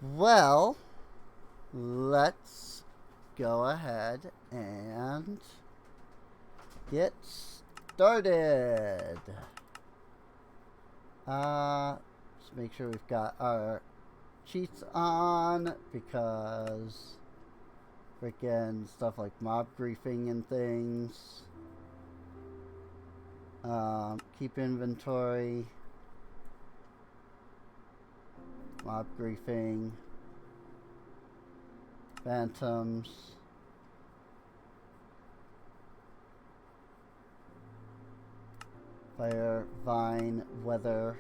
Well, let's go ahead and get started. Let's make sure we've got our cheats on because freaking stuff like mob griefing and things. Keep inventory. Mob griefing. Phantoms. Fire, vine, weather.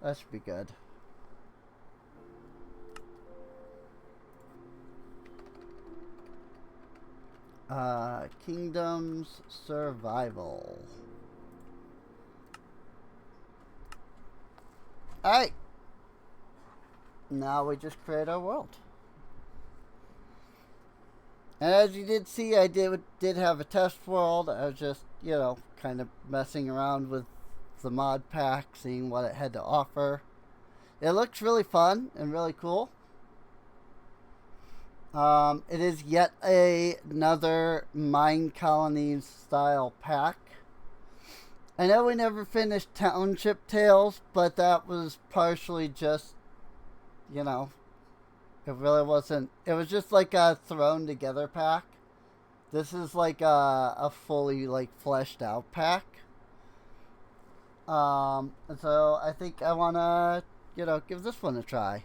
That should be good. Kingdoms survival. Alright. Now we just create our world. And as you did see, I did have a test world. I was just, kind of messing around with the mod pack, seeing what it had to offer. It looks really fun and really cool. It is yet another Mine Colonies style pack. I know we never finished Township Tales, but that was partially just, it really wasn't. It was just like a thrown together pack. This is like a fully fleshed out pack. And so I think I wanna, give this one a try.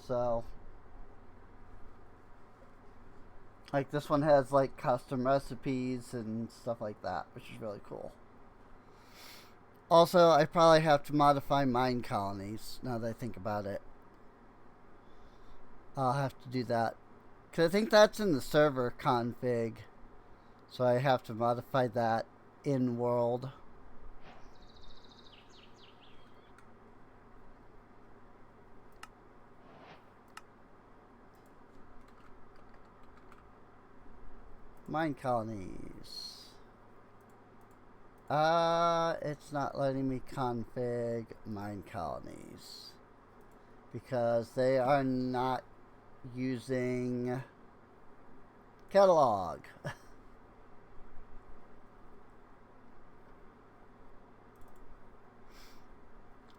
So this one has custom recipes and stuff like that, which is really cool. Also, I probably have to modify Mine Colonies now that I think about it. I'll have to do that. Because I think that's in the server config. So I have to modify that in world. Mine Colonies. It's not letting me config Mine Colonies. Because they are not using catalog.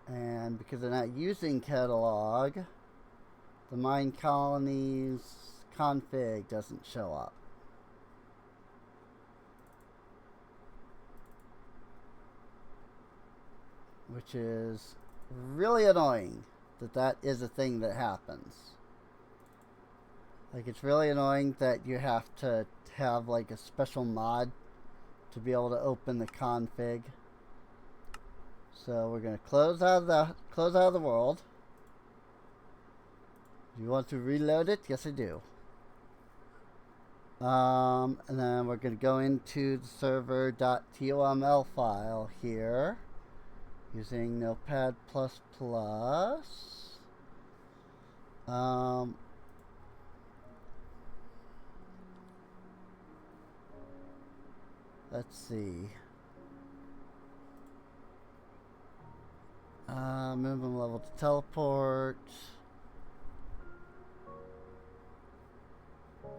And because they're not using catalog, the Mine Colonies config doesn't show up. Which is really annoying that is a thing that happens. It's really annoying that you have to have a special mod to be able to open the config. So we're gonna close out of the world. Do you want to reload it? Yes, I do. And then we're gonna go into the server.toml file here using Notepad++. Let's see. Minimum level to teleport.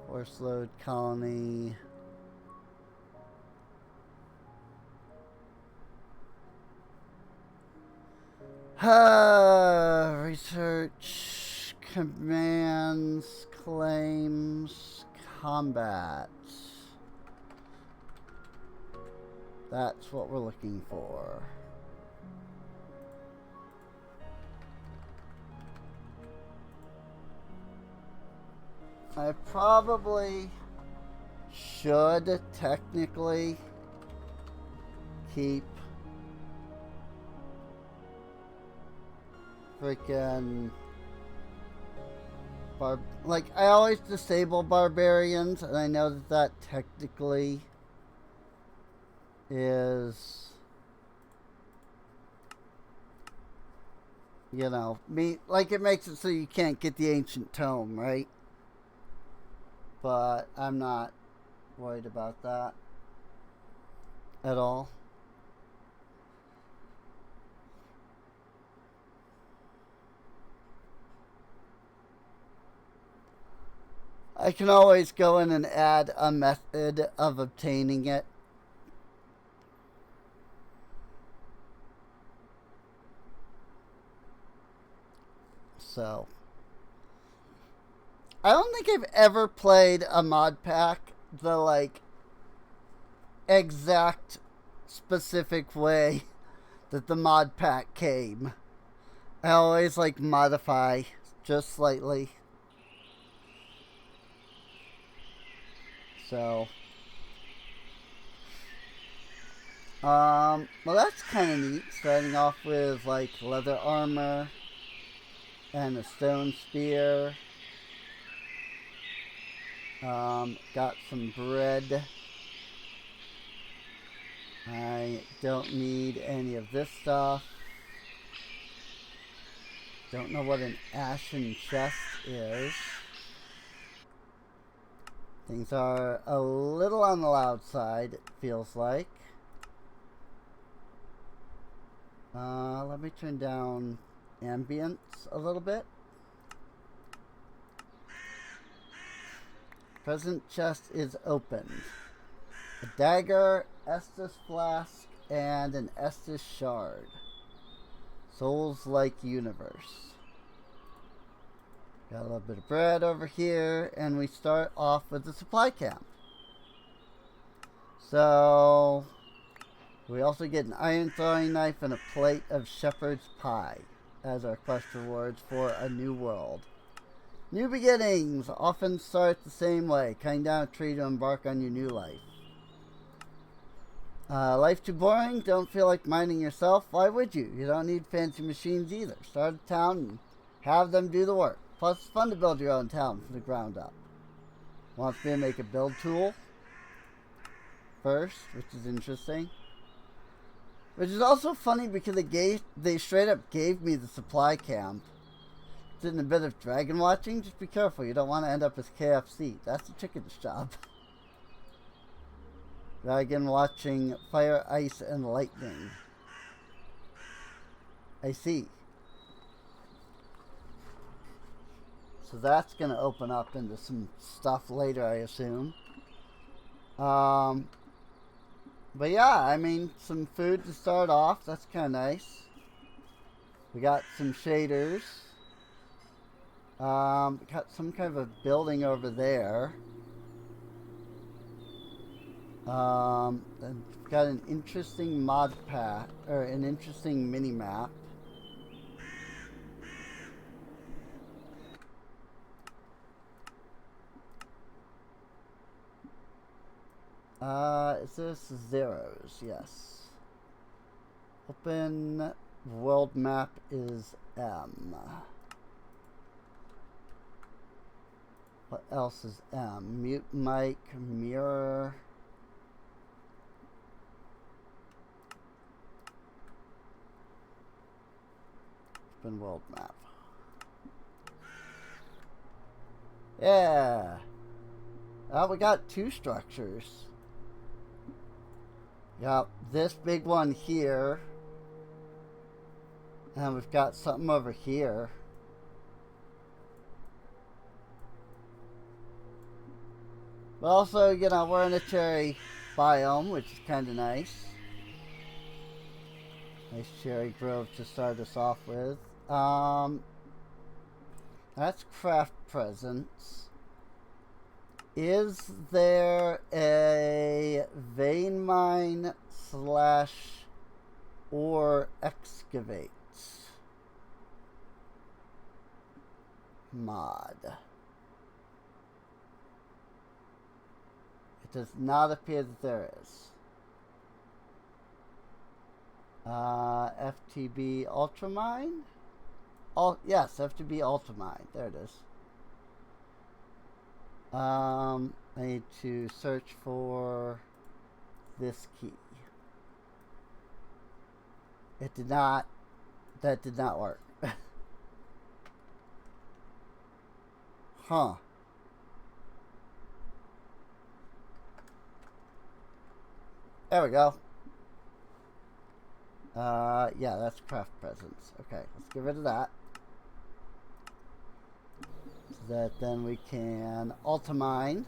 Force load colony. Research, commands, claims, combat. That's what we're looking for. I probably should technically keep freaking I always disable barbarians, and I know that technically is, it makes it so you can't get the ancient tome, right? But I'm not worried about that at all. I can always go in and add a method of obtaining it. So, I don't think I've ever played a mod pack the like exact specific way that the mod pack came. I always like modify just slightly. So, well, that's kind of neat. Starting off with like leather armor and a stone spear. Got some bread. I don't need any of this stuff. Don't know what an ashen chest is. Things are a little on the loud side, it feels like. Let me turn down ambience a little bit. Present chest is opened. A dagger, Estus flask, and an Estus shard. Souls-like universe. Got a little bit of bread over here, and we start off with the supply camp. So, we also get an iron throwing knife and a plate of shepherd's pie as our quest rewards for a new world. New beginnings often start the same way, cutting down a tree to embark on your new life. Life too boring? Don't feel like mining yourself? Why would you? You don't need fancy machines either. Start a town and have them do the work. Plus, it's fun to build your own town from the ground up. Wants me to make a build tool first, which is interesting. Which is also funny because they straight up gave me the supply camp. Did a bit of dragon watching. Just be careful, you don't want to end up as KFC. That's the chicken's job. Dragon watching fire, ice, and lightning. I see. So that's going to open up into some stuff later, I assume. But yeah, I mean, some food to start off. That's kind of nice. We got some shaders. Got some kind of a building over there. And got an interesting mod pack, or an interesting mini map. Is this zeros? Yes. Open world map is M. What else is M? Mute mic, mirror. Open world map. Yeah. We got two structures. Got this big one here. And we've got something over here. But also, you know, we're in a cherry biome, which is kind of nice. Nice cherry grove to start us off with. That's craft presents. Is there a vein mine slash or excavates mod? It does not appear that there is. FTB Ultramine? Yes, FTB Ultramine. There it is. I need to search for this key. It did not. That did not work. Huh. There we go. Yeah, that's craft presents. Okay, let's get rid of that. So that then we can ultimine.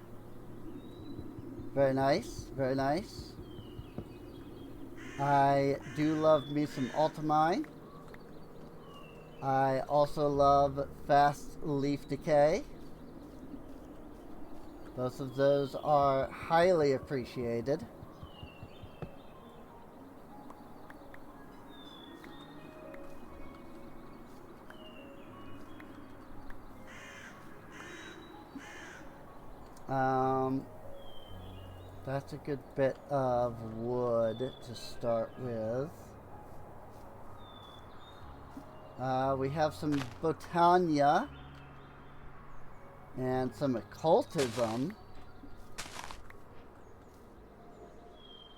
Very nice, very nice. I do love me some ultimine. I also love fast leaf decay. Both of those are highly appreciated. That's a good bit of wood to start with. We have some Botania and some occultism.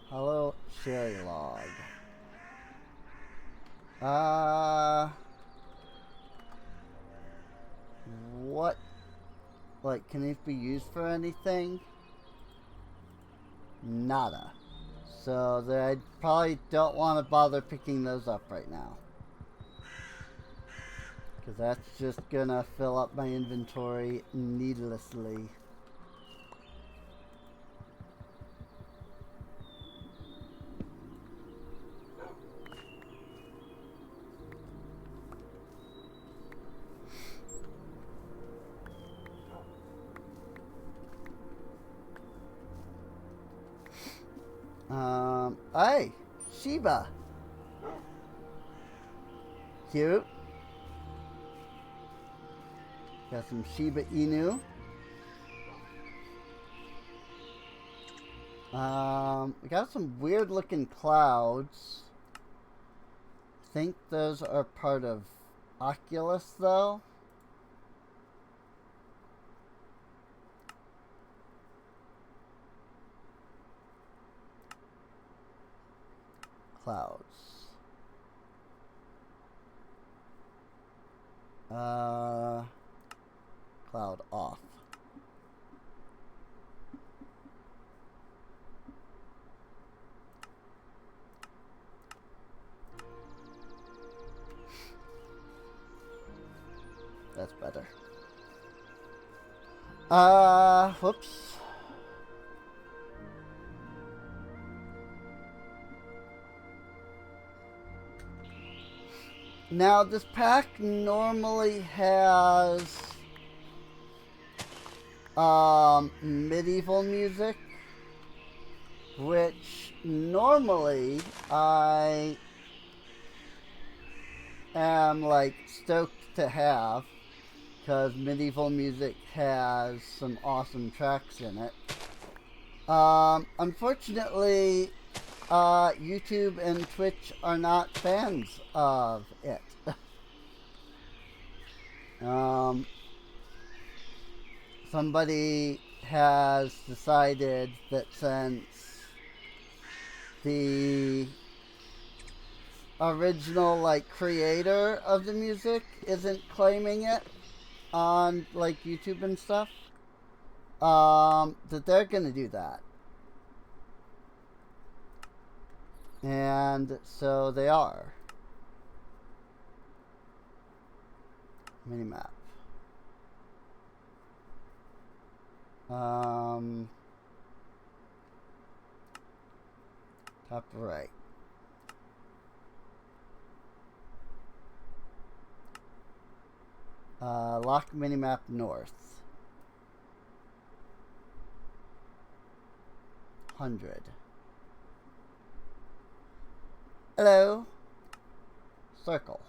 Hello, cherry log. What? Like, can these be used for anything? Nada. So I probably don't want to bother picking those up right now. Because that's just gonna fill up my inventory needlessly. Hey, Shiba. Cute. Got some Shiba Inu. We got some weird looking clouds. I think those are part of Oculus though. Clouds. Cloud off. That's better. Whoops. Now, this pack normally has medieval music, which normally I am like stoked to have, because medieval music has some awesome tracks in it. Unfortunately, YouTube and Twitch are not fans of it. Somebody has decided that since the original like creator of the music isn't claiming it on like YouTube and stuff, that they're gonna do that. And so they are. Minimap. Top right. Lock minimap north. 100. Hello. Circle.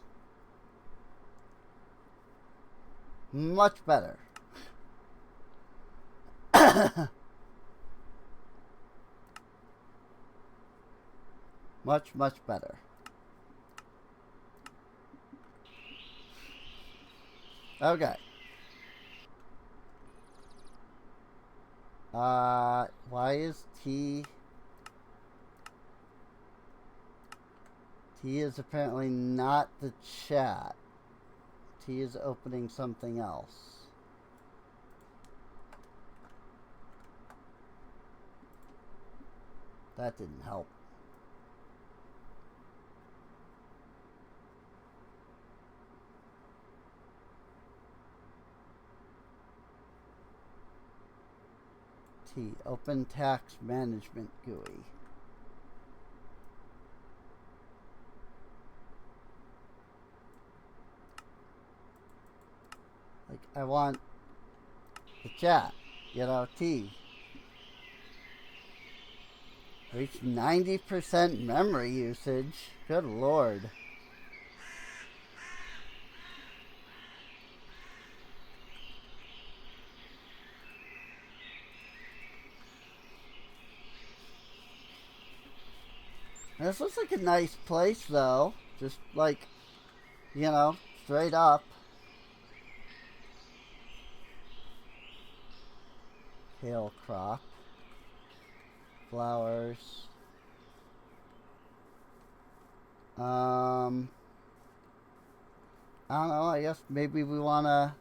Much better. Much, much better. Okay. Why is T... T is apparently not the chat. T is opening something else. That didn't help. T. Open Tax Management GUI. Like, I want the chat, T. Reach 90% memory usage. Good lord. This looks like a nice place, though. Just like, straight up. Kale crop. Flowers. I don't know. I guess maybe we want to...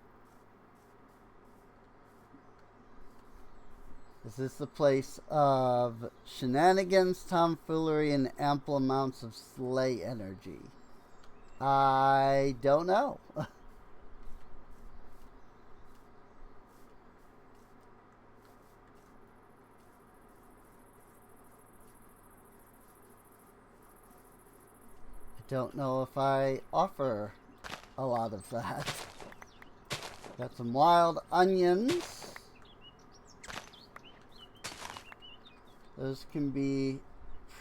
Is this the place of shenanigans, tomfoolery, and ample amounts of sleigh energy? I don't know. I don't know if I offer a lot of that. Got some wild onions. Those can be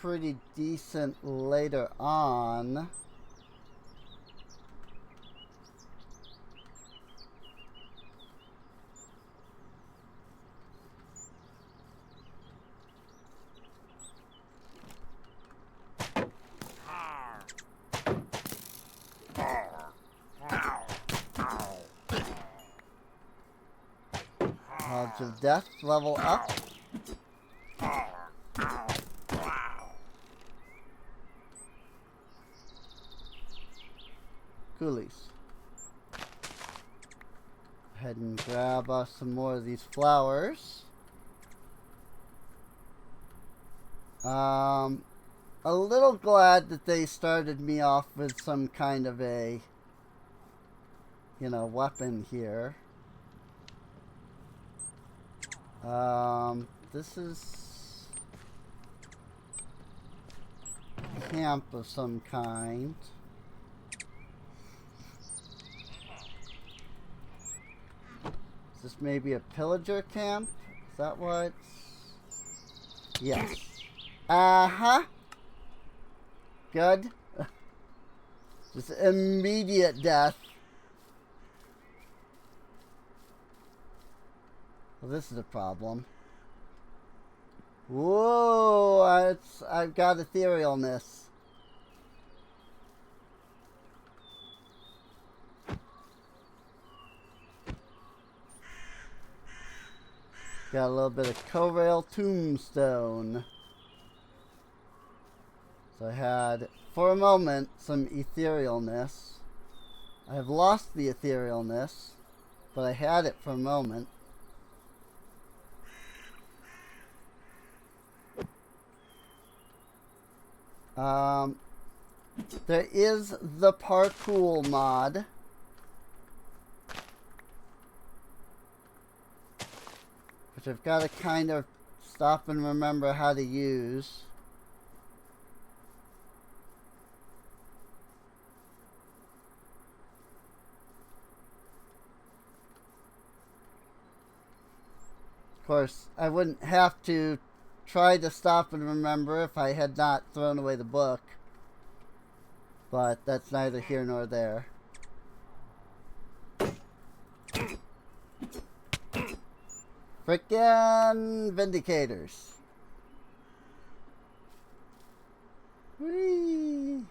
pretty decent later on. Odds of death level up. Coolies. Go ahead and grab us some more of these flowers. A little glad that they started me off with some kind of a, weapon here. This is camp of some kind. Is this maybe a pillager camp? Is that what? Yes. Uh-huh. Good. Just immediate death. Well, this is a problem. Whoa, I've got etherealness. Got a little bit of Corail Tombstone. So I had, for a moment, some etherealness. I have lost the etherealness, but I had it for a moment. There is the parkour mod. Which I've got to kind of stop and remember how to use. Of course, I wouldn't have to try to stop and remember if I had not thrown away the book. But that's neither here nor there. Frickin' Vindicators. Whee!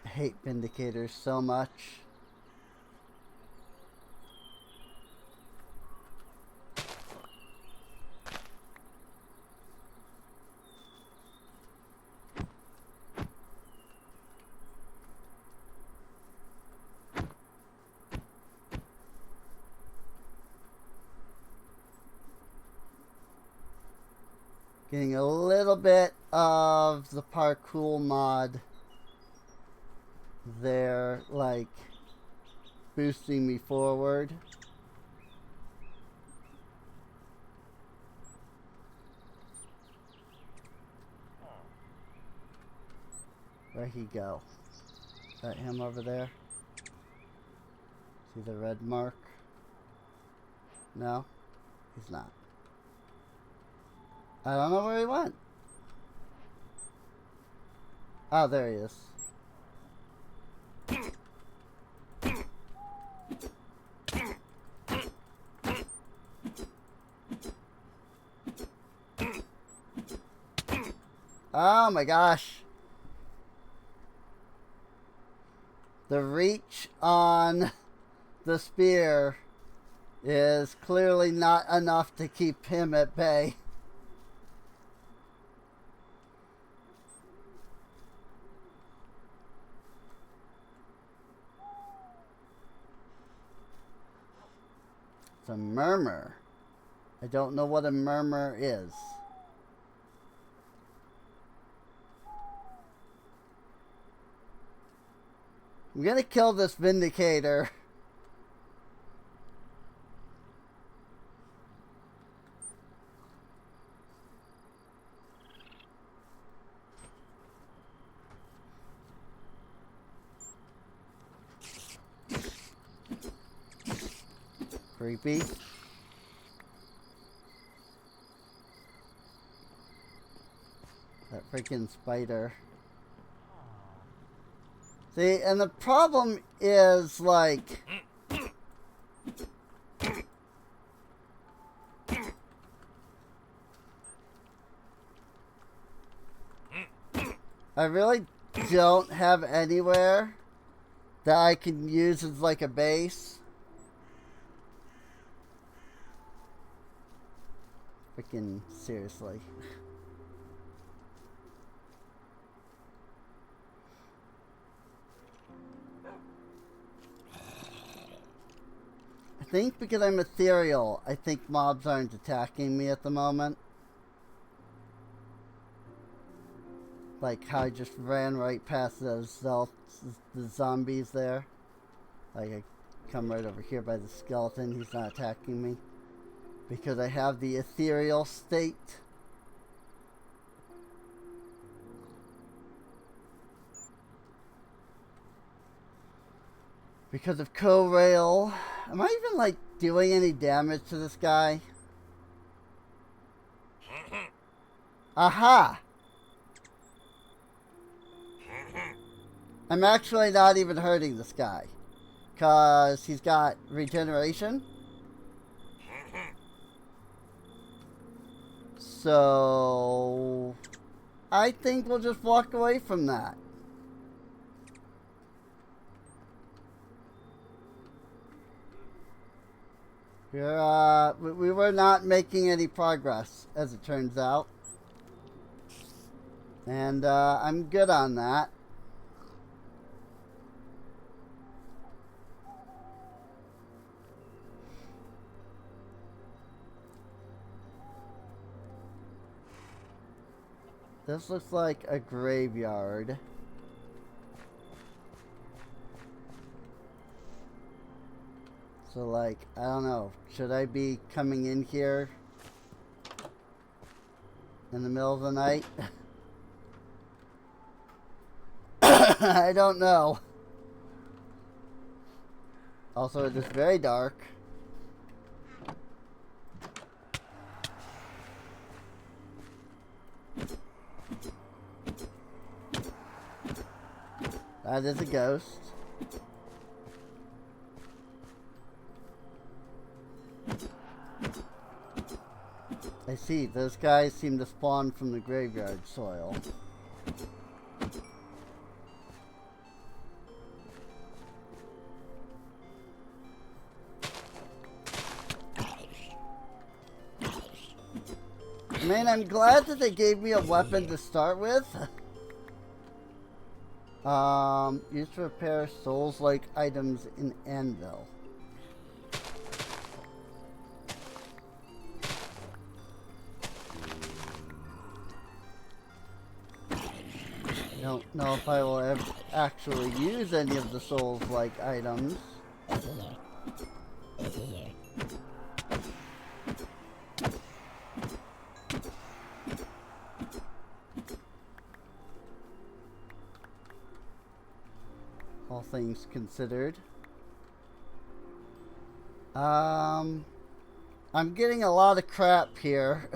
I hate Vindicators so much. Getting a little bit of the parkour mod they're like boosting me forward. Where'd he go? Is that him over there? See the red mark? No, he's not. I don't know where he went. Oh, there he is. Oh my gosh. The reach on the spear is clearly not enough to keep him at bay. It's a murmur. I don't know what a murmur is. I'm gonna kill this Vindicator. Creepy. That freaking spider. See, and the problem is, like, I really don't have anywhere that I can use as, like, a base. Freaking seriously. I think because I'm ethereal, I think mobs aren't attacking me at the moment. Like how I just ran right past the zombies there. Like I come right over here by the skeleton, he's not attacking me. Because I have the ethereal state. Because of Corail. Am I even like doing any damage to this guy? Aha! I'm actually not even hurting this guy. Because he's got regeneration. So I think we'll just walk away from that. We were not making any progress, as it turns out. And I'm good on that. This looks like a graveyard. So, like, I don't know. Should I be coming in here in the middle of the night? I don't know. Also, it is very dark. That is a ghost. I see, those guys seem to spawn from the graveyard soil. Man, I'm glad that they gave me a weapon to start with. Used to repair souls-like items in Anvil. don't know if I will ever actually use any of the Souls-like items. All things considered. I'm getting a lot of crap here.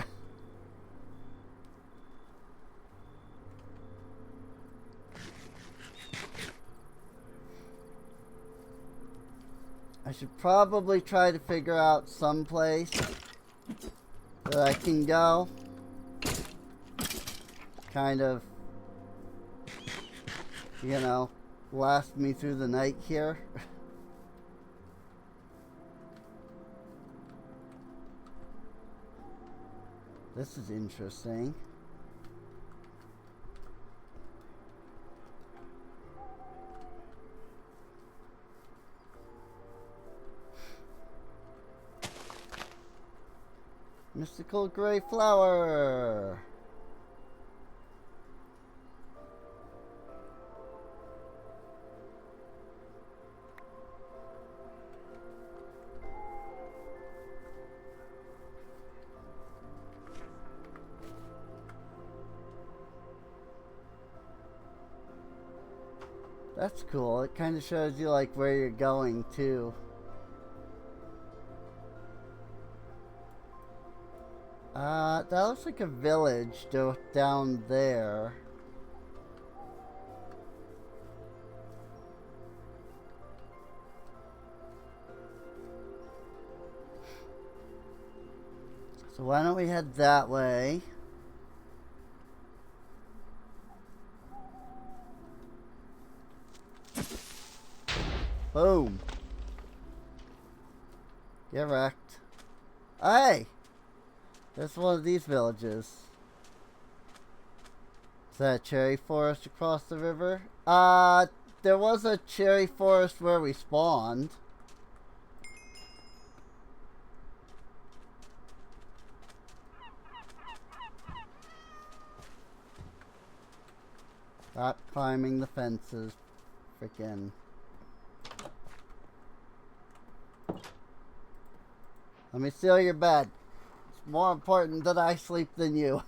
I should probably try to figure out some place that I can go. Kind of, you know, last me through the night here. This is interesting. Mystical gray flower. That's cool. It kind of shows you like where you're going too. That looks like a village down there. So why don't we head that way? Boom. Get wrecked. Hey! There's one of these villages. Is that a cherry forest across the river? There was a cherry forest where we spawned. Stop climbing the fences. Frickin'. Let me steal your bed. It's more important that I sleep than you.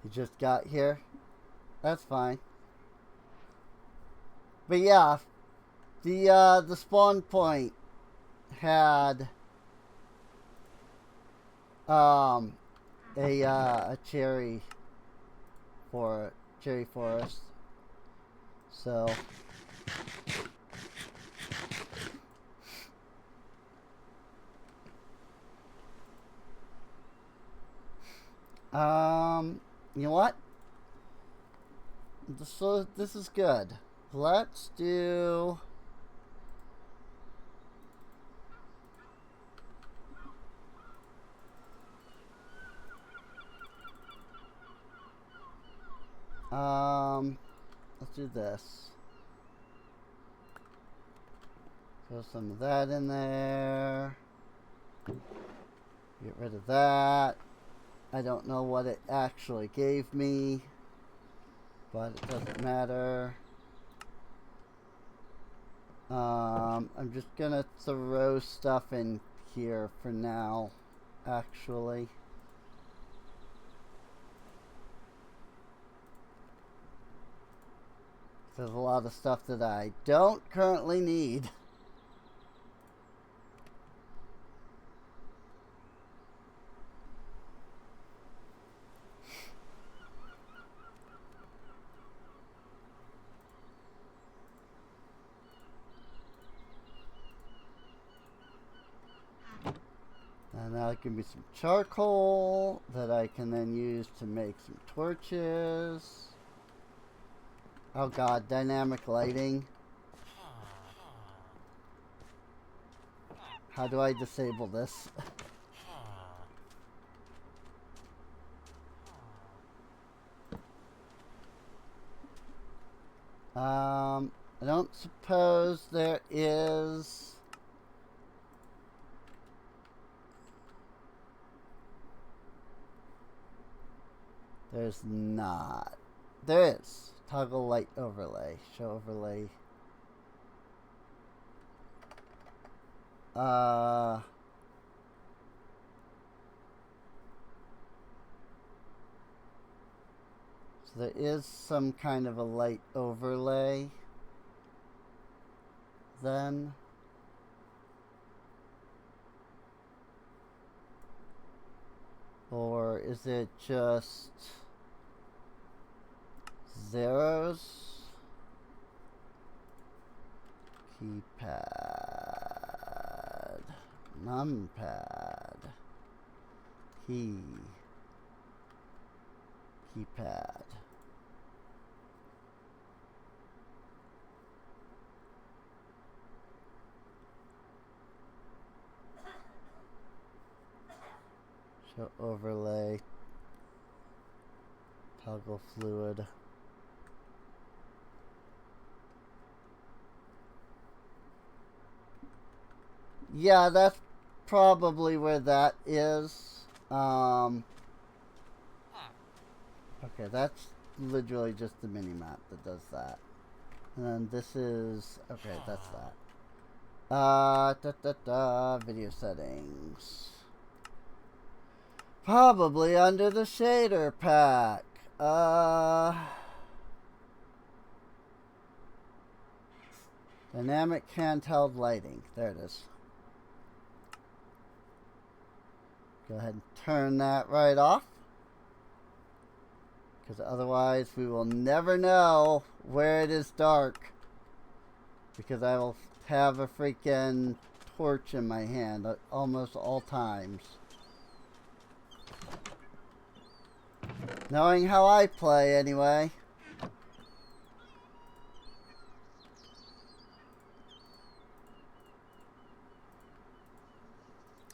You just got here? That's fine. But yeah, the spawn point had a cherry forest. So you know what? This is good. Let's do let's do this. Throw some of that in there. Get rid of that. I don't know what it actually gave me, but it doesn't matter. I'm just gonna throw stuff in here for now, actually. There's a lot of stuff that I don't currently need. And that'll give me some charcoal that I can then use to make some torches. Oh god, dynamic lighting. How do I disable this? I don't suppose there is There's not. There is. Toggle light overlay. Show overlay. So there is some kind of a light overlay. Then. Or is it just zeros? Keypad. Numpad. Keypad. Show overlay. Toggle fluid. Yeah, that's probably where that is. Okay, that's literally just the mini map that does that. And then this is okay, that's that. Video settings. Probably under the shader pack. Dynamic handheld lighting. There it is. Go ahead and turn that right off. Because otherwise we will never know where it is dark. Because I will have a freaking torch in my hand at almost all times. Knowing how I play anyway.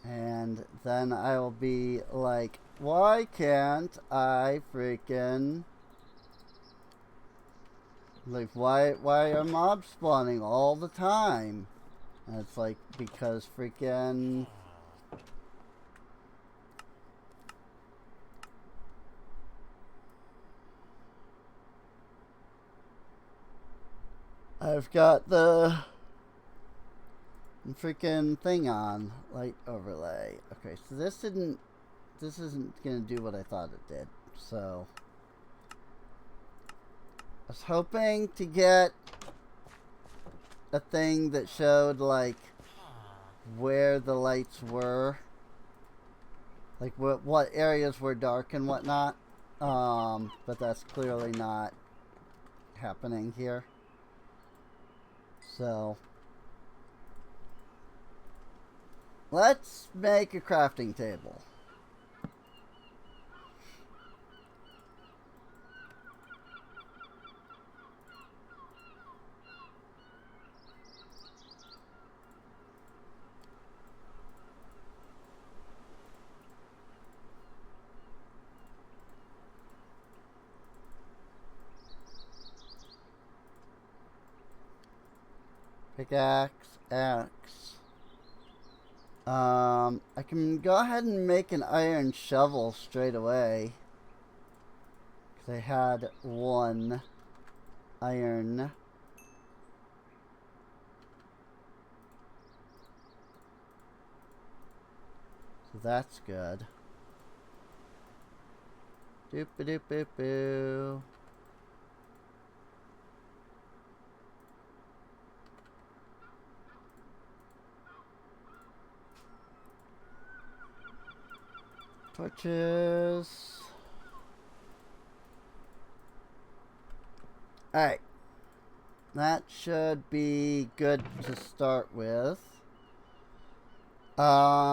And then I will be like, why can't I freaking... Like, why are mobs spawning all the time? And it's like, because freaking... I've got the freaking thing on, light overlay. Okay, so this isn't gonna do what I thought it did. So I was hoping to get a thing that showed like where the lights were, like what areas were dark and whatnot. But that's clearly not happening here. So let's make a crafting table. Pickaxe, axe. I can go ahead and make an iron shovel straight away. Because I had one iron. So that's good. Doop-a-doop-boop-boo. Torches. Alright. That should be good to start with. What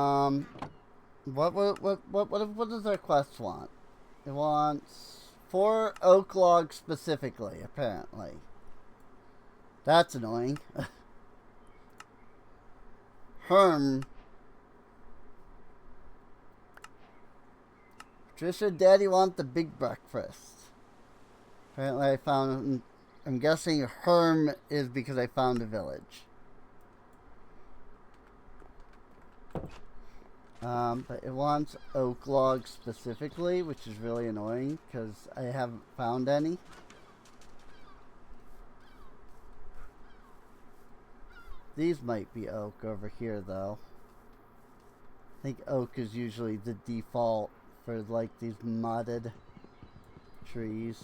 does our quest want? It wants 4 oak logs specifically, apparently. That's annoying. Herm. Trisha, Daddy want the big breakfast. Apparently I found... I'm guessing Herm is because I found a village. But it wants oak logs specifically, which is really annoying because I haven't found any. These might be oak over here though. I think oak is usually the default for like these modded trees.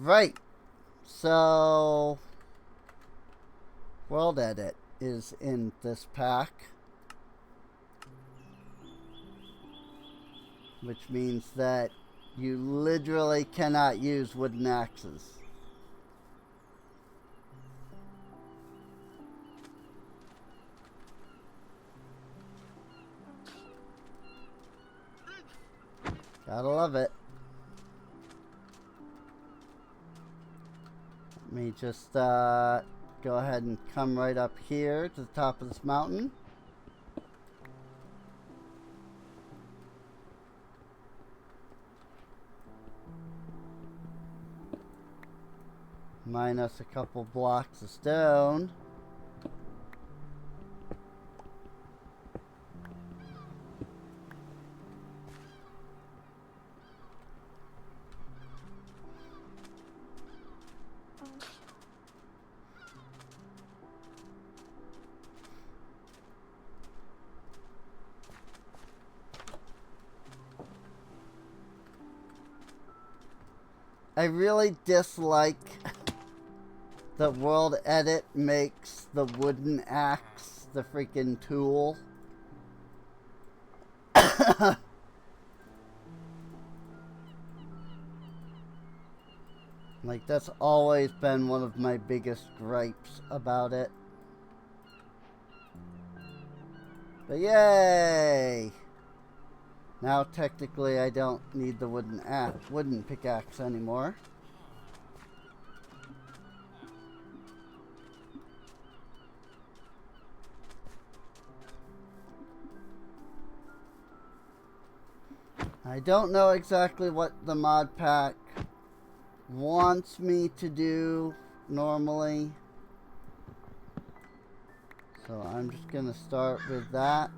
Right. So World Edit is in this pack, which means that you literally cannot use wooden axes. Gotta love it. Let me just go ahead and come right up here to the top of this mountain. Minus a couple blocks of stone. I really dislike that World Edit makes the wooden axe the freaking tool. Like, that's always been one of my biggest gripes about it. But yay! Now technically I don't need the wooden pickaxe anymore. I don't know exactly what the mod pack wants me to do normally. So I'm just gonna start with that.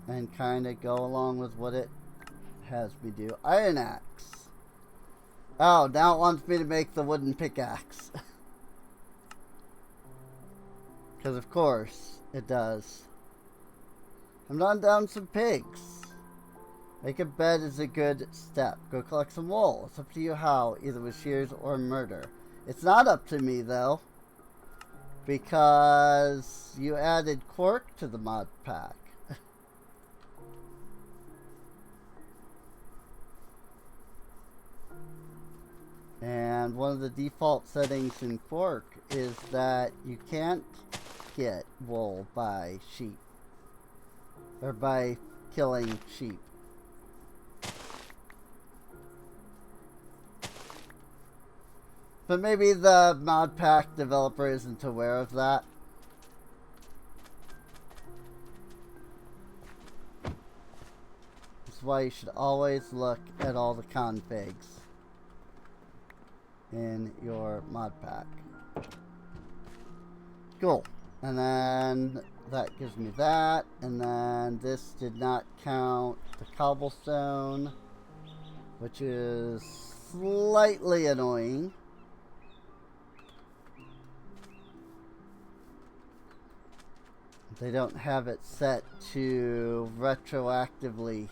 And kind of go along with what it has me do. Iron axe. Oh, now it wants me to make the wooden pickaxe. Because of course it does. I'm not down some pigs. Make a bed is a good step. Go collect some wool. It's up to you how, either with shears or murder. It's not up to me though, because you added cork to the mod pack. And one of the default settings in Quark is that you can't get wool by sheep. Or by killing sheep. But maybe the mod pack developer isn't aware of that. That's why you should always look at all the configs in your mod pack. Cool. And then that gives me that. And then this did not count the cobblestone, which is slightly annoying. They don't have it set to retroactively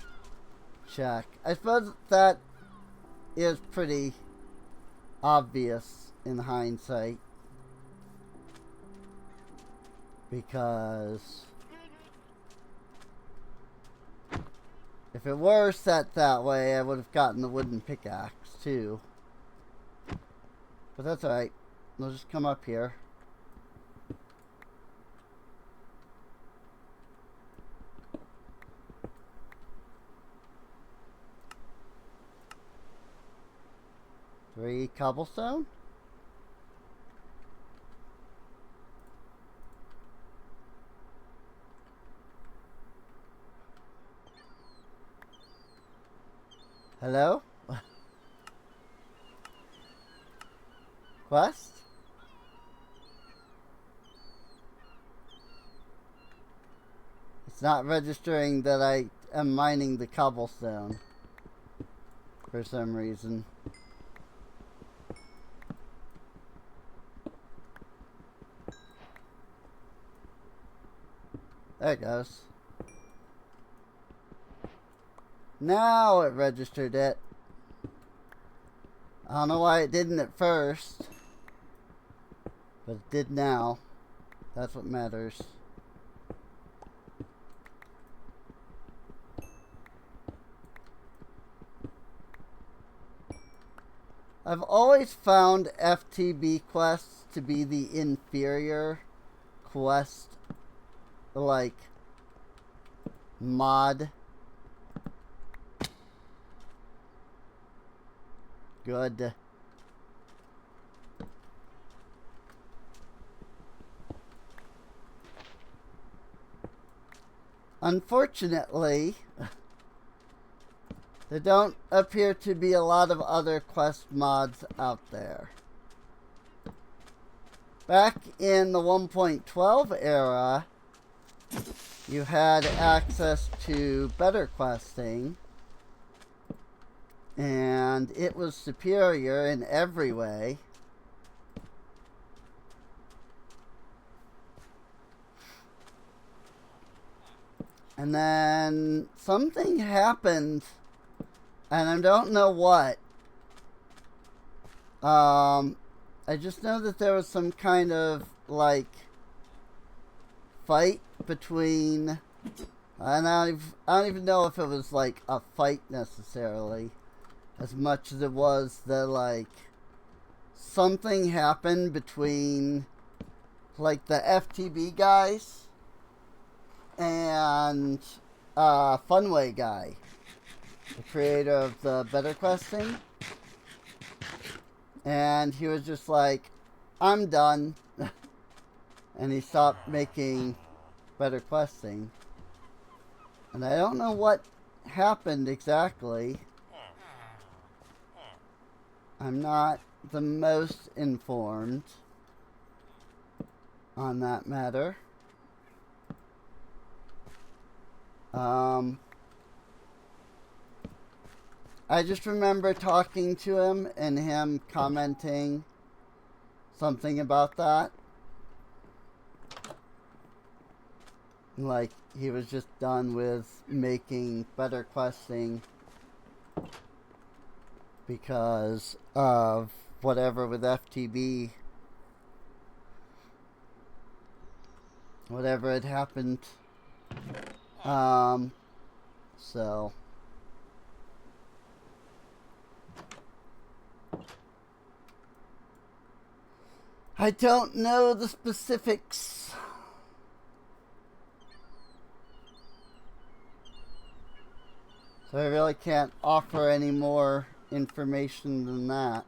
check. I suppose that is pretty obvious in hindsight, because if it were set that way, I would have gotten the wooden pickaxe too. But that's alright. We'll just come up here. Three cobblestone. Hello? Quest? It's not registering that I am mining the cobblestone for some reason. There it goes. Now it registered it. I don't know why it didn't at first, but it did now. That's what matters. I've always found FTB quests to be the inferior quest, like, mod. Good. Unfortunately, there don't appear to be a lot of other quest mods out there. Back in the 1.12 era, you had access to better questing, and it was superior in every way. And then something happened, and I don't know what. I just know that there was some kind of, like, fight between, and I don't even know if it was, like, a fight necessarily, as much as it was that, like, something happened between, like, the FTB guys and Funway guy, the creator of the Better Questing. And he was just like, I'm done. And he stopped making Better Questing. And I don't know what happened exactly. I'm not the most informed on that matter. I just remember talking to him and him commenting something about that. Like, he was just done with making Better Questing because of whatever with FTB. Whatever had happened. So... I don't know the specifics. So I really can't offer any more information than that.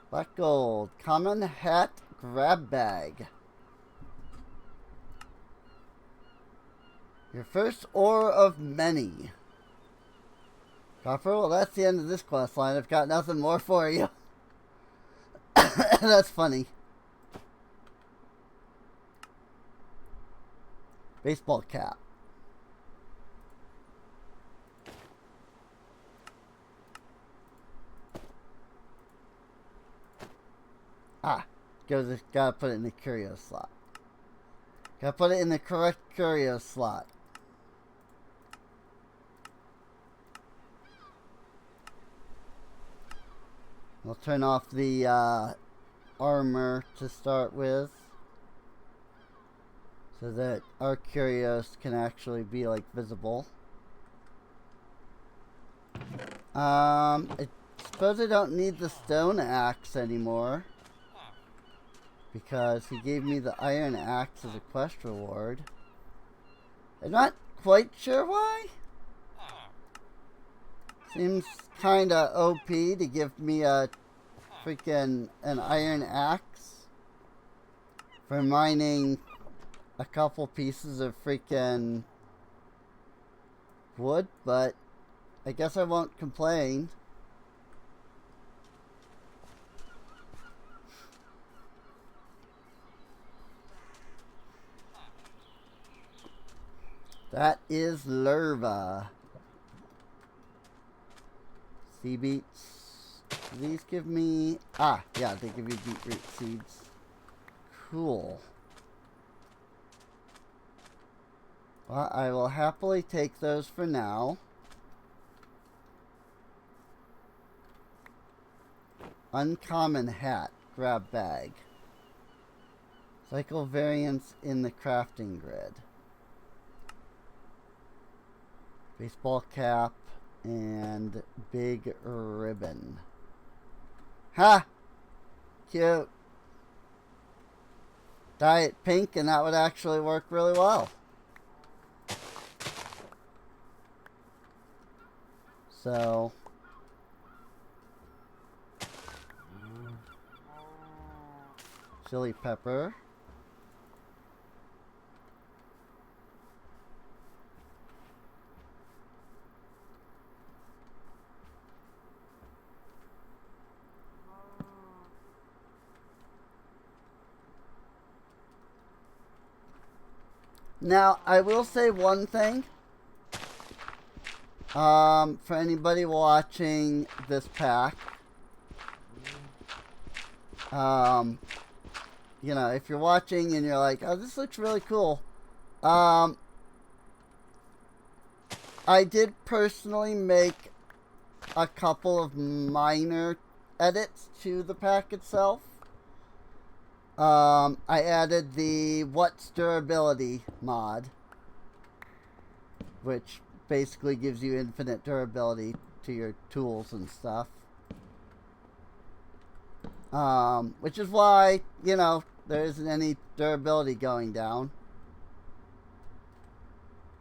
Black gold. Common hat grab bag. Your first ore of many. Copper, well, that's the end of this quest line. I've got nothing more for you. That's funny. Baseball cap. Gotta put it in the curio slot. Gotta put it in the correct curio slot. We'll turn off the armor to start with, so that our curios can actually be, like, visible. I suppose I don't need the stone axe anymore, because he gave me the iron axe as a quest reward. I'm not quite sure why. Seems kinda OP to give me a freaking an iron axe for mining a couple pieces of freaking would, but I guess I won't complain. That is Lerva. Sea beets. Do these give me... Ah, yeah, they give you beetroot seeds. Cool. Well, I will happily take those for now. Uncommon hat. Grab bag. Cycle variants in the crafting grid. Baseball cap and big ribbon. Ha! Cute. Dye it pink and that would actually work really well. So... chili pepper. Now, I will say one thing. For anybody watching this pack, you know, if you're watching and you're like, oh, this looks really cool. I did personally make a couple of minor edits to the pack itself. I added the What's Durability mod, which basically gives you infinite durability to your tools and stuff. Which is why, you know, there isn't any durability going down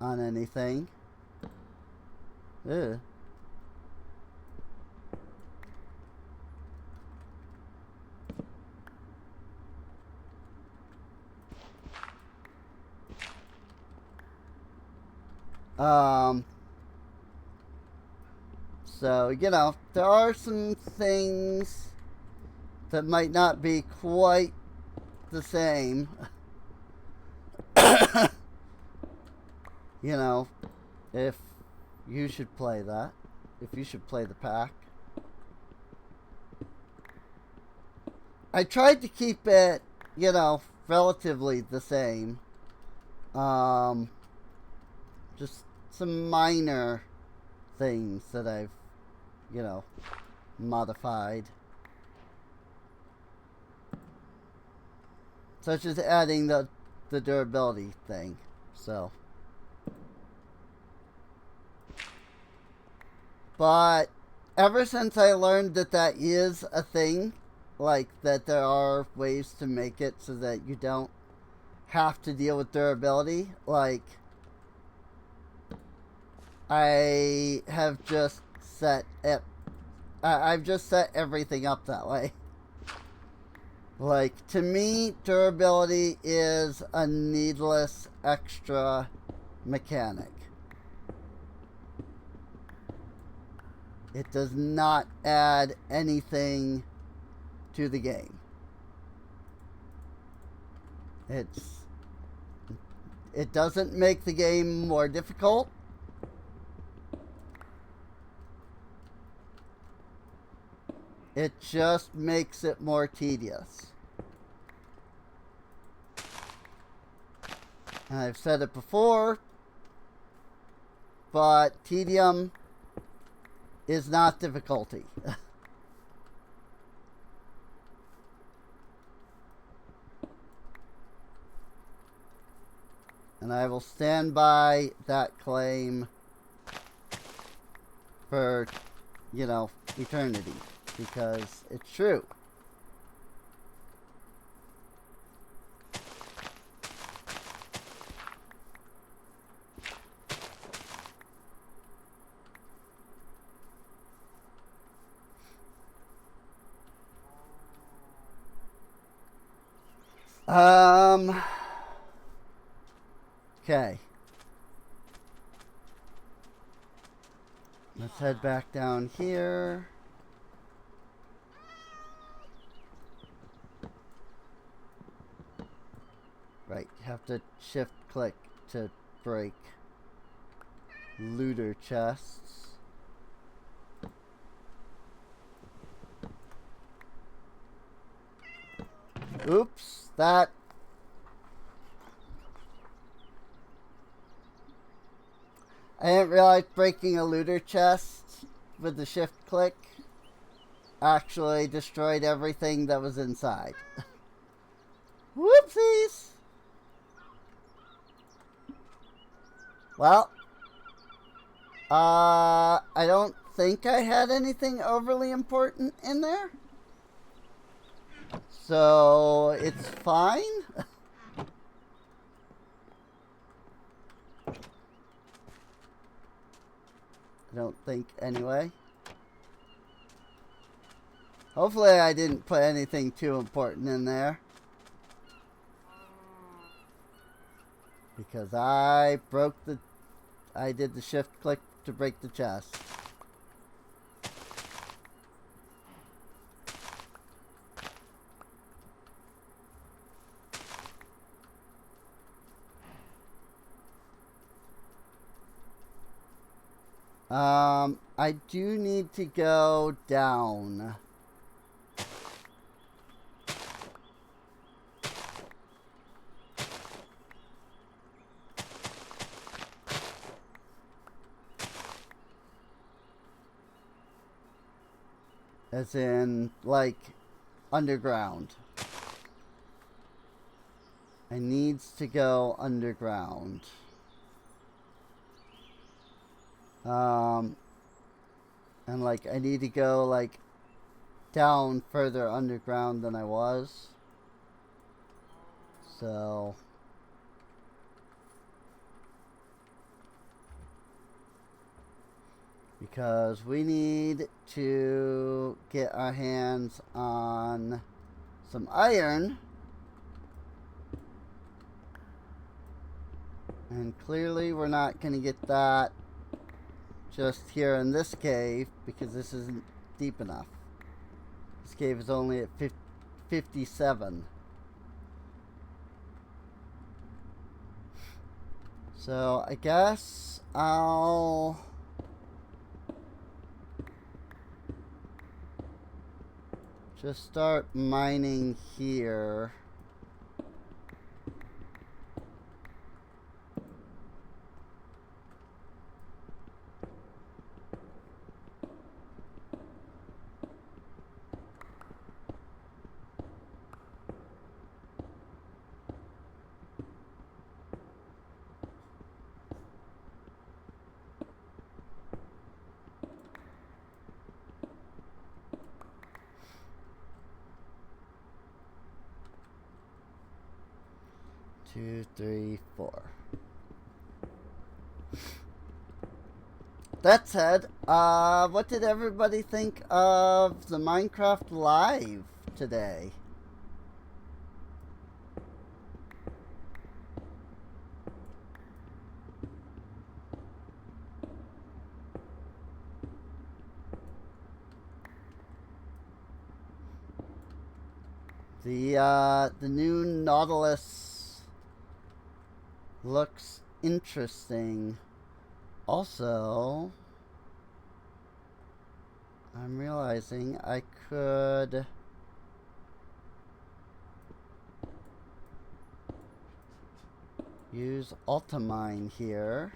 on anything. Ugh. So, you know, there are some things that might not be quite the same. You know, if you should play that, if you should play the pack. I tried to keep it, you know, relatively the same. Just some minor things that I've, you know, modified. Such as adding the durability thing. So. But ever since I learned that that is a thing, like that there are ways to make it so that you don't have to deal with durability, like I have just set it. I've just set everything up that way. Like, to me, durability is a needless extra mechanic. It does not add anything to the game. It doesn't make the game more difficult. It just makes it more tedious. And I've said it before, but tedium is not difficulty. And I will stand by that claim for, you know, eternity. Because it's true. Okay. Let's head back down here. Right, you have to shift click to break looter chests. Oops, that... I didn't realize breaking a looter chest with the shift click actually destroyed everything that was inside. Whoopsies! Well, I don't think I had anything overly important in there. So, it's fine. I don't think, anyway. Hopefully I didn't put anything too important in there. Because I did the shift click to break the chest. I do need to go down. As in, like, underground. I needs to go underground. And like, I need to go, like, down further underground than I was. So... because we need to get our hands on some iron. And clearly we're not going to get that just here in this cave because this isn't deep enough. This cave is only at 57. So I guess I'll just start mining here. Two, three, four. That said, what did everybody think of the Minecraft Live today? The new Nautilus looks interesting. Also, I'm realizing I could use Ultimine here.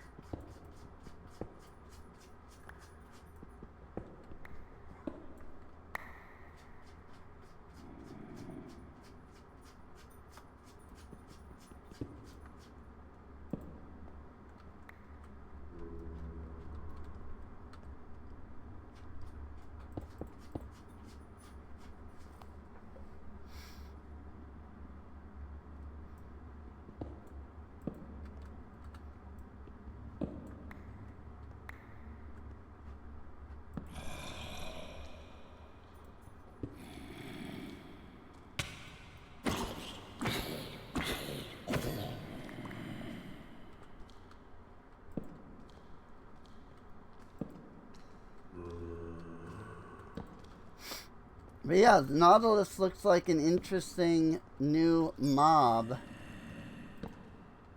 But yeah, the Nautilus looks like an interesting new mob.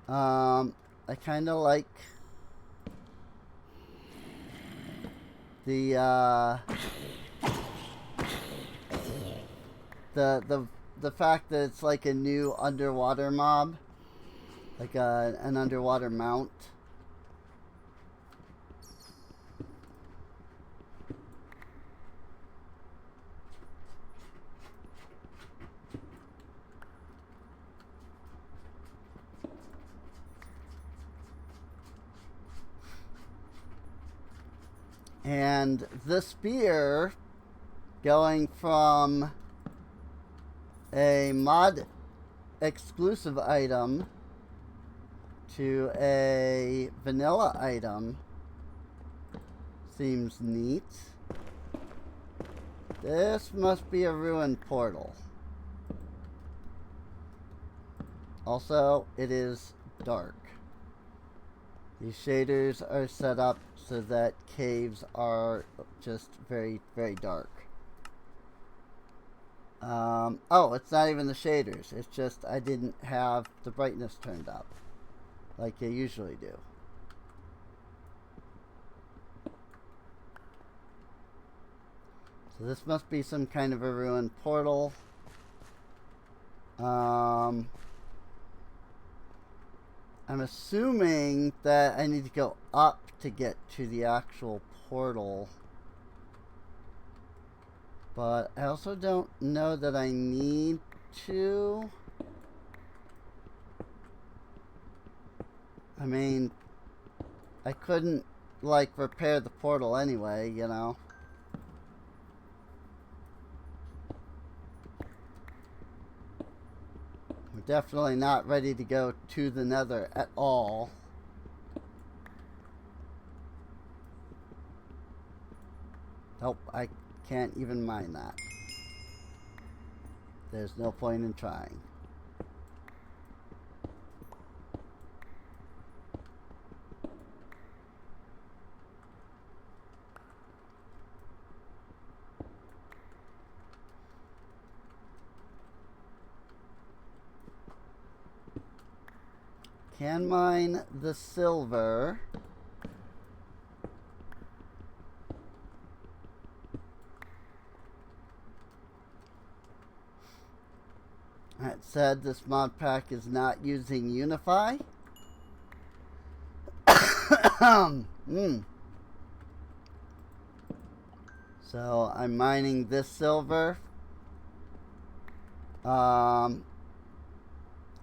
I kind of like the the fact that it's like a new underwater mob, like an underwater mount. And the spear going from a mod exclusive item to a vanilla item seems neat. This must be a ruined portal. Also, it is dark. These shaders are set up so that caves are just very, very dark. Oh, it's not even the shaders. It's just I didn't have the brightness turned up like I usually do. So this must be some kind of a ruined portal. I'm assuming that I need to go up to get to the actual portal. But I also don't know that I need to. I mean, I couldn't, like, repair the portal anyway, you know. We're definitely not ready to go to the Nether at all. Nope, I can't even mine that. There's no point in trying. Can mine the silver. That said, this mod pack is not using Unify. So I'm mining this silver.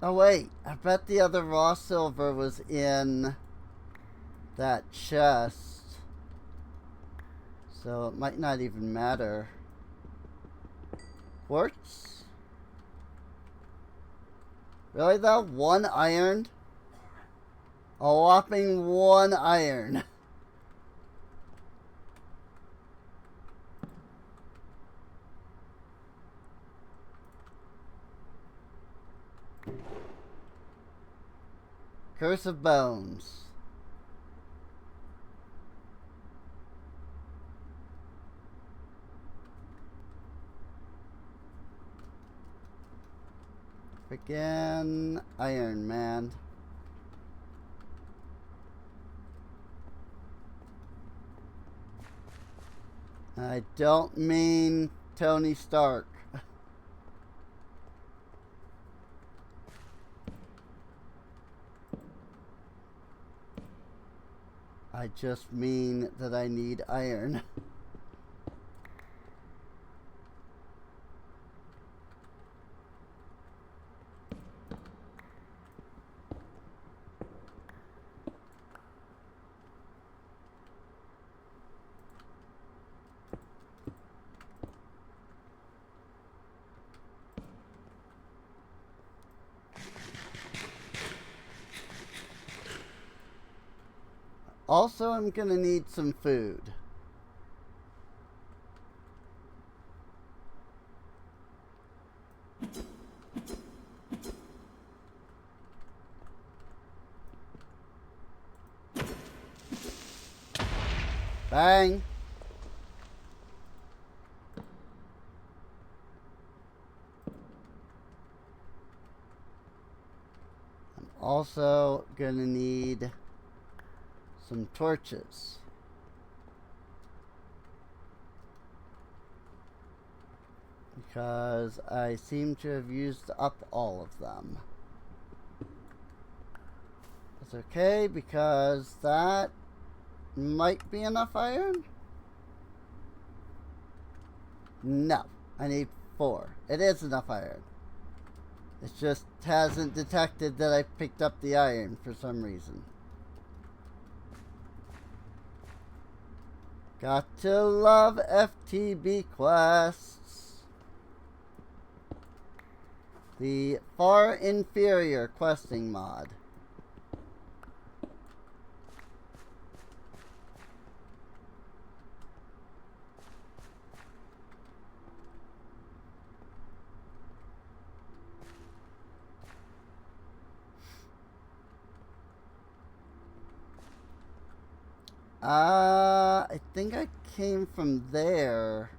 Oh wait, I bet the other raw silver was in that chest. So it might not even matter. Quartz? Really though? 1 iron? A whopping 1 iron. Curse of Bones. Freaking Iron Man. I don't mean Tony Stark. I just mean that I need iron. Also, I'm gonna need some food. Bang! Also gonna need some torches. Because I seem to have used up all of them. It's okay because that might be enough iron. No, I need 4. It is enough iron. It just hasn't detected that I picked up the iron for some reason. Got to love FTB quests. The far inferior questing mod. I think I came from there.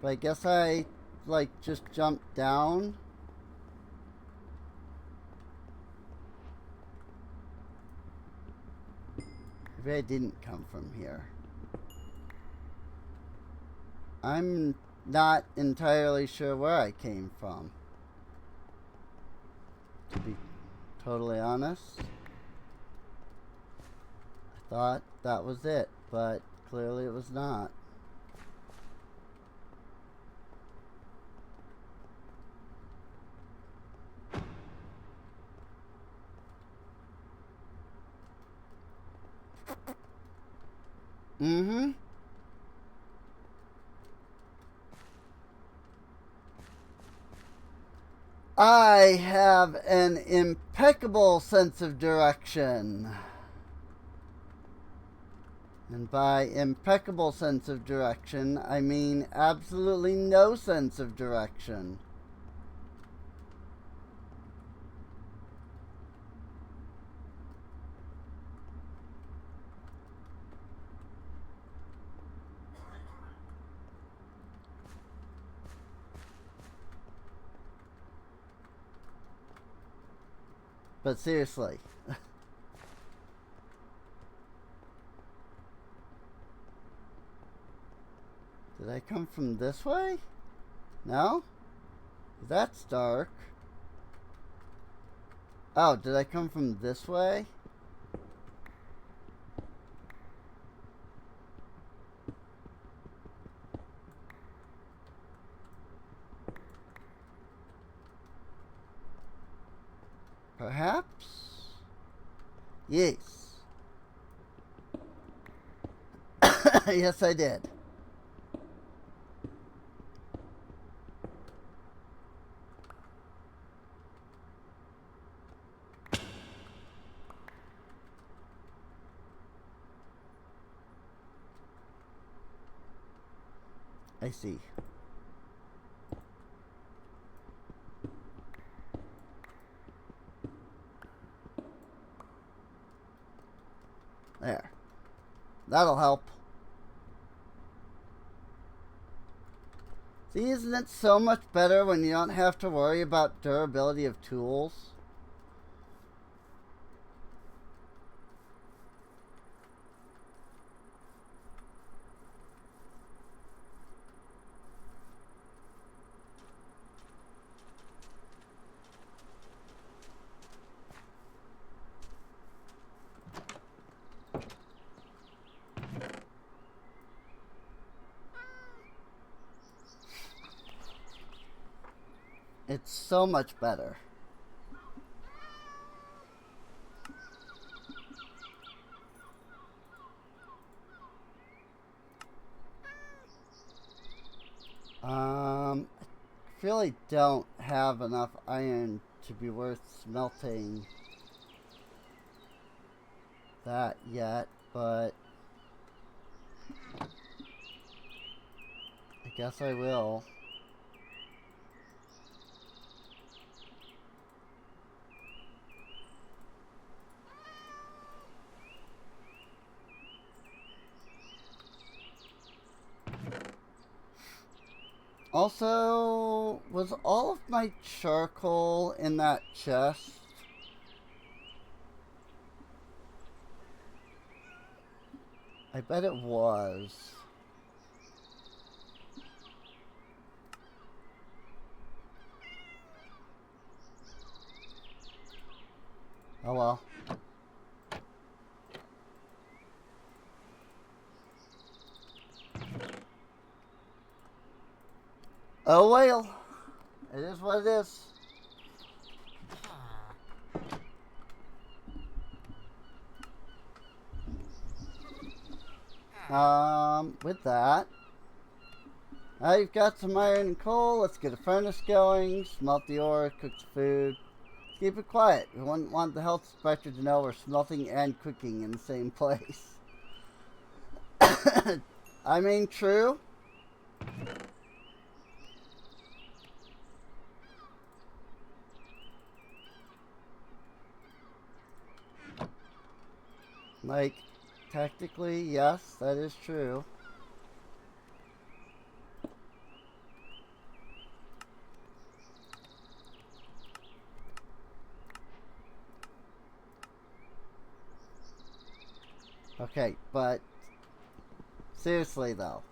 But I guess I, like, just jumped down. Maybe I didn't come from here. I'm not entirely sure where I came from, to be totally honest. I thought that was it, but clearly it was not. Mm-hmm. I have an impeccable sense of direction. And by impeccable sense of direction, I mean absolutely no sense of direction. But seriously. Did I come from this way? No? That's dark. Oh, did I come from this way? Perhaps? Yes. Yes, I did. I see. There. That'll help. See, isn't it so much better when you don't have to worry about durability of tools? It's so much better. I really don't have enough iron to be worth smelting that yet, but I guess I will. Also, was all of my charcoal in that chest? I bet it was. Oh well. Oh well. It is what it is. With that, you've got some iron and coal. Let's get a furnace going, smelt the ore, cook the food. Keep it quiet. We wouldn't want the health inspector to know we're smelting and cooking in the same place. I mean, true. Like, technically, yes, that is true. Okay, but seriously though.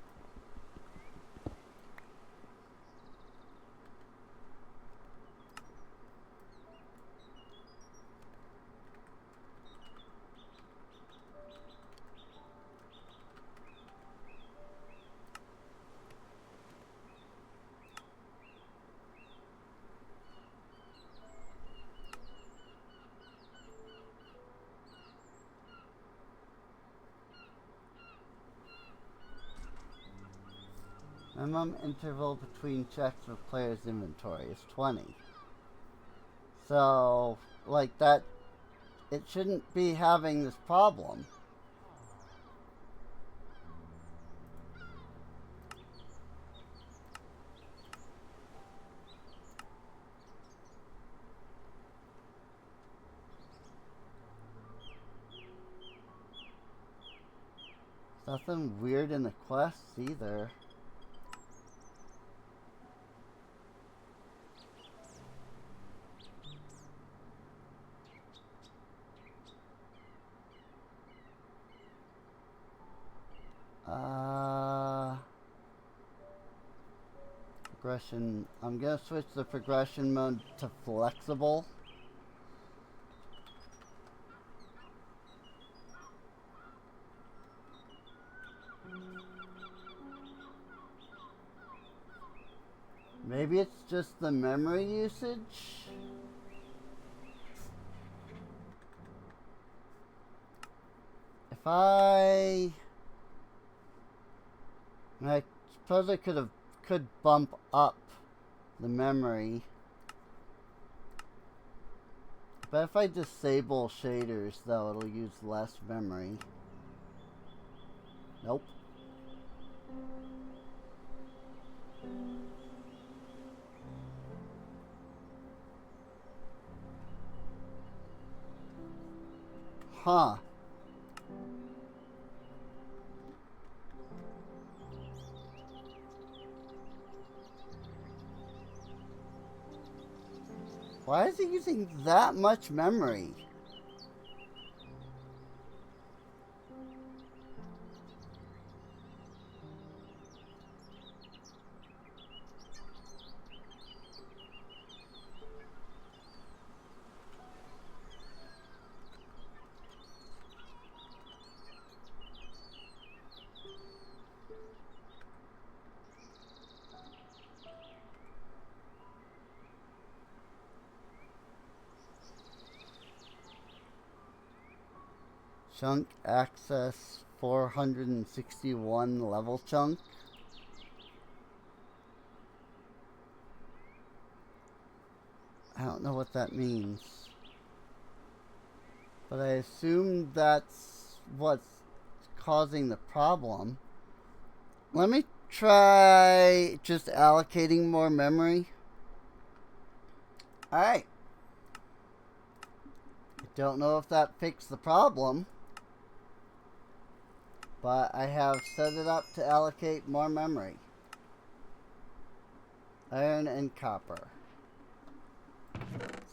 Minimum interval between checks of player's inventory is 20. So, like that, it shouldn't be having this problem. Nothing weird in the quests either. Progression. I'm gonna switch the progression mode to flexible. Maybe it's just the memory usage? If I suppose I could bump up the memory. But if I disable shaders though, it'll use less memory. Nope. Huh. Why is it using that much memory? Chunk access 461 level chunk. I don't know what that means. But I assume that's what's causing the problem. Let me try just allocating more memory. Alright. I don't know if that fixed the problem, but I have set it up to allocate more memory. Iron and copper.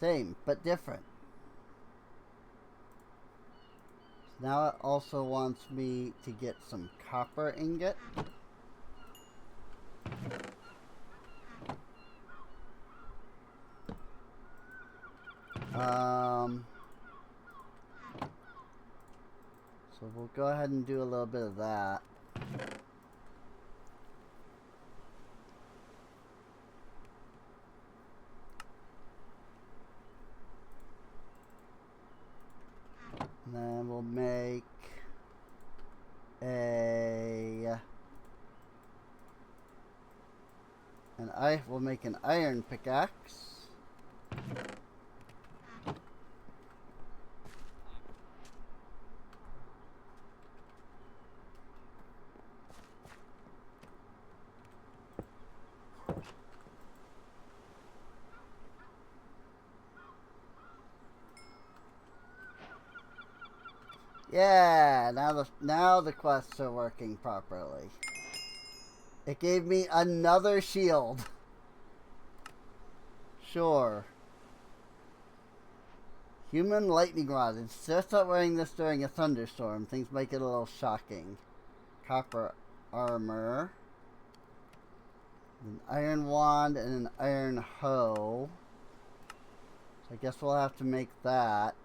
Same, but different. Now it also wants me to get some copper ingot. So we'll go ahead and do a little bit of that. And then we'll make we'll make an iron pickaxe. Yeah, now the quests are working properly. It gave me another shield. Sure. Human lightning rod. It's just not wearing this during a thunderstorm. Things might get a little shocking. Copper armor. An iron wand and an iron hoe. So I guess we'll have to make that.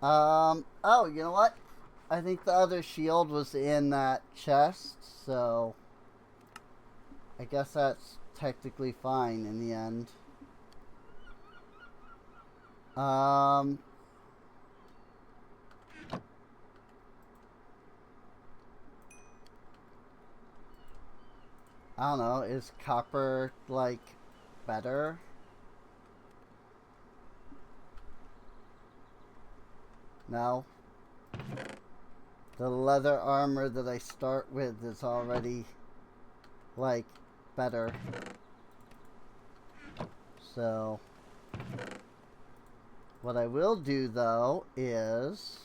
Oh, you know what? I think the other shield was in that chest, so I guess that's technically fine in the end. I don't know, is copper, like, better? No. The leather armor that I start with is already, like, better. So, what I will do, though, is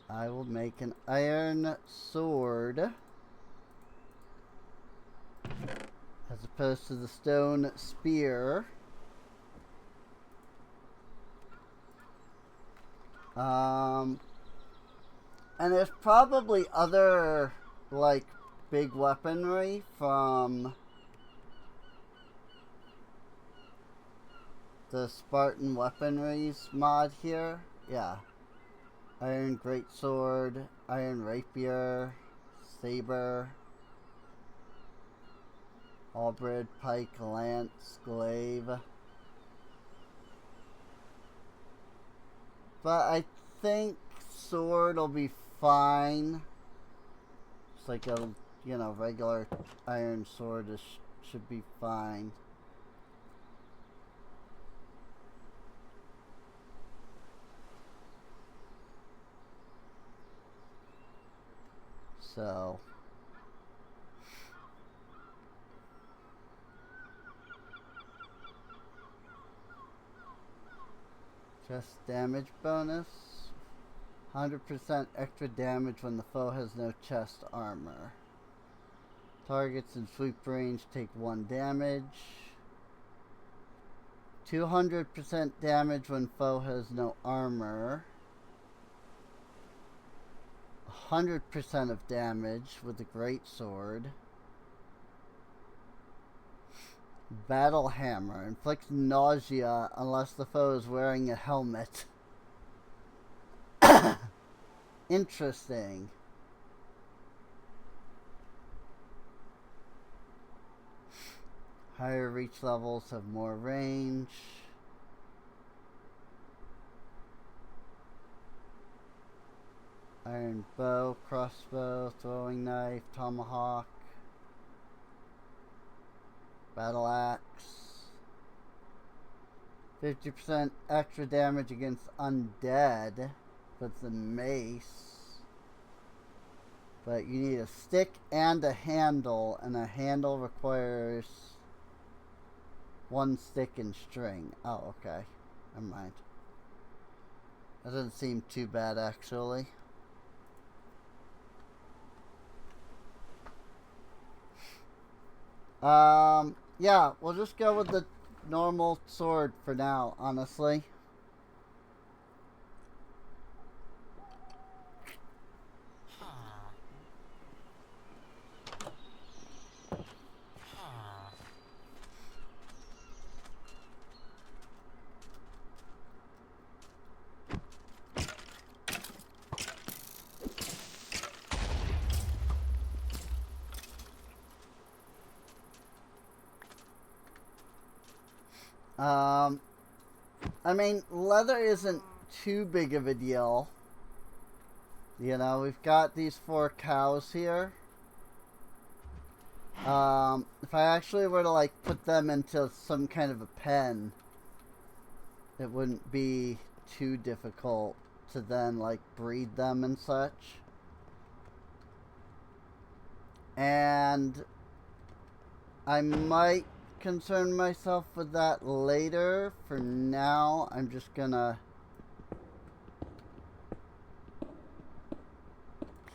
I will make an iron sword as opposed to the stone spear. And there's probably other, like, big weaponry from the Spartan Weaponries mod here. Yeah. Iron greatsword, iron rapier, saber, halberd, pike, lance, glaive. But I think sword will be fine. It's like a, you know, regular iron sword should be fine. So just damage bonus. 100% extra damage when the foe has no chest armor. Targets in sweep range take 1 damage. 200% damage when foe has no armor. 100% of damage with the greatsword. Battle hammer inflicts nausea unless the foe is wearing a helmet. Interesting. Higher reach levels have more range. Iron bow, crossbow, throwing knife, tomahawk, battle axe. 50% extra damage against undead with the mace. But you need a stick and a handle requires 1 stick and string. Oh, okay. Never mind. That doesn't seem too bad, actually. Yeah, we'll just go with the normal sword for now, honestly. I mean, leather isn't too big of a deal. You know, we've got these 4 cows here. If I actually were to, like, put them into some kind of a pen, it wouldn't be too difficult to then, like, breed them and such. And I might concern myself with that later. For now, I'm just gonna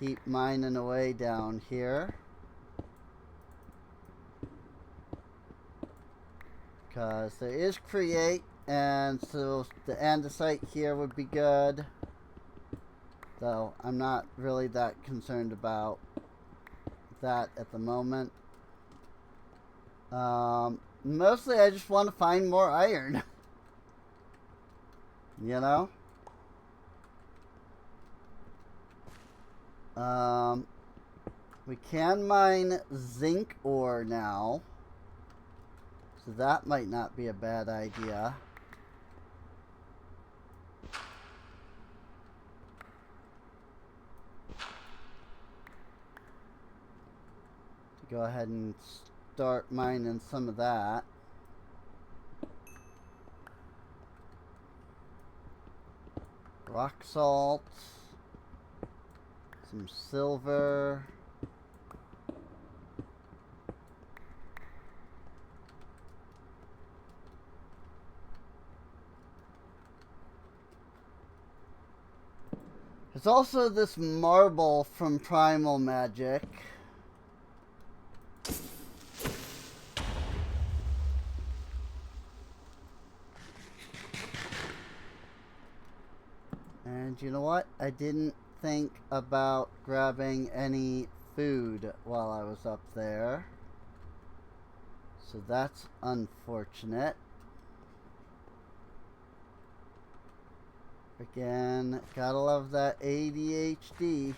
keep mining away down here. Because there is create, and so the andesite here would be good. Though I'm not really that concerned about that at the moment. Mostly I just want to find more iron. You know? We can mine zinc ore now. So that might not be a bad idea. To go ahead and start mining some of that. Rock salt. Some silver. There's also this marble from Primal Magic. And you know what? I didn't think about grabbing any food while I was up there. So that's unfortunate. Again, gotta love that ADHD.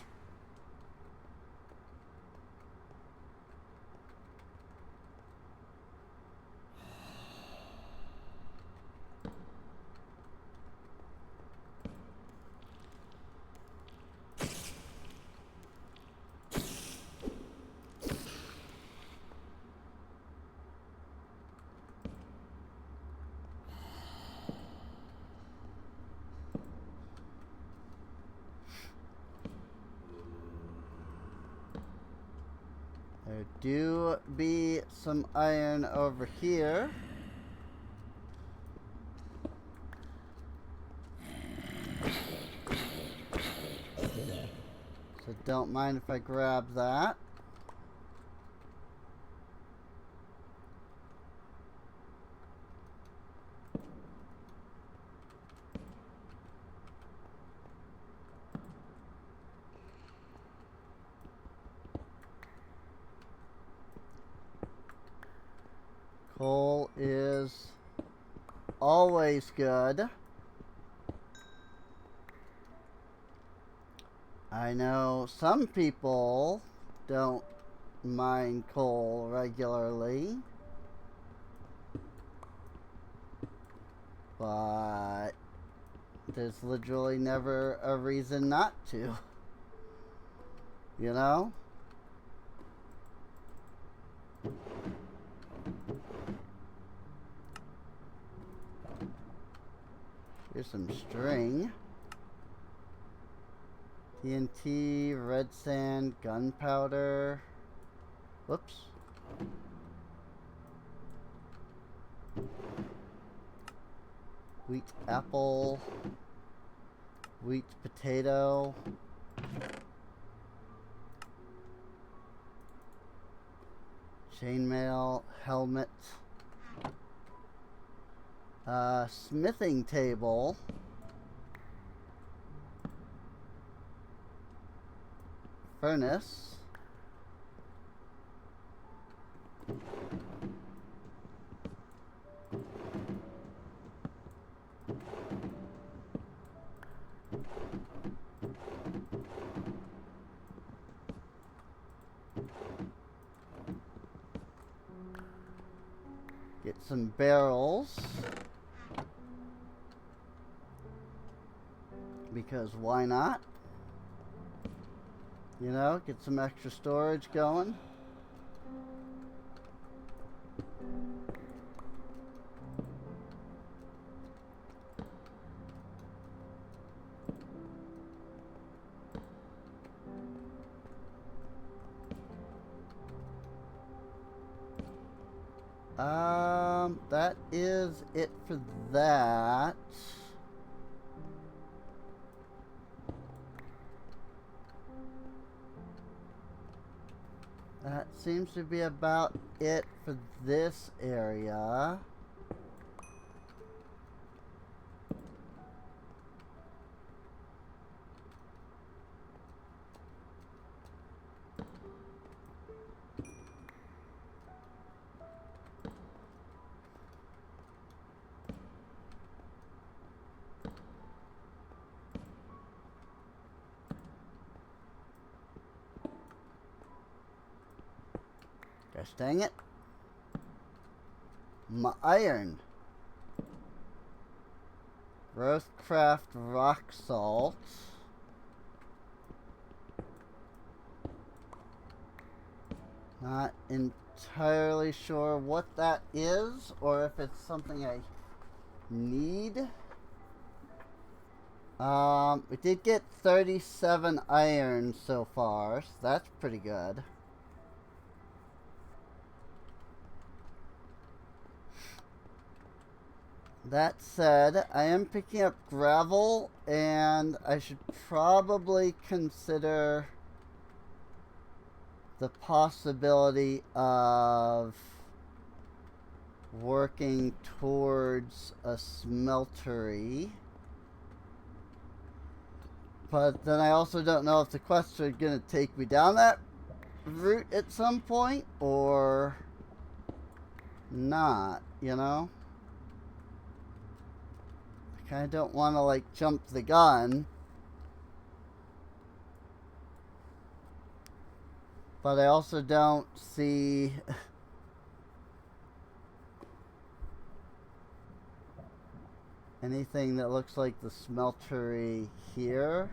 There do be some iron over here. So don't mind if I grab that. Coal is always good. I know some people don't mine coal regularly, but there's literally never a reason not to. You know? Here's some string. TNT, red sand, gunpowder. Whoops. Wheat apple. Wheat potato. Chainmail, helmet, smithing table, furnace, get some barrels, because why not? You know, get some extra storage going. That is it for that. That seems to be about it for this area. Gosh dang it. My iron. Roastcraft rock salt. Not entirely sure what that is or if it's something I need. We did get 37 iron so far, so that's pretty good. That said, I am picking up gravel, and I should probably consider the possibility of working towards a smeltery. But then I also don't know if the quests are going to take me down that route at some point, or not, you know? I don't want to, like, jump the gun. But I also don't see anything that looks like the smeltery here.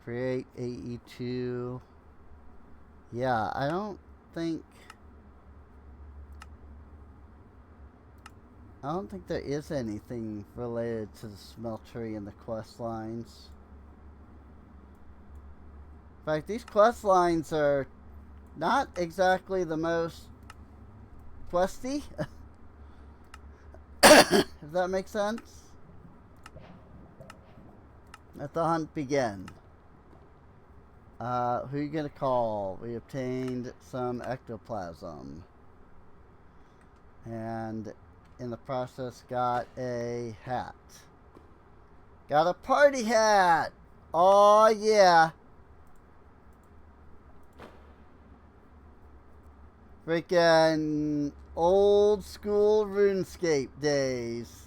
Create AE2. Yeah, I don't think there is anything related to the smeltery in the quest lines. In fact, these quest lines are not exactly the most questy. If that makes sense. Let the hunt begin. Who are you gonna call? We obtained some ectoplasm. And in the process got a hat. Got a party hat! Oh yeah! Freaking old school RuneScape days.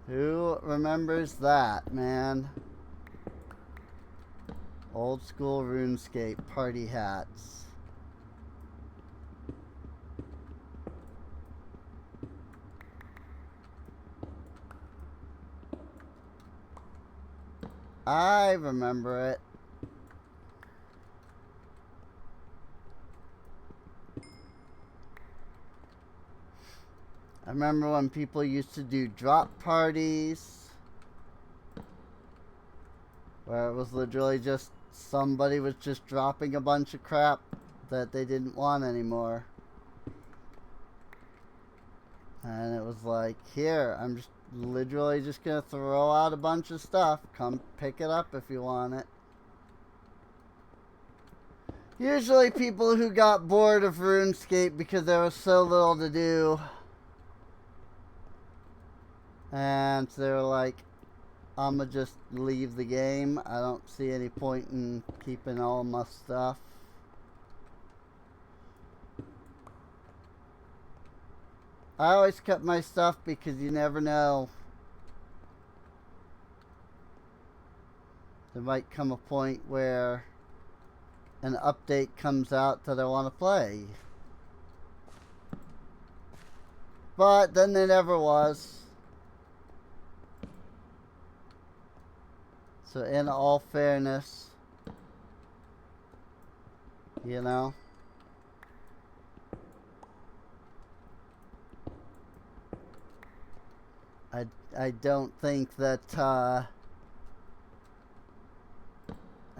Who remembers that, man? Old school RuneScape party hats. I remember it. I remember when people used to do drop parties, where it was literally just somebody was just dropping a bunch of crap that they didn't want anymore. And it was like, here, I'm just literally just gonna throw out a bunch of stuff. Come pick it up if you want it. Usually people who got bored of RuneScape because there was so little to do. And so they were like, I'ma just leave the game. I don't see any point in keeping all my stuff. I always kept my stuff because you never know. There might come a point where an update comes out that I want to play. But then there never was. So in all fairness, you know, I don't think that I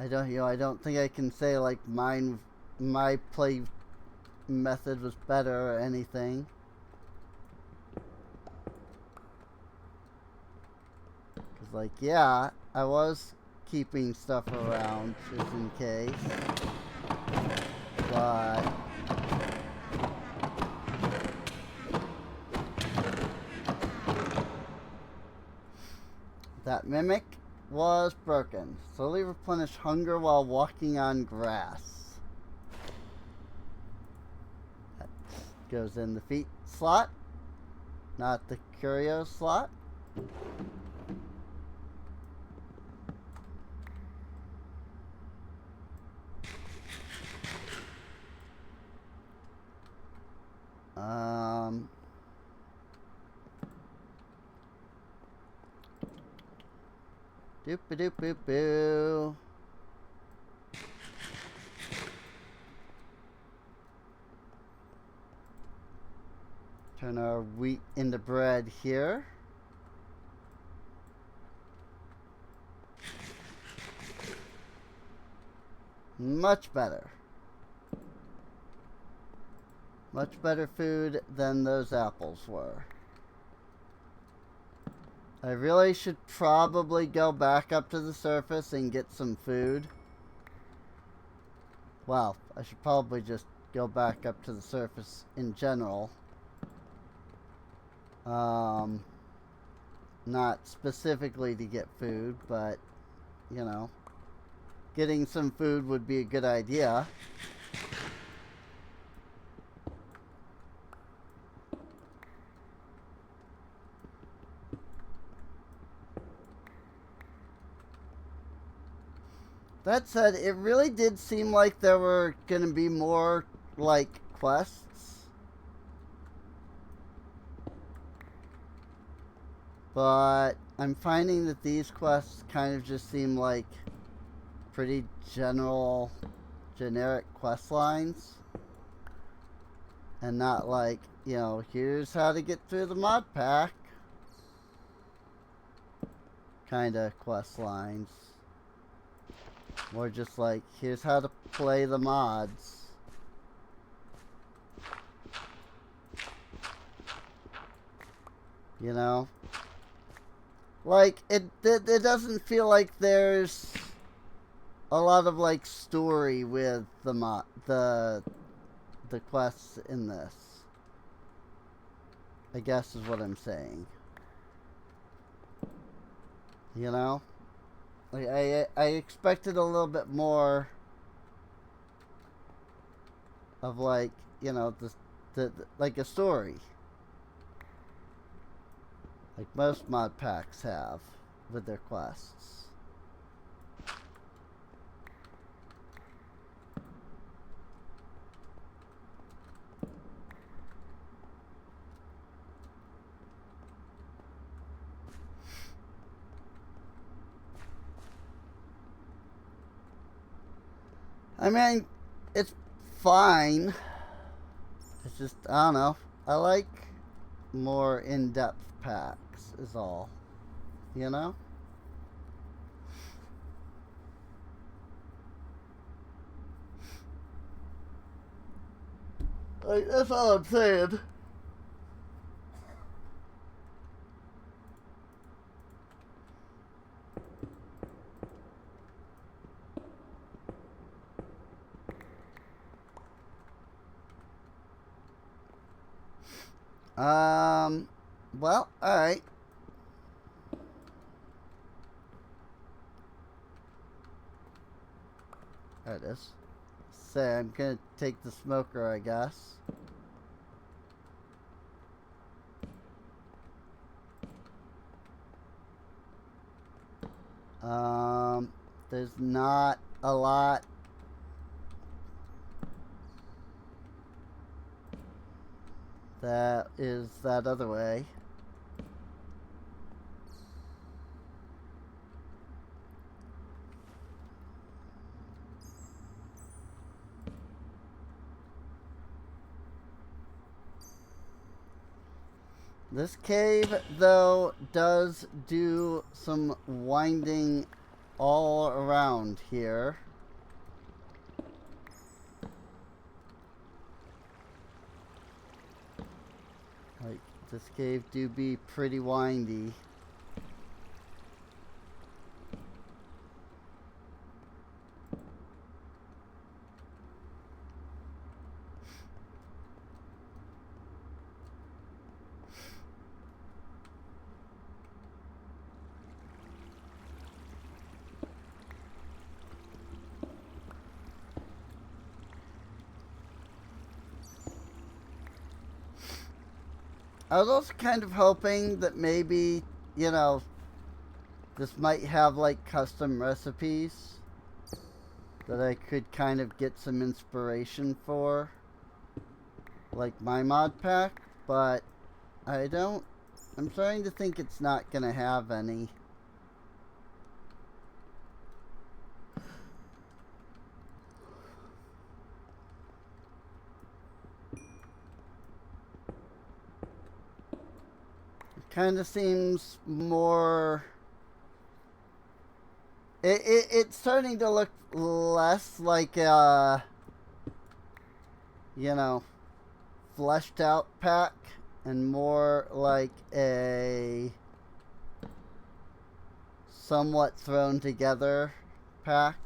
don't think I can say like my play method was better or anything. Cause like yeah, I was keeping stuff around just in case, but that mimic was broken. Slowly replenish hunger while walking on grass. That goes in the feet slot, not the curio slot. Doop doop boop boo. Turn our wheat into bread here. Much better. Much better food than those apples were. I really should probably go back up to the surface and get some food. Well, I should probably just go back up to the surface in general. Not specifically to get food, but, you know, getting some food would be a good idea. That said, it really did seem like there were going to be more, like, quests. But I'm finding that these quests kind of just seem like pretty generic quest lines. And not like, you know, here's how to get through the mod pack kind of quest lines. More just like, here's how to play the mods. You know? Like, it doesn't feel like there's a lot of, like, story with the quests in this. I guess is what I'm saying. You know? Like, I expected a little bit more of, like, you know, like a story. Like most mod packs have with their quests. I mean, it's fine. It's just, I don't know. I like more in-depth packs, is all. You know? Like, that's all I'm saying. Well, alright. There it is. Say, I'm gonna take the smoker, I guess. There's not a lot. That is that other way. This cave, though, does do some winding all around here. Like, this cave do be pretty windy. I was also kind of hoping that maybe, you know, this might have like custom recipes that I could kind of get some inspiration for, like my mod pack, but I don't. I'm starting to think it's not gonna have any. Kind of seems more. It's starting to look less like a, you know, fleshed out pack and more like a somewhat thrown together pack.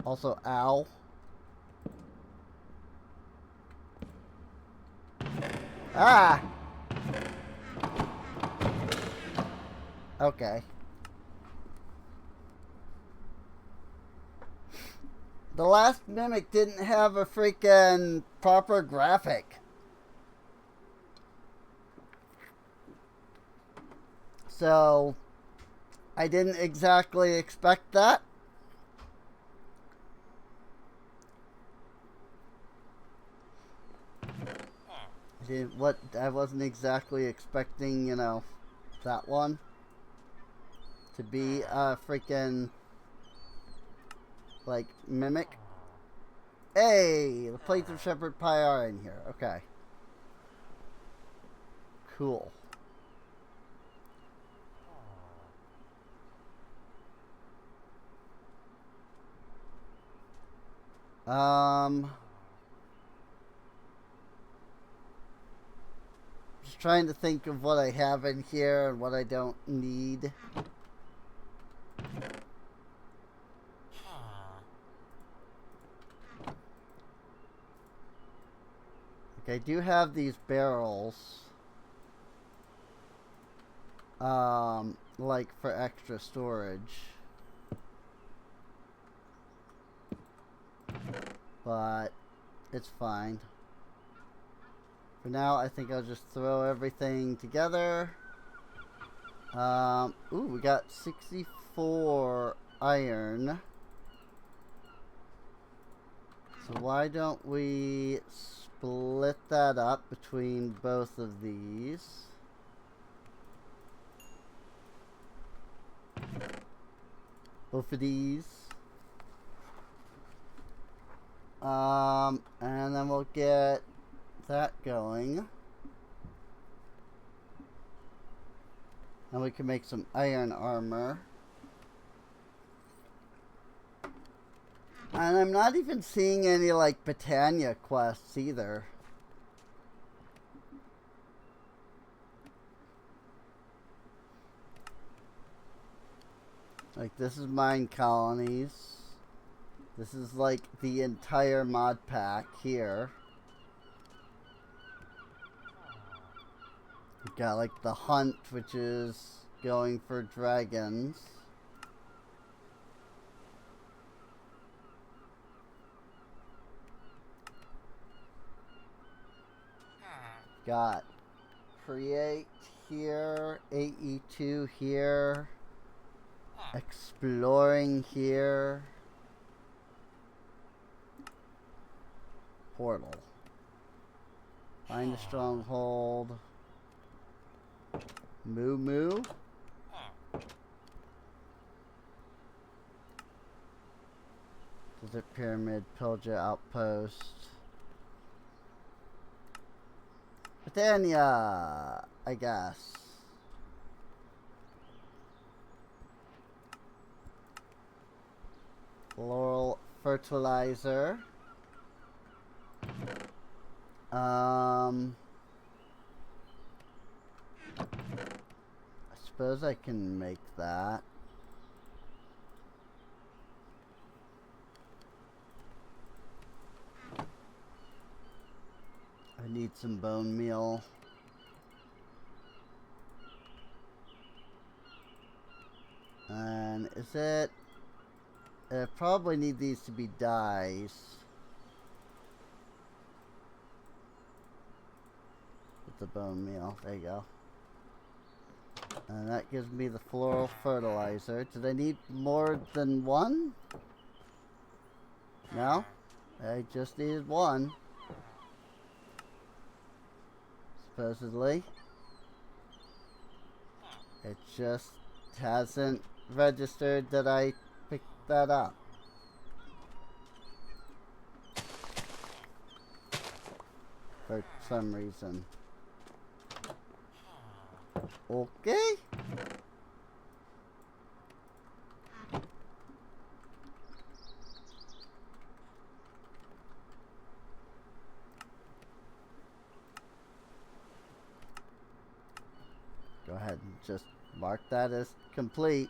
Also, ow. Ah! Okay. The last Mimic didn't have a freaking proper graphic. So, I didn't exactly expect that. I wasn't exactly expecting, you know, that one to be a freaking, like, Mimic. Hey, the plates of shepherd pie are in here. Okay. Cool. Just trying to think of what I have in here and what I don't need. Like, I do have these barrels. Like for extra storage. But it's fine. For now, I think I'll just throw everything together. Ooh, we got 64 iron. So why don't we split that up between both of these? Both of these. And then we'll get that going. And we can make some iron armor. And I'm not even seeing any, like, Britannia quests either. Like, this is mine colonies. This is like the entire mod pack here. We got like the hunt, which is going for dragons. Got create here, AE2 here, exploring here, portal, find a stronghold, moo moo, desert pyramid, pillager outpost, Britannia, I guess. Floral fertilizer. I suppose I can make that. I need some bone meal. And is it... I probably need these to be dyes. With the bone meal. There you go. And that gives me the floral fertilizer. Did I need more than one? No? I just needed one. Supposedly. It just hasn't registered that I picked that up. For some reason. Okay. Go ahead and just mark that as complete,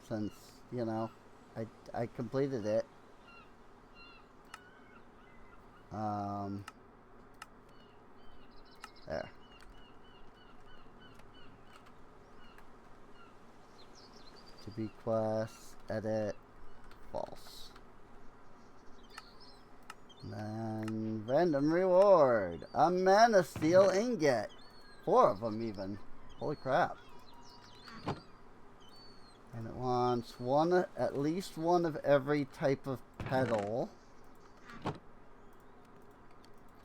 since, you know, I completed it. There. To be quest, edit, false. And then random reward, a mana steel ingot, 4 of them even. Holy crap. And it wants one, at least one of every type of petal,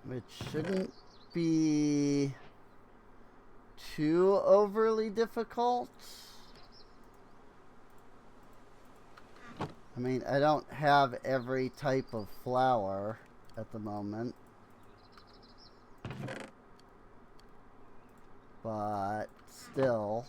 which shouldn't be too overly difficult. I mean, I don't have every type of flower at the moment, but still.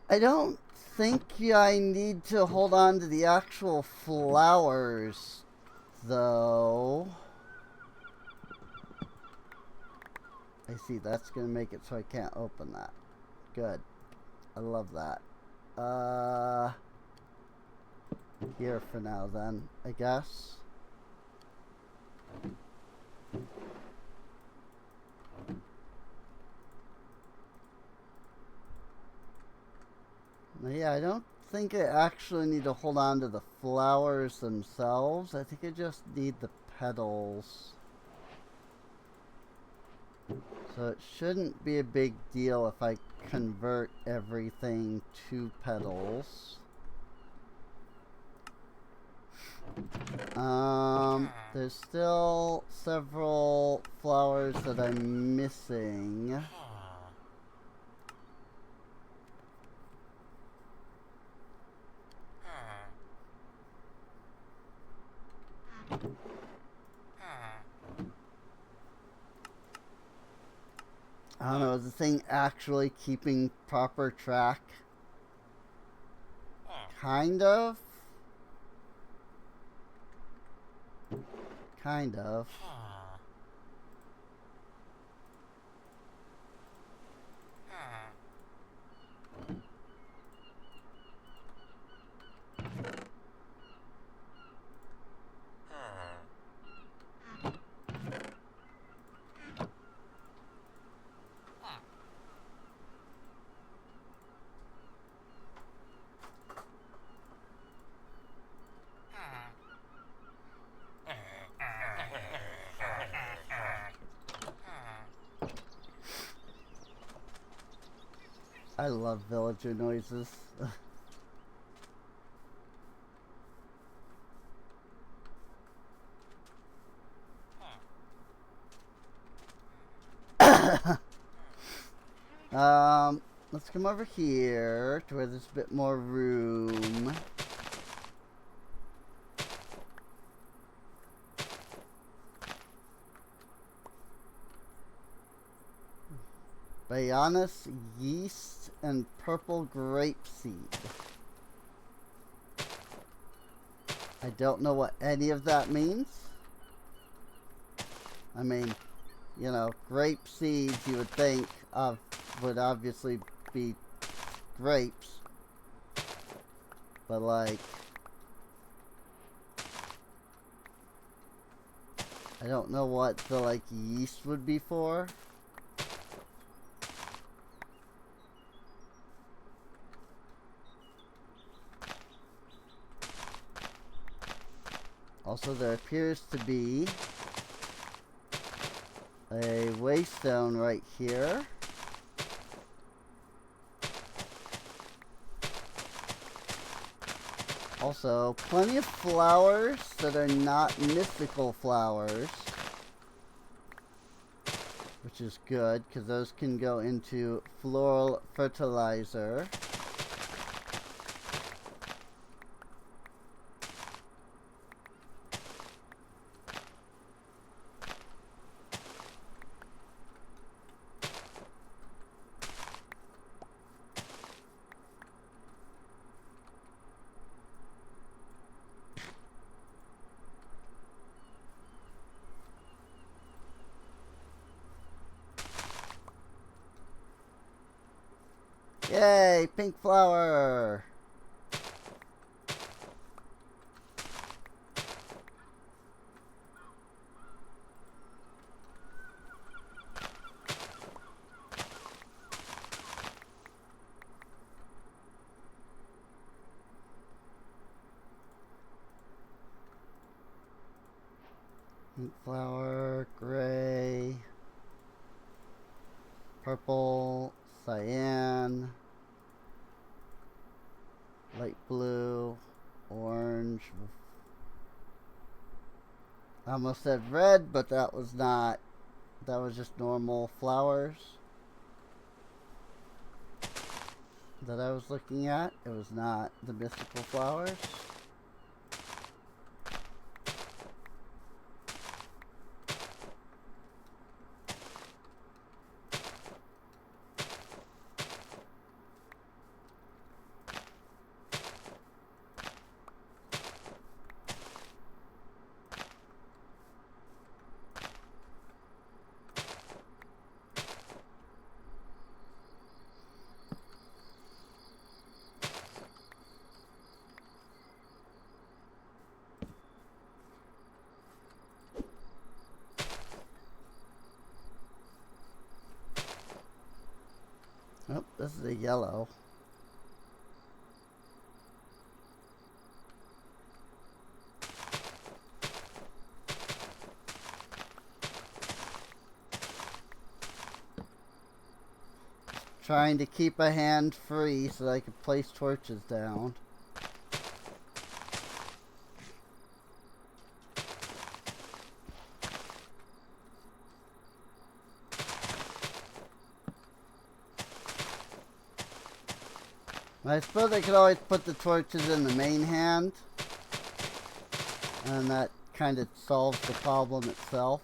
I don't think I need to hold on to the actual flowers, though. I see, that's going to make it so I can't open that. Good. I love that. Here for now then, I guess. Yeah, I don't think I actually need to hold on to the flowers themselves. I think I just need the petals. So it shouldn't be a big deal if I convert everything to petals. There's still several flowers that I'm missing. I don't know, is the thing actually keeping proper track? Kind of. Kind of. I love villager noises. Let's come over here to where there's a bit more room. Bayanus yeast and purple grape seed. I don't know what any of that means. I mean, you know, grape seeds you would think of would obviously be grapes. But like, I don't know what the like yeast would be for. Also, there appears to be a waystone right here. Also, plenty of flowers that are not mystical flowers, which is good because those can go into floral fertilizer. Yay, pink flower! Pink flower, gray, purple, cyan, light blue, orange. I almost said red, but that was not. That was just normal flowers that I was looking at. It was not the mystical flowers. Oh, this is a yellow. Trying to keep a hand free so that I could place torches down. I suppose I could always put the torches in the main hand, and that kind of solves the problem itself,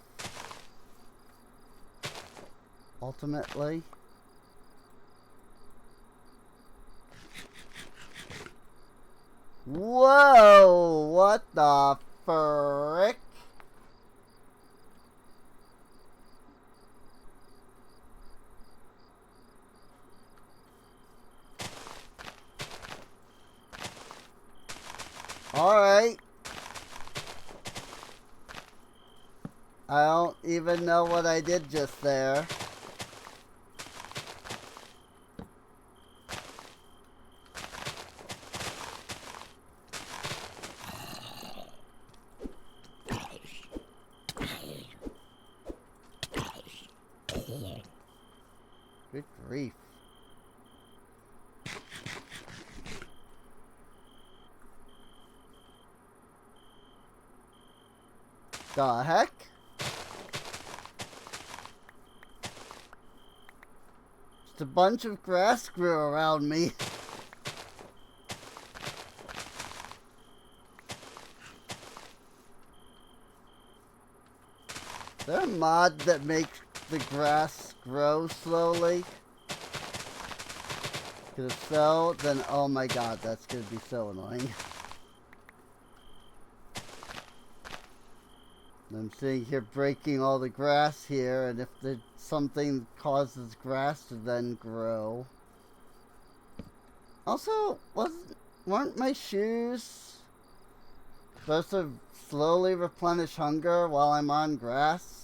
ultimately. Whoa! What the frick? Alright. I don't even know what I did just there. Good grief. The heck? Just a bunch of grass grew around me. Is there a mod that makes the grass grow slowly? Because if so, then oh my god, that's going to be so annoying. I'm sitting here breaking all the grass here, and if something causes grass to then grow. Also, weren't my shoes supposed to slowly replenish hunger while I'm on grass?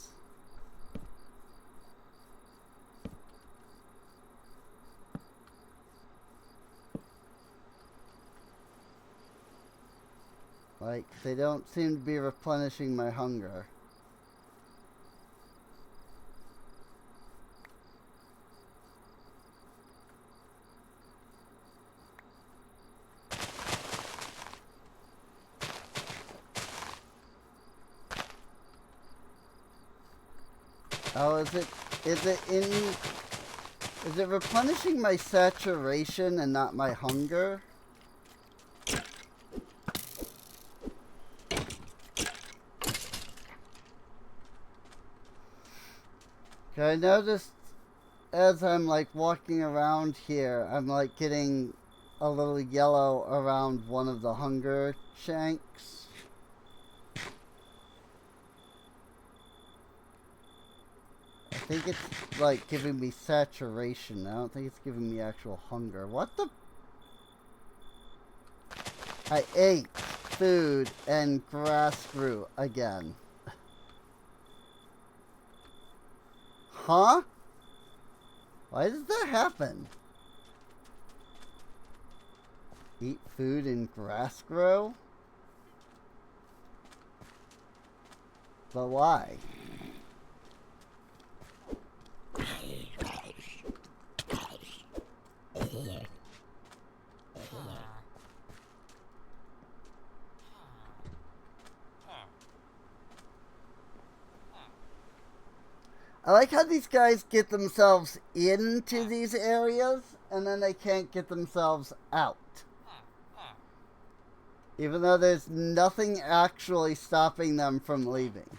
Like, they don't seem to be replenishing my hunger. Oh, is it replenishing my saturation and not my hunger? I noticed as I'm like walking around here, I'm like getting a little yellow around one of the hunger shanks. I think it's like giving me saturation. I don't think it's giving me actual hunger. What the? I ate food and grass grew again. Huh? Why does that happen? Eat food and grass grow? But why? I like how these guys get themselves into these areas and then they can't get themselves out. Even though there's nothing actually stopping them from leaving.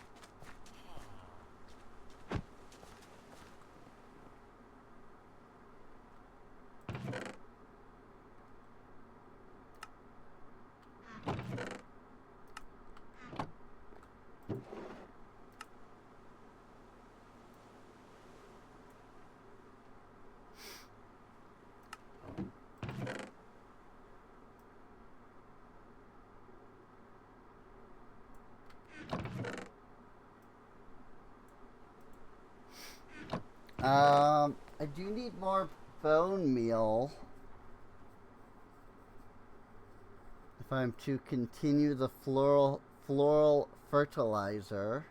I do need more bone meal if I'm to continue the floral fertilizer.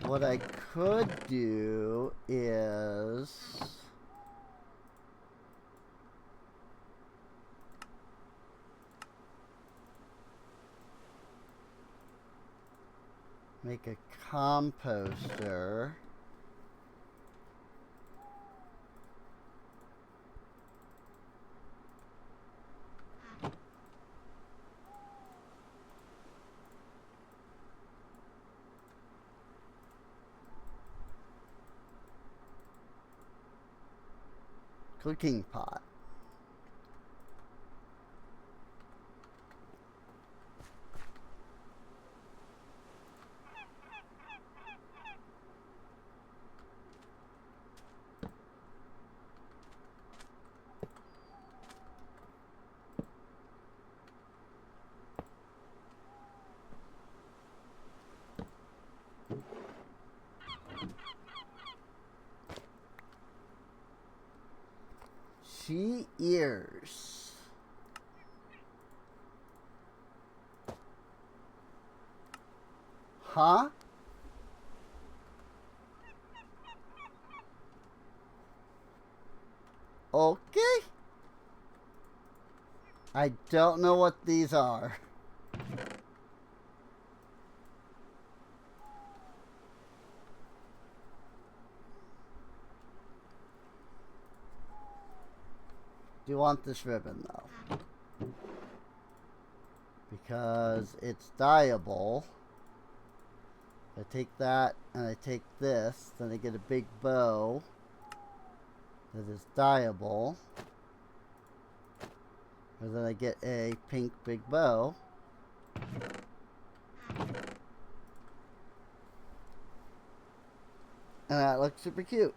What I could do is make a composter. Cooking pot. She ears. Huh? Okay. I don't know what these are. Do you want this ribbon though? Because it's dyeable. I take that and I take this, then I get a big bow that is dyeable. Or then I get a pink big bow. And that looks super cute.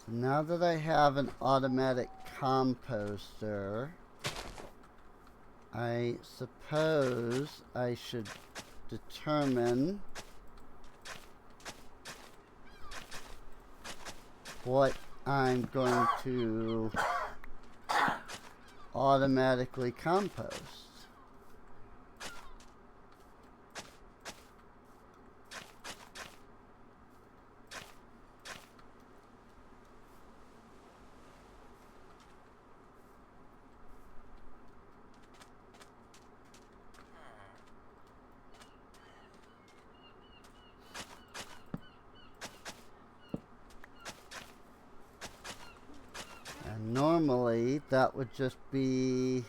So now that I have an automatic composter, I suppose I should determine what I'm going to automatically compost. Normally, that would just be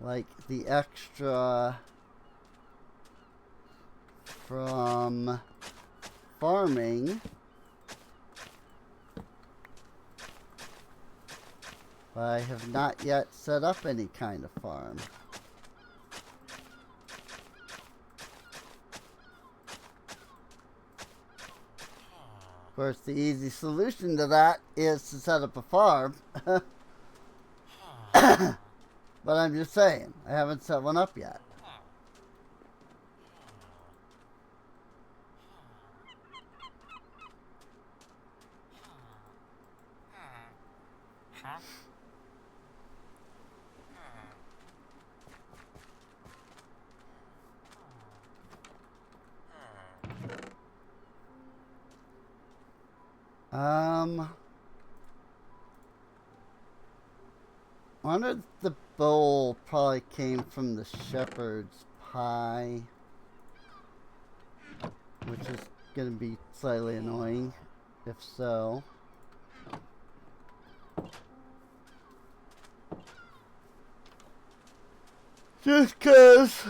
like the extra from farming. But I have not yet set up any kind of farm. Of course, the easy solution to that is to set up a farm. But I'm just saying, I haven't set one up yet. I wonder if the bowl probably came from the shepherd's pie, which is going to be slightly annoying if so. Just because,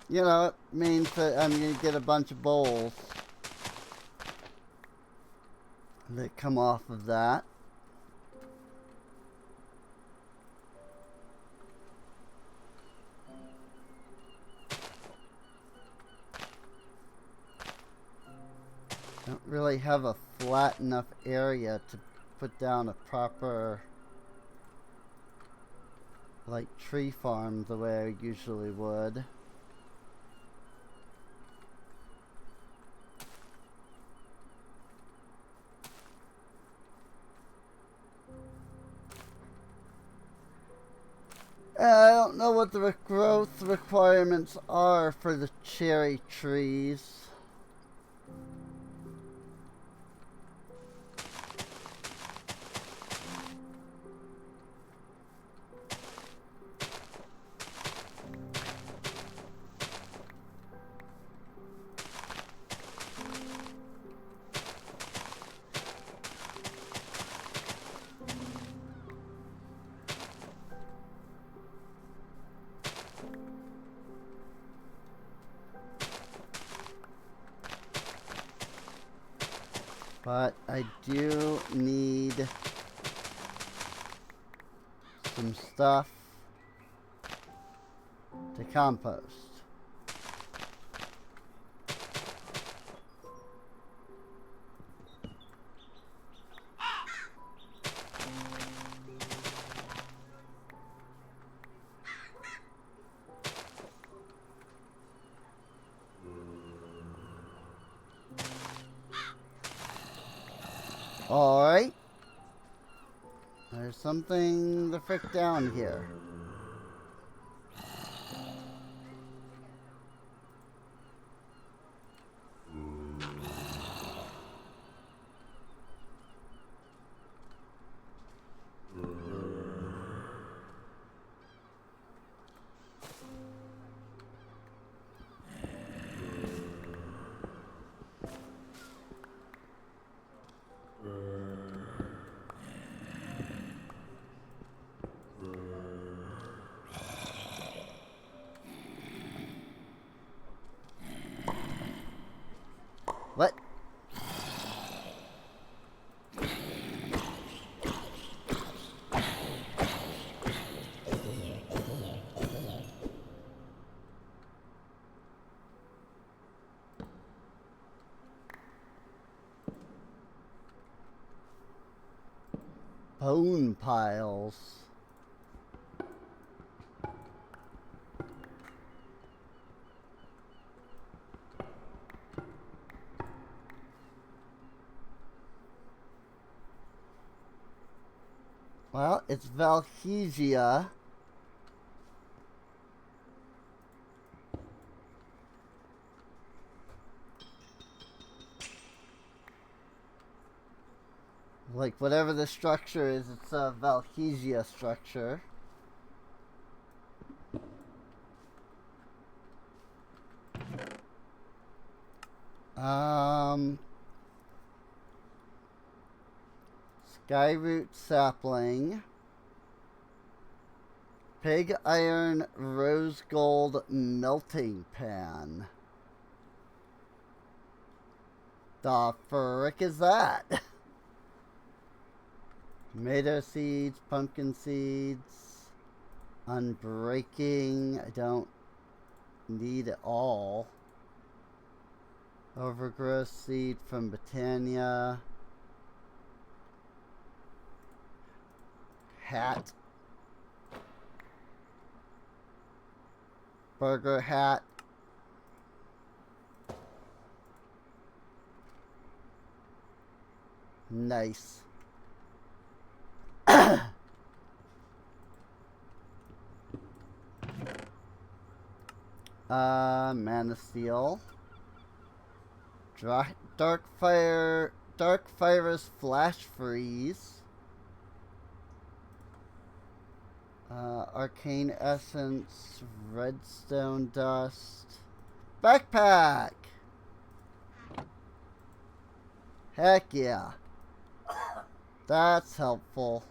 you know, it means that I'm going to get a bunch of bowls that come off of that. Don't really have a flat enough area to put down a proper like tree farm the way I usually would. I don't know what the growth requirements are for the cherry trees. But I do need some stuff to compost. Alright. There's something the frick down here. What? Bone piles. Well, it's Valhesia. Like, whatever the structure is, it's a Valhesia structure. Skyroot sapling. Pig iron rose gold melting pan. The frick is that? Tomato seeds, pumpkin seeds, unbreaking. I don't need it all. Overgrowth seed from Britannia. Hat. Burger hat. Nice. Mana Steel. Dark Fire's Flash Freeze. Arcane Essence, Redstone Dust. Backpack! Heck yeah. That's helpful.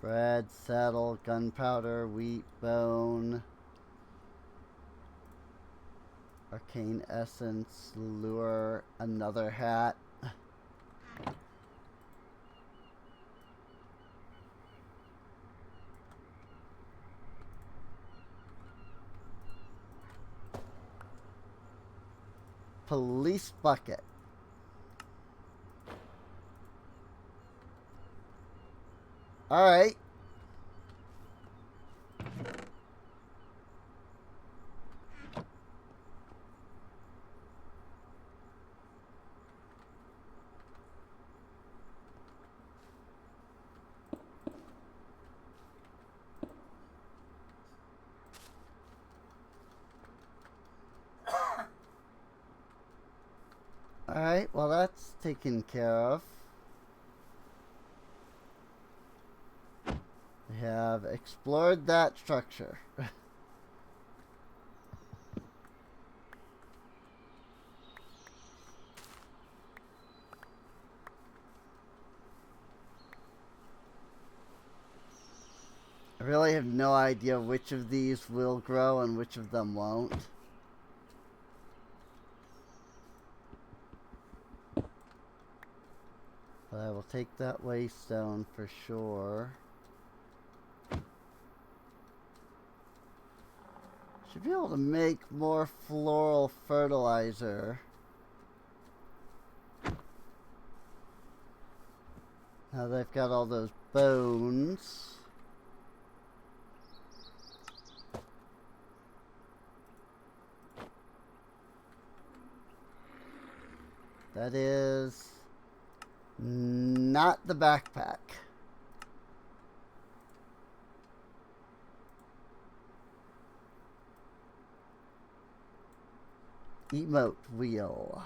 Bread, saddle, gunpowder, wheat, bone. Arcane Essence, lure, another hat. Police bucket. Alright. Alright, well that's taken care of. We have explored that structure. I really have no idea which of these will grow and which of them won't. But I will take that waystone for sure. Should be able to make more floral fertilizer. Now that I've got all those bones. That is not the backpack. Emote wheel.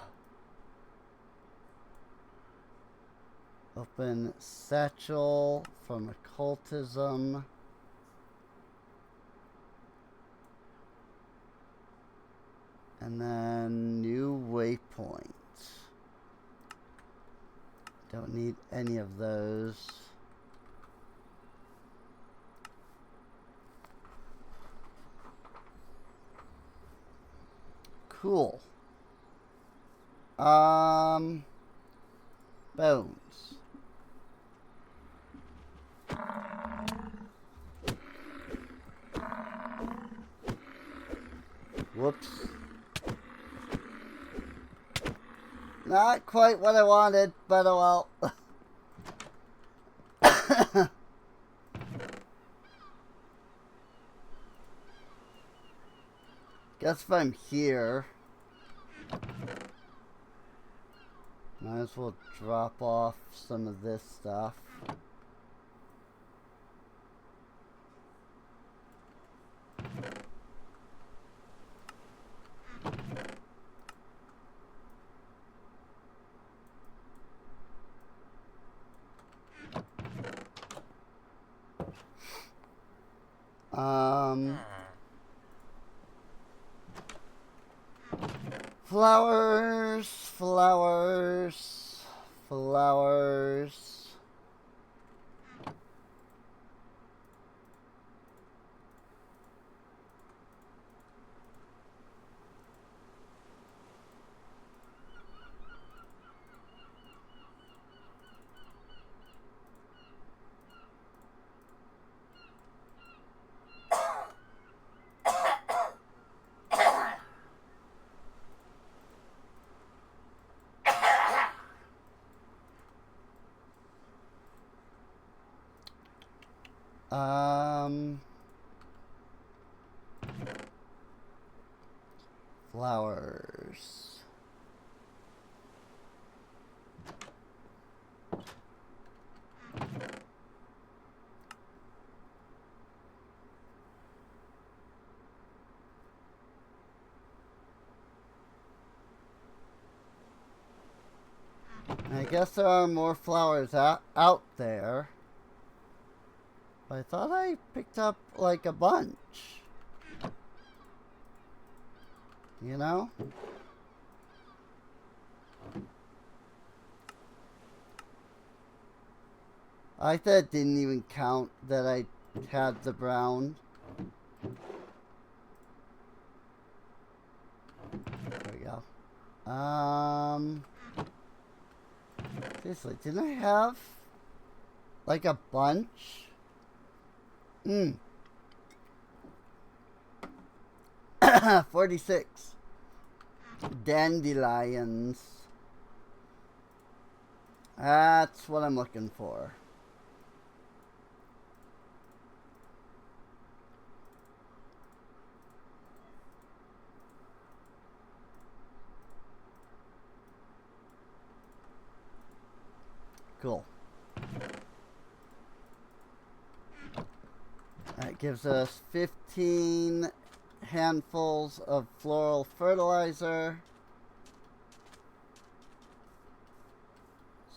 Open satchel from occultism. And then new waypoint. Don't need any of those. Cool. Bones. Whoops. Not quite what I wanted, but oh well. Guess if I'm here, might as well drop off some of this stuff. Flowers, flowers, flowers. Flowers. I guess there are more flowers out there. But I thought I picked up like a bunch. You know? I thought it didn't even count that I had the brown. There we go. Seriously, didn't I have like a bunch? 46. Dandelions. That's what I'm looking for. Cool. That gives us 15 handfuls of floral fertilizer.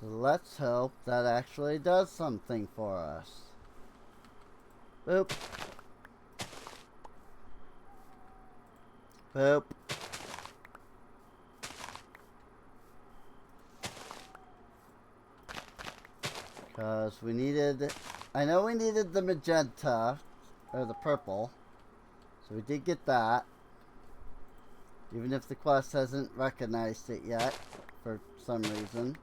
So let's hope that actually does something for us. Boop. Boop. Because we needed... I know we needed the magenta, or the purple. So we did get that. Even if the quest hasn't recognized it yet, for some reason.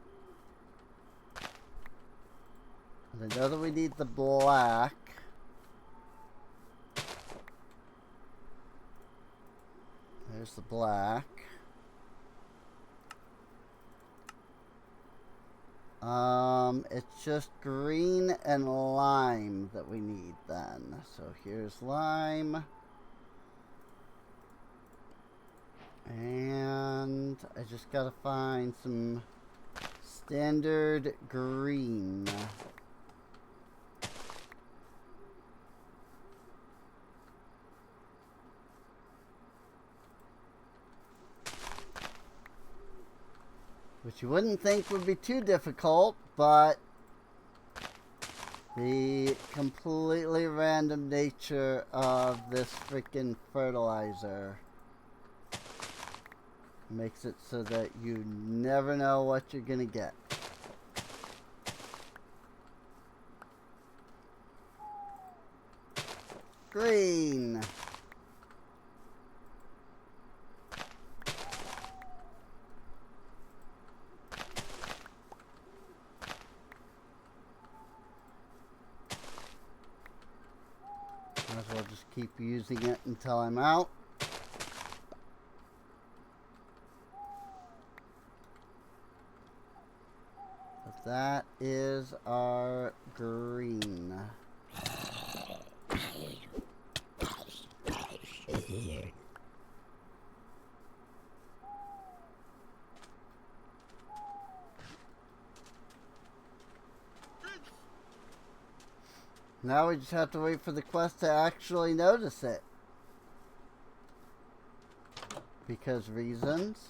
And I know that we need the black. There's the black. It's just green and lime that we need then. So here's lime. And I just gotta find some standard green. Which you wouldn't think would be too difficult, but the completely random nature of this freaking fertilizer makes it so that you never know what you're gonna get. Green. Might as well just keep using it until I'm out. But that is our green. Now we just have to wait for the quest to actually notice it. Because reasons.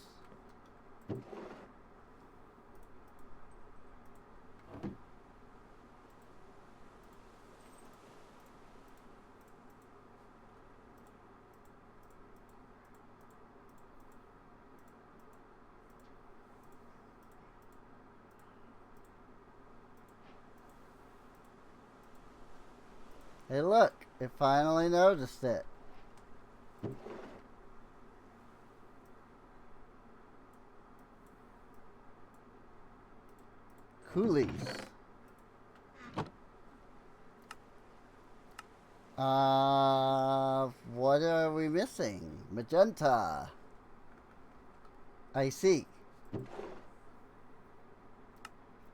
Hey look, it finally noticed it. Coolies. What are we missing? Magenta. I see.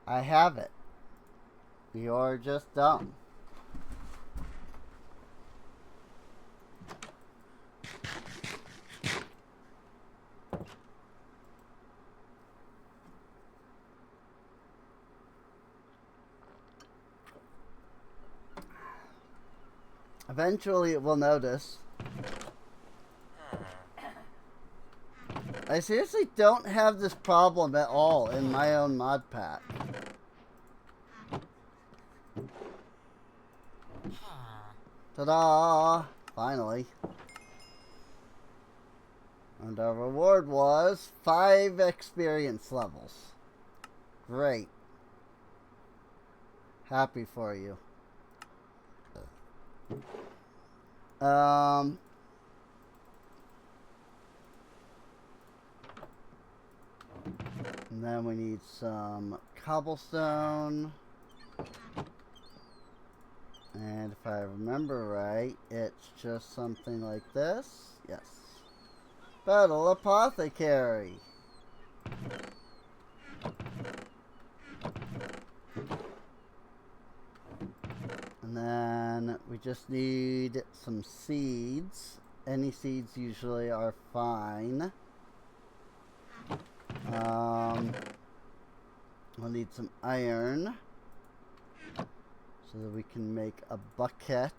I have it. You're just dumb. Eventually it will notice. I seriously don't have this problem at all in my own mod pack. Ta-da! Finally. And our reward was 5 experience levels. Great. Happy for you. And then we need some cobblestone. And if I remember right, it's just something like this. Yes. Battle Apothecary. And then we just need some seeds. Any seeds usually are fine. We'll need some iron so that we can make a bucket.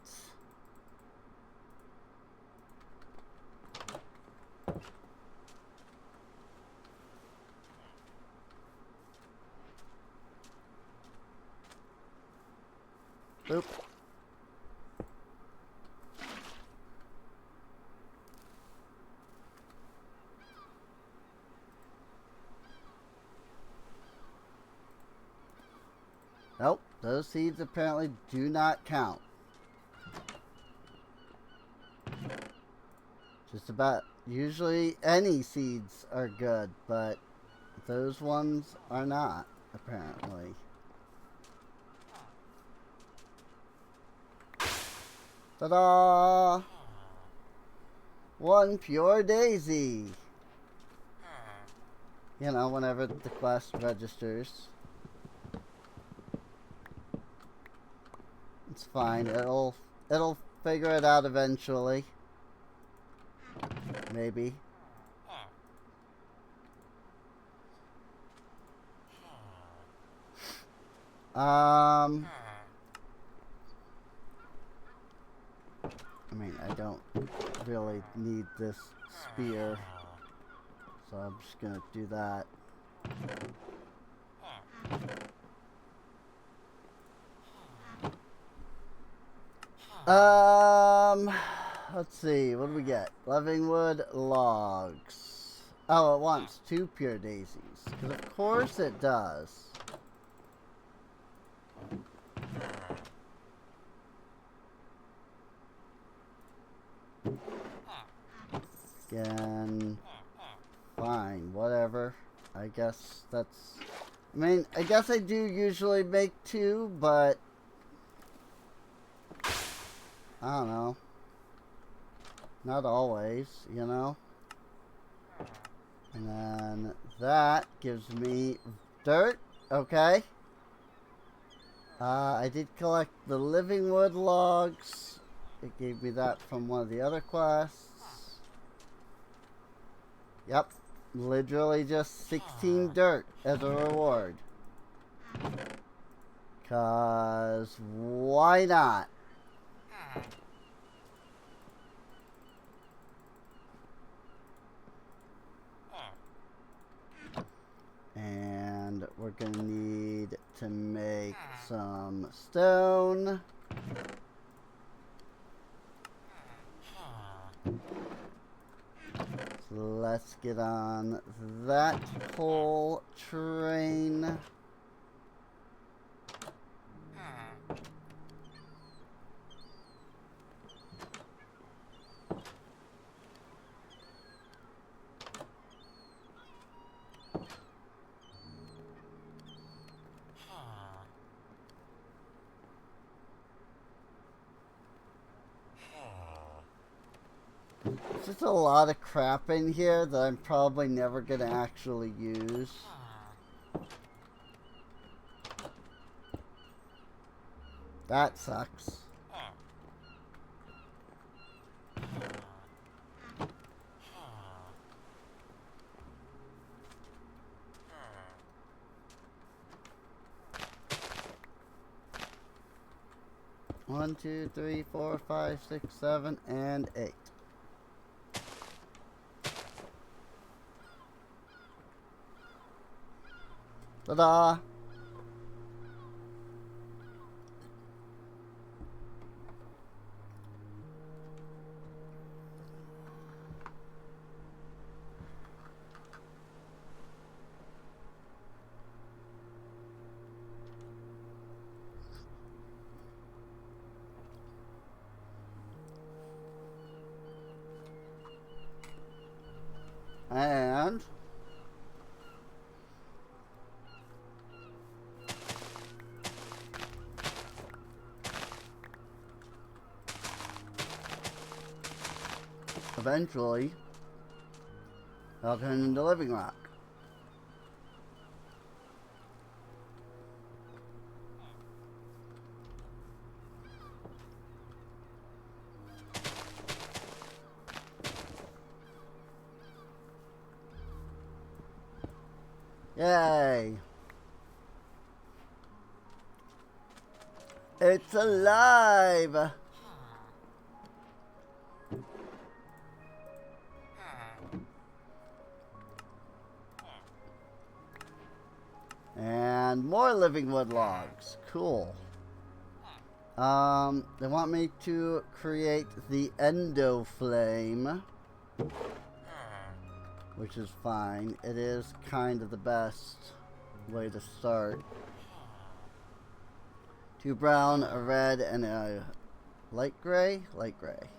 Oop. Nope, those seeds apparently do not count. Just about, usually any seeds are good, but those ones are not, apparently. Ta-da! One pure daisy. You know, whenever the quest registers. It's fine. It'll figure it out eventually. Maybe. I mean, I don't really need this spear, so I'm just gonna do that. Let's see, what do we get? Livingwood logs. Oh, it wants 2 pure daisies, because of course it does. Again, fine, whatever. I guess that's... I mean, I guess I do usually make 2, but... I don't know. Not always, you know? And then that gives me dirt. Okay. I did collect the living wood logs. It gave me that from one of the other quests. Yep. Literally just 16 dirt as a reward. 'Cause why not? And we're gonna need to make some stone. So let's get on that whole train. There's just a lot of crap in here that I'm probably never gonna actually use. That sucks. One, 2, 3, 4, 5, 6, 7, and 8. Ta-da! And eventually I'll turn into living rock. Yay! It's alive! And more living wood logs. Cool. They want me to create the endo flame, which is fine. It is kind of the best way to start. 2 brown, a red, and a light gray? Light gray.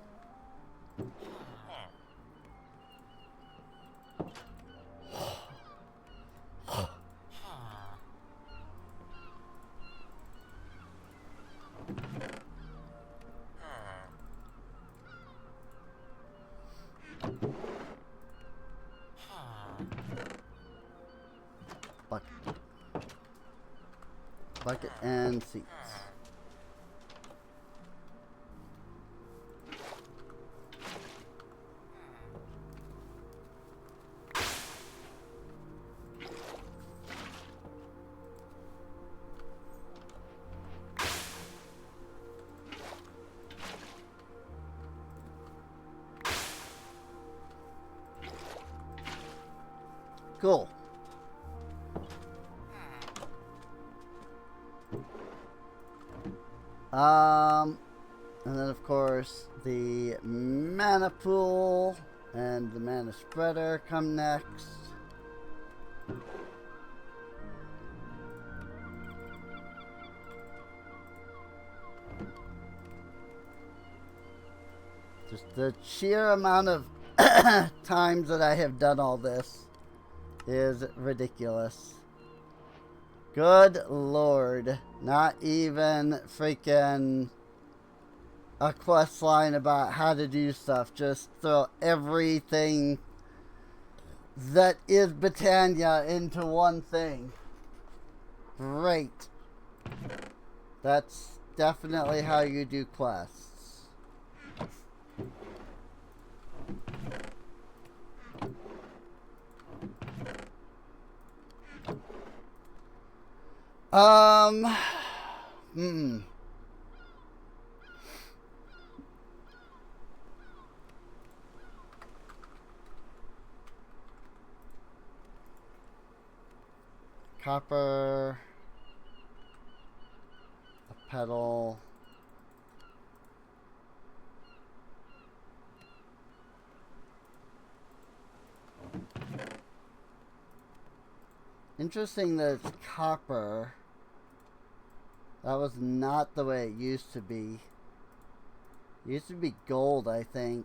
Bucket and seats. Cool. And then of course the mana pool and the mana spreader come next. Just the sheer amount of times that I have done all this is ridiculous. Good lord. Not even freaking a quest line about how to do stuff. Just throw everything that is Botania into one thing. Great. That's definitely how you do quests. Copper, a petal, interesting that it's copper. That was not the way it used to be. It used to be gold, I think.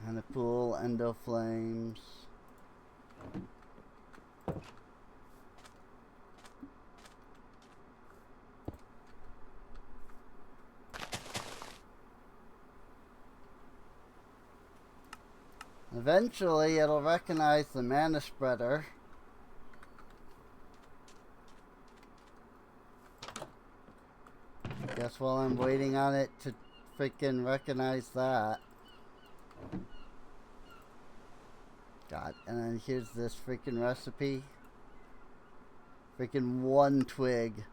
And a pool, endo flames. Eventually, it'll recognize the mana spreader. Guess while I'm waiting on it to freaking recognize that. God, and then here's this freaking recipe. Freaking one twig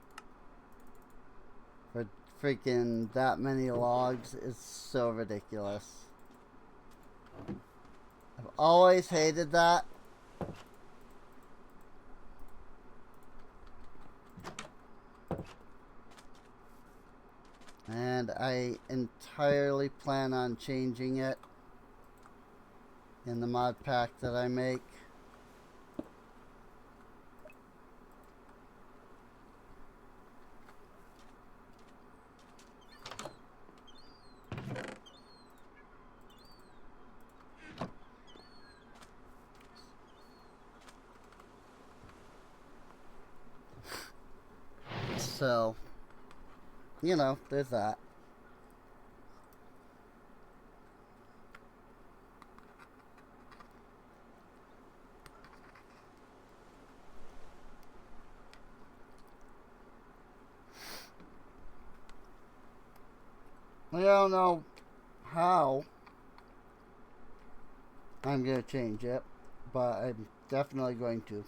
for freaking that many logs is so ridiculous. I've always hated that. And I entirely plan on changing it in the mod pack that I make. So, you know, there's that. I don't know how I'm going to change it, but I'm definitely going to.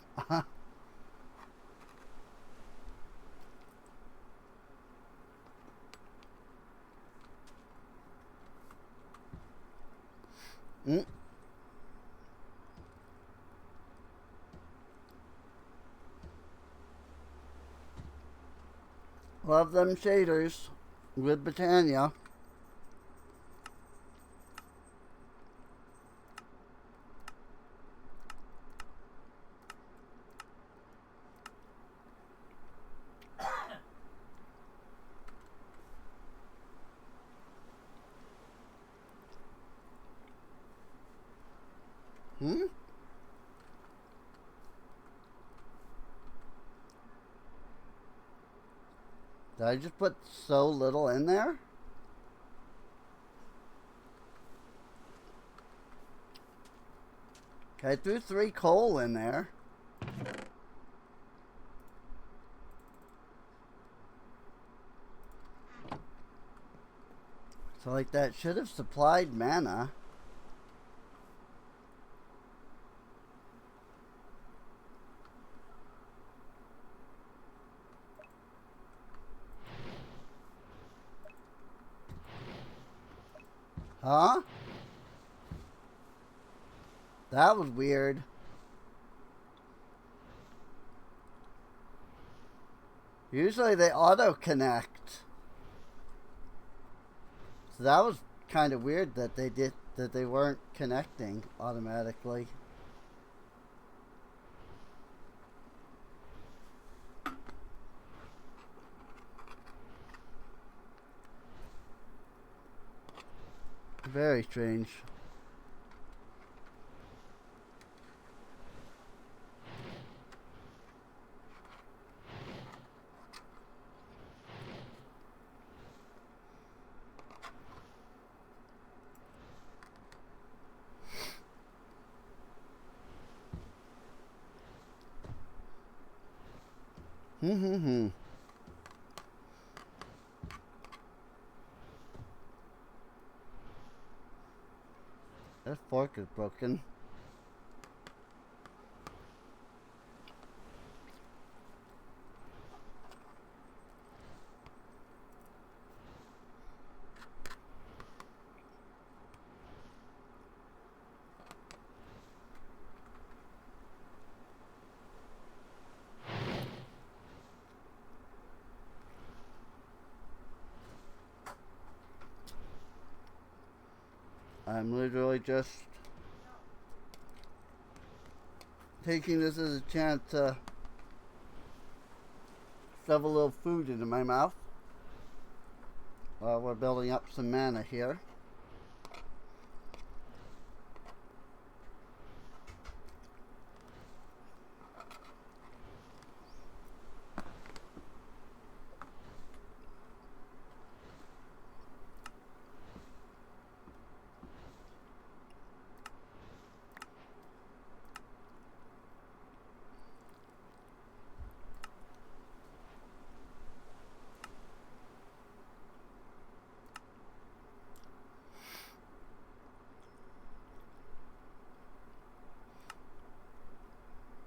Love them shaders with Botania. Did I just put so little in there? I threw 3 coal in there. So, like, that should have supplied mana. Huh? That was weird. Usually they auto-connect. So that was kind of weird that they weren't connecting automatically. Very strange. That fork is broken. I'm literally just taking this as a chance to shove a little food into my mouth while we're building up some mana here.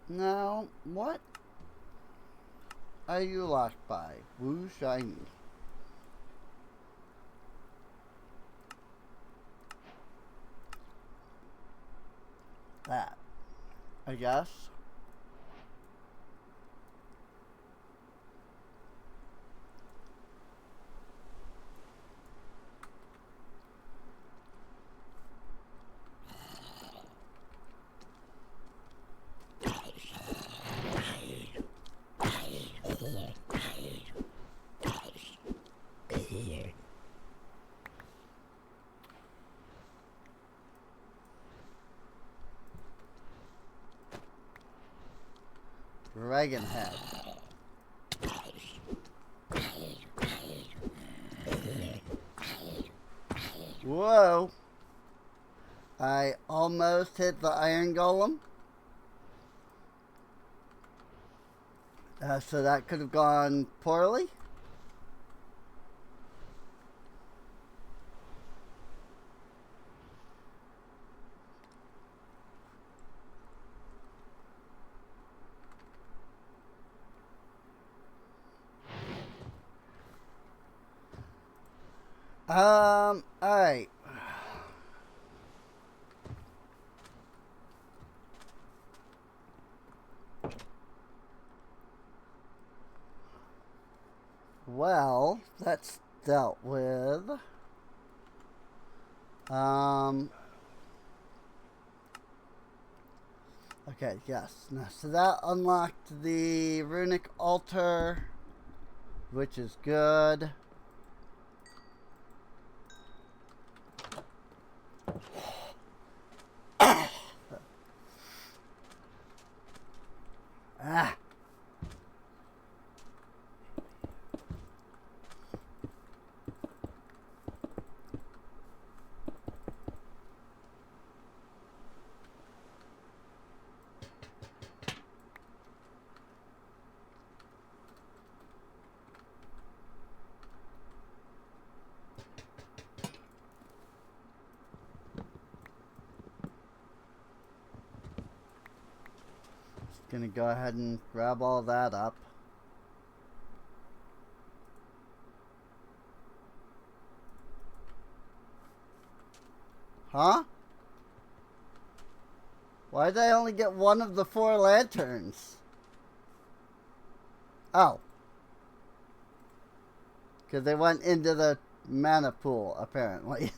Now, what are you locked by? Woo shiny. That, I guess. Dragon Head. Whoa. I almost hit the Iron Golem. So that could have gone poorly. Alright. Well, that's dealt with. Okay, yes. Now, so that unlocked the runic altar, which is good. Ah. Gonna go ahead and grab all that up. Huh? Why did I only get one of the 4 lanterns? Oh. Because they went into the mana pool, apparently.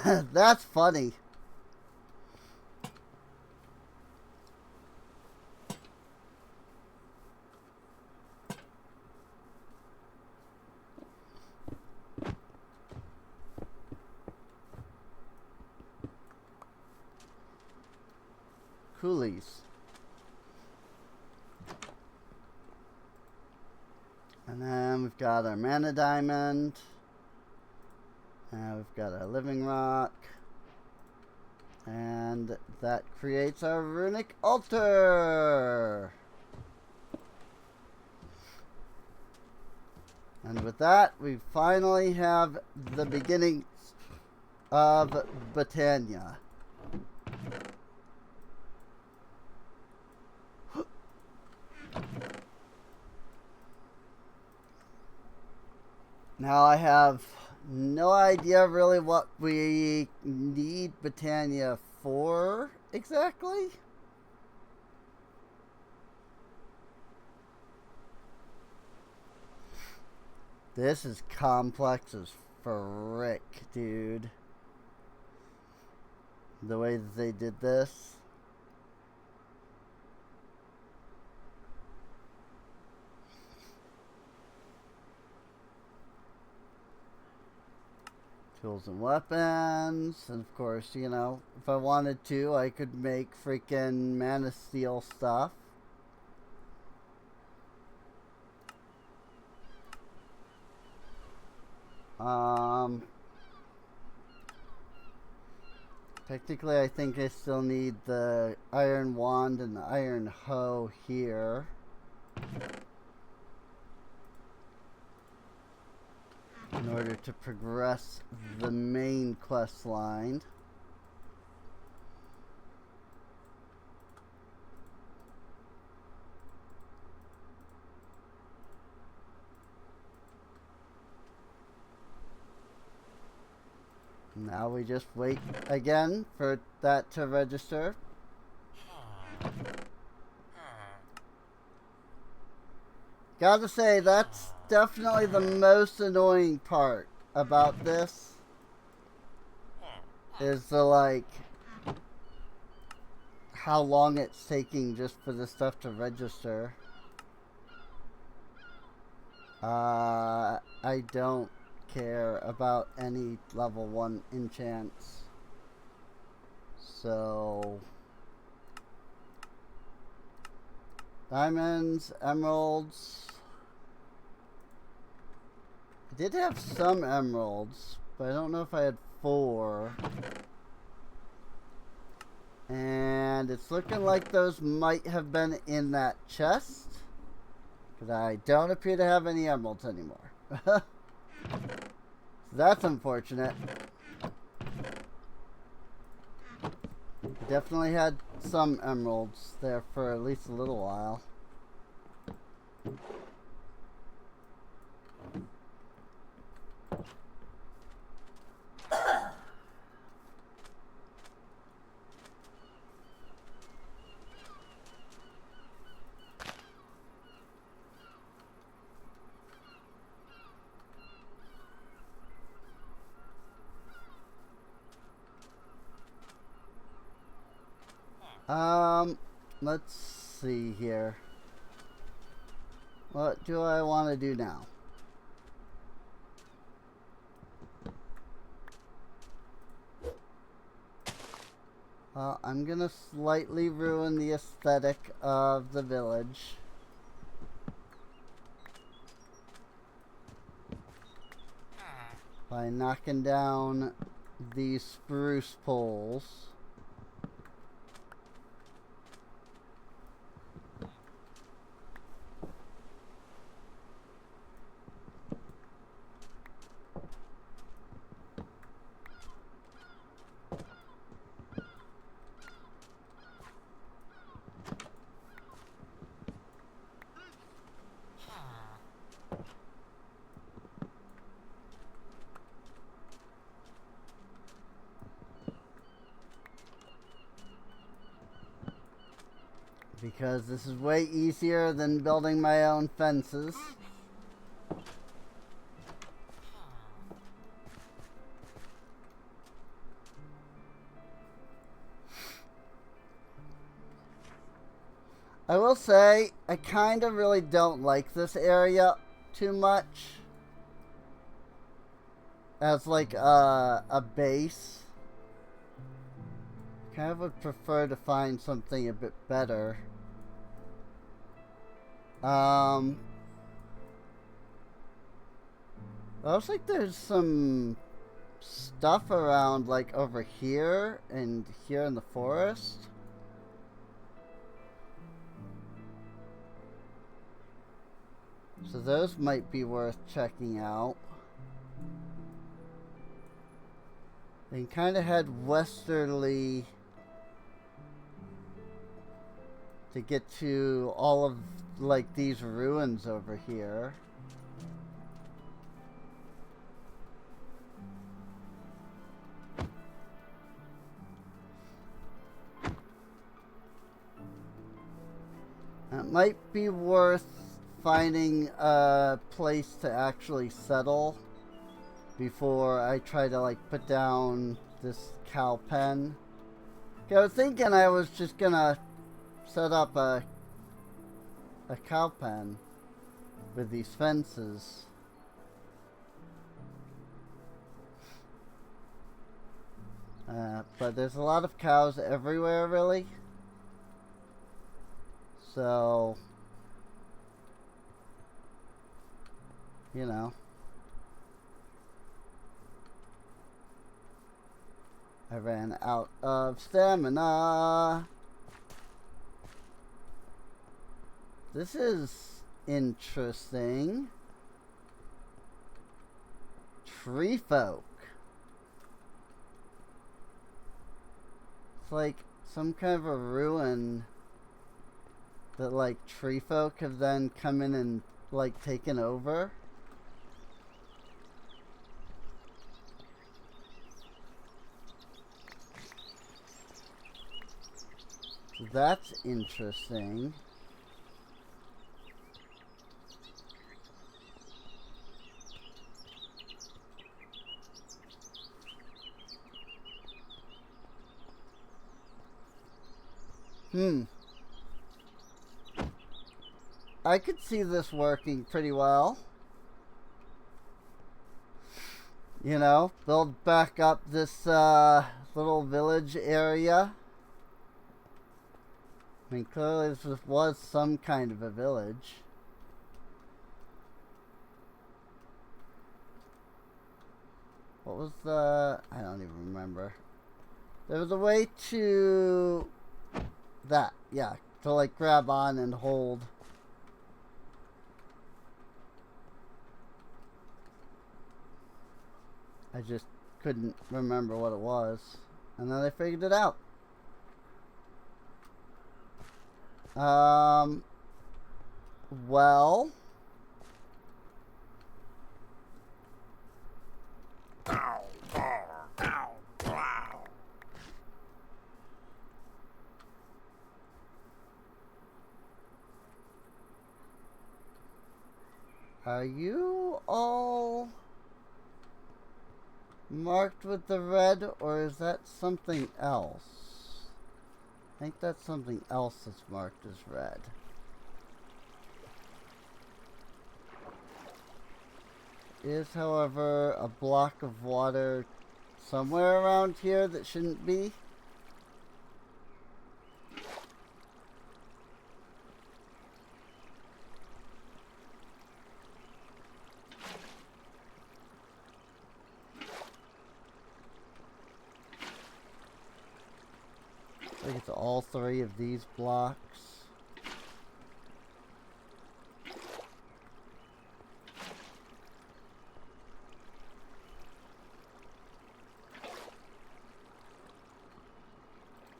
That's funny. Coolies. And then we've got our mana diamond. And we've got our living rock. And that creates our runic altar. And with that, we finally have the beginnings of Botania. Now I have no idea really what we need Botania for exactly. This is complex as frick, dude. The way that they did this. Tools and weapons. And of course, you know, if I wanted to, I could make freaking Mana Steel stuff. Technically, I think I still need the iron wand and the iron hoe here. In order to progress the main quest line. Now we just wait again for that to register. Gotta say, that's definitely the most annoying part about this. Is the, like, how long it's taking just for the stuff to register. I don't care about any level 1 enchants. So diamonds, emeralds. I did have some emeralds, but I don't know if I had 4. And it's looking like those might have been in that chest, because I don't appear to have any emeralds anymore. So that's unfortunate. Definitely had some emeralds there for at least a little while. Let's see here. What do I want to do now? Well, I'm gonna slightly ruin the aesthetic of the village. By knocking down these spruce poles. because this is way easier than building my own fences. I will say, I kind of really don't like this area too much as like a base. Kind of would prefer to find something a bit better. Looks like there's some stuff around like over here and here in the forest. So those might be worth checking out. And kind of head westerly to get to all of like these ruins over here. It might be worth finding a place to actually settle before I try to like put down this cow pen. I was thinking I was just gonna set up a cow pen with these fences. But there's a lot of cows everywhere, really. So, you know, I ran out of stamina. This is interesting. Tree folk. It's like some kind of a ruin that like tree folk have then come in and like taken over. That's interesting. I could see this working pretty well. You know, build back up this little village area. I mean, clearly this was some kind of a village. What was the... I don't even remember. There was a way to... that, yeah. To like grab on and hold. I just couldn't remember what it was. And then I figured it out. Well... Are you all marked with the red, or is that something else? I think that's something else that's marked as red. Is, however, a block of water somewhere around here that shouldn't be. I think it's all three of these blocks.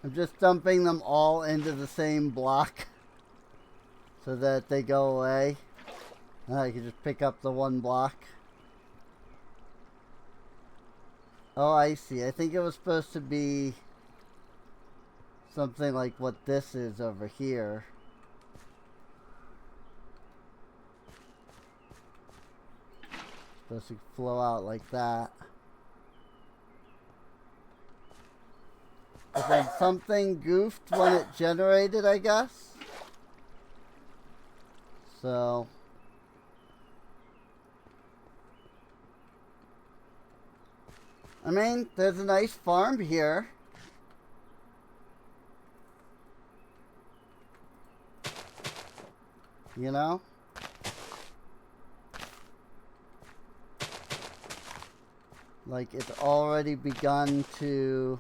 I'm just dumping them all into the same block so that they go away. And I can just pick up the one block. Oh, I see. I think it was supposed to be something like what this is over here. supposed to flow out like that. But then something goofed when it generated, I guess. So I mean, there's a nice farm here. You know? Like, it's already begun to...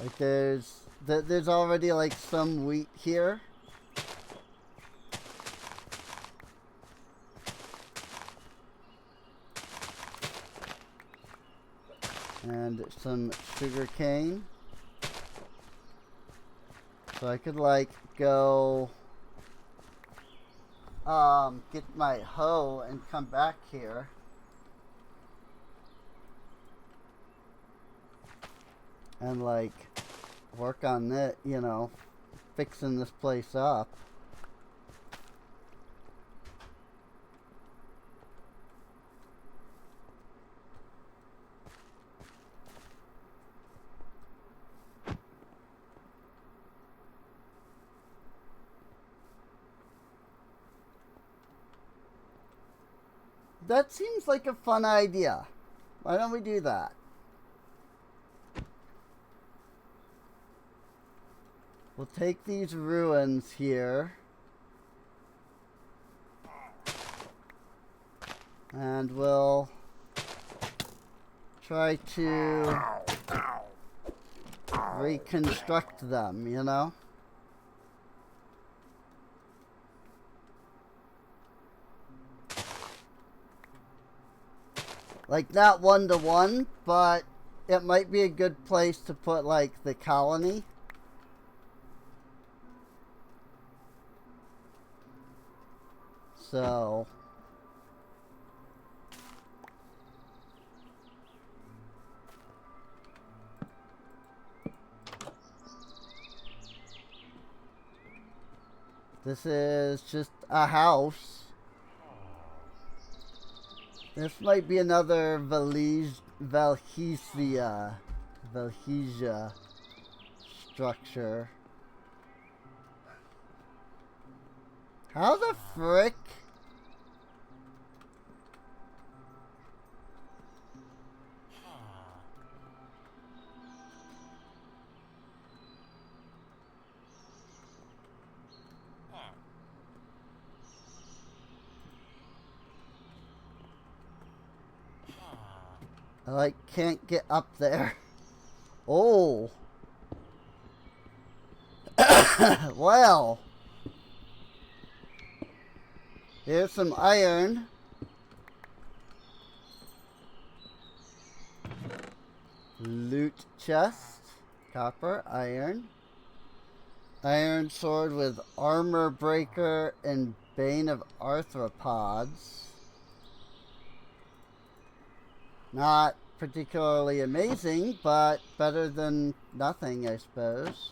Like, there's already, like, some wheat here. And some sugar cane. So I could, like, go... get my hoe and come back here. And, like, work on it, you know, fixing this place up. That seems like a fun idea. Why don't we do that? We'll take these ruins here. And we'll try to reconstruct them, you know? Like, not one-to-one, but it might be a good place to put, like, the colony. So... this is just a house. This might be another Velhesia structure. How the frick? I, like, can't get up there. Oh. Well. Here's some iron. Loot chest. Copper, iron. Iron sword with armor breaker and bane of arthropods. Not particularly amazing, but better than nothing, I suppose.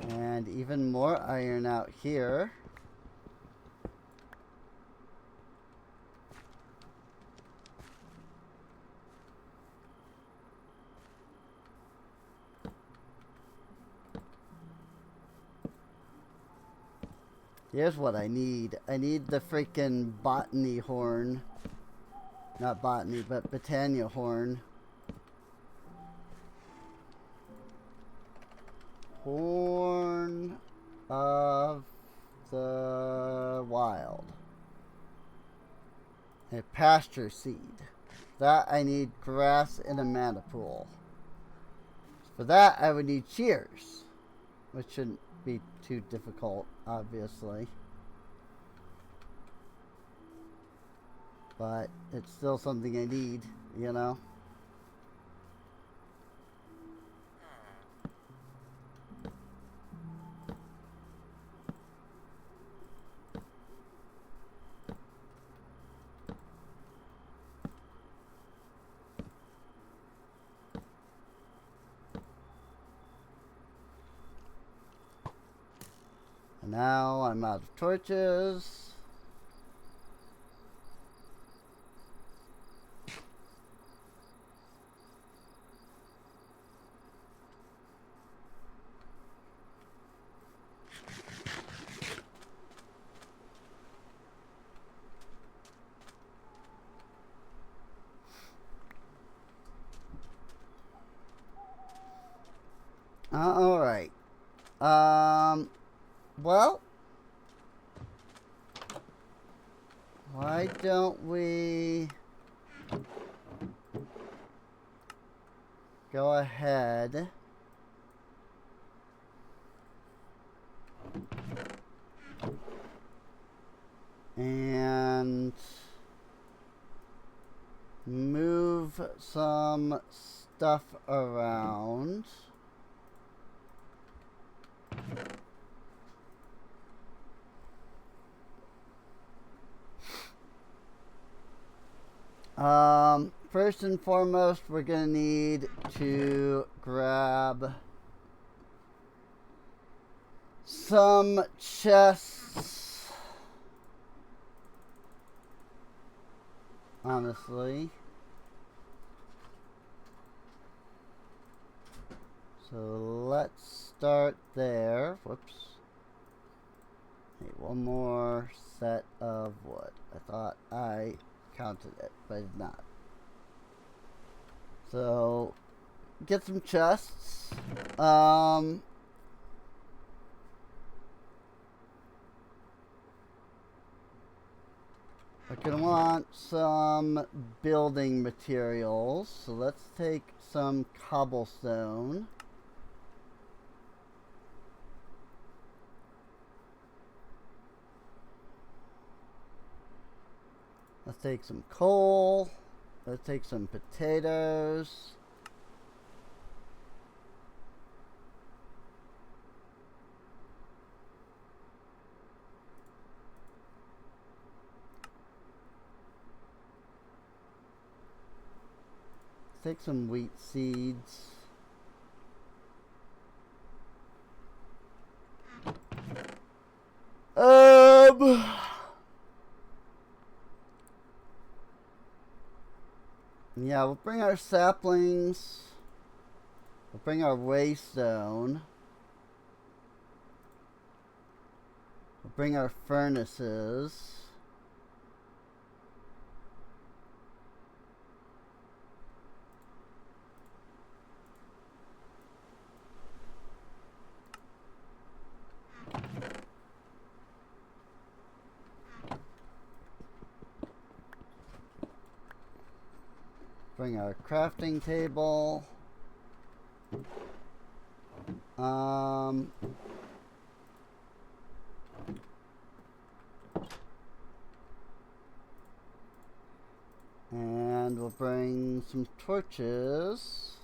And even more iron out here. Here's what I need. I need the freaking botany horn. Not botany, but Botania horn. Horn of the Wild. A pasture seed. That I need grass in a mana pool. For that I would need shears, which shouldn't be too difficult, obviously. But it's still something I need, you know? Now I'm out of torches. All right. Well, why don't we go ahead and move some stuff around. First and foremost, we're gonna need to grab some chests. Honestly. So let's start there. Whoops. Need one more set of wood. I thought I counted it, but I did not. So get some chests. I'm gonna want some building materials. So let's take some cobblestone. Let's take some coal. Let's take some potatoes. Let's take some wheat seeds. Yeah, we'll bring our saplings. We'll bring our waystone. We'll bring our furnaces. Bring our crafting table. And we'll bring some torches.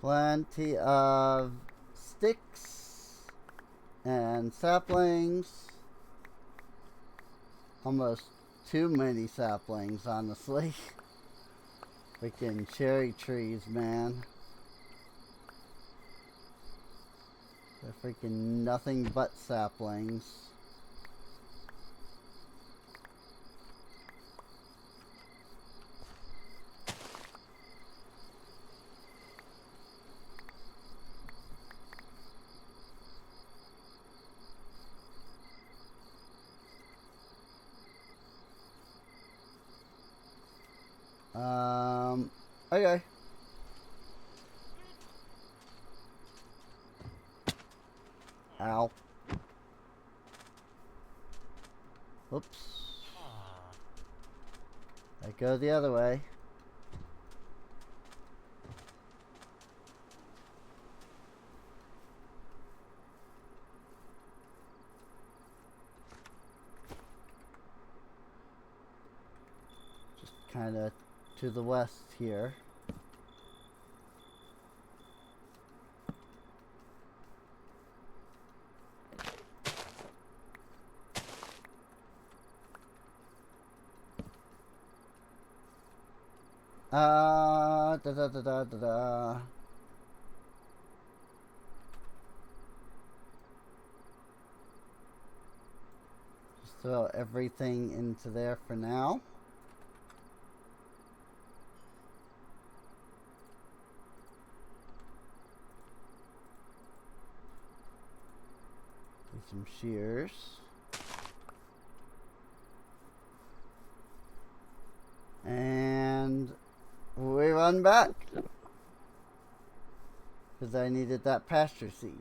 Plenty of sticks and saplings. Almost too many saplings, honestly. Freaking cherry trees, man. They're freaking nothing but saplings. Okay. Ow. Oops. I go the other way. Just kind of to the west here. Da da da da da da. Just throw everything into there for now. Do some shears. And we run back because I needed that pasture seed.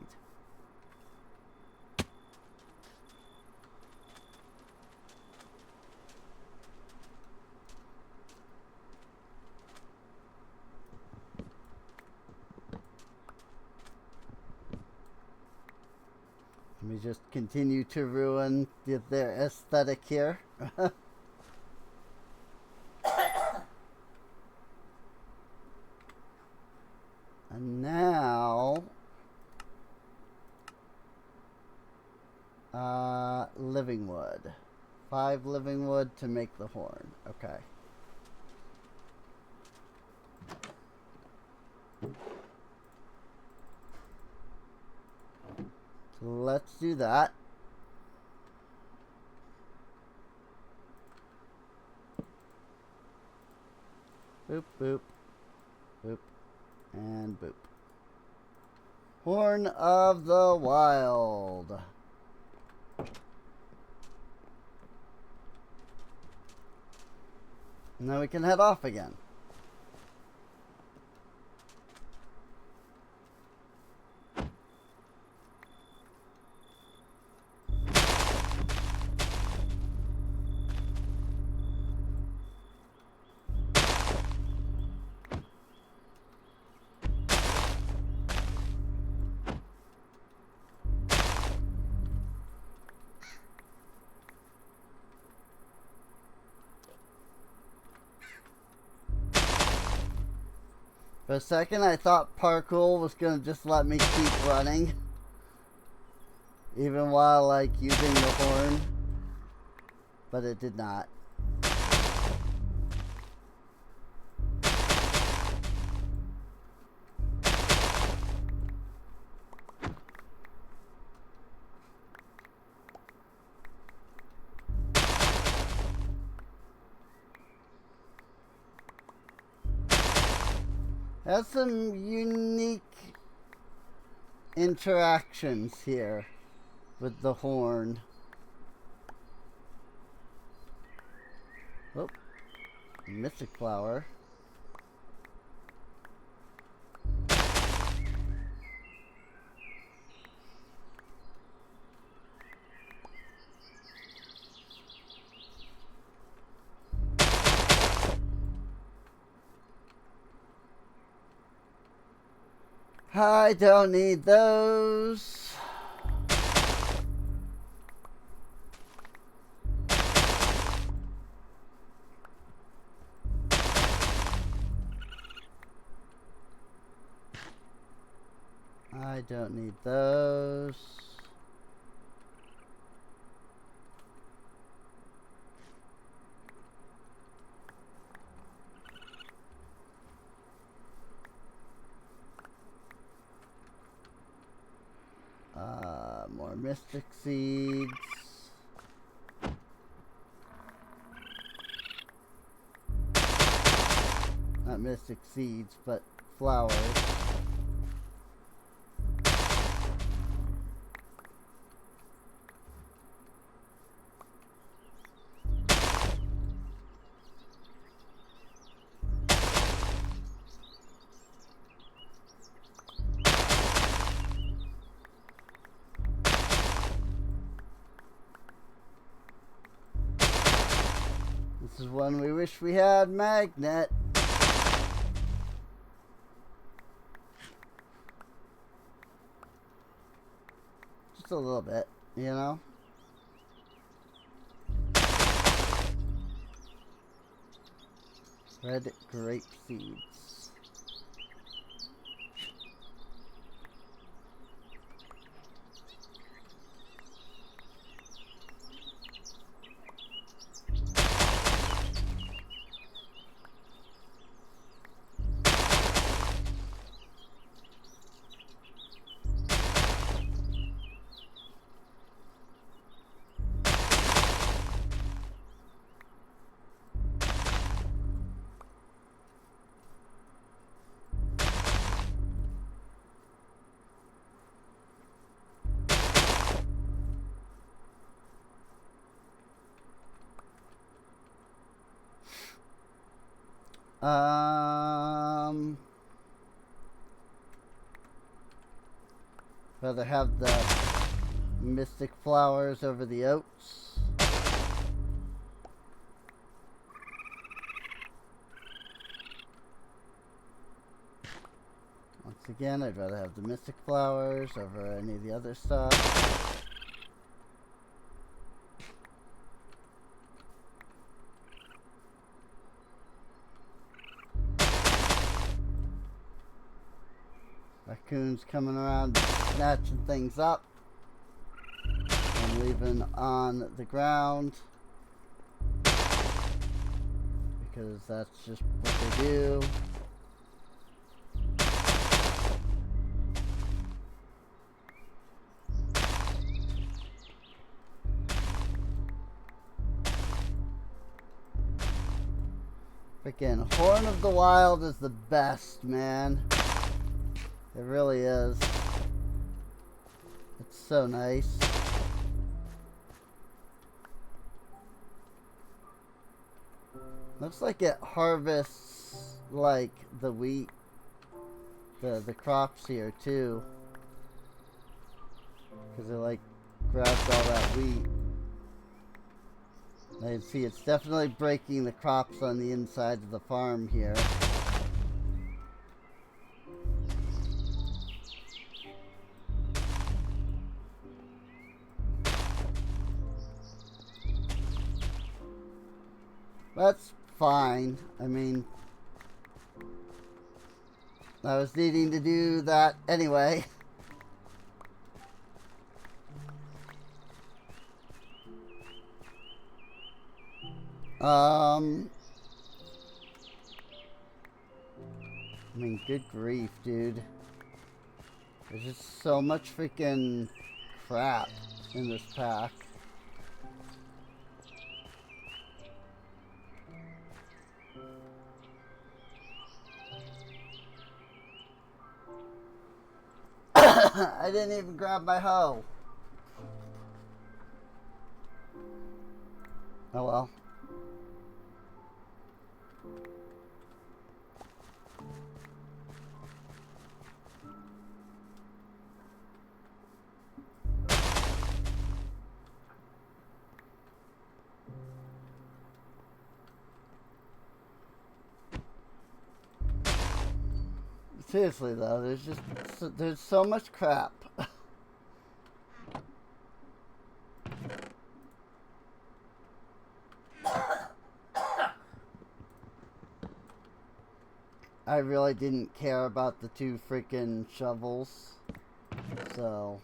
Let me just continue to ruin their aesthetic here. And now, living wood. 5 living wood to make the horn. Okay. So let's do that. Boop, boop, boop, and boop. Horn of the Wild. Now we can head off again. For a second, I thought parkour was gonna just let me keep running, even while like using the horn, but it did not. Has some unique interactions here with the horn. Oh, mystic flower. I don't need those. I don't need those. More mystic seeds. Not mystic seeds, but flowers. is one we wish we had magnet. Just a little bit, you know? Red grape seeds. Rather have the mystic flowers over the oats. Once again, I'd rather have the mystic flowers over any of the other stuff. Raccoons coming around snatching things up and leaving on the ground because that's just what they do. Freaking Horn of the Wild is the best, man. It really is. It's so nice. Looks like it harvests like the wheat, the crops here too. Because it like grabs all that wheat. I can see it's definitely breaking the crops on the inside of the farm here. That's fine. I mean, I was needing to do that anyway. I mean, good grief, dude. There's just so much freaking crap in this pack. I didn't even grab my hoe. Oh well. Seriously though, there's so much crap. I really didn't care about the 2 freaking shovels, so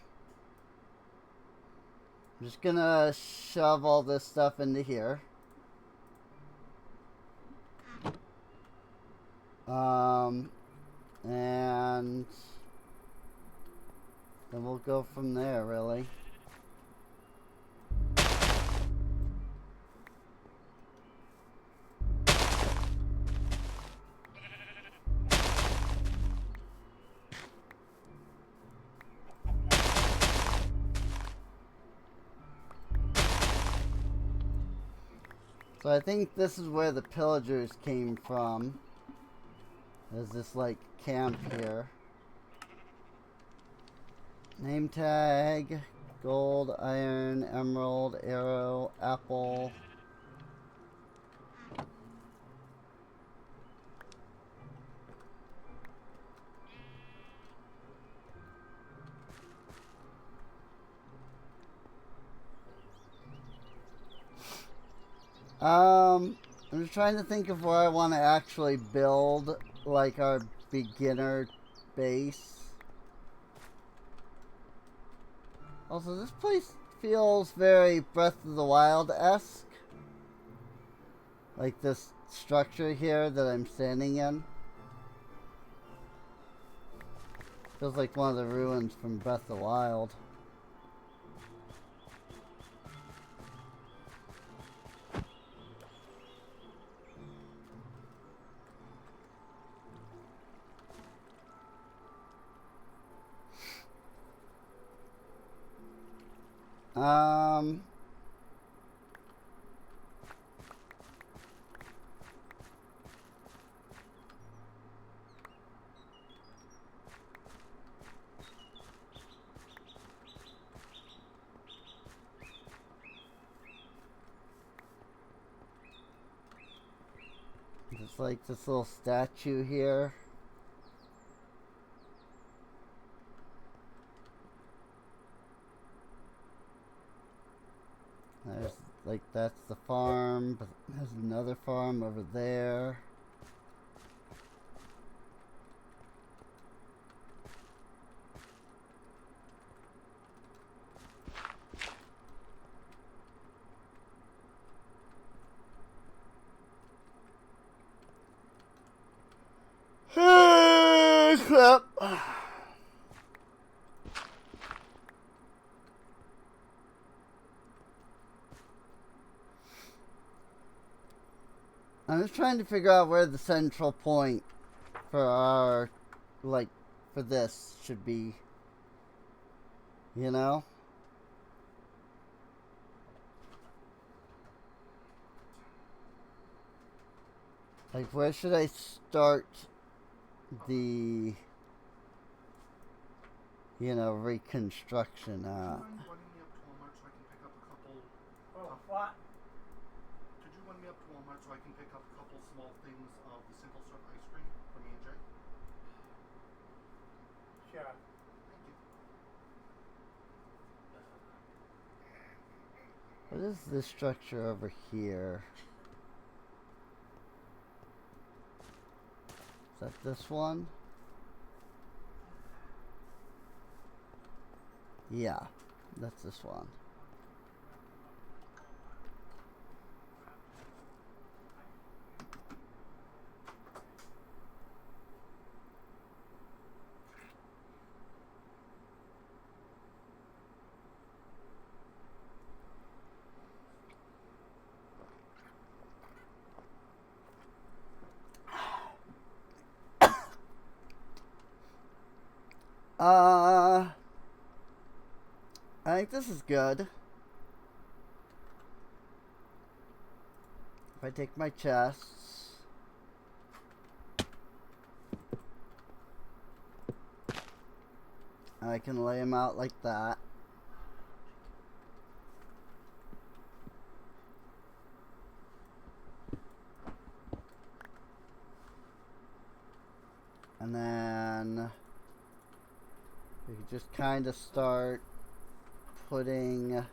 I'm just gonna shove all this stuff into here. And then we'll go from there, really. So I think this is where the pillagers came from. There's this like camp here. Name tag, gold, iron, emerald, arrow, apple. I'm just trying to think of where I want to actually build, like, our beginner base. Also, this place feels very Breath of the Wild-esque. Like this structure here that I'm standing in. Feels like one of the ruins from Breath of the Wild. Um... Just like this little statue here. There's, like, that's the farm, but there's another farm over there. Crap. I'm just trying to figure out where the central point for our, like, for this should be. You know? Like, where should I start the, you know, reconstruction at? Would you mind running me up to Walmart so I can pick up a couple? Oh, what? Could you run me up to Walmart so I can pick up a couple small things of the single serve ice cream for me and Jay? Sure. Thank you. What is this structure over here? Is that this one? Yeah, that's this one. I think this is good. If I take my chests, I can lay them out like that. And then we can just kind of start putting the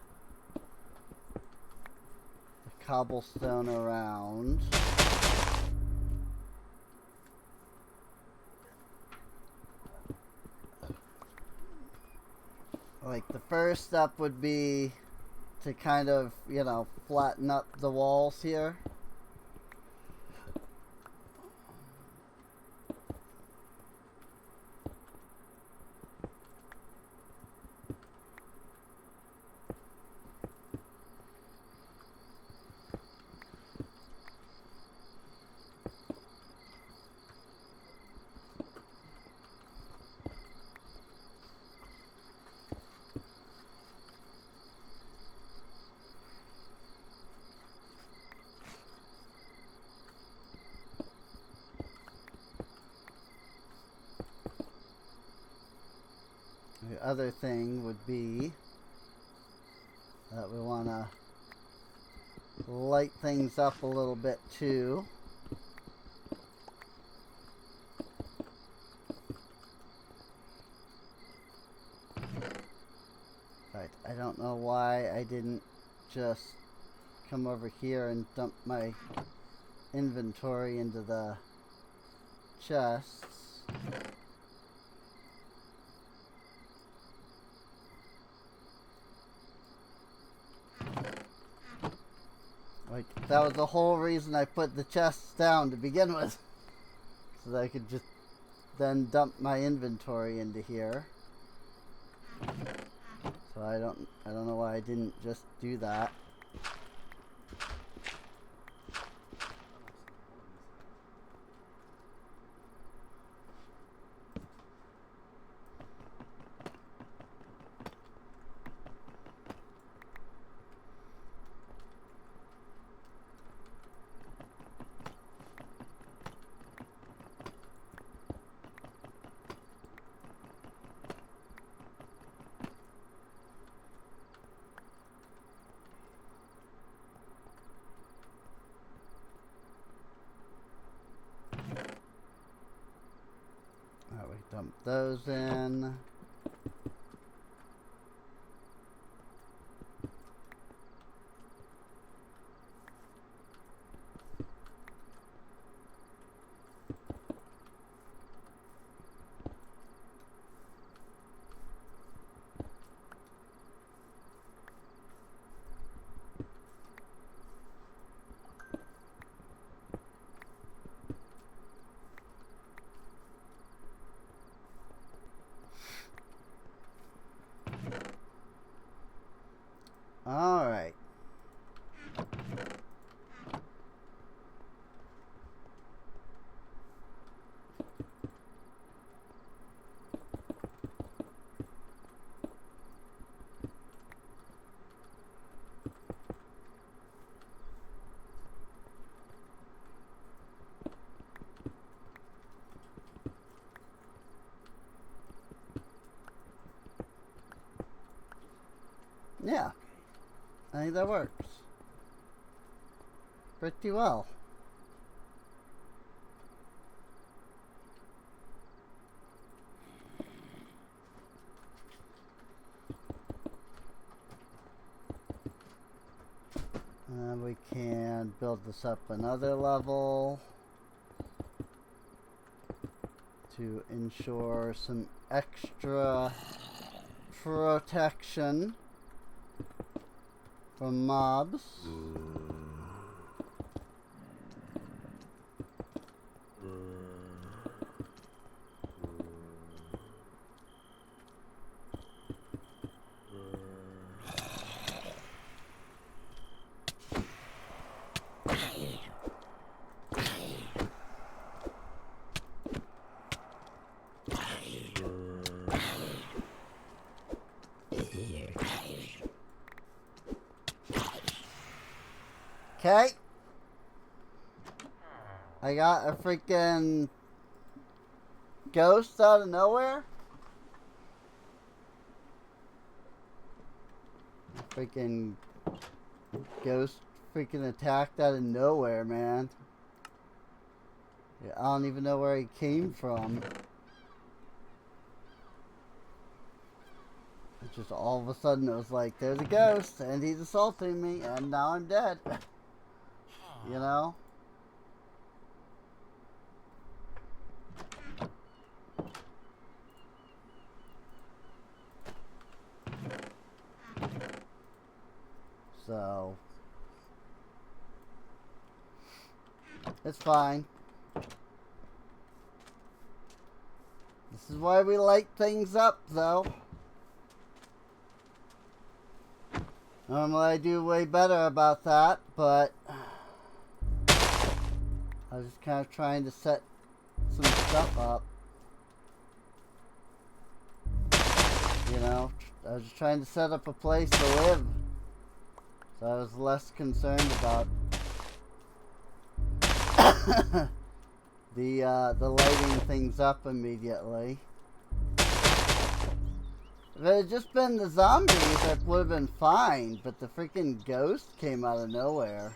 cobblestone around. Like, the first step would be to kind of, you know, flatten up the walls here. The other thing would be that we want to light things up a little bit too. But I don't know why I didn't just come over here and dump my inventory into the chests. Like, that was the whole reason I put the chests down to begin with. So that I could just then dump my inventory into here. So I don't know why I didn't just do that. Alright, we dump those in. Alright. Yeah. I think that works pretty well. And we can build this up another level to ensure some extra protection from mobs. Okay. I got a freaking ghost out of nowhere. Freaking ghost freaking attacked out of nowhere, man. Yeah, I don't even know where he came from. It just all of a sudden it was like, there's a ghost and he's assaulting me and now I'm dead. You know? So it's fine. This is why we light things up, though. Normally I do way better about that, but I was just kind of trying to set some stuff up. You know, I was just trying to set up a place to live. So I was less concerned about the lighting things up immediately. If it had just been the zombies, that would have been fine, but the freaking ghost came out of nowhere.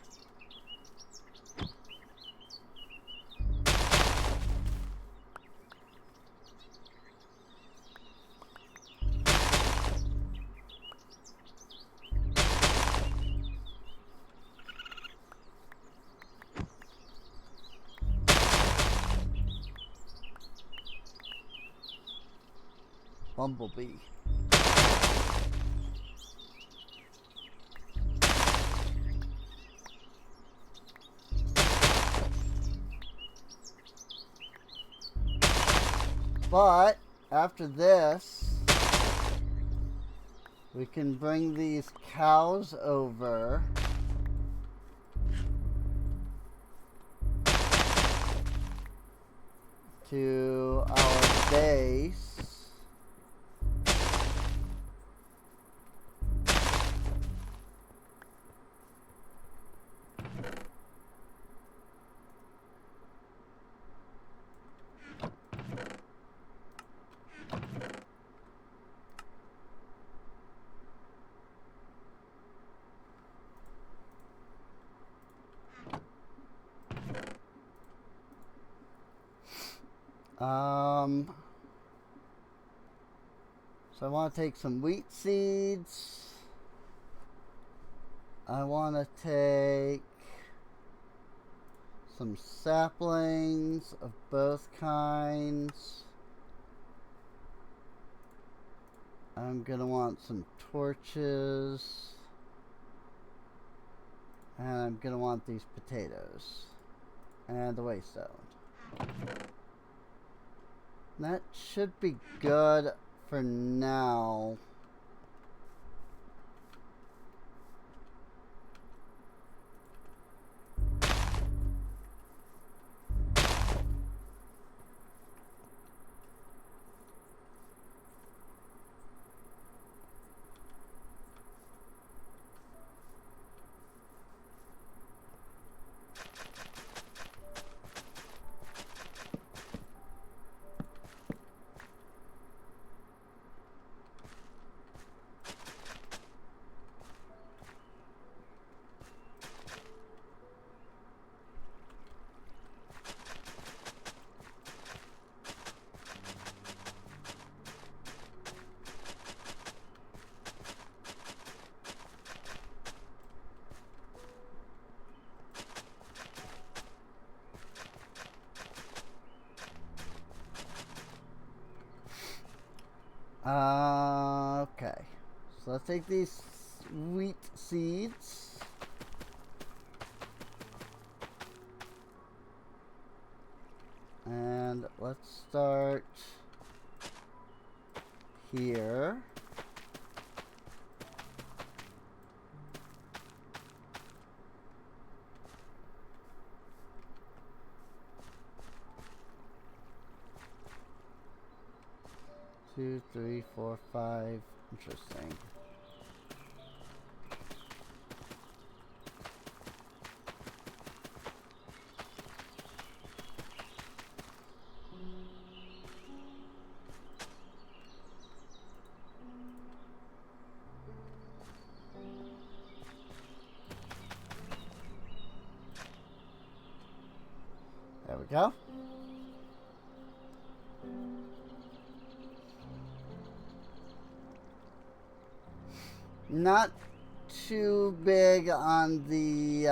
Bumblebee. But after this, we can bring these cows over to our base. So I want to take some wheat seeds. I want to take some saplings of both kinds. I'm going to want some torches. And I'm going to want these potatoes. And the waystone. That should be good for now. Okay, so let's take these wheat seeds. And let's start here. Two, three, four, five. Interesting. There we go. Not too big on the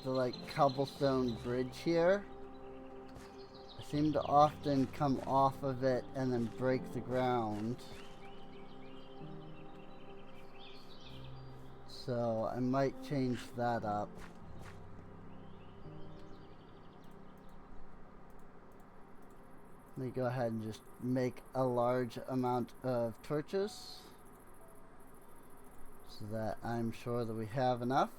like cobblestone bridge here. I seem to often come off of it and then break the ground. So I might change that up. Let me go ahead and just make a large amount of torches, so that I'm sure that we have enough.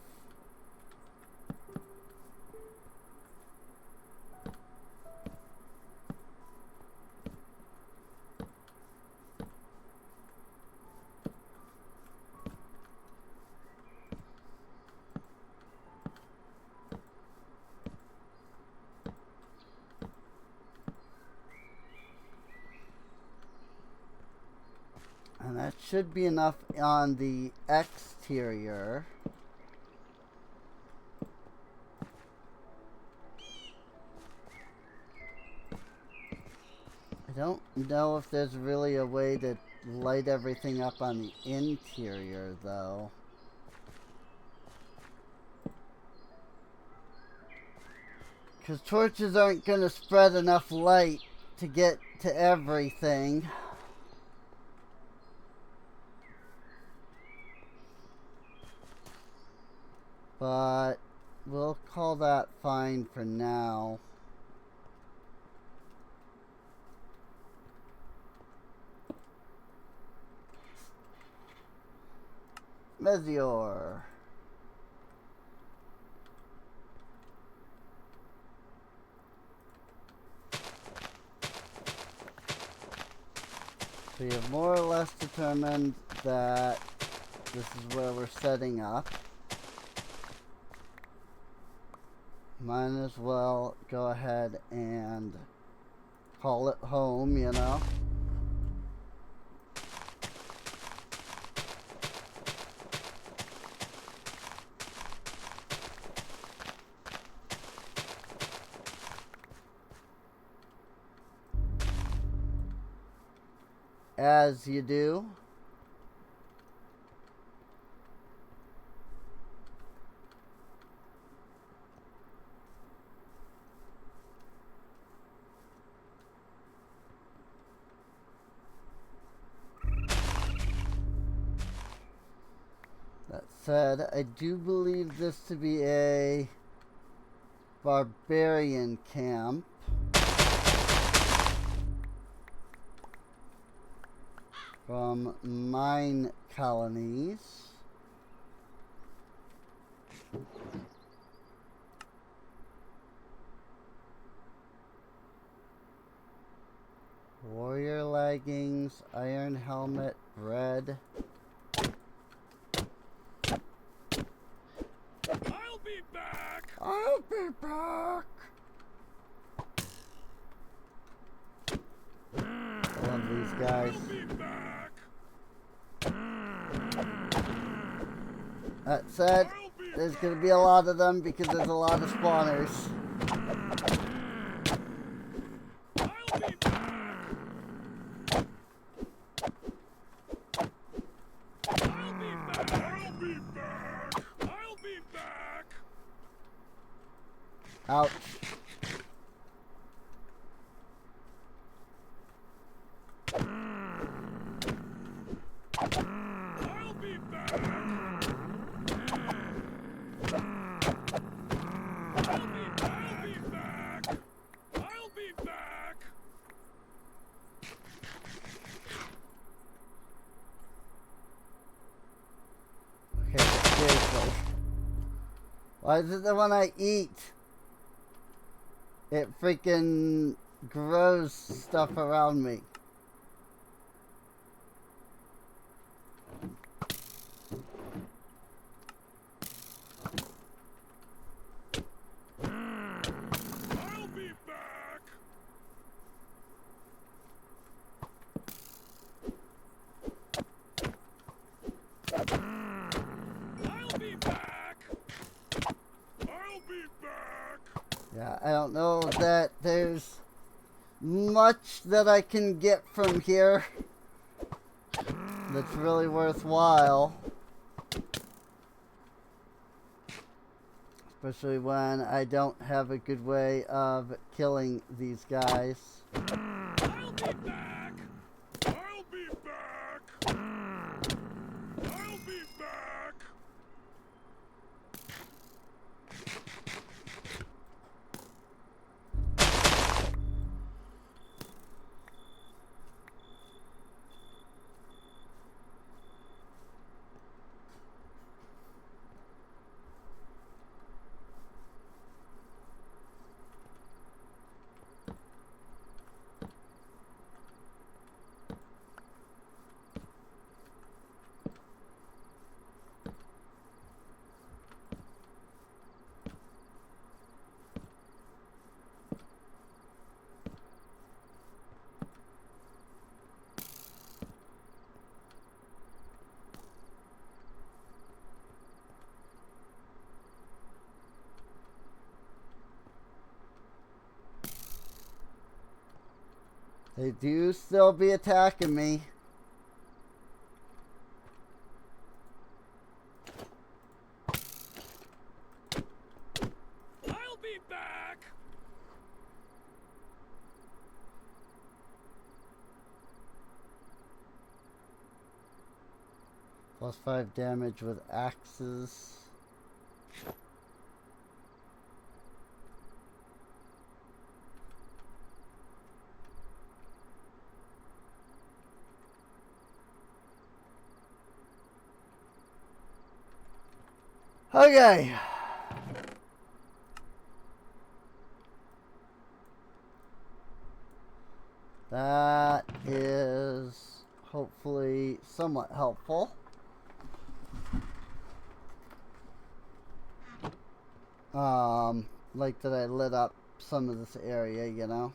And that should be enough on the exterior. I don't know if there's really a way to light everything up on the interior, though. Because torches aren't going to spread enough light to get to everything. But we'll call that fine for now. Mezior. We have more or less determined that this is where we're setting up. Might as well go ahead and call it home, you know. As you do. That said, I do believe this to be a barbarian camp. From mine colonies. Warrior leggings, iron helmet, bread. I'll be back! I'll be back! I love these guys. I'll be back! That said, there's going to be a lot of them because there's a lot of spawners. I'll be back! I'll be back! I'll be back! I'll be back! Ouch. I'll be back! I'll be back! I'll be back! Okay, seriously. Why is it that when I eat, it freaking grows stuff around me? I'll be back! I'll be back! I'll be back! Yeah, I don't know that there's much that I can get from here that's really worthwhile. Especially when I don't have a good way of killing these guys. I'll be back! I'll be back! I'll be back! They do still be attacking me. I'll be back! Plus 5 damage with axes. Okay. That is hopefully somewhat helpful. Like that I lit up some of this area, you know.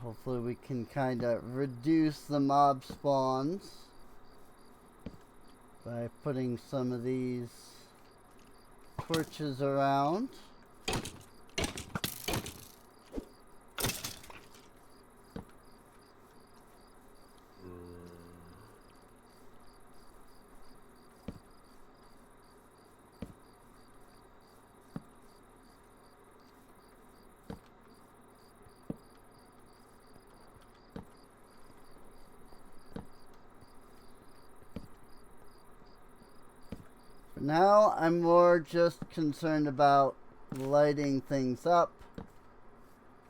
Hopefully we can kind of reduce the mob spawns by putting some of these torches around. Now I'm more just concerned about lighting things up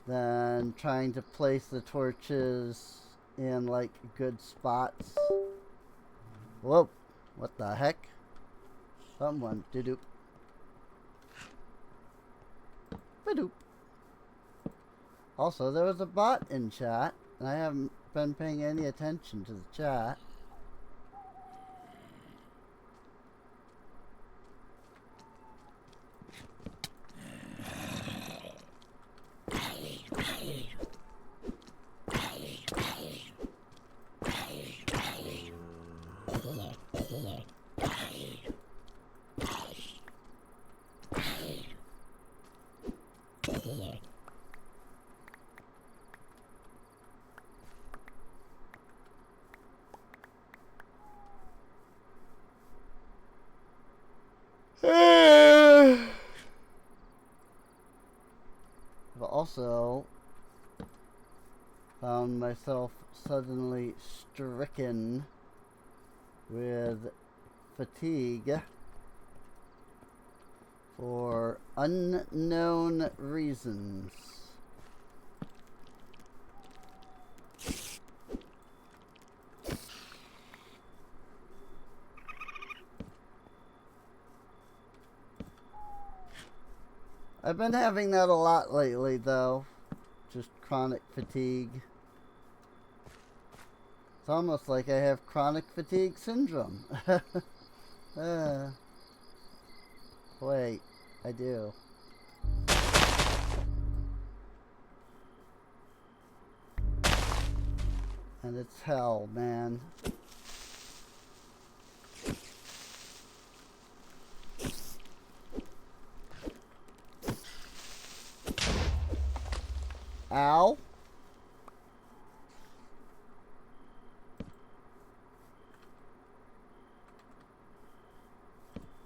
than trying to place the torches in like good spots. Whoa, what the heck? Someone doo-doop. Ba-doop. Also, there was a bot in chat, and I haven't been paying any attention to the chat. I've also found myself suddenly stricken with fatigue for unknown reasons. I've been having that a lot lately, though. Just chronic fatigue. It's almost like I have chronic fatigue syndrome. Wait, I do. And it's hell, man. Ow.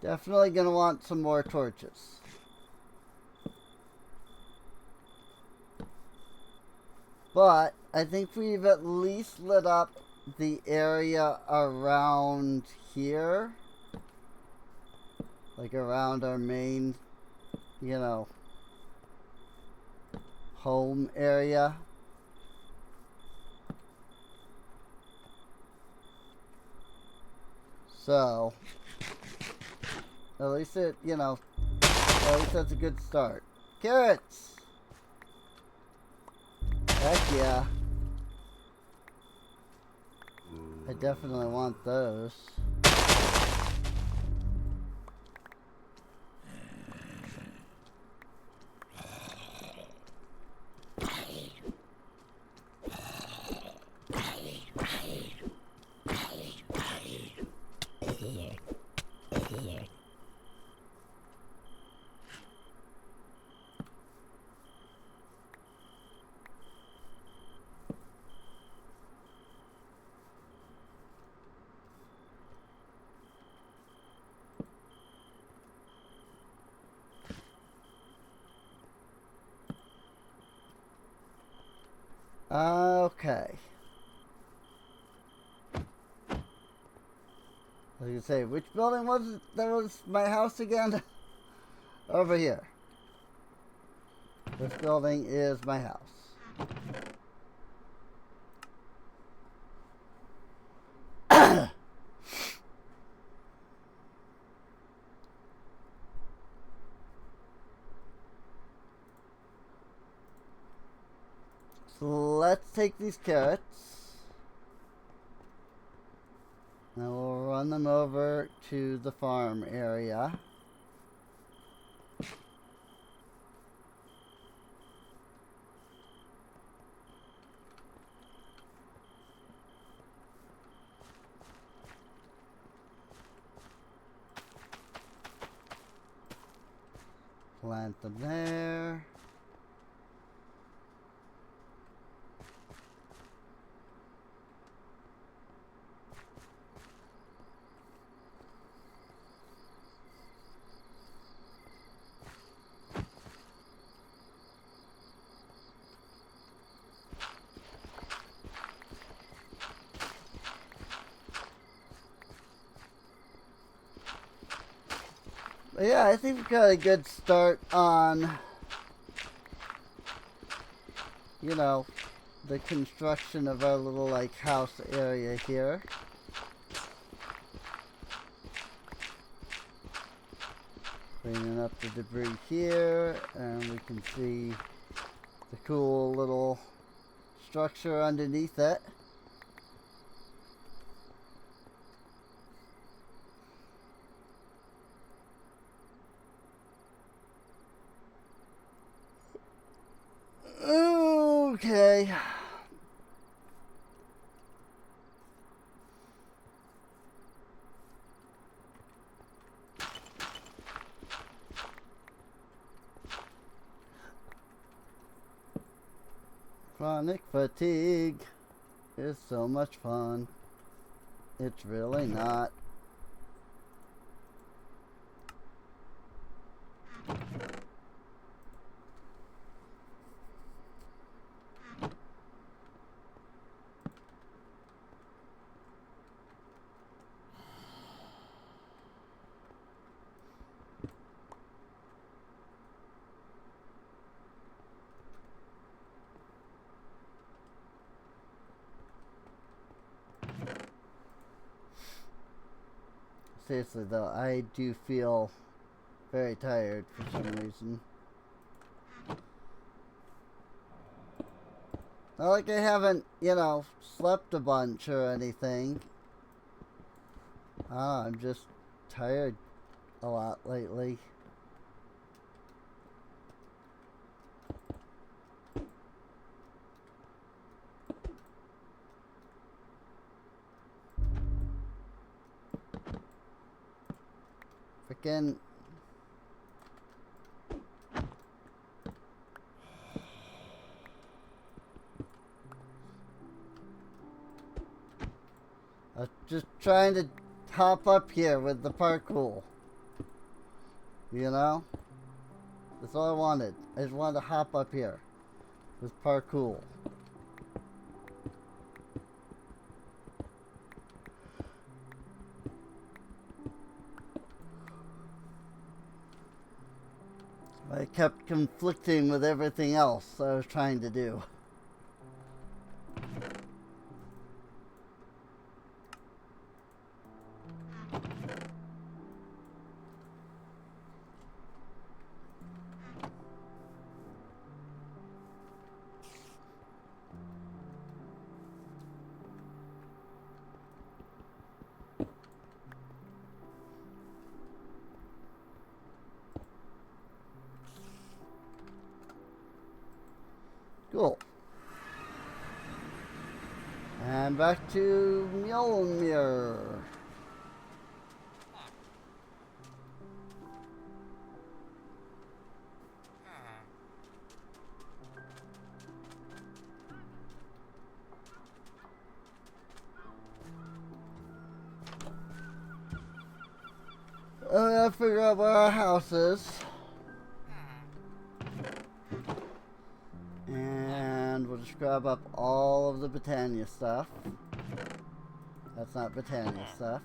Definitely gonna want some more torches. But I think we've at least lit up the area around here. Like around our main, you know, home area. So, at least it, you know, at least that's a good start. Carrots! Heck yeah. I definitely want those. I was gonna say, which building was it that was my house again? Over here. This building is my house. So let's take these carrots. Now we'll run them over to the farm area. Plant them there. But yeah, I think we got a good start on, you know, the construction of our little like house area here. Cleaning up the debris here, and we can see the cool little structure underneath it. Okay. Chronic fatigue is so much fun. It's really not. Seriously though, I do feel very tired for some reason. Not like I haven't, you know, slept a bunch or anything. I'm just tired a lot lately. Frickin' I was just trying to hop up here with the parkour. You know? That's all I wanted. I just wanted to hop up here with parkour. I kept conflicting with everything else I was trying to do. Cool. And back to Mjolnir. I gotta figure out where our house is. And we'll just grab up all of the Britannia stuff. That's not Britannia stuff.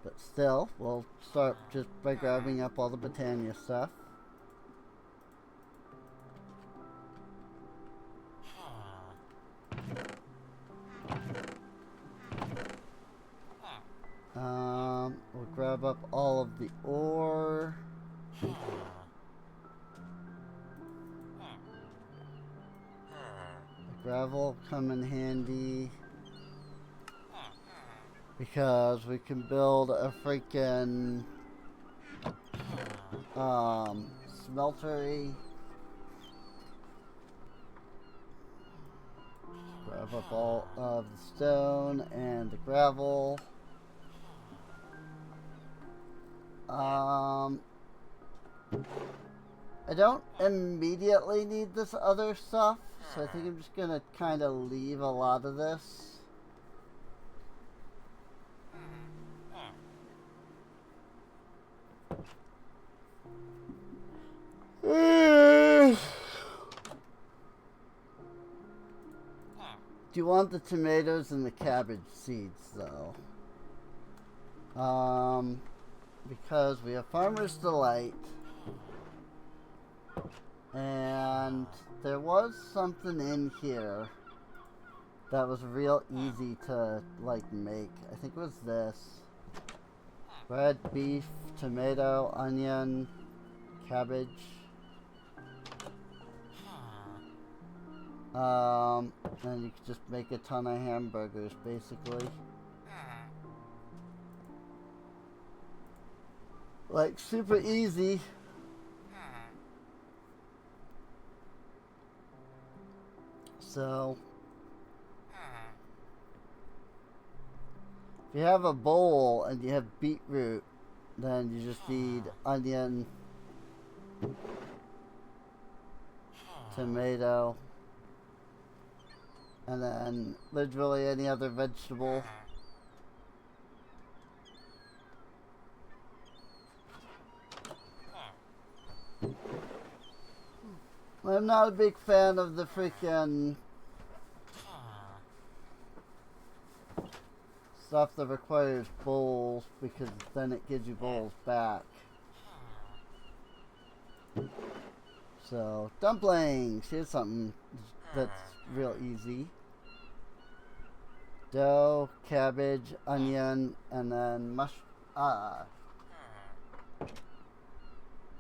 But still, we'll start just by grabbing up all the Britannia stuff. We'll grab up all of the ore. The gravel come in handy because we can build a freaking smeltery. Grab up all of the stone and the gravel. I don't immediately need this other stuff, so I think I'm just gonna kind of leave a lot of this. Do you want the tomatoes and the cabbage seeds, though? Because we have Farmer's Delight. And there was something in here that was real easy to, like, make. I think it was this. Bread, beef, tomato, onion, cabbage. And you could just make a ton of hamburgers, basically. Like, super easy. So, if you have a bowl and you have beetroot, then you just need onion, tomato, and then literally any other vegetable. I'm not a big fan of the freaking stuff that requires bowls, because then it gives you bowls back. So, dumplings! Here's something that's real easy. Dough, cabbage, onion, and then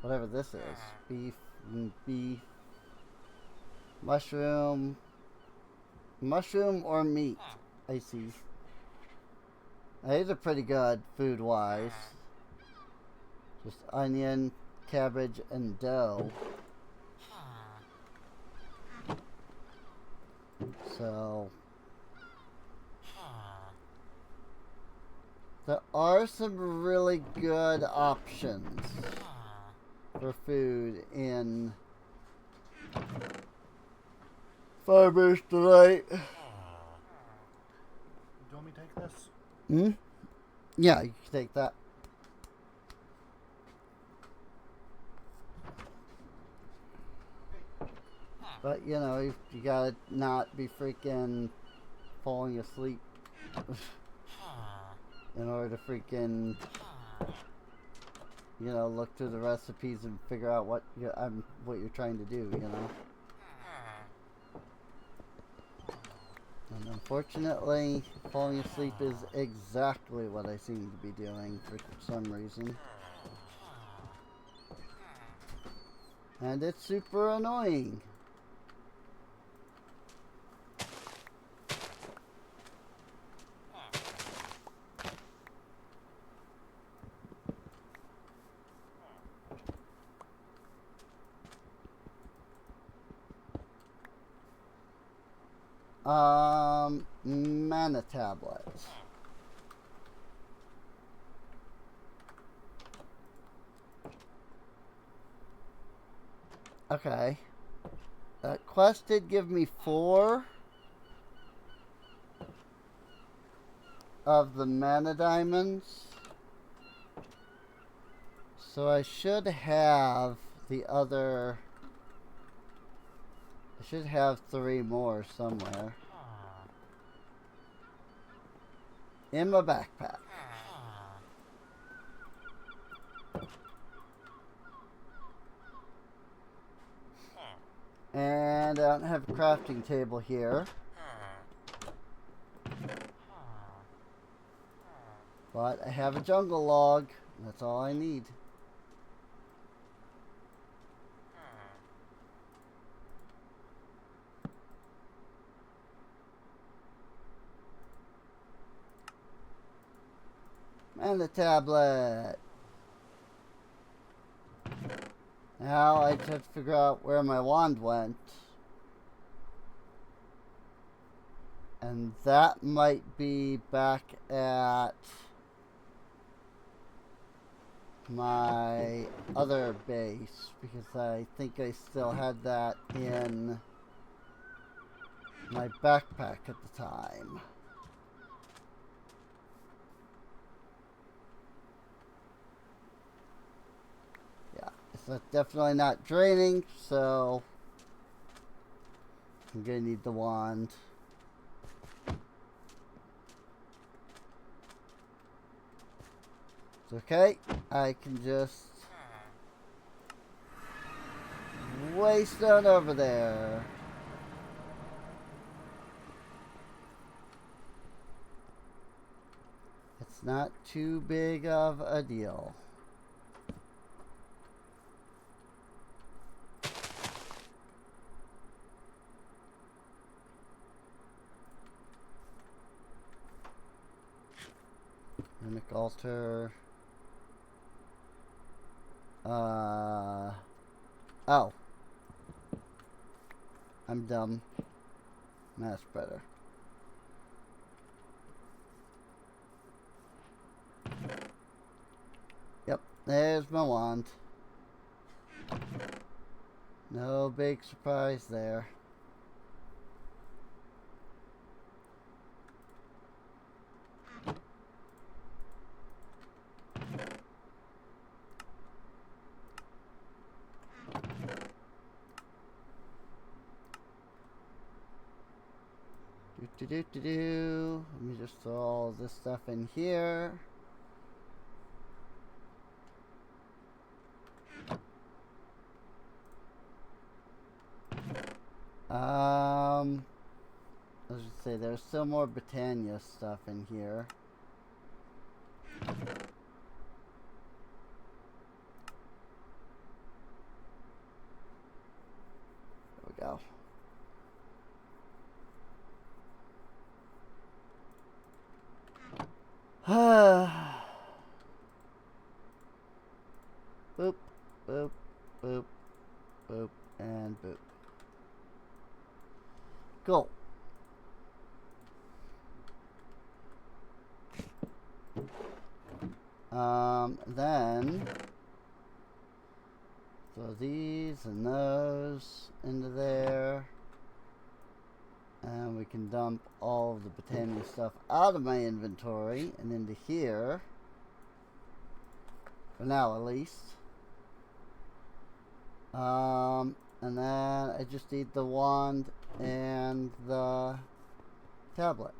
whatever this is. Beef. Mushroom or meat. I see. These are pretty good food-wise. Just onion, cabbage, and dough. So, there are some really good options for food in Farmer's Delight. Do you want me to take this? Yeah, you can take that. But, you know, you gotta not be freaking falling asleep in order to freaking, you know, look through the recipes and figure out what you're trying to do, you know. And unfortunately, falling asleep is exactly what I seem to be doing for some reason. And it's super annoying. Mana tablets. Okay. That quest did give me 4 of the mana diamonds. So I should have the other. I should have 3 more somewhere. In my backpack. And I don't have a crafting table here. But I have a jungle log. That's all I need. And the tablet. Now I just have to figure out where my wand went. And that might be back at my other base, because I think I still had that in my backpack at the time. Yeah, it's definitely not draining, so I'm gonna need the wand. Okay, I can just waste on over there. It's not too big of a deal. Mimic altar. Oh. I'm dumb. That's better. Yep, there's my wand. No big surprise there. Let me just throw all this stuff in here. I was gonna say there's still more Britannia stuff in here. There we go. Boop, boop, boop, boop, and boop. Cool. Then throw these and those into there. And we can dump all of the Britannia stuff out of my inventory and into here. For now, at least. And then I just need the wand and the tablet.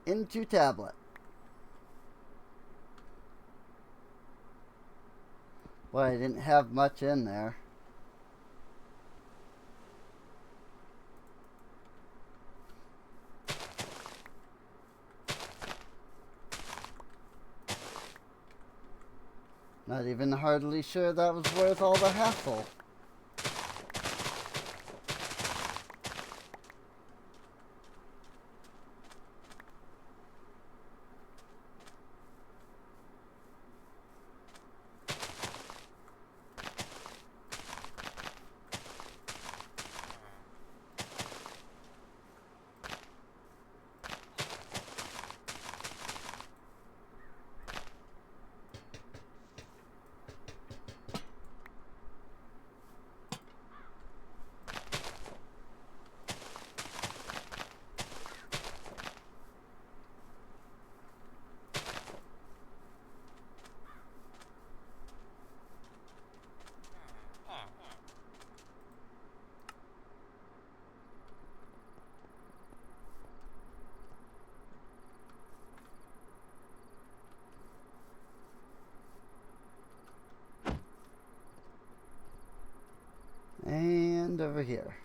Into tablet. Well, I didn't have much in there. Not even hardly sure that was worth all the hassle. And over here.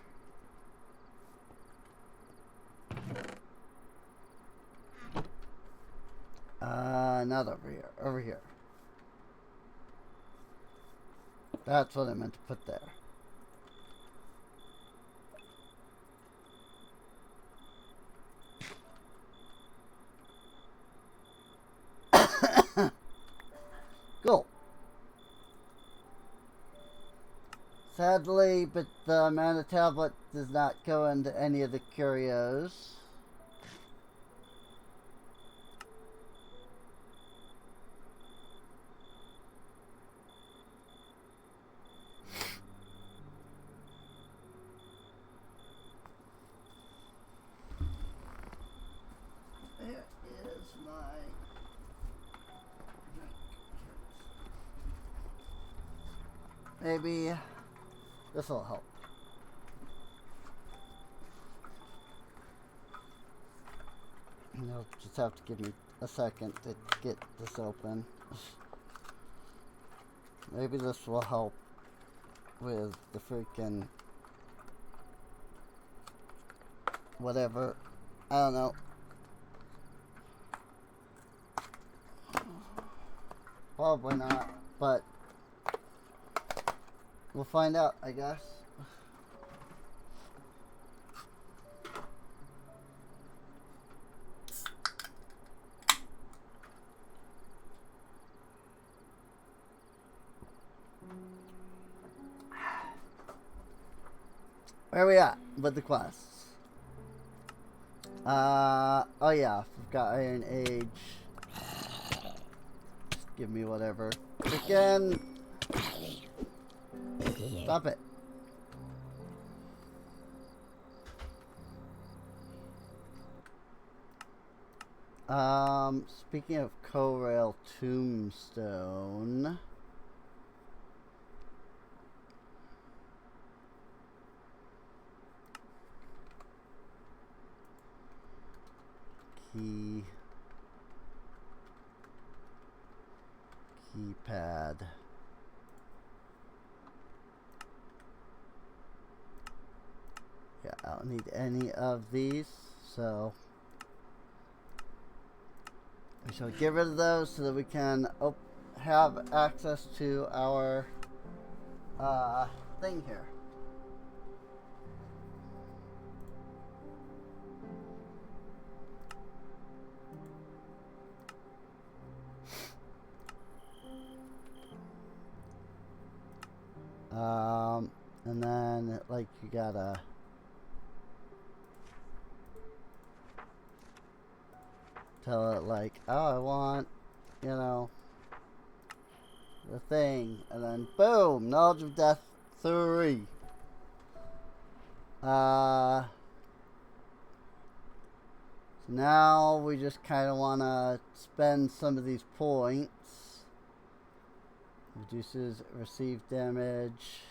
Not over here. Over here. That's what I meant to put there. Cool. Sadly, but the mana tablet does not go into any of the curios. There is my drink. Maybe this will help. You'll just have to give me a second to get this open. Maybe this will help with the freaking whatever. I don't know. Probably not, but we'll find out, I guess. Where are we at with the quests? Oh yeah, we've got Iron Age. Just give me whatever. Again. Stop it. Speaking of Corail Tombstone. Keypad. Yeah, I don't need any of these, so we shall get rid of those so that we can have access to our thing here. And then, like, you gotta tell it, like, oh, I want, you know, the thing. And then, boom, Knowledge of Death 3. So now we just kind of want to spend some of these points. Reduces received damage.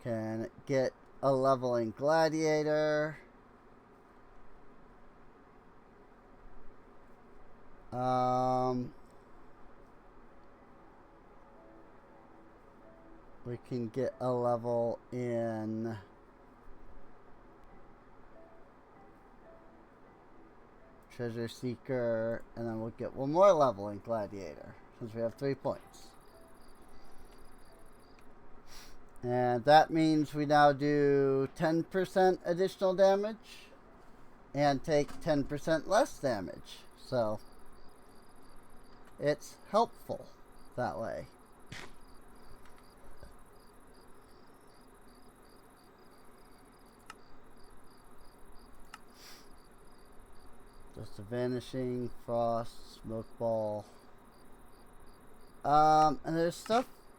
Can get a leveling gladiator. We can get a level in Treasure Seeker, and then we'll get one more level in Gladiator, since we have 3 points. And that means we now do 10% additional damage, and take 10% less damage. So, it's helpful that way. Just a Vanishing, Frost, Smoke Ball. And there's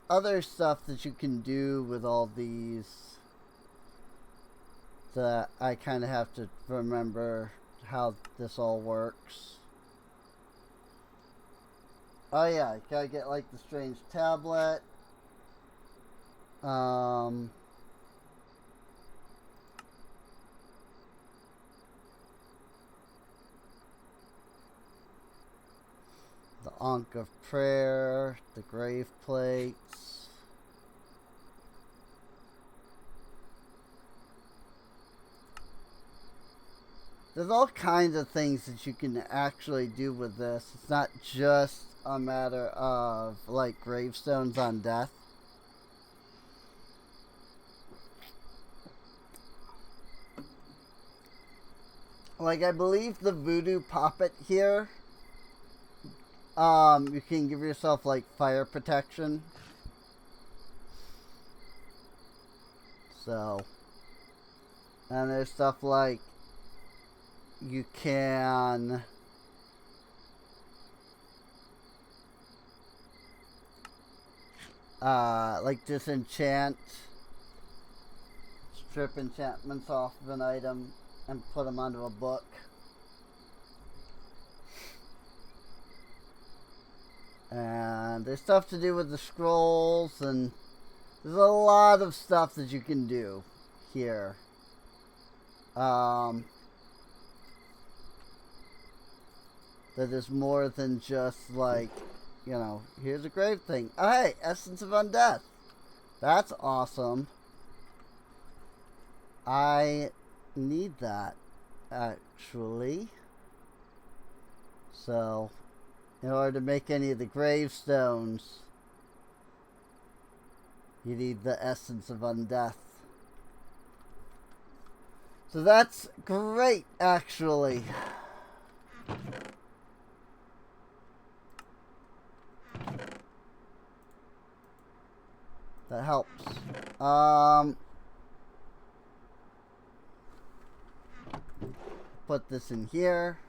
other stuff that you can do with all these that I kind of have to remember how this all works. Oh yeah, you gotta get like the Strange Tablet. The Ankh of Prayer, the Grave Plates. There's all kinds of things that you can actually do with this. It's not just a matter of like gravestones on death. Like, I believe the voodoo poppet here, you can give yourself like fire protection. So, and there's stuff like you can like disenchant, strip enchantments off of an item and put them onto a book. And there's stuff to do with the scrolls, and there's a lot of stuff that you can do here. That is more than just like, you know, here's a grave thing. Oh, hey, Essence of Undeath. That's awesome. I need that, actually. So, in order to make any of the gravestones, you need the Essence of Undeath. So that's great, actually. That helps. Put this in here.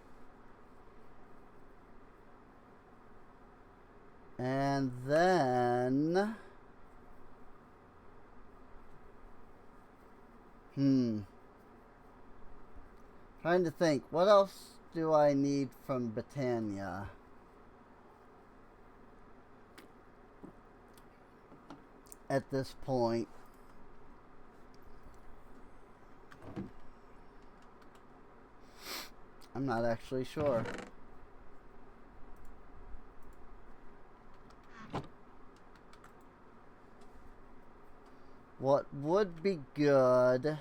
And then... Trying to think, what else do I need from Britannia? At this point. I'm not actually sure. What would be good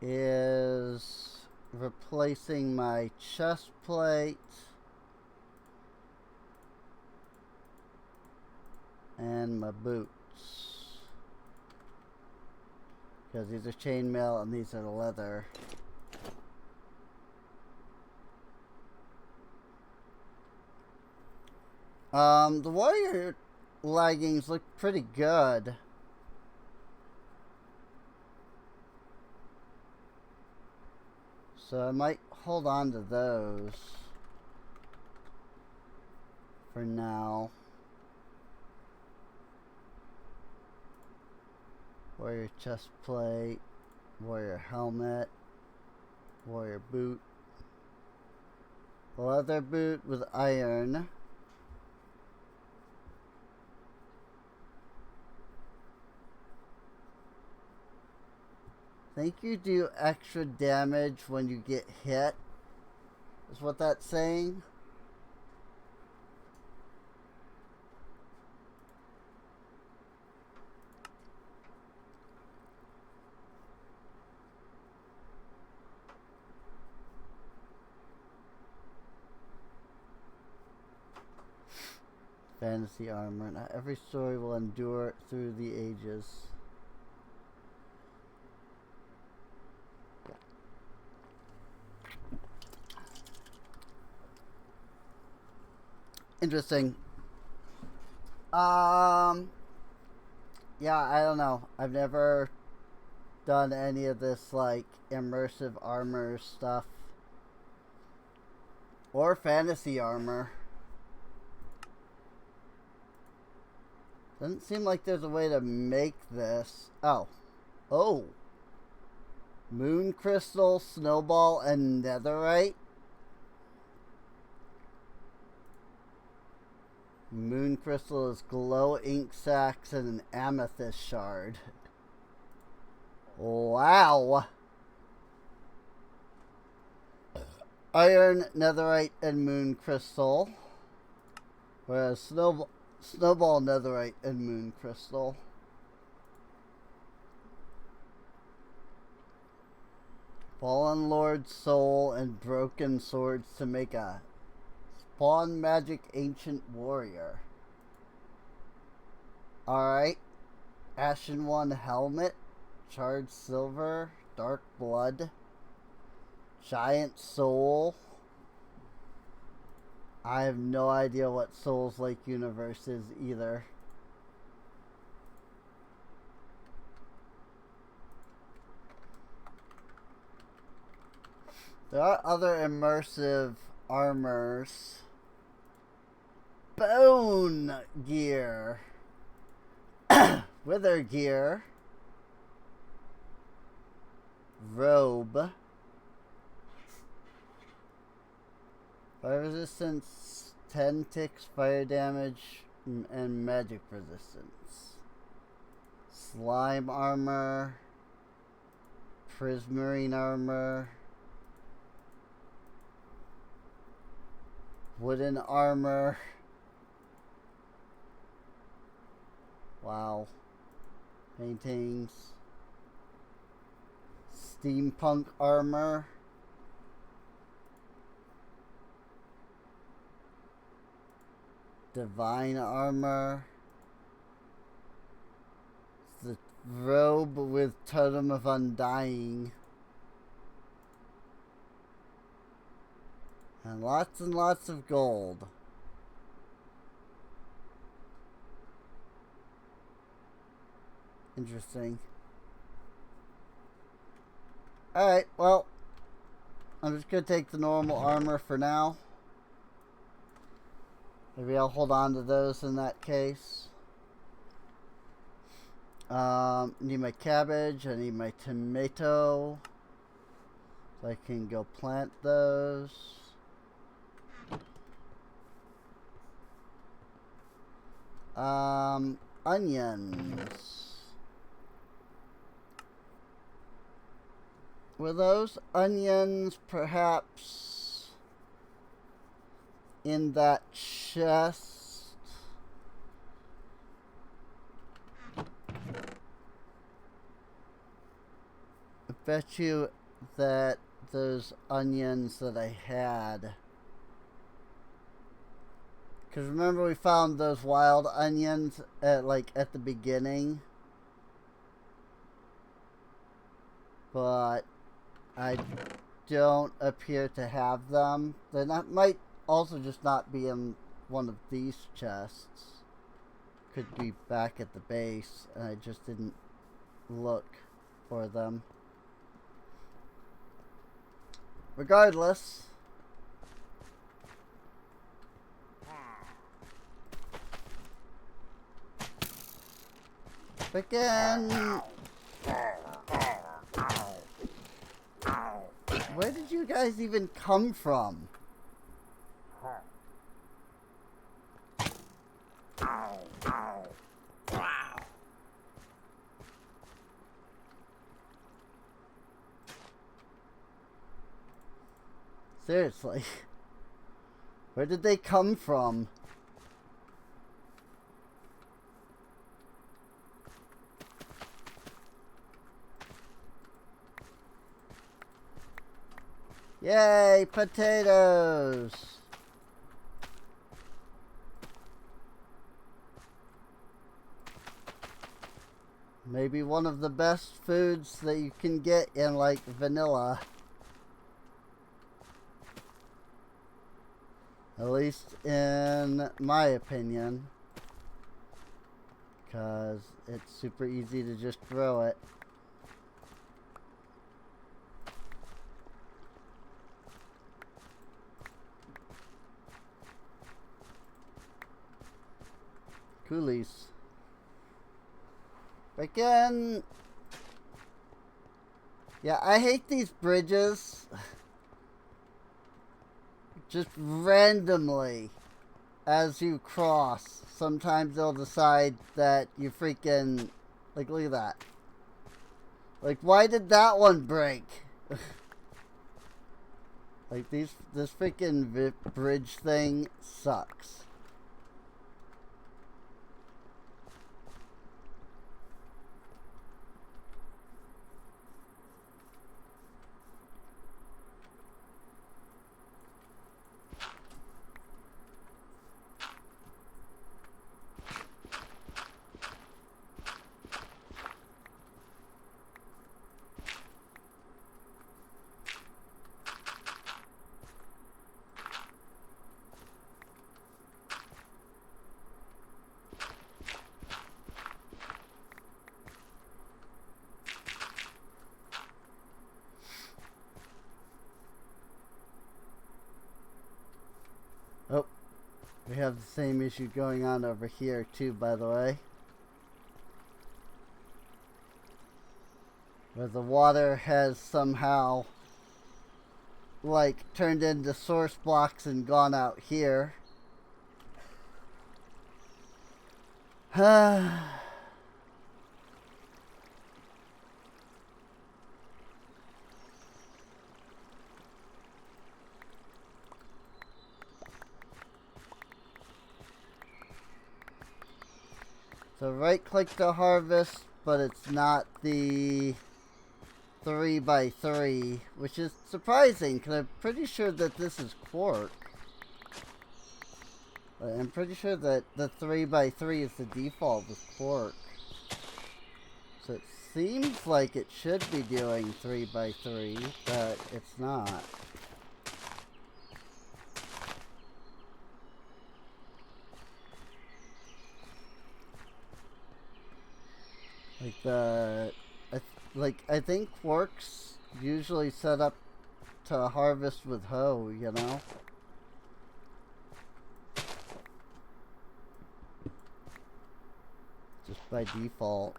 is replacing my chest plate and my boots, because these are chainmail and these are leather. The warrior leggings look pretty good. So I might hold on to those for now. Warrior chest plate, warrior helmet, warrior boot, leather boot with iron. I think you do extra damage when you get hit, is what that's saying. Fantasy armor. Not every story will endure through the ages. Interesting. Yeah, I don't know. I've never done any of this like immersive armor stuff or fantasy armor. Doesn't seem like there's a way to make this. Oh. Moon crystal, snowball, and netherite. Moon crystal is glow ink sacs and an amethyst shard. Wow. Iron, netherite, and moon crystal. Whereas snowball, netherite, and moon crystal. Fallen Lord Soul and Broken Swords to make a Spawn Magic Ancient Warrior. Alright. Ashen One Helmet. Charred Silver. Dark Blood. Giant Soul. I have no idea what Souls Lake universe is either. There are other immersive armors. Bone Gear. Wither Gear. Robe. Fire resistance, 10 ticks, fire damage, and magic resistance. Slime armor. Prismarine armor. Wooden armor. Wow. Paintings. Steampunk armor. Divine armor. The robe with Totem of Undying. And lots of gold. Interesting. Alright, well, I'm just going to take the normal armor for now. Maybe I'll hold on to those in that case. Need my cabbage. I need my tomato. So I can go plant those. Onions. Were those onions perhaps in that chest? I bet you that those onions that I had, because remember we found those wild onions at the beginning, but I don't appear to have them. They might also just not be in one of these chests. Could be back at the base, and I just didn't look for them. Regardless, again, where did you guys even come from? Seriously, where did they come from? Yay, potatoes! Maybe one of the best foods that you can get in like vanilla. At least in my opinion. Because it's super easy to just throw it. Coolies. Again. Yeah, I hate these bridges. Just randomly, as you cross, sometimes they'll decide that you freaking, like, look at that. Like, why did that one break? Like, this freaking bridge thing sucks. We have the same issue going on over here too, by the way. Where the water has somehow like turned into source blocks and gone out here. So right click to harvest, but it's not the 3x3, which is surprising because I'm pretty sure that this is quark. I'm pretty sure that the 3x3 is the default with quark. So it seems like it should be doing 3x3, but it's not. I think quark's usually set up to harvest with hoe, you know? Just by default.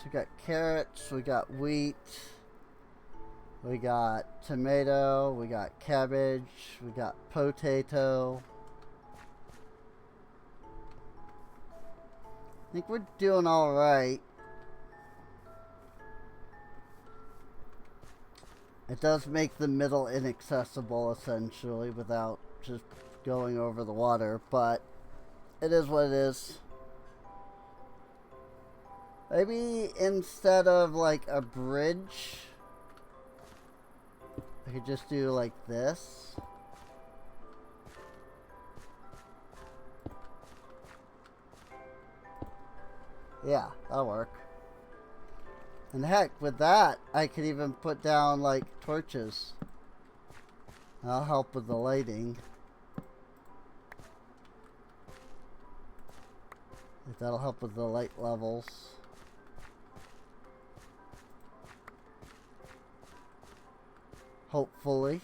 So we got carrots, we got wheat, we got tomato, we got cabbage, we got potato. I think we're doing all right. It does make the middle inaccessible essentially without just going over the water, but it is what it is. Maybe instead of like a bridge, I could just do like this. Yeah, that'll work. And heck, with that, I could even put down like torches. That'll help with the lighting. That'll help with the light levels. Hopefully.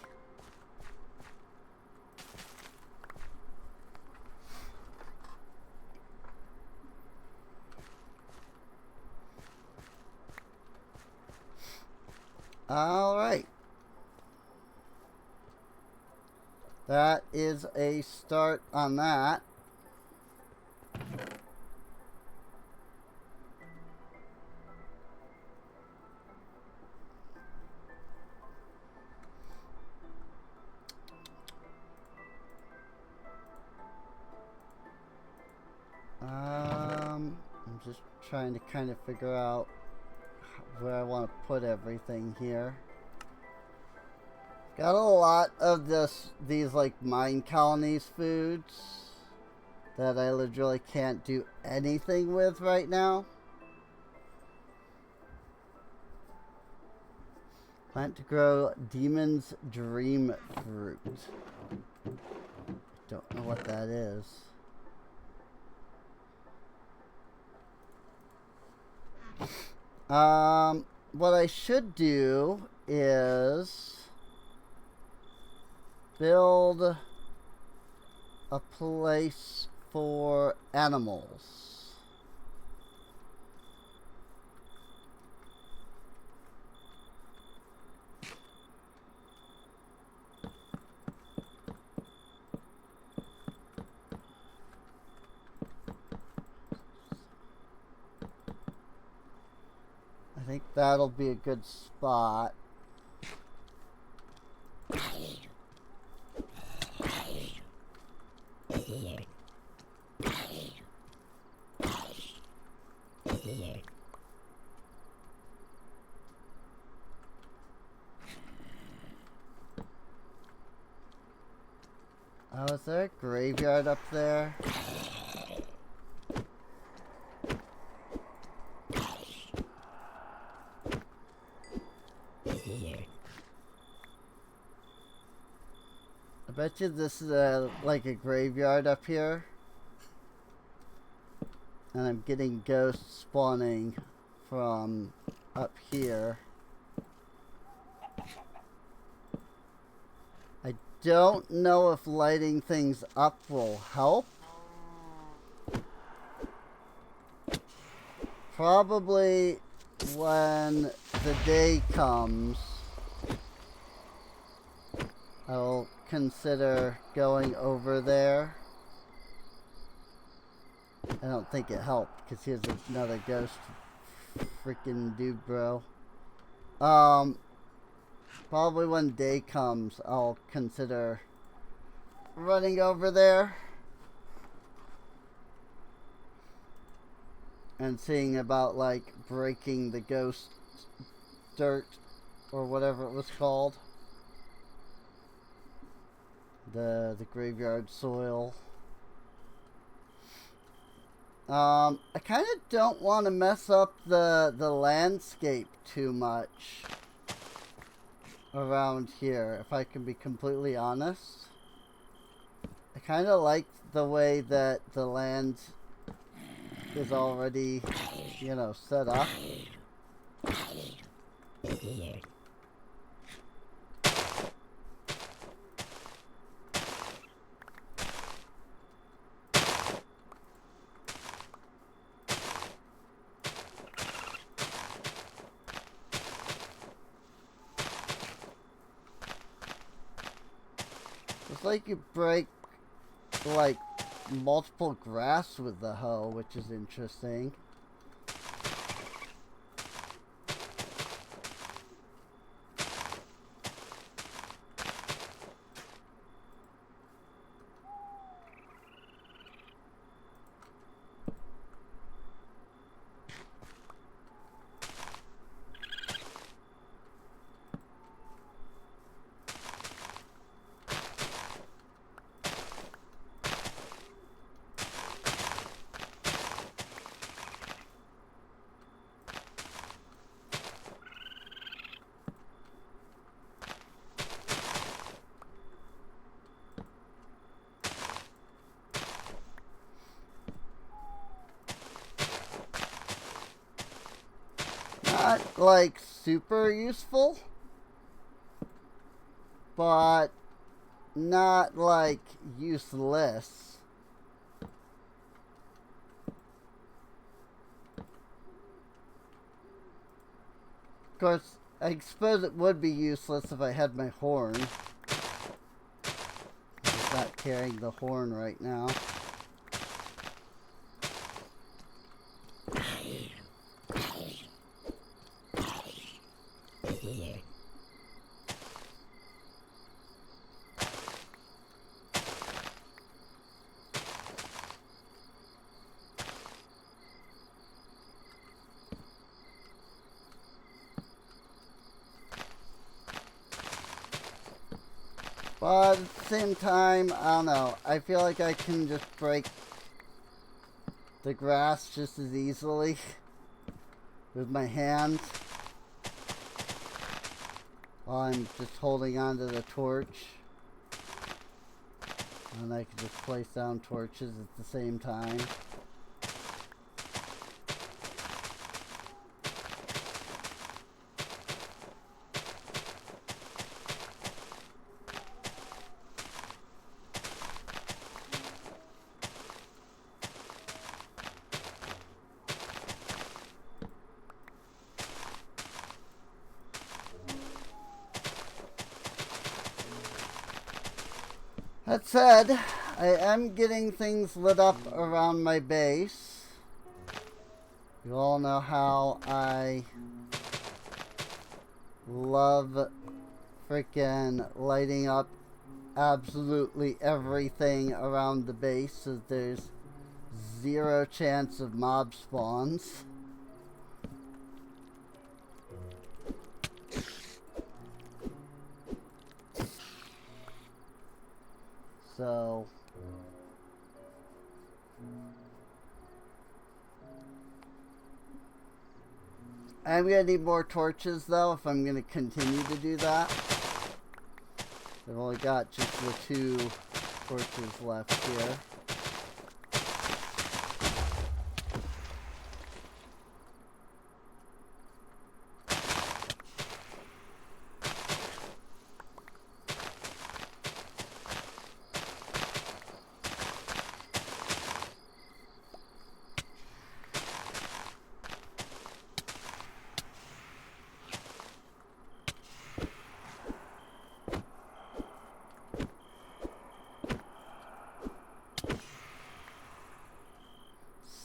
All right. That is a start on that. I'm just trying to kind of figure out where I want to put everything here. Got a lot of these like mine colonies foods that I literally can't do anything with right now. Plant to grow Demon's Dream Fruit. Don't know what that is. What I should do is build a place for animals. think that'll be a good spot. Oh, is there a graveyard up there? I bet you this is like a graveyard up here. And I'm getting ghosts spawning from up here. I don't know if lighting things up will help. Probably when the day comes, I'll consider going over there. I don't think it helped because here's another ghost freaking dude, bro. Probably when day comes, I'll consider running over there and seeing about like breaking the ghost dirt or whatever it was called. The graveyard soil. I kind of don't want to mess up the landscape too much around here, if I can be completely honest. I kind of like the way that the land is already, you know, set up. It's like you break, like, multiple grass with the hoe, which is interesting. Not like super useful, but not like useless. Of course, I suppose it would be useless if I had my horn. I'm just not carrying the horn right now. But at the same time, I don't know. I feel like I can just break the grass just as easily with my hands while I'm just holding onto the torch. And I can just place down torches at the same time. That said, I am getting things lit up around my base. You all know how I love freaking lighting up absolutely everything around the base so there's zero chance of mob spawns. So I'm gonna need more torches though if I'm gonna continue to do that. I've only got just the 2 torches left here.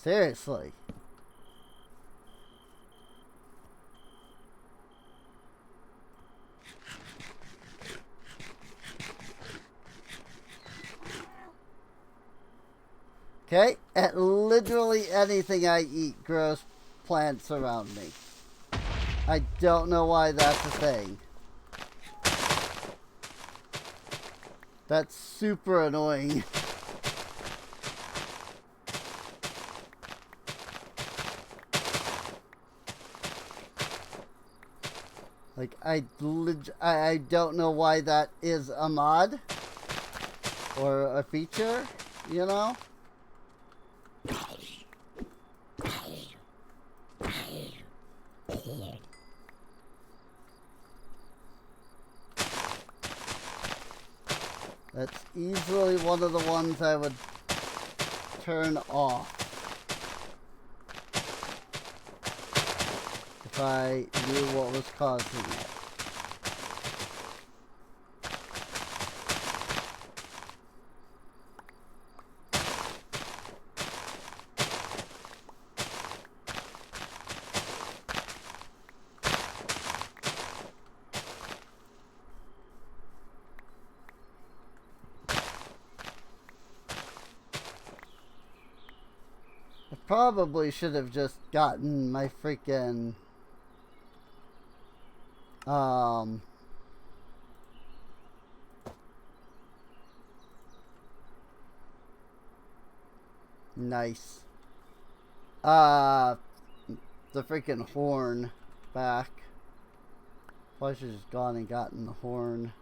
Seriously. Okay, at literally anything I eat grows plants around me. I don't know why that's a thing. That's super annoying. Like, I don't know why that is a mod or a feature, you know? That's easily one of the ones I would turn off if I knew what was causing it. I probably should have just gotten my freaking nice. The freaking horn back. Probably should have just gone and gotten the horn.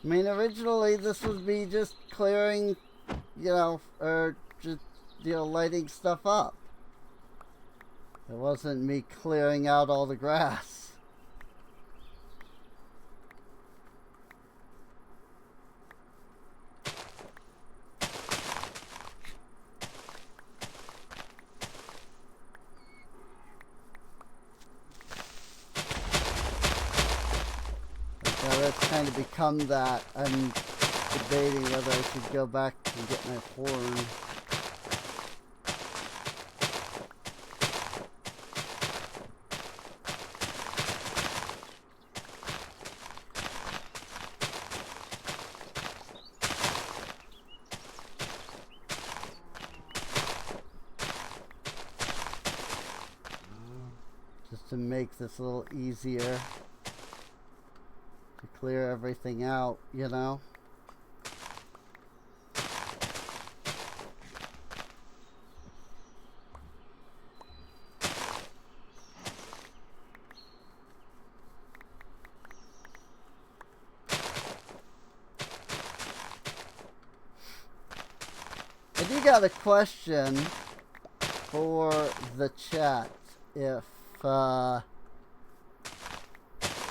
I mean, originally this would be just clearing, you know, or just, you know, lighting stuff up. It wasn't me clearing out all the grass. Now that's kind of become that. I'm debating whether I should go back and get my horn. Just to make this a little easier to clear everything out, you know? I do got a question for the chat if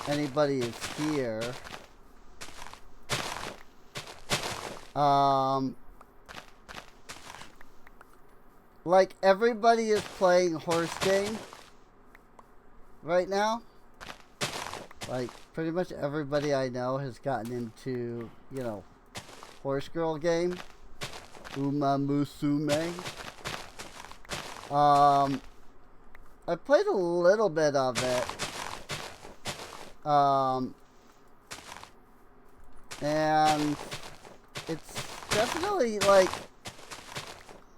anybody is here. Like everybody is playing horse game right now. Like pretty much everybody I know has gotten into, you know, horse girl game. Uma Musume. I played a little bit of it. And it's definitely like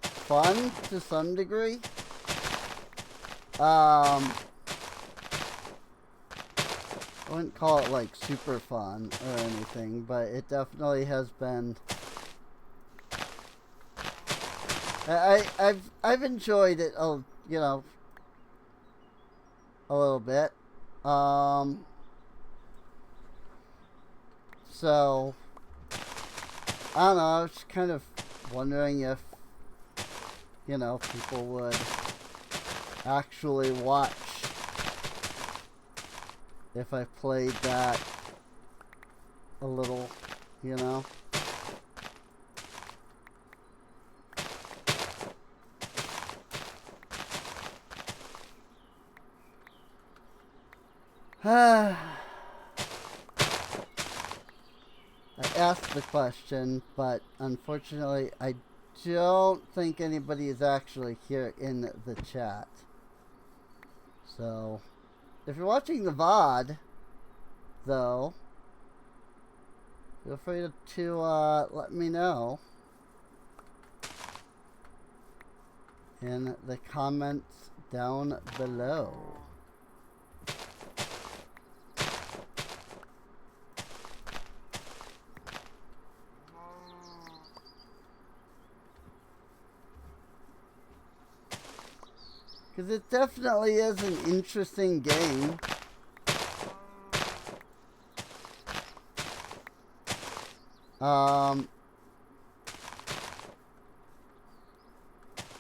fun to some degree. I wouldn't call it like super fun or anything, but it definitely has been. I've enjoyed it, you know, a little bit. So I don't know. I was just kind of wondering if, you know, people would actually watch if I played that a little, you know. I asked the question, but unfortunately I don't think anybody is actually here in the chat. So, if you're watching the VOD, though, feel free to let me know in the comments down below. Because it definitely is an interesting game.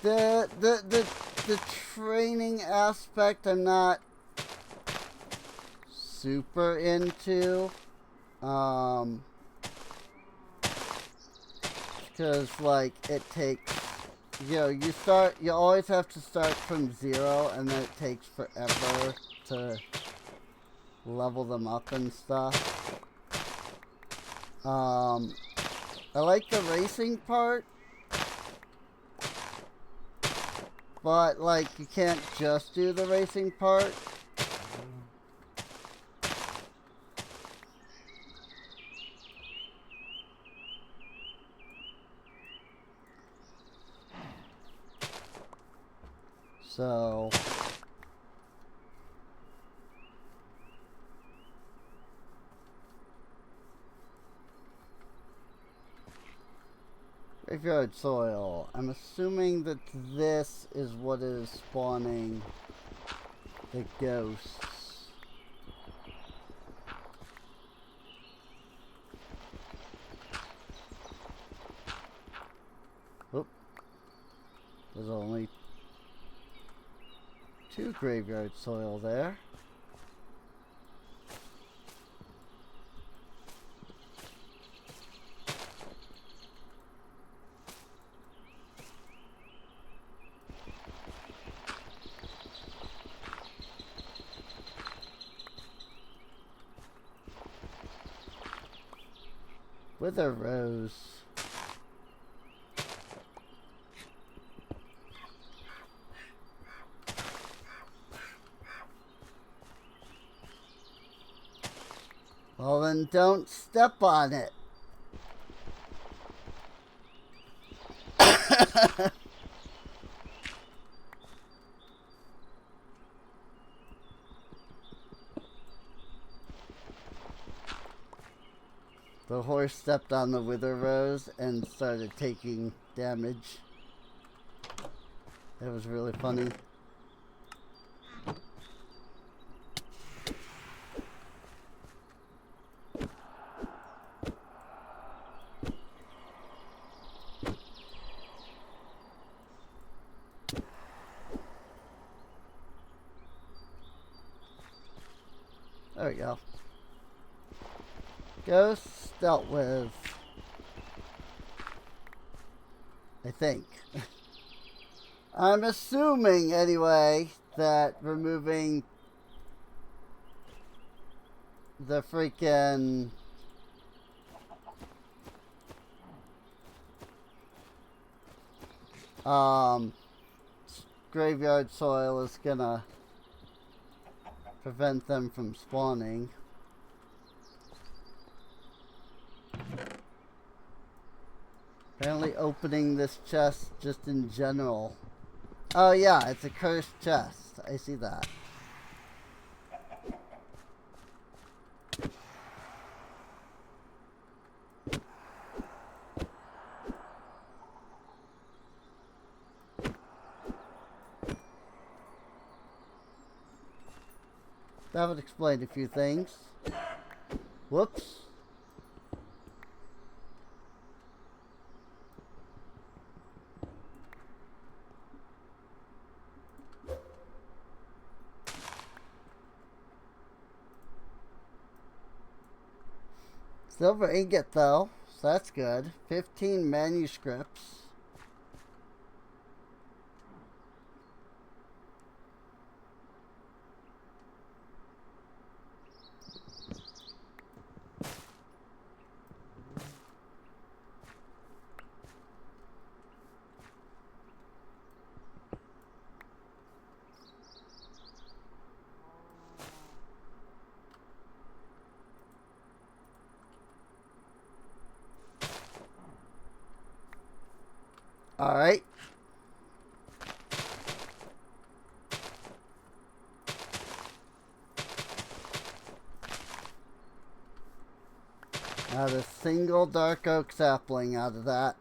The training aspect I'm not super into. Because like it takes, you know, you always have to start from 0, and then it takes forever to level them up and stuff. I like the racing part, but like you can't just do the racing part. So graveyard soil. I'm assuming that this is what is spawning the ghosts. Oop. There's only 2 graveyard soil there. Wither Rose. Well then don't step on it. The horse stepped on the Wither Rose and started taking damage. That was really funny. There we go. Ghosts dealt with. I think. I'm assuming, anyway, that removing the freaking um, graveyard soil is gonna prevent them from spawning. Apparently opening this chest just in general. Oh yeah, it's a cursed chest. I see that. That would explain a few things. Whoops. Silver ingot though, so that's good. 15 manuscripts. Alright. Not a single dark oak sapling out of that.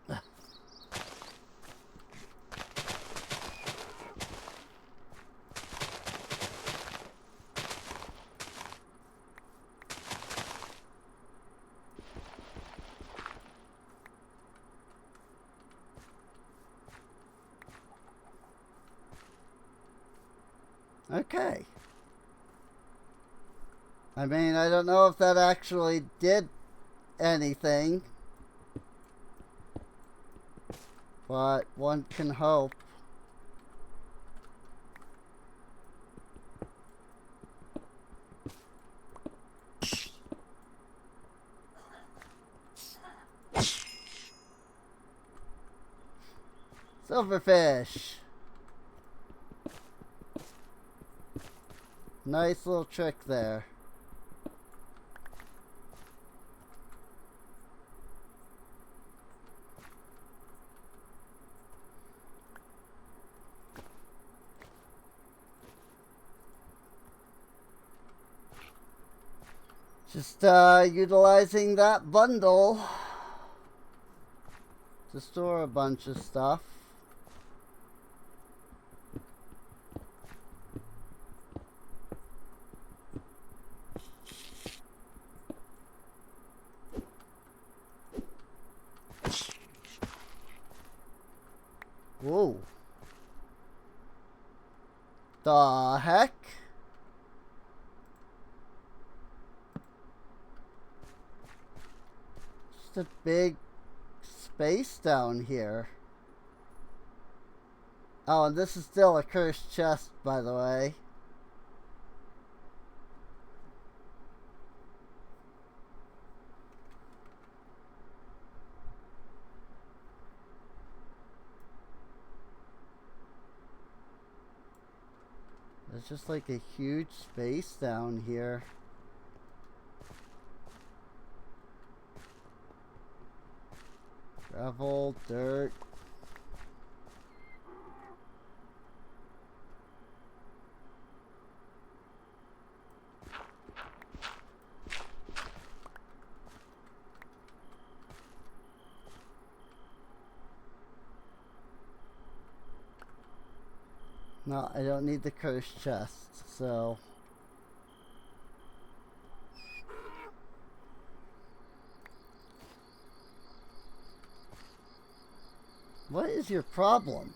Okay. I mean, I don't know if that actually did anything, but one can hope. Silverfish. Nice little trick there. Just utilizing that bundle to store a bunch of stuff. Whoa. The heck? Just a big space down here. Oh, and this is still a cursed chest, by the way. There's just like a huge space down here. Gravel, dirt. No, I don't need the cursed chest, so... What is your problem?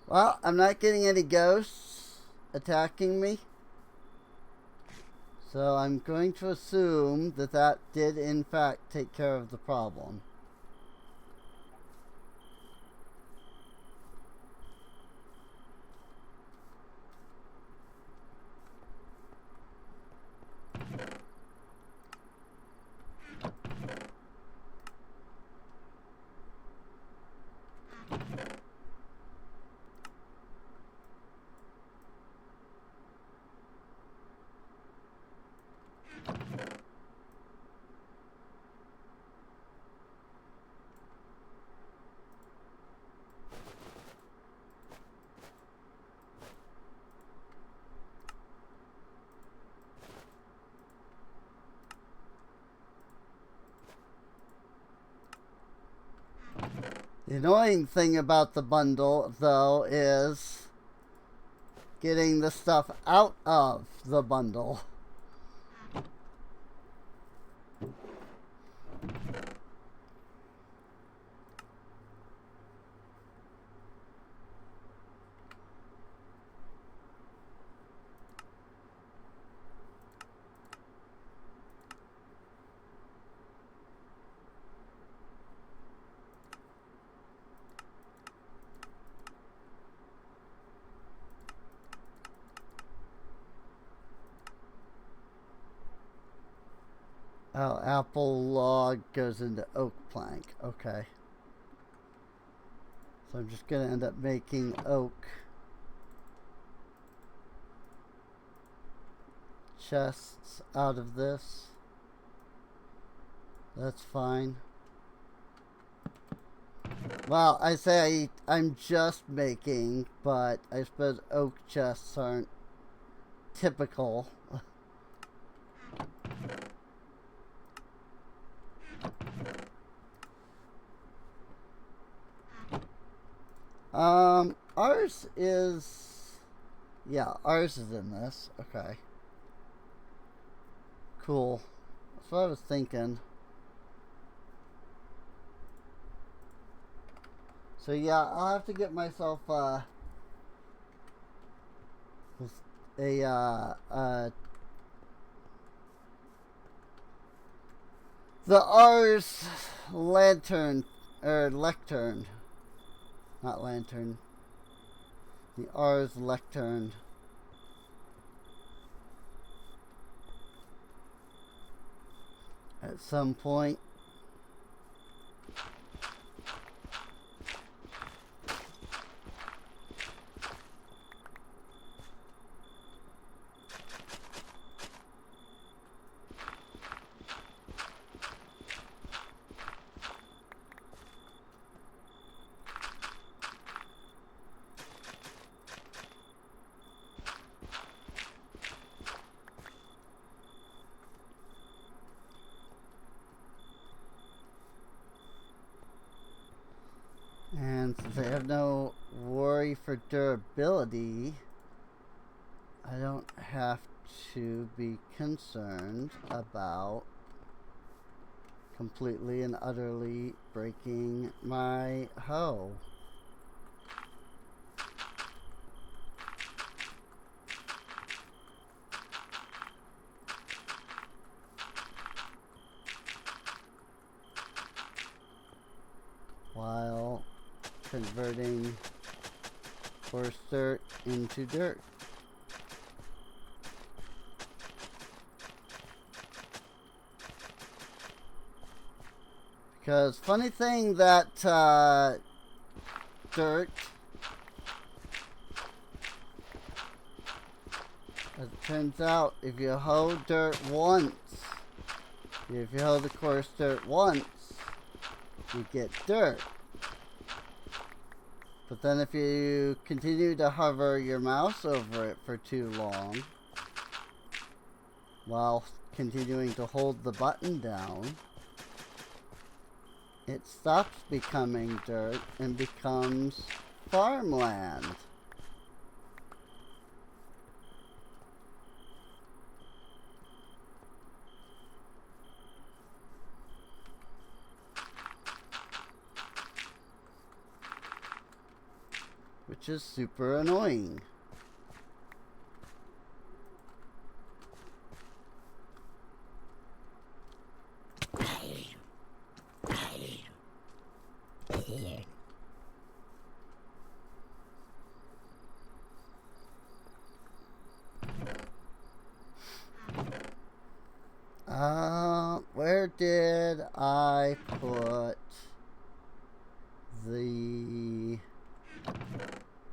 Well, I'm not getting any ghosts attacking me. So I'm going to assume that that did in fact take care of the problem. The annoying thing about the bundle, though, is getting the stuff out of the bundle. Oh, apple log goes into oak plank. Okay. So I'm just going to end up making oak chests out of this. That's fine. Well, I say I'm just making, but I suppose oak chests aren't typical. Ours is... Yeah, ours is in this. Okay. Cool. That's what I was thinking. So yeah, I'll have to get myself the Ars lantern or lectern, not lantern. The Ars lectern. At some point. And since I have no worry for durability, I don't have to be concerned about completely and utterly breaking my hoe. While converting coarse dirt into dirt. Because funny thing that dirt, as it turns out, if you hoe dirt once, if you hoe the coarse dirt once, you get dirt. But then if you continue to hover your mouse over it for too long, while continuing to hold the button down, it stops becoming dirt and becomes farmland. Which is super annoying. Where did I put the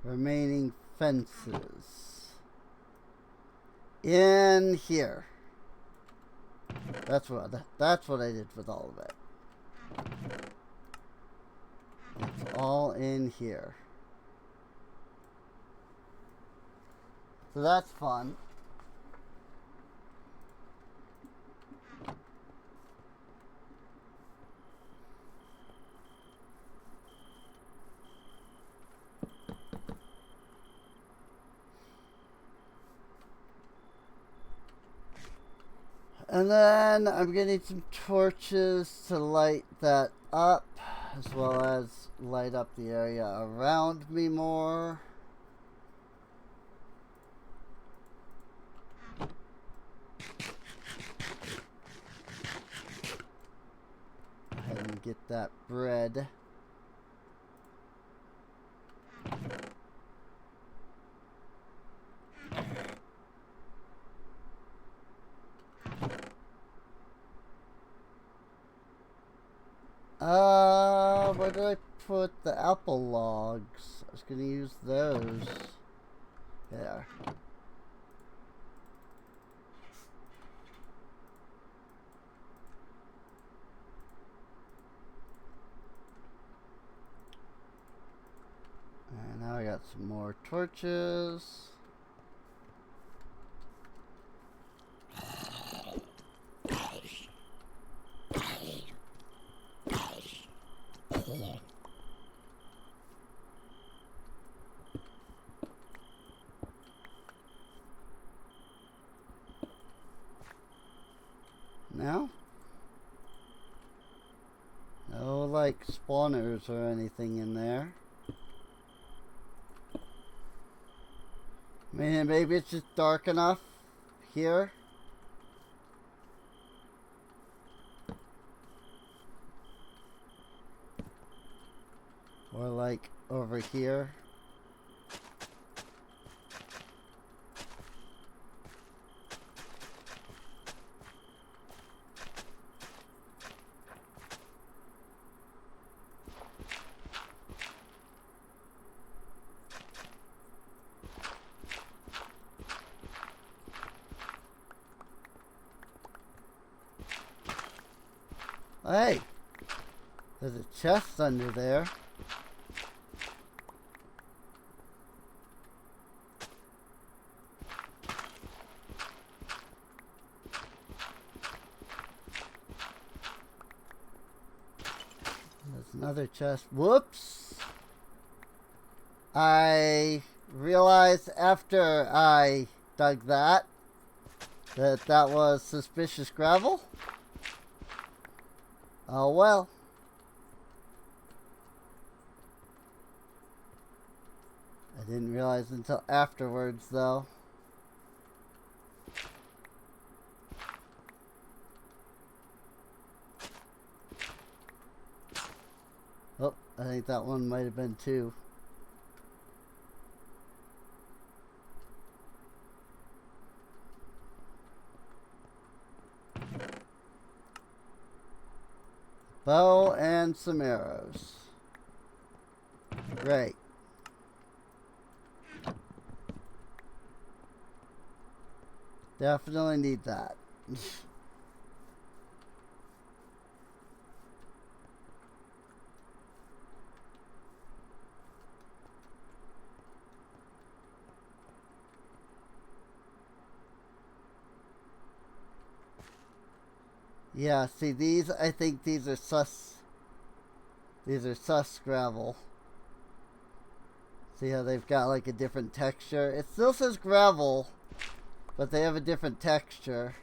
remaining fences? In here. That's what I did with all of it. It's all in here. So that's fun. And then I'm gonna need some torches to light that up, as well as light up the area around me more. Go ahead and get that bread. Where did I put the apple logs? I was gonna use those. There. And now I got some more torches. Now? No, like, spawners or anything in there. Man, maybe it's just dark enough here. Or like over here. Hey, there's a chest under there. There's another chest. Whoops! I realized after I dug that that was suspicious gravel. Oh well. I didn't realize until afterwards, though. Oh, I think that one might have been two. Bow and some arrows. Great. Definitely need that. Yeah, see these, I think these are sus gravel. See how they've got like a different texture? It still says gravel, but they have a different texture.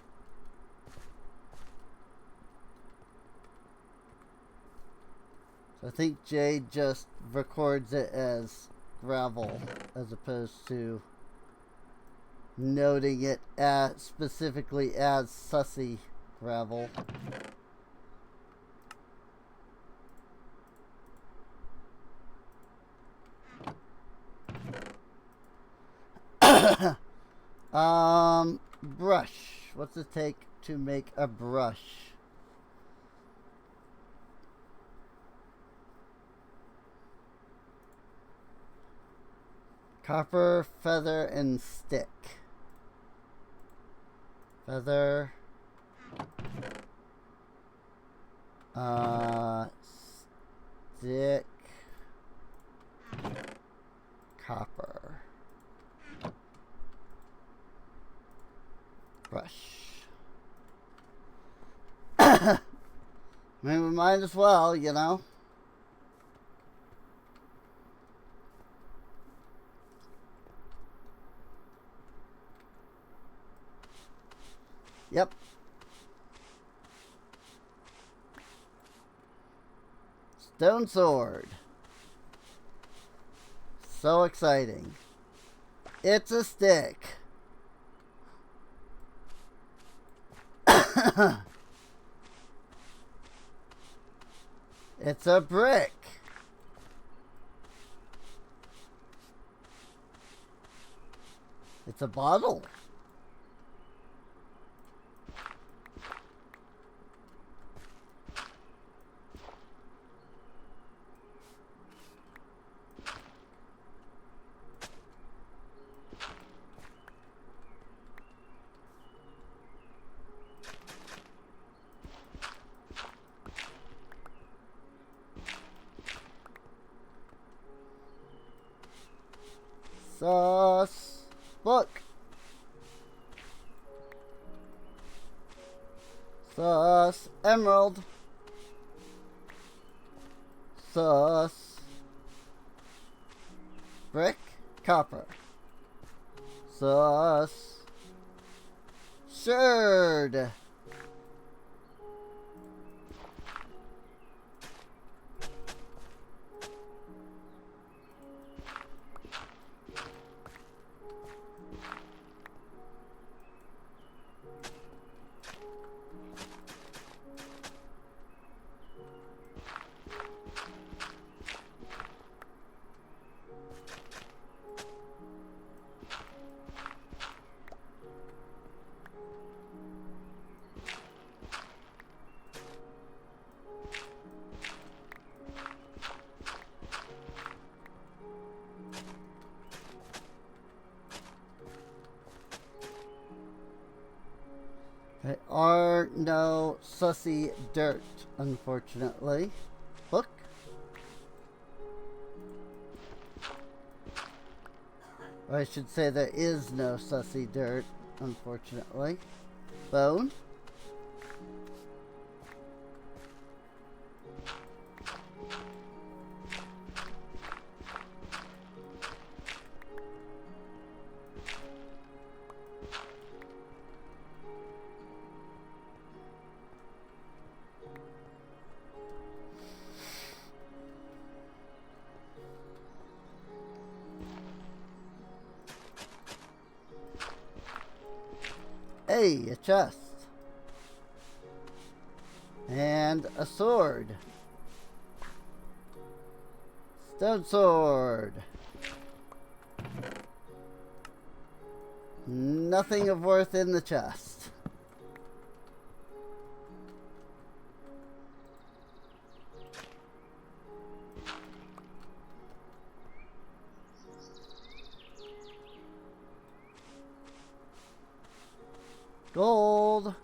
So I think Jade just records it as gravel as opposed to noting it as specifically as sussy gravel. Brush. What's it take to make a brush? Copper, feather, and stick. Feather. Stick. Copper. Brush. I mean, we might as well, you know. Yep. Stone sword. So exciting. It's a stick. It's a brick. It's a bottle. Sauce. Look. Sauce. Emerald. Sauce. Brick. Copper. Sauce. Sherd. There are no sussy dirt, unfortunately. Look. Or I should say there is no sussy dirt, unfortunately. Bone. Hey, a chest. And a sword. Stone sword. Nothing of worth in the chest. Gold.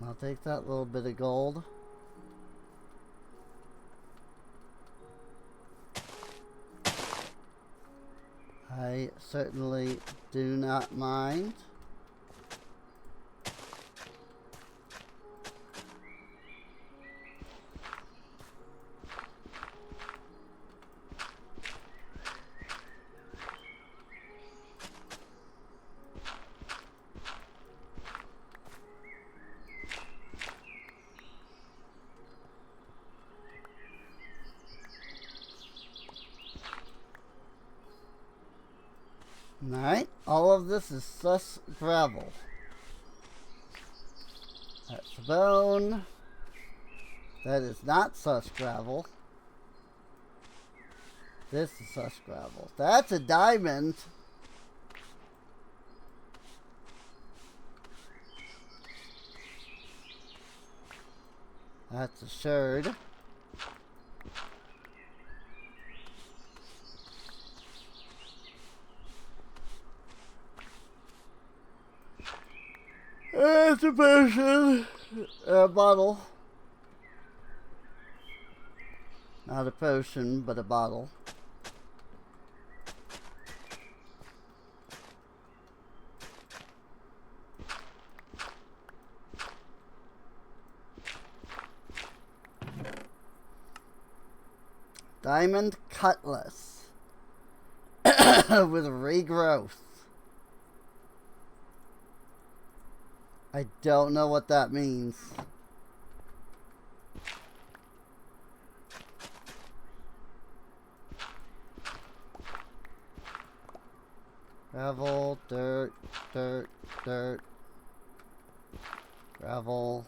I'll take that little bit of gold. I certainly do not mind. Alright, all of this is sus gravel. That's a bone. That is not sus gravel. This is sus gravel. That's a diamond. That's a sherd. That's a potion. A bottle. Not a potion, but a bottle. Diamond cutlass. With regrowth. I don't know what that means. Gravel, dirt, dirt, dirt. Gravel.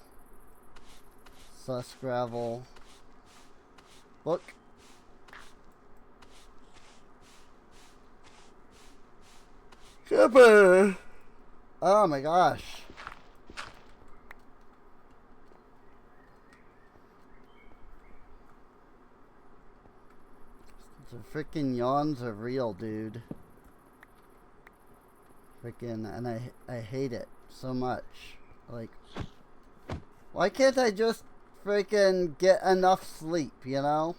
Sus gravel. Look. Shipper! Oh my gosh. The freaking yawns are real, dude. Freaking, and I hate it so much. Like, why can't I just freaking get enough sleep, you know?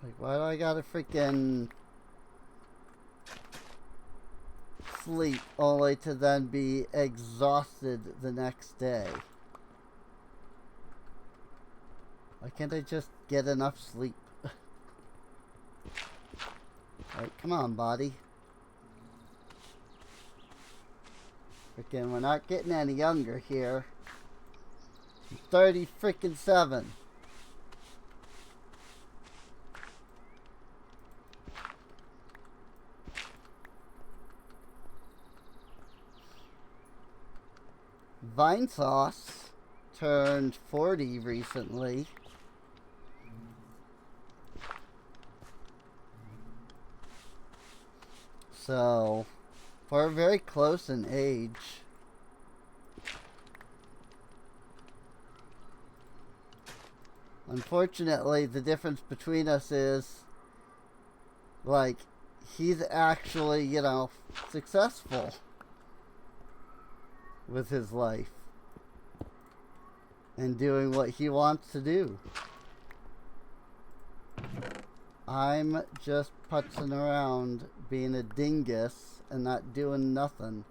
Like, why do I gotta freaking sleep only to then be exhausted the next day? Why can't I just get enough sleep? Like, come on, body. Freaking, we're not getting any younger here. I'm 30 freaking 7. Vine Sauce turned 40 recently. So, we're very close in age. Unfortunately, the difference between us is, like, he's actually, you know, successful with his life and doing what he wants to do. I'm just putzing around being a dingus and not doing nothing.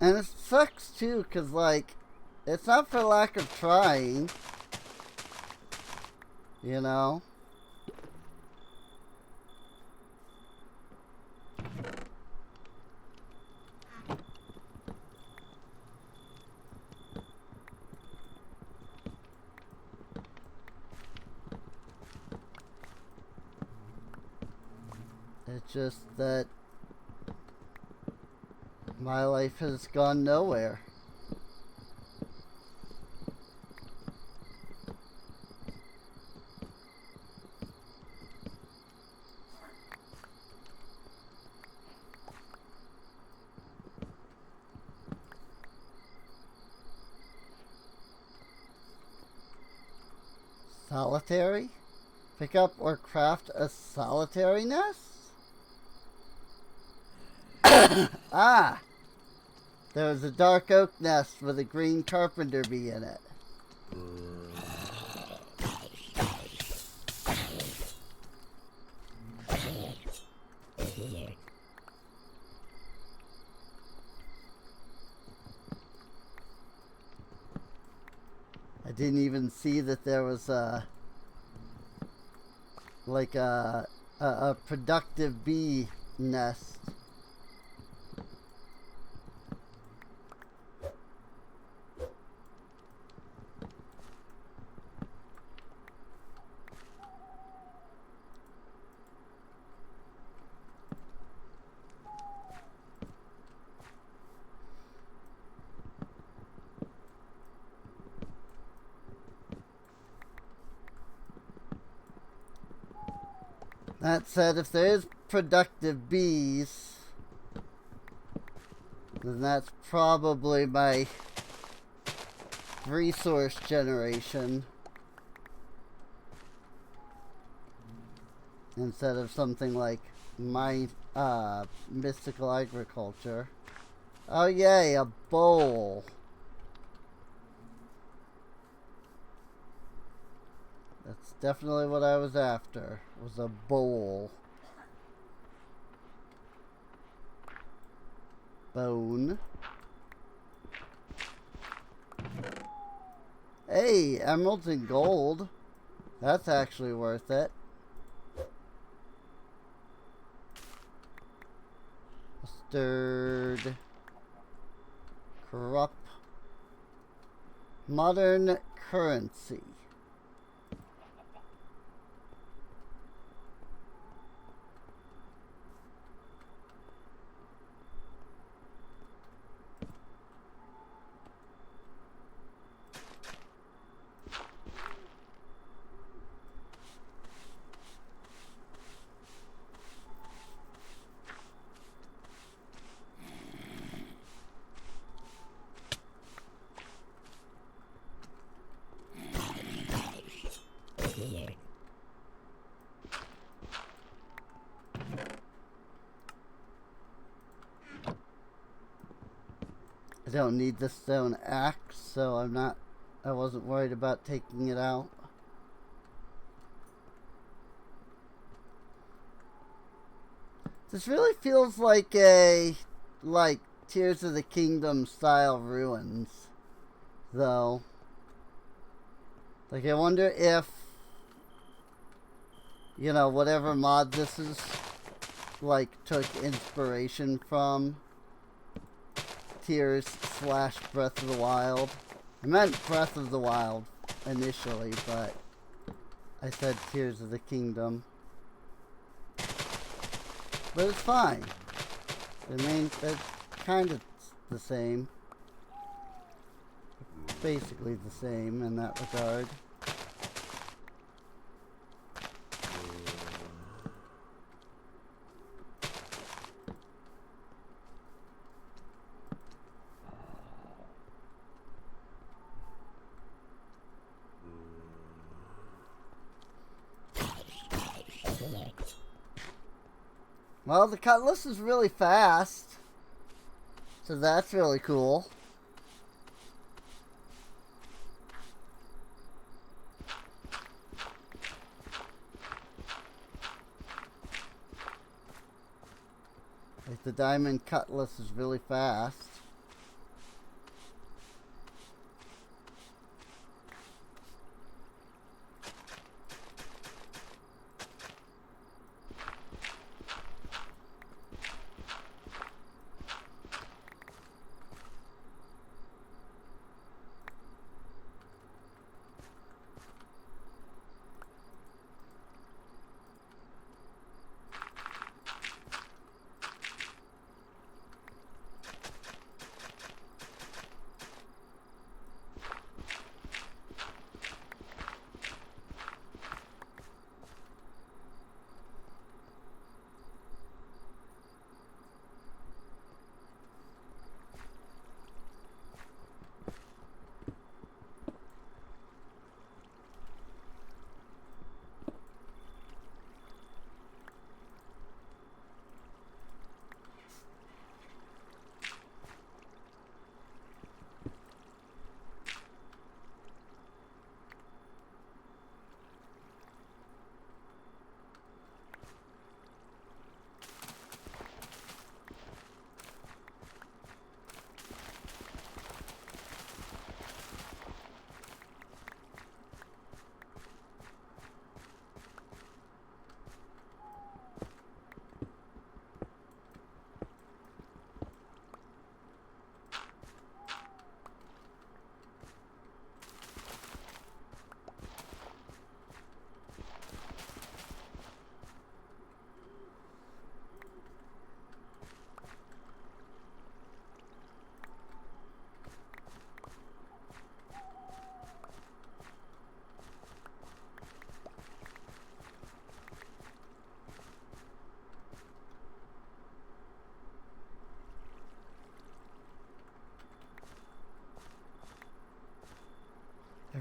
And it sucks too, cause like, it's not for lack of trying, you know? It's just that my life has gone nowhere. Solitary? Pick up or craft a solitary nest? Ah! There was a dark oak nest with a green carpenter bee in it. I didn't even see that there was a productive bee nest. That said, if there is productive bees, then that's probably my resource generation instead of something like my mystical agriculture. Oh yay, a bowl. That's definitely what I was after, was a bowl. Bone. Hey, emeralds and gold. That's actually worth it. Mustard. Corrupt. Modern currency. I don't need the stone axe, so I wasn't worried about taking it out. This really feels like Tears of the Kingdom style ruins, though. Like, I wonder if, whatever mod this is, took inspiration from Tears / Breath of the Wild. I meant Breath of the Wild initially, but I said Tears of the Kingdom. But it's fine. I mean, it's kind of the same. Basically the same in that regard. Well, the cutlass is really fast, so that's really cool. Like, the diamond cutlass is really fast.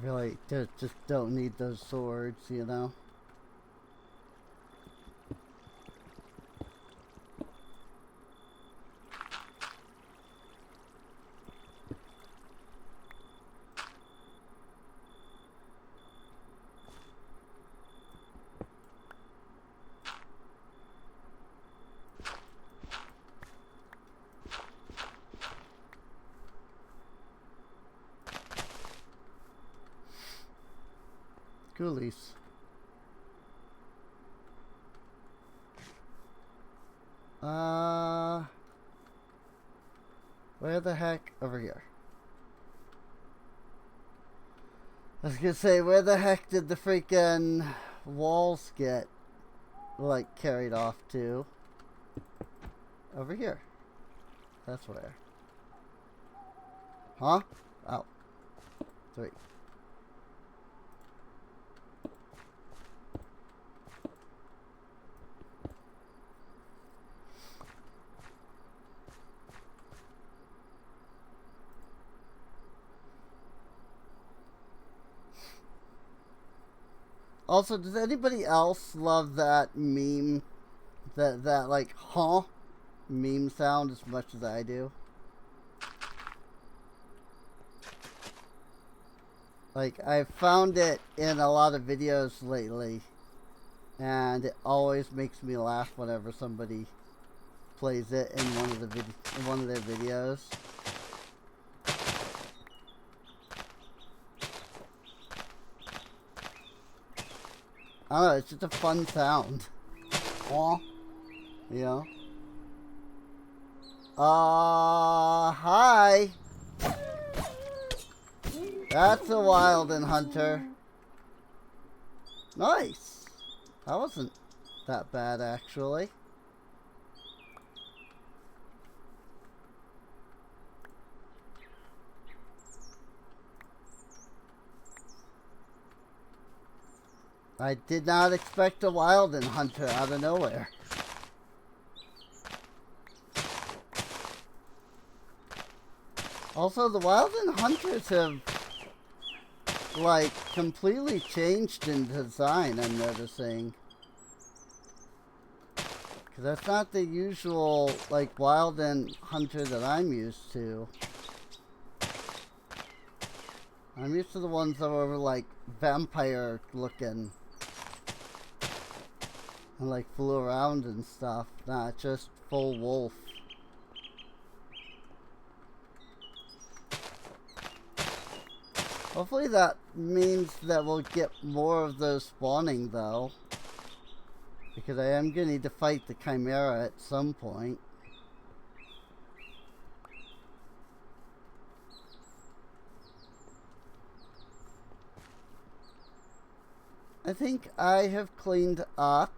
really just don't need those swords, you know? Ghoulies. Where the heck? Over here. I was gonna say, where the heck did the freaking walls get, like, carried off to? Over here. That's where. Huh? Oh. 3. Also, does anybody else love that meme, that like, huh, meme sound as much as I do? Like, I've found it in a lot of videos lately, and it always makes me laugh whenever somebody plays it in one of their videos. I don't know, it's just a fun sound. Aw. You know? Hi! That's a Wilden Hunter. Nice! That wasn't that bad, actually. I did not expect a Wilden Hunter out of nowhere. Also, the Wilden Hunters have, like, completely changed in design, I'm noticing. Because that's not the usual, like, Wilden Hunter that I'm used to. I'm used to the ones that were, like, vampire looking. And like flew around and stuff, not just full wolf. Hopefully that means that we'll get more of those spawning though. Because I am going to need to fight the Chimera at some point. I think I have cleaned up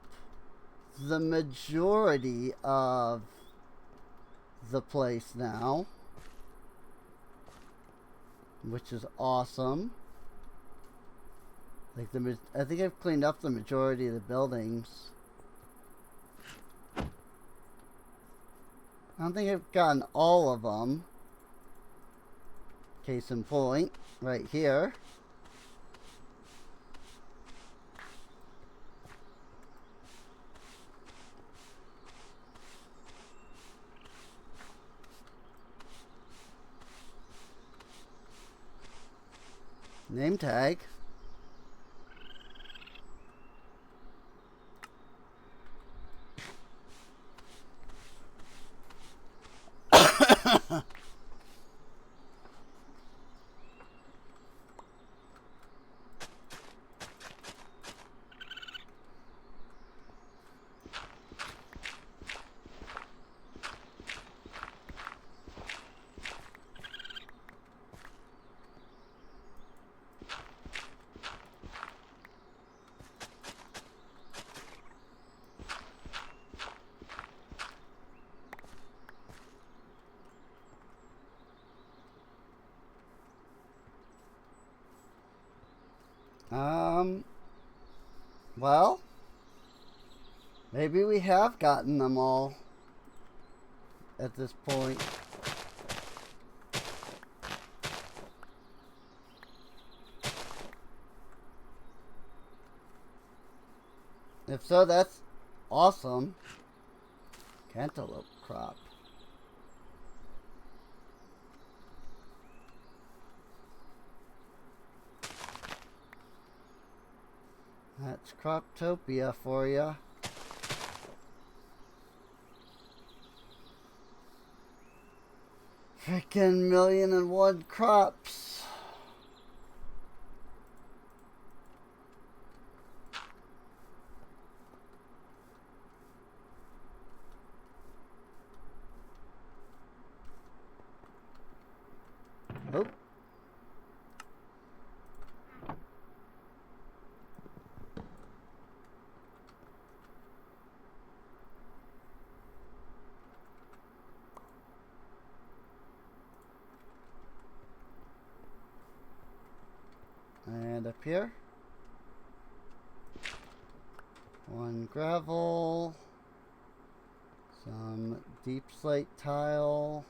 the majority of the place now, which is awesome. Like I think I've cleaned up the majority of the buildings. I don't think I've gotten all of them. Case in point, right here. Name tag. Well, maybe we have gotten them all at this point. If so, that's awesome. Cantaloupe crop. That's Croptopia for ya. Frickin' 1,000,001 crops. Oh. And up here, 1 gravel, some deep slate tile,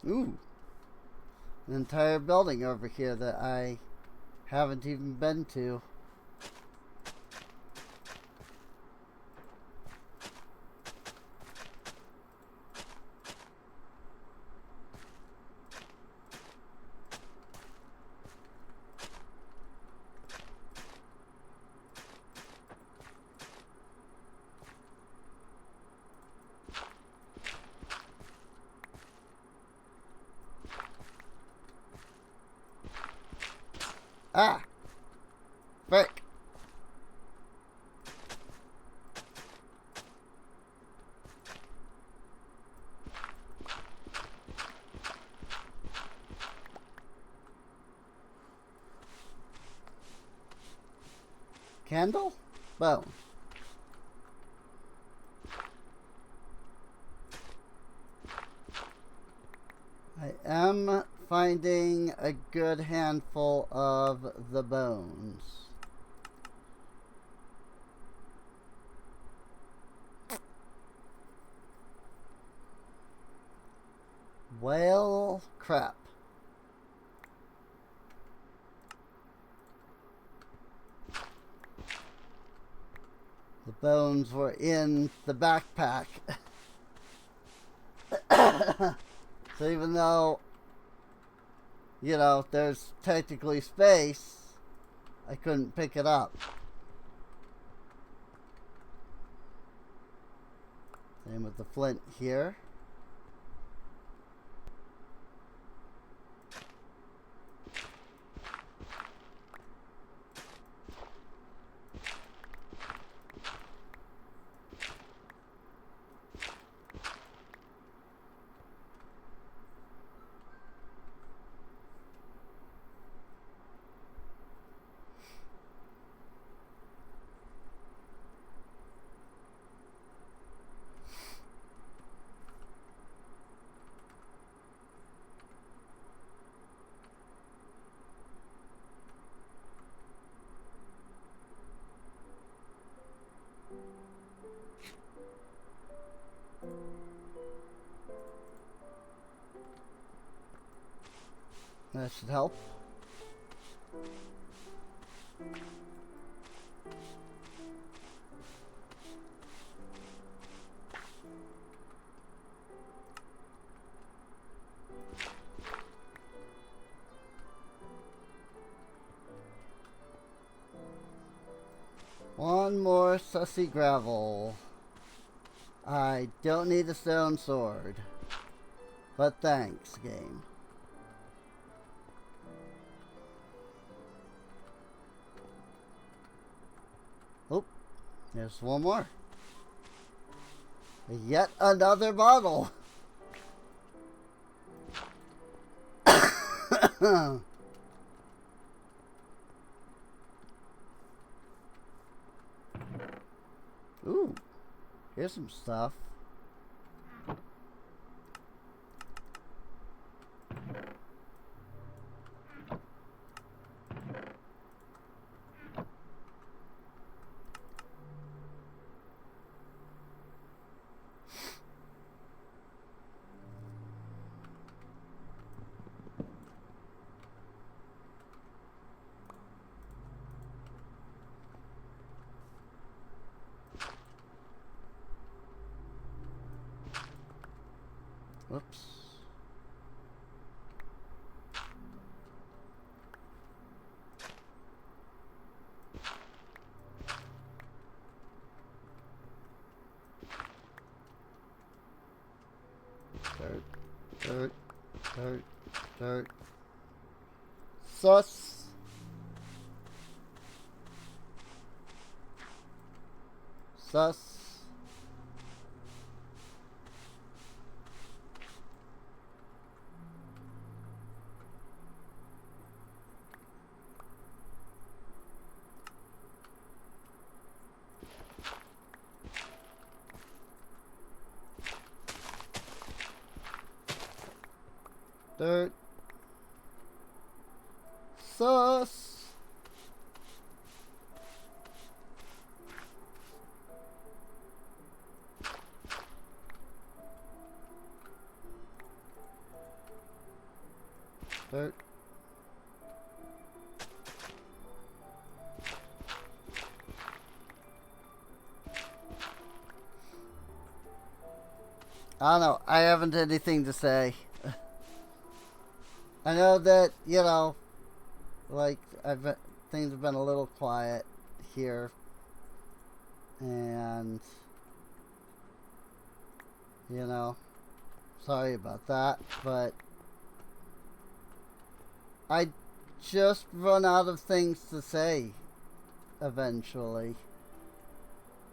ooh, an entire building over here that I haven't even been to. Ah! Frick! Candle? Bone. I am finding a good handful of the bones. Well, crap. The bones were in the backpack. So even though, you know, there's technically space, I couldn't pick it up. Same with the flint here. That should help. One more sussy gravel. I don't need a stone sword. But thanks, game. Oh, there's one more. Yet another bottle. Ooh, here's some stuff. Whoops. Dirt, dirt, dirt, dirt. Sus. Sus. Dirt. Sus. Dirt. I don't know. I haven't anything to say. I know that, you know, like, things have been a little quiet here. And, you know, sorry about that. But I just run out of things to say eventually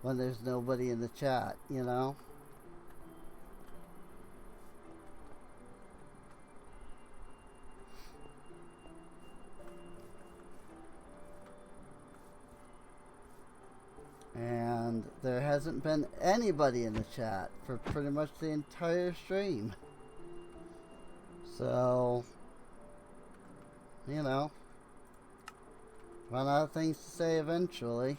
when there's nobody in the chat, you know? And there hasn't been anybody in the chat for pretty much the entire stream. So, you know, run out of things to say eventually.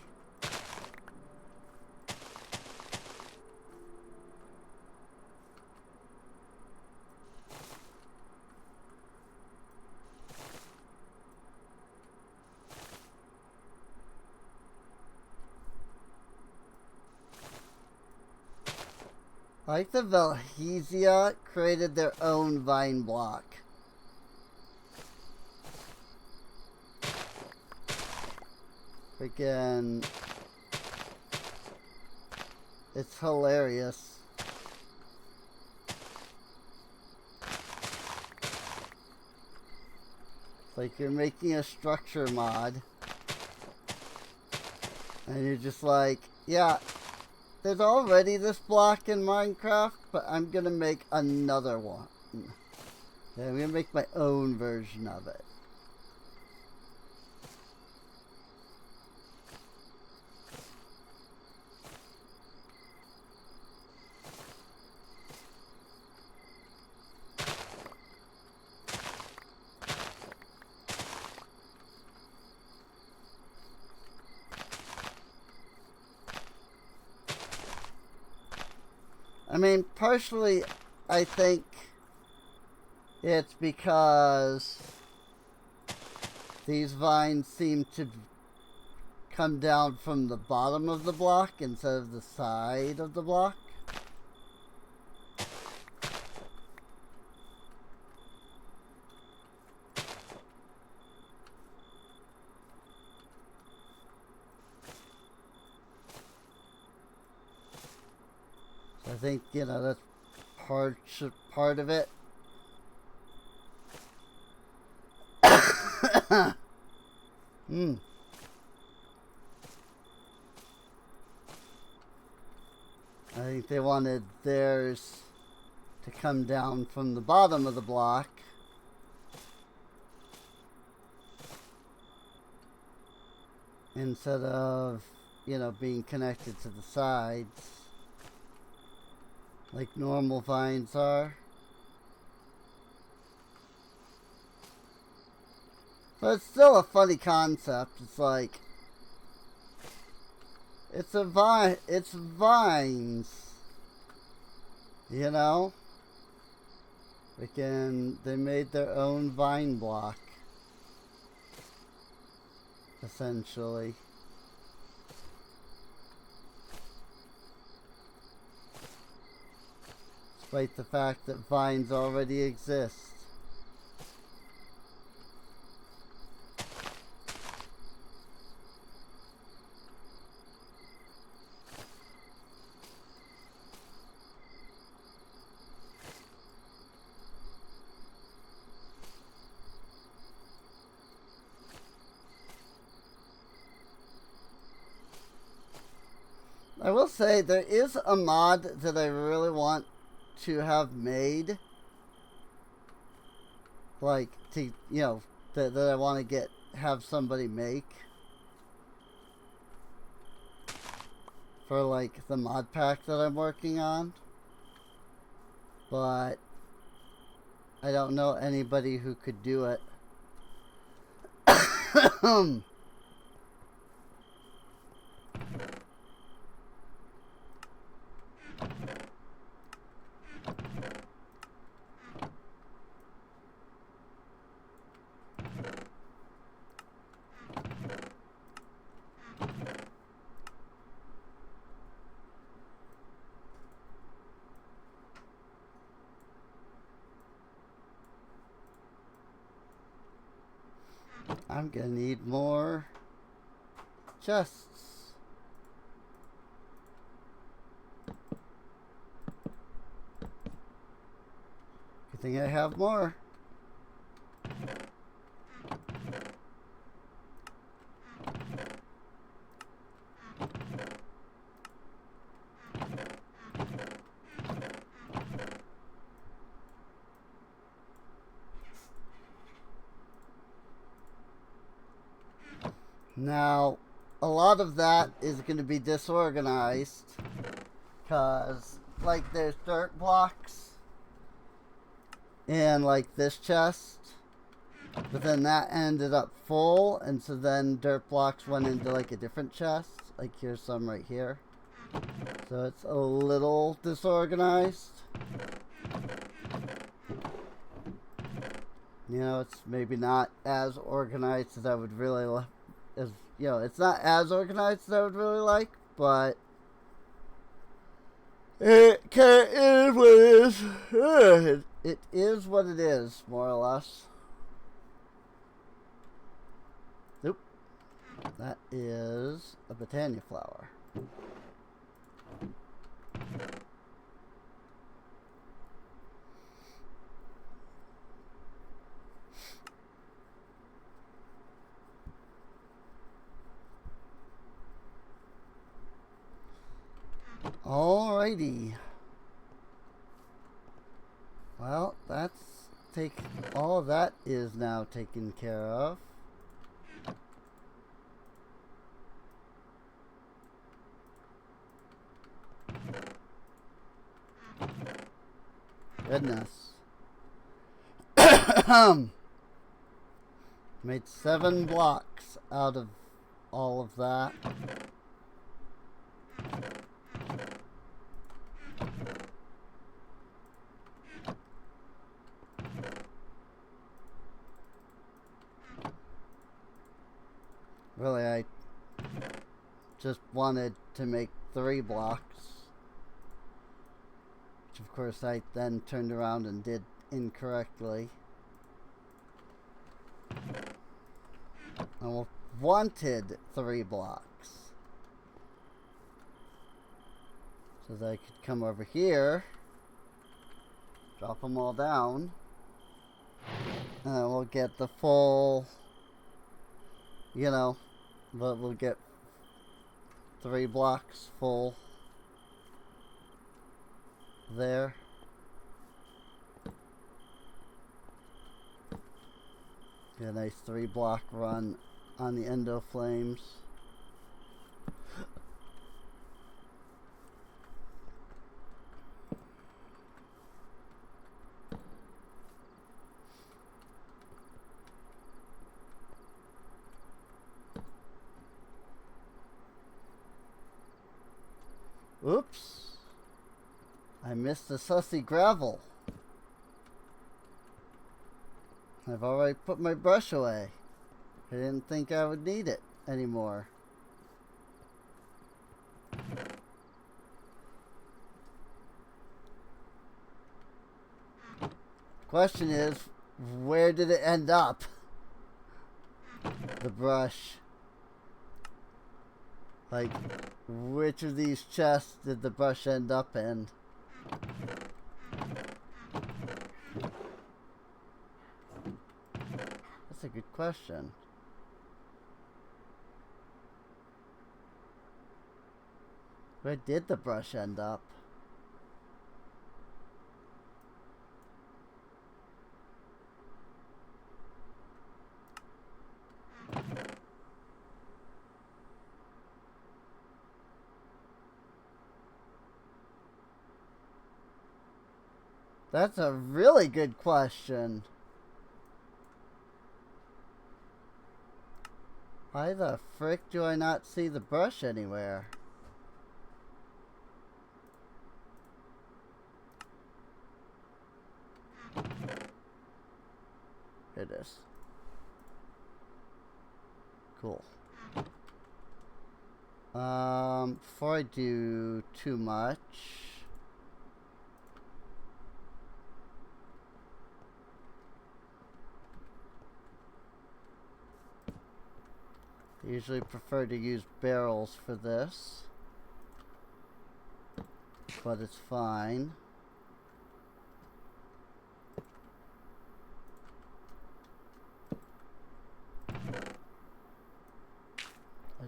Like the Velhesia created their own vine block. Freaking, it's hilarious. It's like you're making a structure mod and you're just like, yeah, there's already this block in Minecraft, but I'm gonna make another one. Yeah, I'm gonna make my own version of it. I mean, partially, I think it's because these vines seem to come down from the bottom of the block instead of the side of the block. I think, you know, that's part of it. Hmm. I think they wanted theirs to come down from the bottom of the block. Instead of, you know, being connected to the sides. Like normal vines are. But it's still a funny concept. It's like, it's a vine, it's vines. You know? Again, they made their own vine block. Essentially. despite the fact that vines already exist. I will say there is a mod that I really want to have made, like to that I want to have somebody make for like the mod pack that I'm working on, but I don't know anybody who could do it. I'm gonna need more chests. Good thing I have more. Now, a lot of that is going to be disorganized because, like, there's dirt blocks in, like, this chest, but then that ended up full, and so then dirt blocks went into, like, a different chest. Like, here's some right here. So it's a little disorganized. You know, it's maybe not as organized as I would really like. It's not as organized as I would really like, but it is what it is. It is what it is, more or less. Nope. That is a Botania flower. Alrighty. Well, all of that is now taken care of. Goodness. Made 7 blocks out of all of that. Really, I just wanted to make 3 blocks, which of course I then turned around and did incorrectly. I wanted 3 blocks so that I could come over here, drop them all down, and then we'll get the full, but we'll get 3 blocks full there. Get a nice 3 block run on the endo flames. Oops. I missed the sussy gravel. I've already put my brush away. I didn't think I would need it anymore. Question is, where did it end up? The brush. Like, which of these chests did the brush end up in? That's a good question. Where did the brush end up? That's a really good question. Why the frick do I not see the brush anywhere? Here it is. Cool. Before I do too much, I usually prefer to use barrels for this, but it's fine. I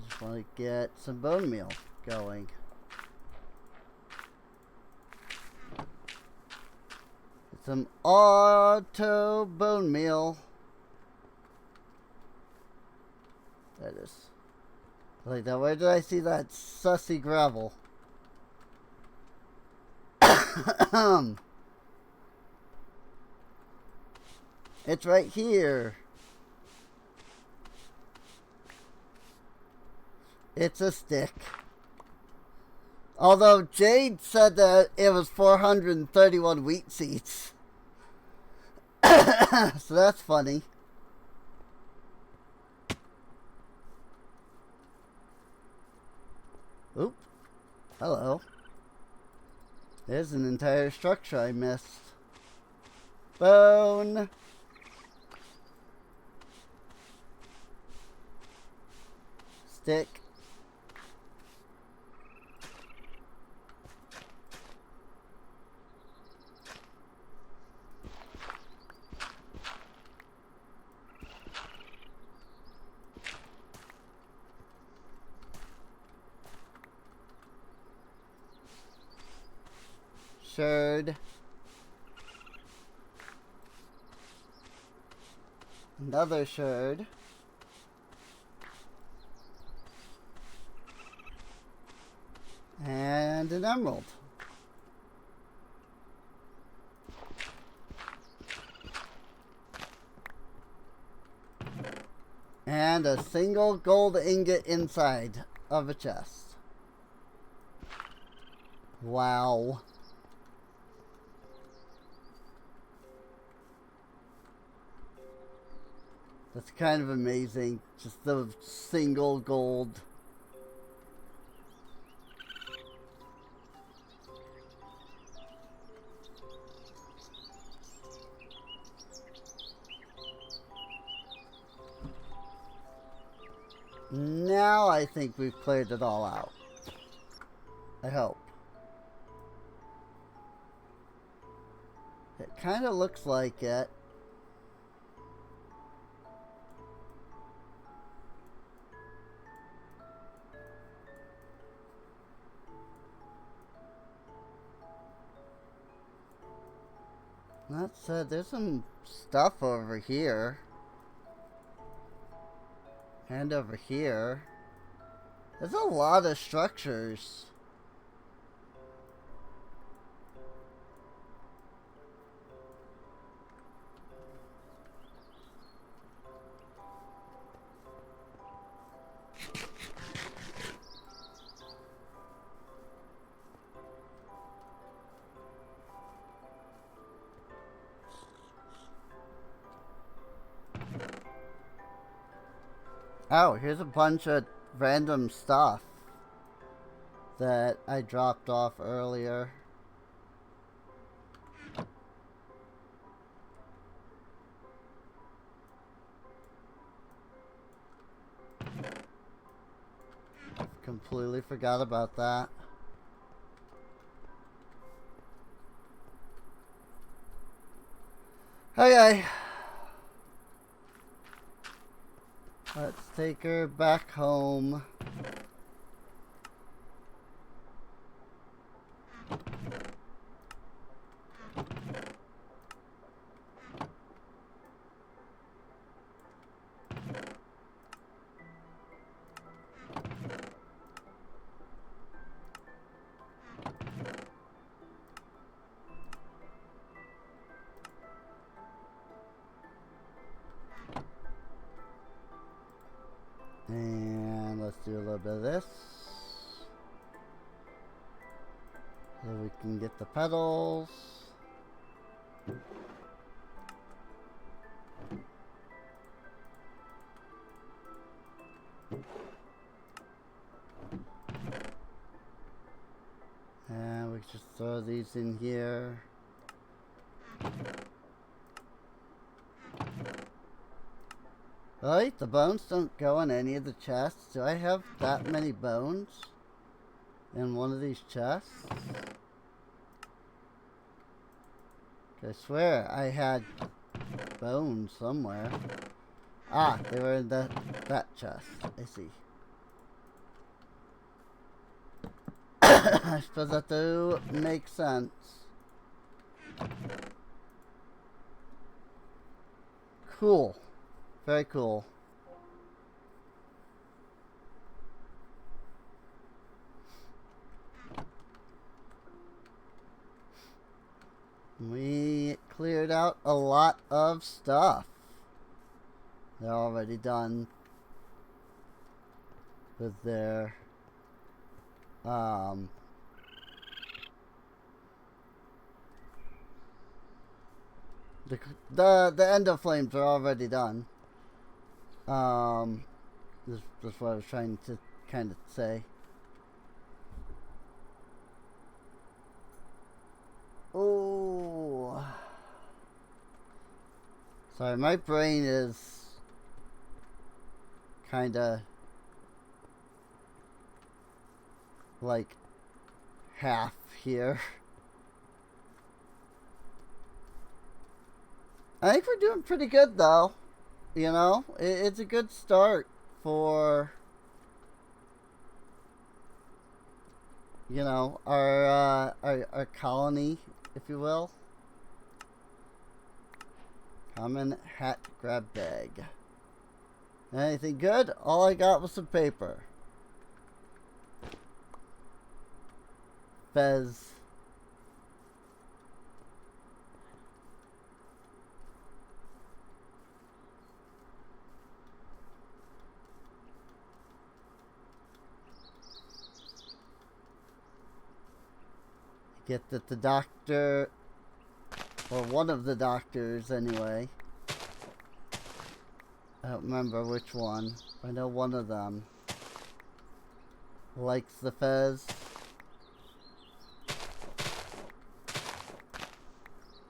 just want to get some bone meal going. Get some auto bone meal. That is. Like that. Where did I see that sussy gravel? It's right here. It's a stick. Although Jade said that it was 431 wheat seeds. So that's funny. Oop. Hello. There's an entire structure I missed. Bone. Stick. Sherd. Another sherd. And an emerald. And a single gold ingot inside of a chest. Wow. That's kind of amazing. Just the single gold. Now I think we've cleared it all out. I hope. It kind of looks like it. That said, there's some stuff over here. And over here. There's a lot of structures. Oh, here's a bunch of random stuff that I dropped off earlier. completely forgot about that. Okay. Let's take her back home. And let's do a little bit of this. So we can get the petals. And we just throw these in here. Right, the bones don't go in any of the chests. Do I have that many bones in one of these chests? I swear I had bones somewhere. Ah, they were in that chest. I see. I suppose that do make sense. Cool. Very cool. We cleared out a lot of stuff. They're already done with their the end of flames are already done. This is what I was trying to kind of say. Oh, sorry, my brain is kind of like half here. I think we're doing pretty good though. You know, it's a good start for, you know, our colony, if you will. Common hat grab bag. Anything good? All I got was some paper. Fez. Get that the doctor, or one of the doctors anyway, I don't remember which one, I know one of them likes the Fez,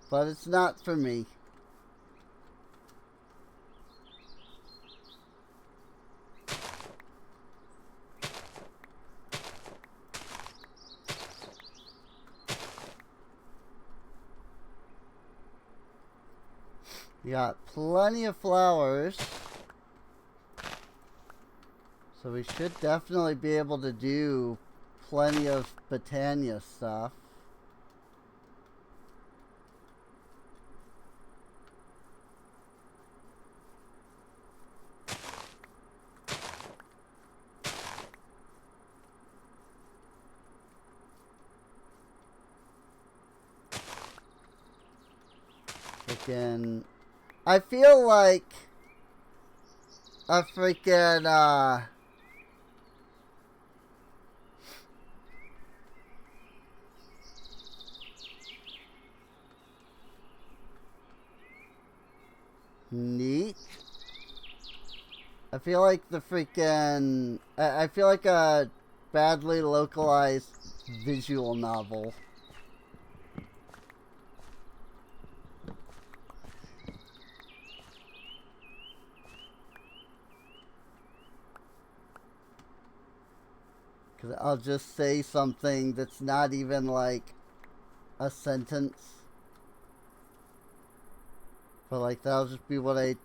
but it's not for me. We got plenty of flowers, so we should definitely be able to do plenty of Botania stuff. Freaking, I feel like a freaking neat. I feel like the freaking I feel like a badly localized visual novel. but I'll just say something that's not even like a sentence. But like that'll just be what I.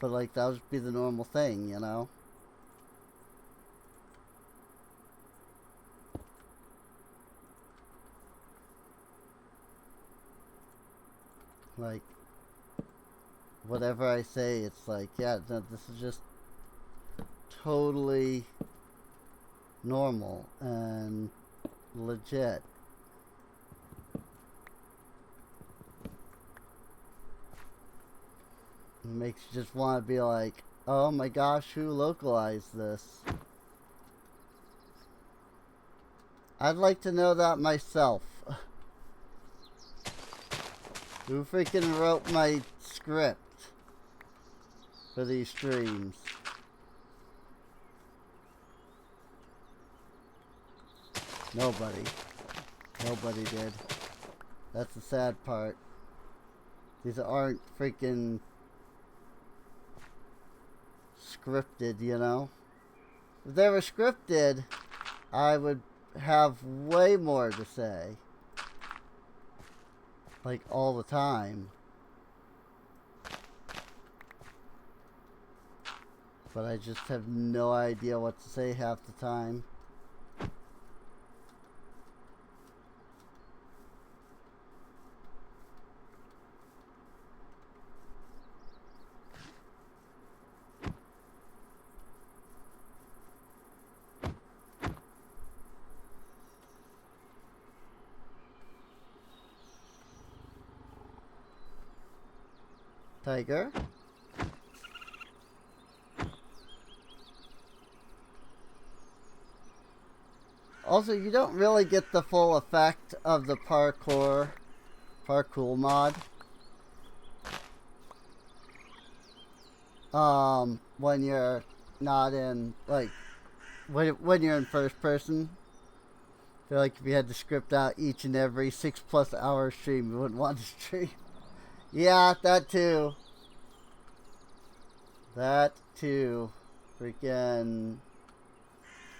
But like that'll just be the normal thing, you know? Like, whatever I say, it's like, yeah, no, this is just totally normal and legit. It makes you just want to be like, oh my gosh, who localized this? I'd like to know that myself. Who freaking wrote my script for these streams? Nobody. Nobody did. That's the sad part. These aren't freaking scripted, you know? If they were scripted, I would have way more to say. Like, all the time. But I just have no idea what to say half the time. Tiger? Also, you don't really get the full effect of the parkour mod. When you're not in, like, when you're in first person. I feel like if you had to script out each and every 6+ hour stream, you wouldn't want to stream. Yeah, that too. That too. Freaking.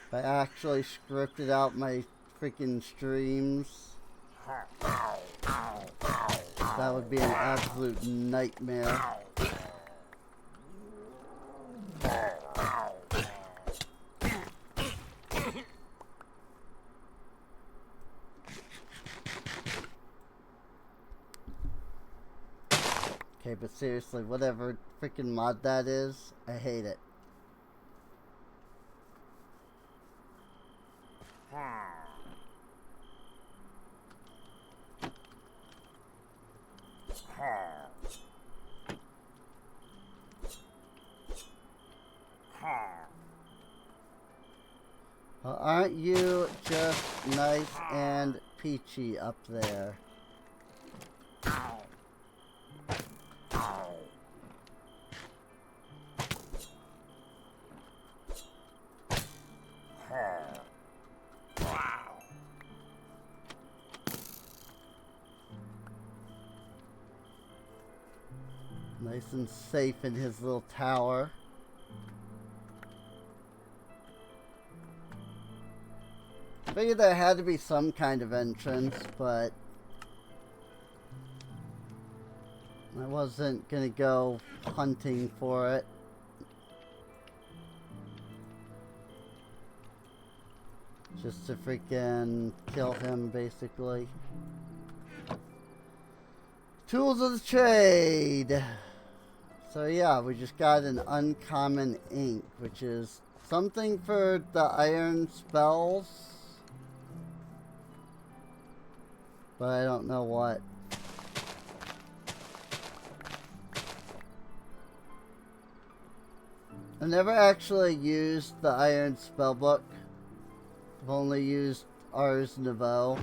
If I actually scripted out my freaking streams, that would be an absolute nightmare. Okay, but seriously, whatever freaking mod that is, I hate it. Well, aren't you just nice and peachy up there? Nice and safe in his little tower. Figured there had to be some kind of entrance, but I wasn't gonna go hunting for it. Just to freaking kill him, basically. Tools of the trade! So yeah, we just got an uncommon ink, which is something for the iron spells. But I don't know what. I've never actually used the iron spellbook. I've only used Ars Nouveau.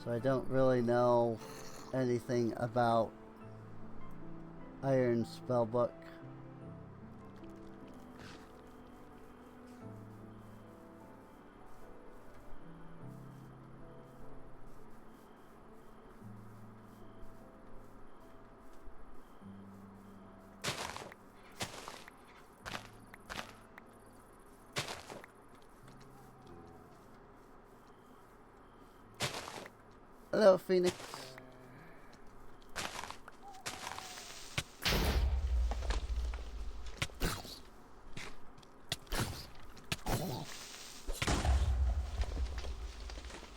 So I don't really know anything about Iron Spellbook. Hello, Phoenix.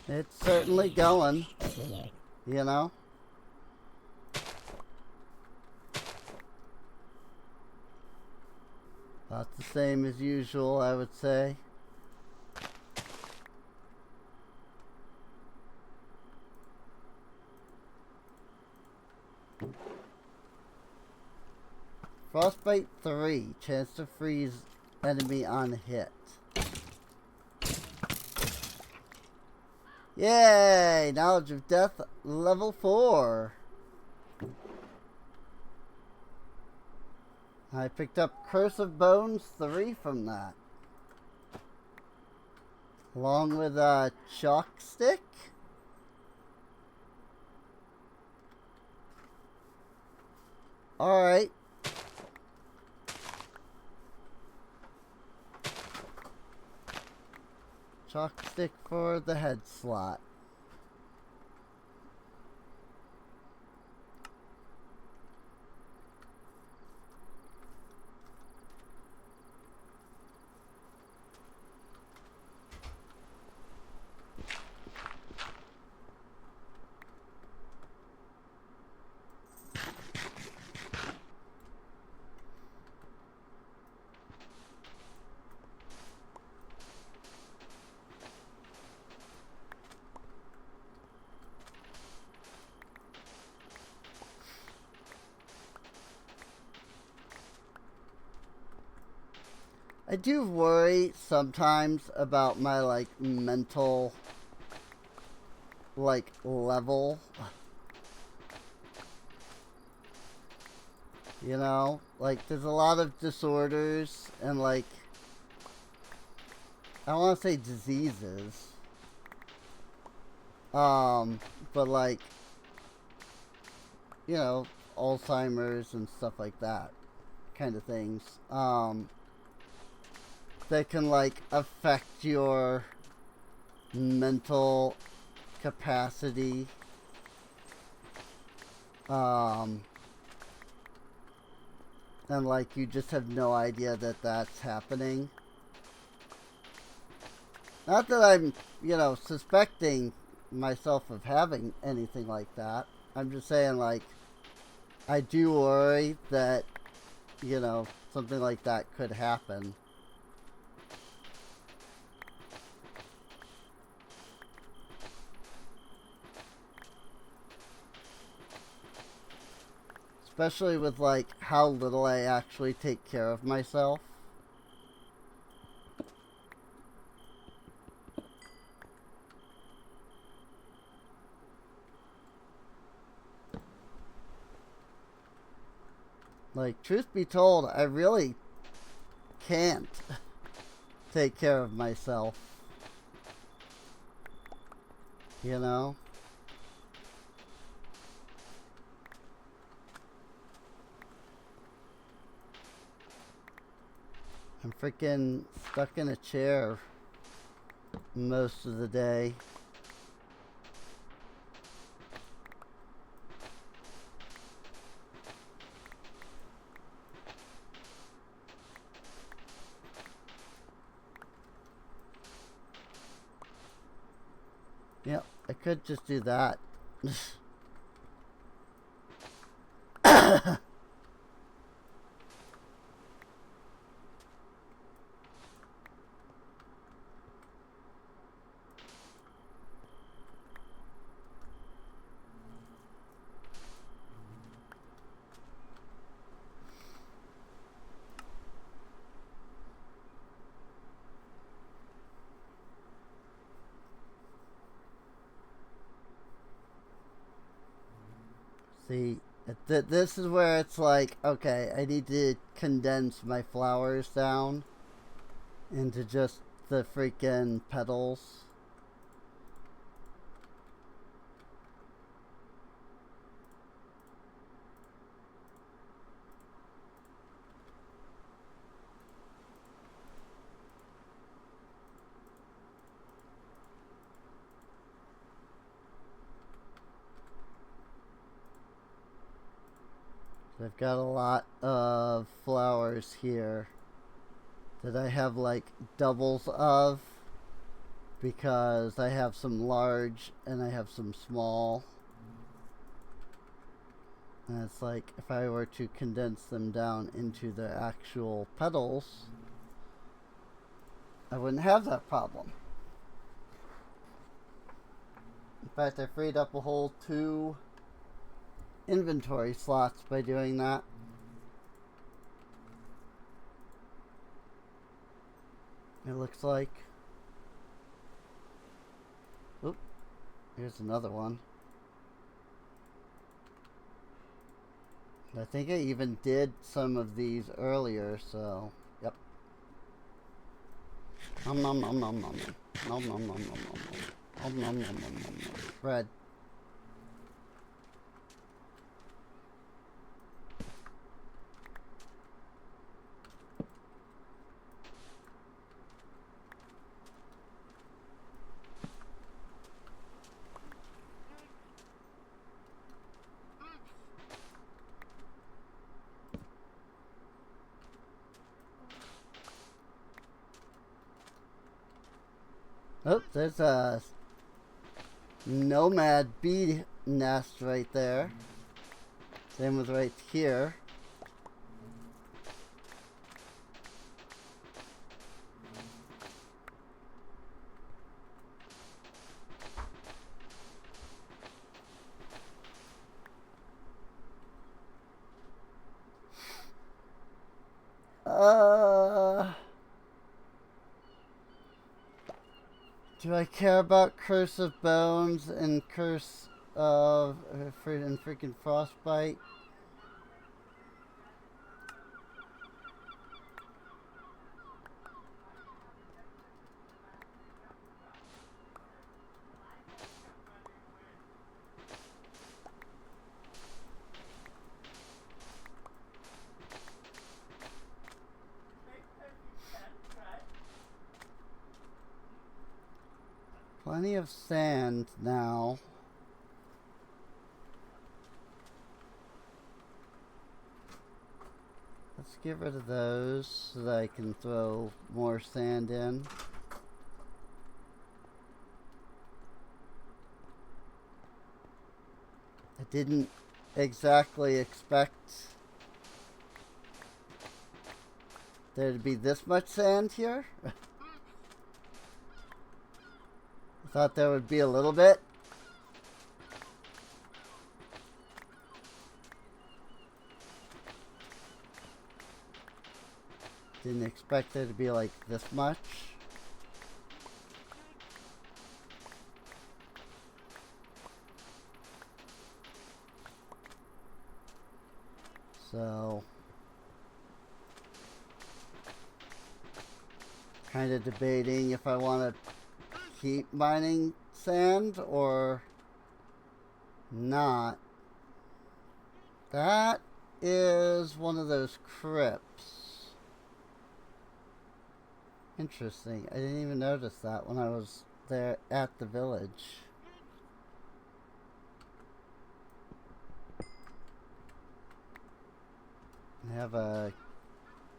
It's certainly going, you know? About the same as usual, I would say. Frostbite 3, chance to freeze enemy on hit. Yay! Knowledge of Death level 4. I picked up Curse of Bones 3 from that. Along with a chalk stick. Alright. Chalk stick for the head slot. I do worry sometimes about my, like, mental, like, level. You know? Like, there's a lot of disorders and, like, I don't want to say diseases. But, like, you know, Alzheimer's and stuff like that kind of things. That can, like, affect your mental capacity. And, like, you just have no idea that that's happening. Not that I'm, you know, suspecting myself of having anything like that. I'm just saying, like, I do worry that, you know, something like that could happen. Especially with, like, how little I actually take care of myself. Like, truth be told, I really can't take care of myself. You know? I'm freaking stuck in a chair most of the day. Yep, I could just do that. See, this is where it's like, okay, I need to condense my flowers down into just the freaking petals. I've got a lot of flowers here that I have like doubles of because I have some large and I have some small. And it's like if I were to condense them down into the actual petals, I wouldn't have that problem. In fact, I freed up a whole 2 inventory slots by doing that. It looks like. Oop, here's another one. I think I even did some of these earlier, so yep. Nom nom nom nom nom nom nom nom nom nom nom nom nom nom nom. Bread. Oh, there's a nomad bee nest right there. Same with right here. Do I care about Curse of Bones and Curse of and freaking Frostbite? Plenty of sand now. Let's get rid of those so that I can throw more sand in. I didn't exactly expect there to be this much sand here. I thought there would be a little bit. Didn't expect there to be like this much. So, kind of debating if I want to keep mining sand or not. That is one of those crypts. Interesting. I didn't even notice that when I was there at the village. I have a...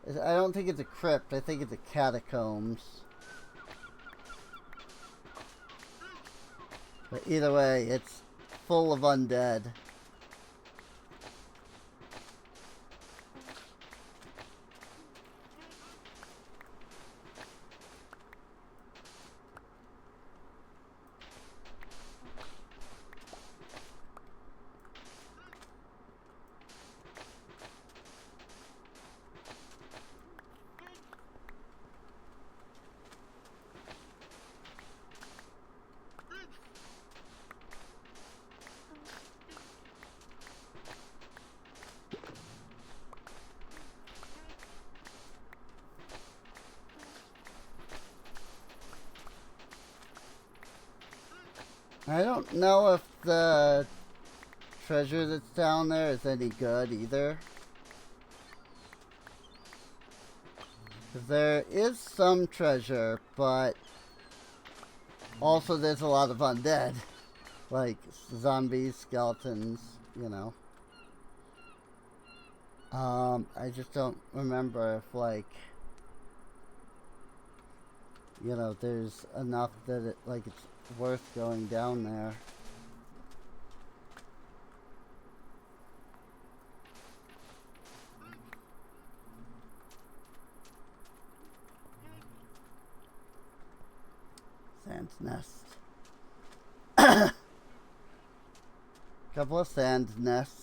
I don't think it's a crypt. I think it's a catacombs. But either way, it's full of undead. I don't know if the treasure that's down there is any good either. There is some treasure, but also there's a lot of undead. Like zombies, skeletons, you know. I just don't remember if, like, you know, there's enough that it, like, it's worth going down there. Sand nest. Couple of sand nests.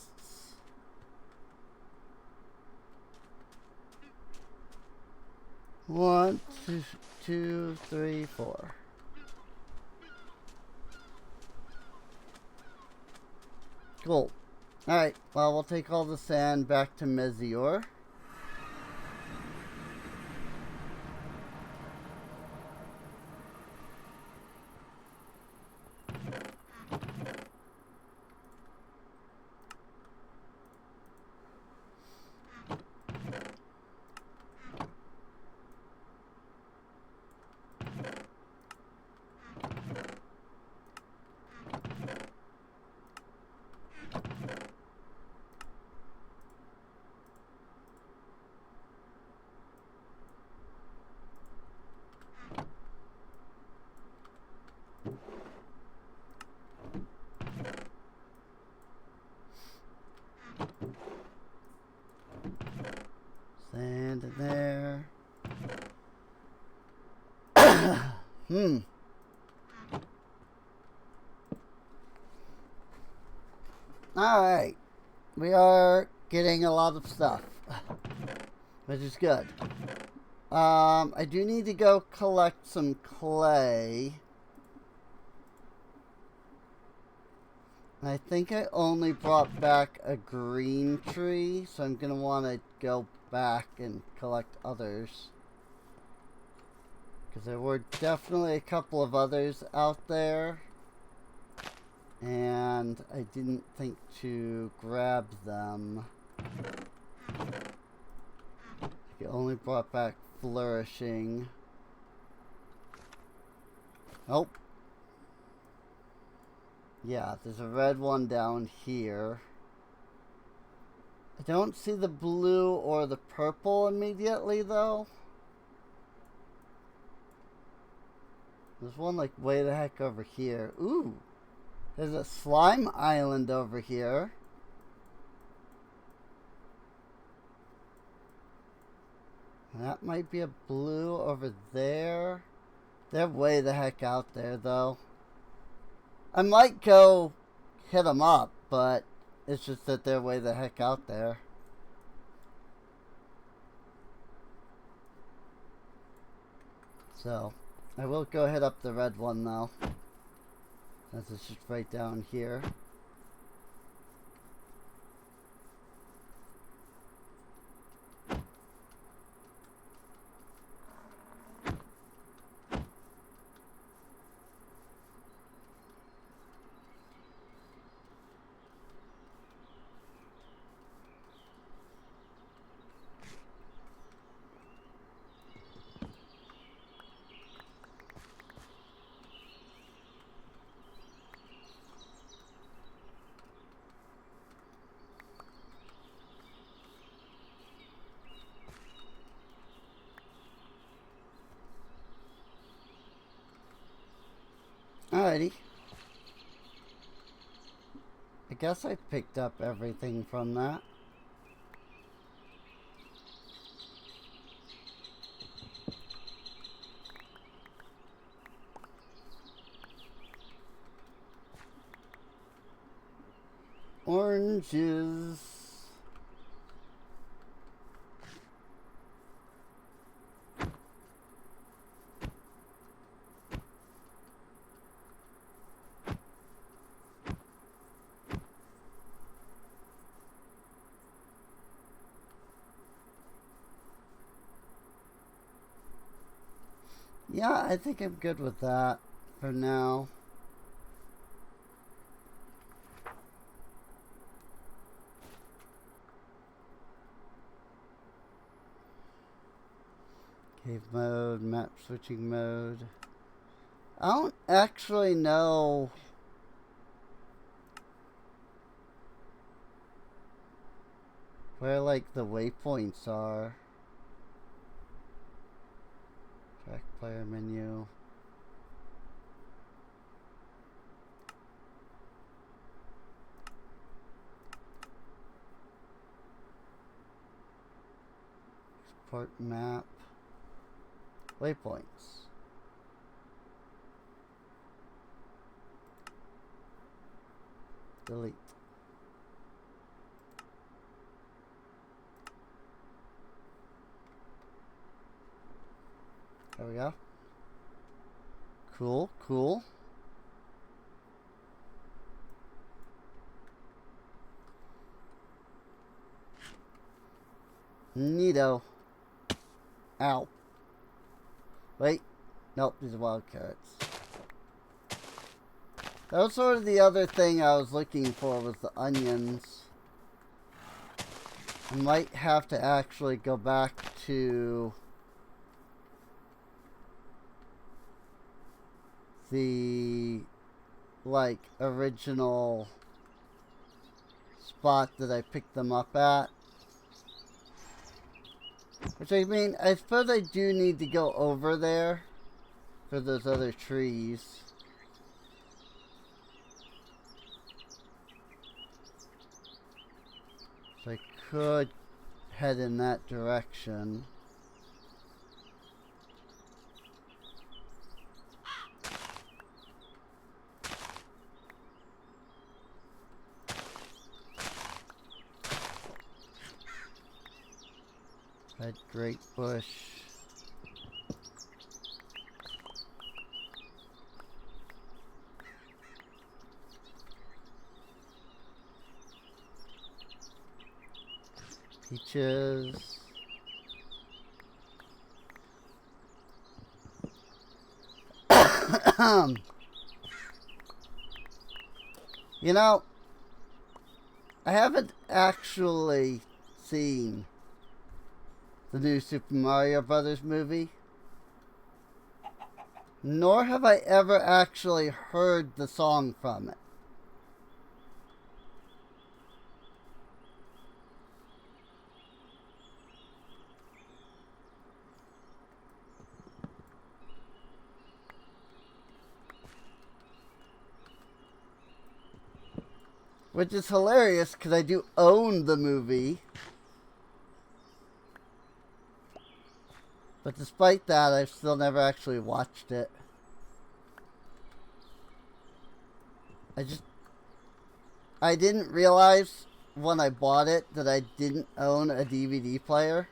One, two, three, four. Cool. Alright, well, we'll take all the sand back to Mezior. Sand in there. Alright. We are getting a lot of stuff, which is good. I do need to go collect some clay. I think I only brought back a green tree, so I'm going to want to go back and collect others. Because there were definitely a couple of others out there. And I didn't think to grab them. I only brought back flourishing. Oh. Yeah, there's a red one down here. I don't see the blue or the purple immediately, though. There's one, like, way the heck over here. Ooh! There's a slime island over here. And that might be a blue over there. They're way the heck out there, though. I might go hit them up, but it's just that they're way the heck out there. So, I will go hit up the red one, though. Since it's just right down here. Alrighty. I guess I picked up everything from that. Oranges. Yeah, I think I'm good with that for now. Cave mode, map switching mode. I don't actually know. where like the waypoints are. Track player menu. Export map. Waypoints. Delete. There we go. Cool, cool. Neato. Ow. Wait. Nope, these are wild carrots. That was sort of the other thing I was looking for, was the onions. I might have to actually go back to the like original spot that I picked them up at. Which, I mean, I suppose I do need to go over there for those other trees. So I could head in that direction. Red great bush. Peaches. You know, I haven't actually seen the new Super Mario Brothers movie, nor have I ever actually heard the song from it. Which is hilarious because I do own the movie. But despite that, I've still never actually watched it. I didn't realize when I bought it that I didn't own a DVD player.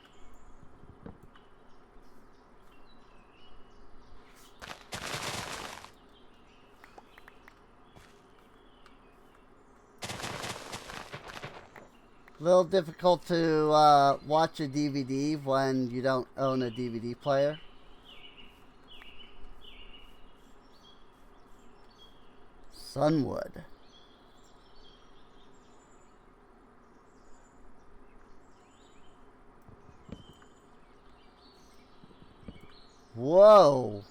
A little difficult to watch a DVD when you don't own a DVD player. Sunwood. Whoa.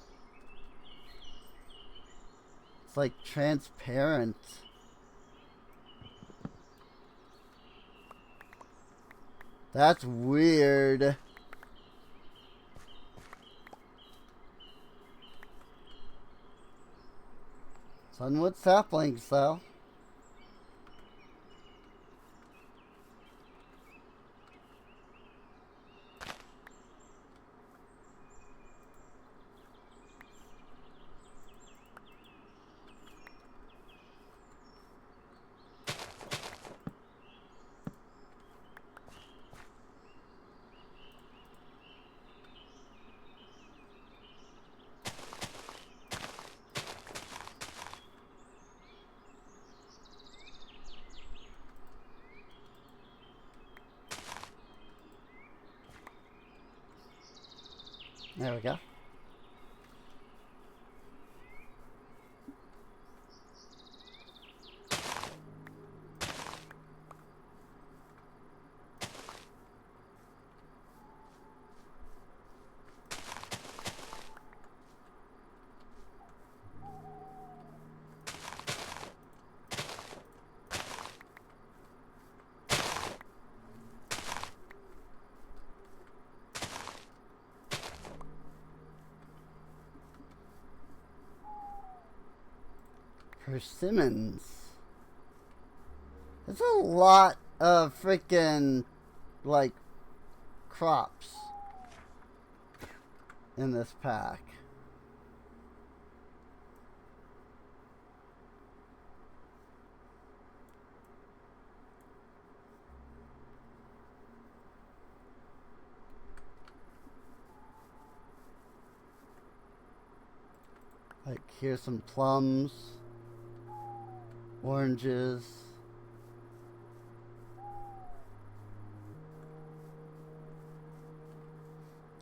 It's like transparent. That's weird. Sunwood saplings, though. There we go. Persimmons. There's a lot of freaking, like, crops in this pack. Like, here's some plums, oranges.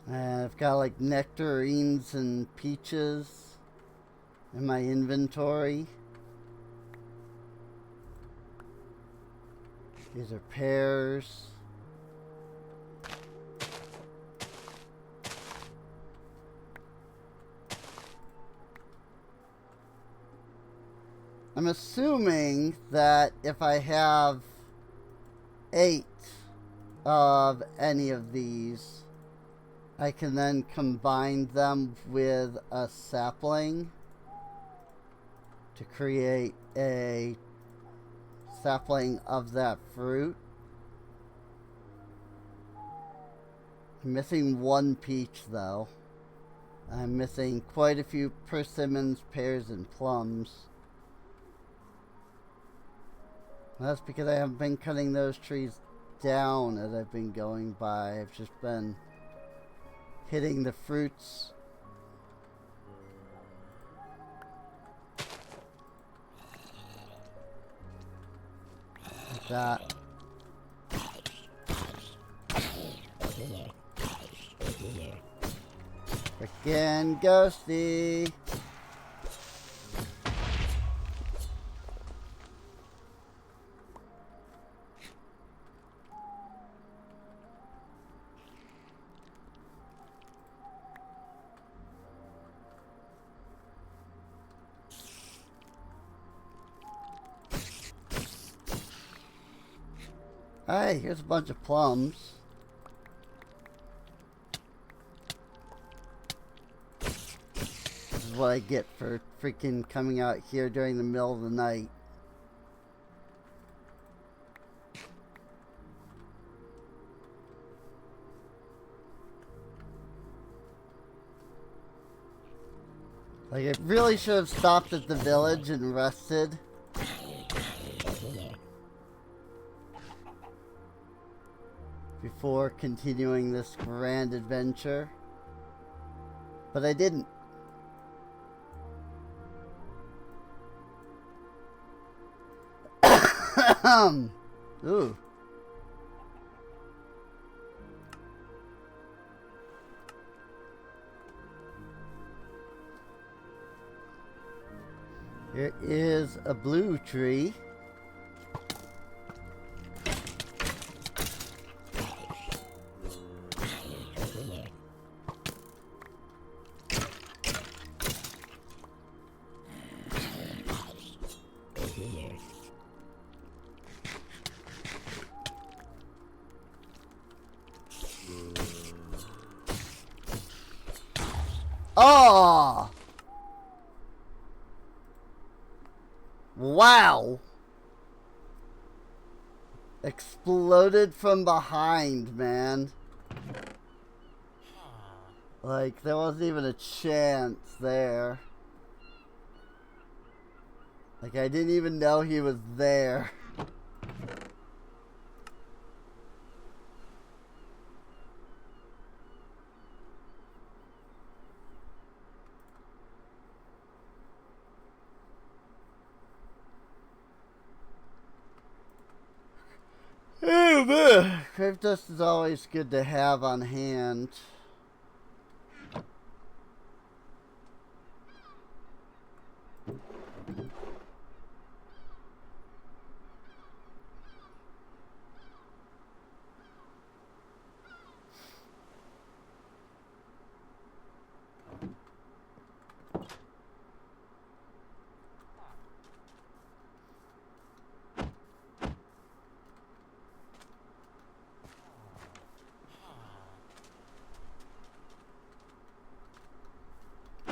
And I've got like nectarines and peaches in my inventory. These are pears. I'm assuming that if I have 8 of any of these, I can then combine them with a sapling to create a sapling of that fruit. I'm missing 1 peach though. I'm missing quite a few persimmons, pears, and plums. That's because I haven't been cutting those trees down as I've been going by. I've just been hitting the fruits. Like that. Frickin' ghosty. Hey, here's a bunch of plums. This is what I get for freaking coming out here during the middle of the night. Like, I really should have stopped at the village and rested. Before continuing this grand adventure. But I didn't. Ooh. Here is a blue tree. Oh! Wow! Exploded from behind, man. Like, there wasn't even a chance there. Like, I didn't even know he was there. Oh man, Crave Dust is always good to have on hand.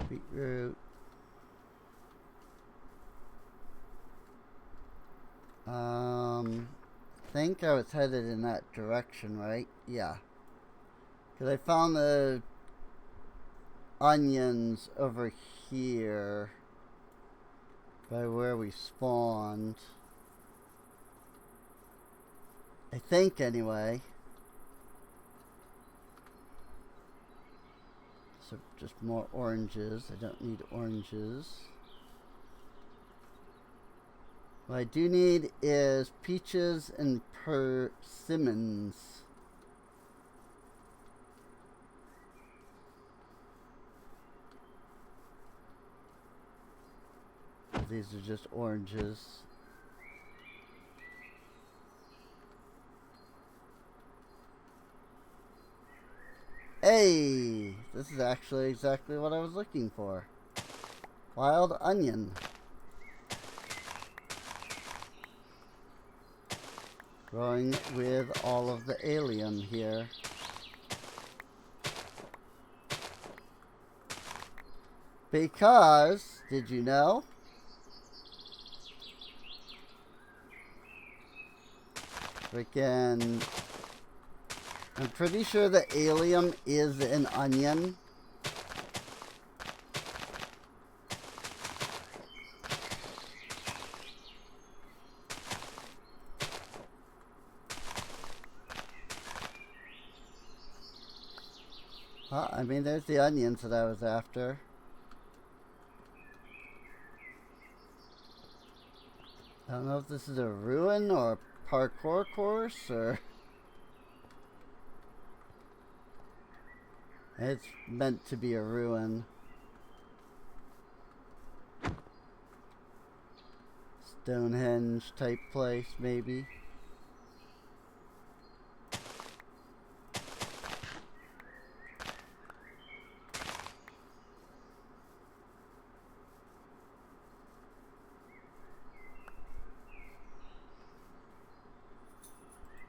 Beetroot. think I was headed in that direction, right? Yeah. Because I found the onions over here by where we spawned. I think, anyway. So just more oranges. I don't need oranges. What I do need is peaches and persimmons. These are just oranges. Hey! This is actually exactly what I was looking for. Wild onion. Growing with all of the allium here. Because, did you know? Freaking, I'm pretty sure the allium is an onion. Well, I mean, there's the onions that I was after. I don't know if this is a ruin or a parkour course or... It's meant to be a ruin. Stonehenge type place, maybe.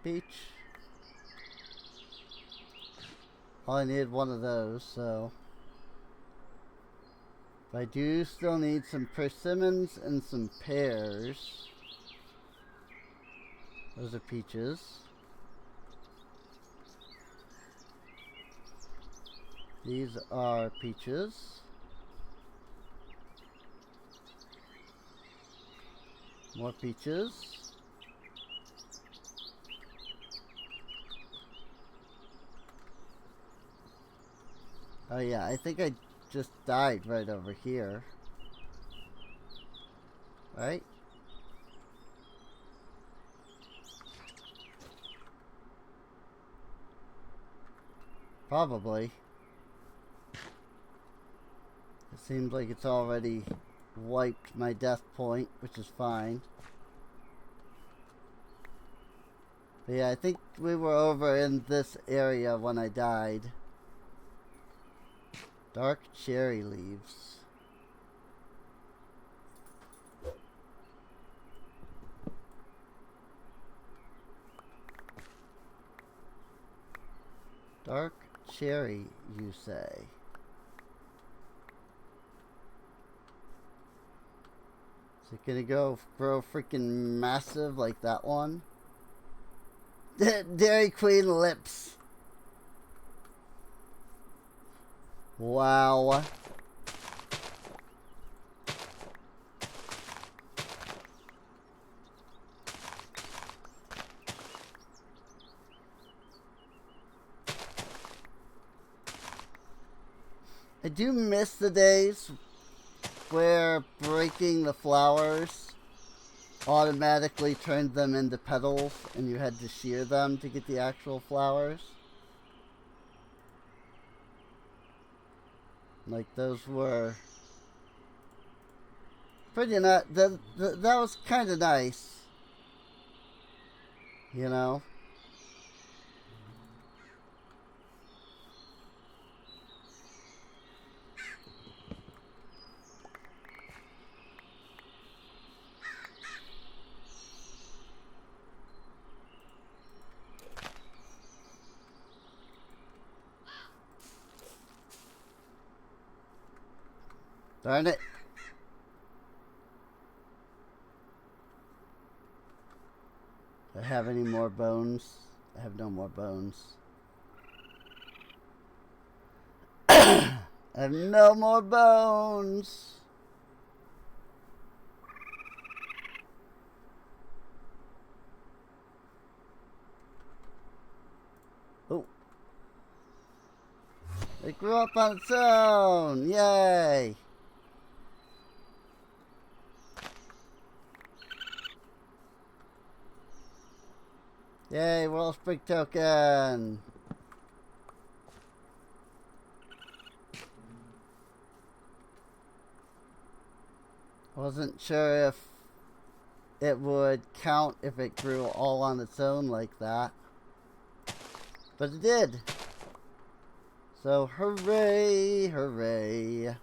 Beach. Well, I need one of those, so... But I do still need some persimmons and some pears. Those are peaches. These are peaches. More peaches. Oh yeah, I think I just died right over here. Right? Probably. It seems like it's already wiped my death point, which is fine. But yeah, I think we were over in this area when I died. Dark cherry leaves. Dark cherry, you say? Is it gonna grow freaking massive like that one? Dairy Queen lips. Wow. I do miss the days where breaking the flowers automatically turned them into petals and you had to shear them to get the actual flowers. Like those were pretty nice. That was kind of nice, you know. Darn it. Do I have any more bones? I have no more bones. I have no more bones. Oh. It grew up on its own. Yay. Yay, World Spring Token. Wasn't sure if it would count if it grew all on its own like that. But it did. So hooray, hooray.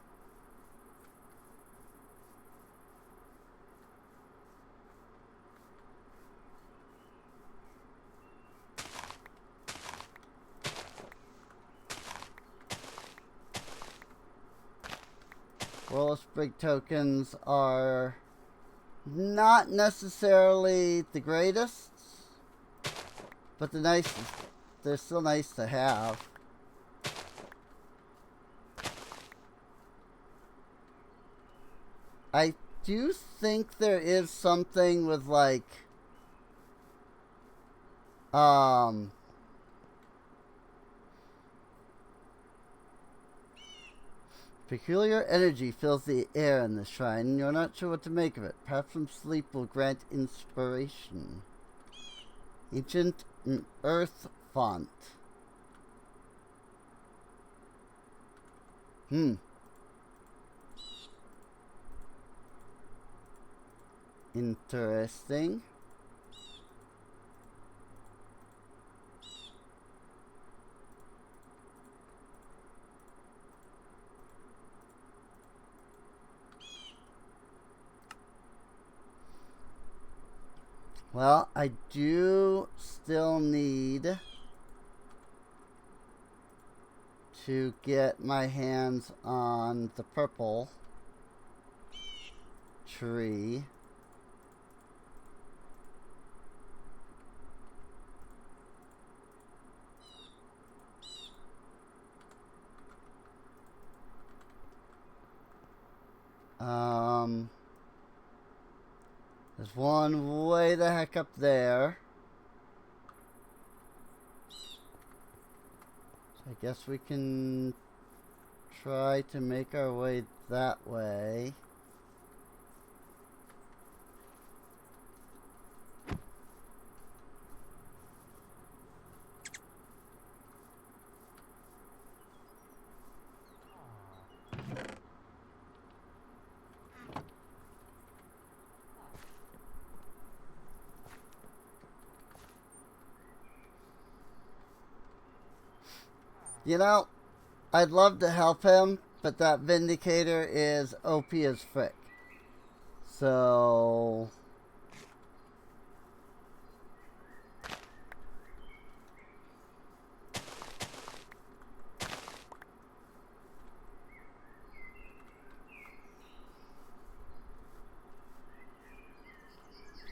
World Spring tokens are not necessarily the greatest, but they're still nice to have. I do think there is something with like peculiar energy fills the air in the shrine, and you're not sure what to make of it. Perhaps some sleep will grant inspiration. Ancient earth font. Interesting. Well, I do still need to get my hands on the purple tree. There's one way the heck up there. So I guess we can try to make our way that way. You know, I'd love to help him, but that Vindicator is OP as frick. So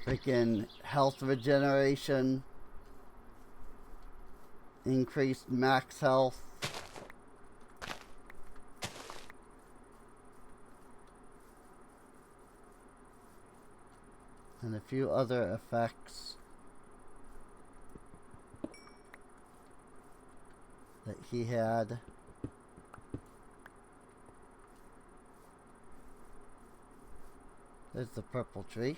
freaking health regeneration, increased max health. And a few other effects that he had. There's the purple tree.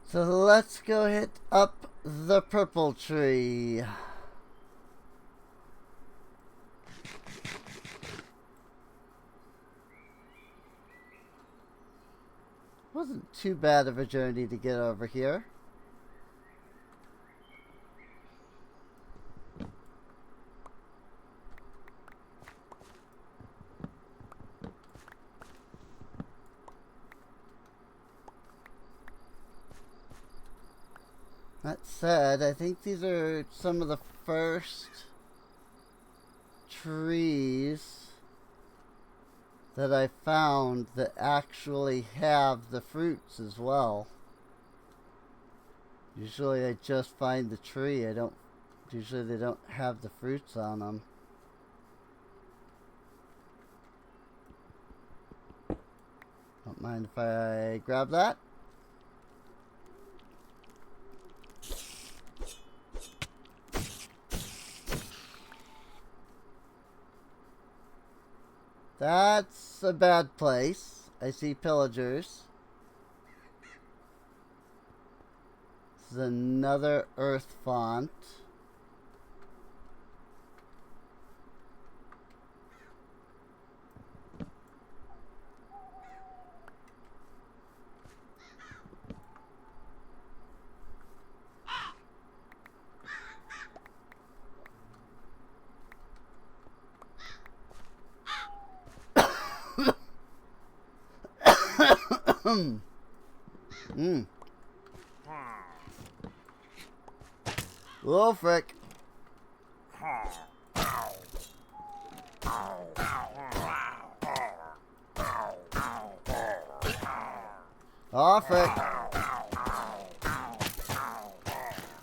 So let's go hit up the purple tree. Wasn't too bad of a journey to get over here. That said, I think these are some of the first trees that I found that actually have the fruits as well. Usually I just find the tree. Usually they don't have the fruits on them. Don't mind if I grab that. That's a bad place. I see pillagers. This is another earth font. Oh, frick. Oh, frick.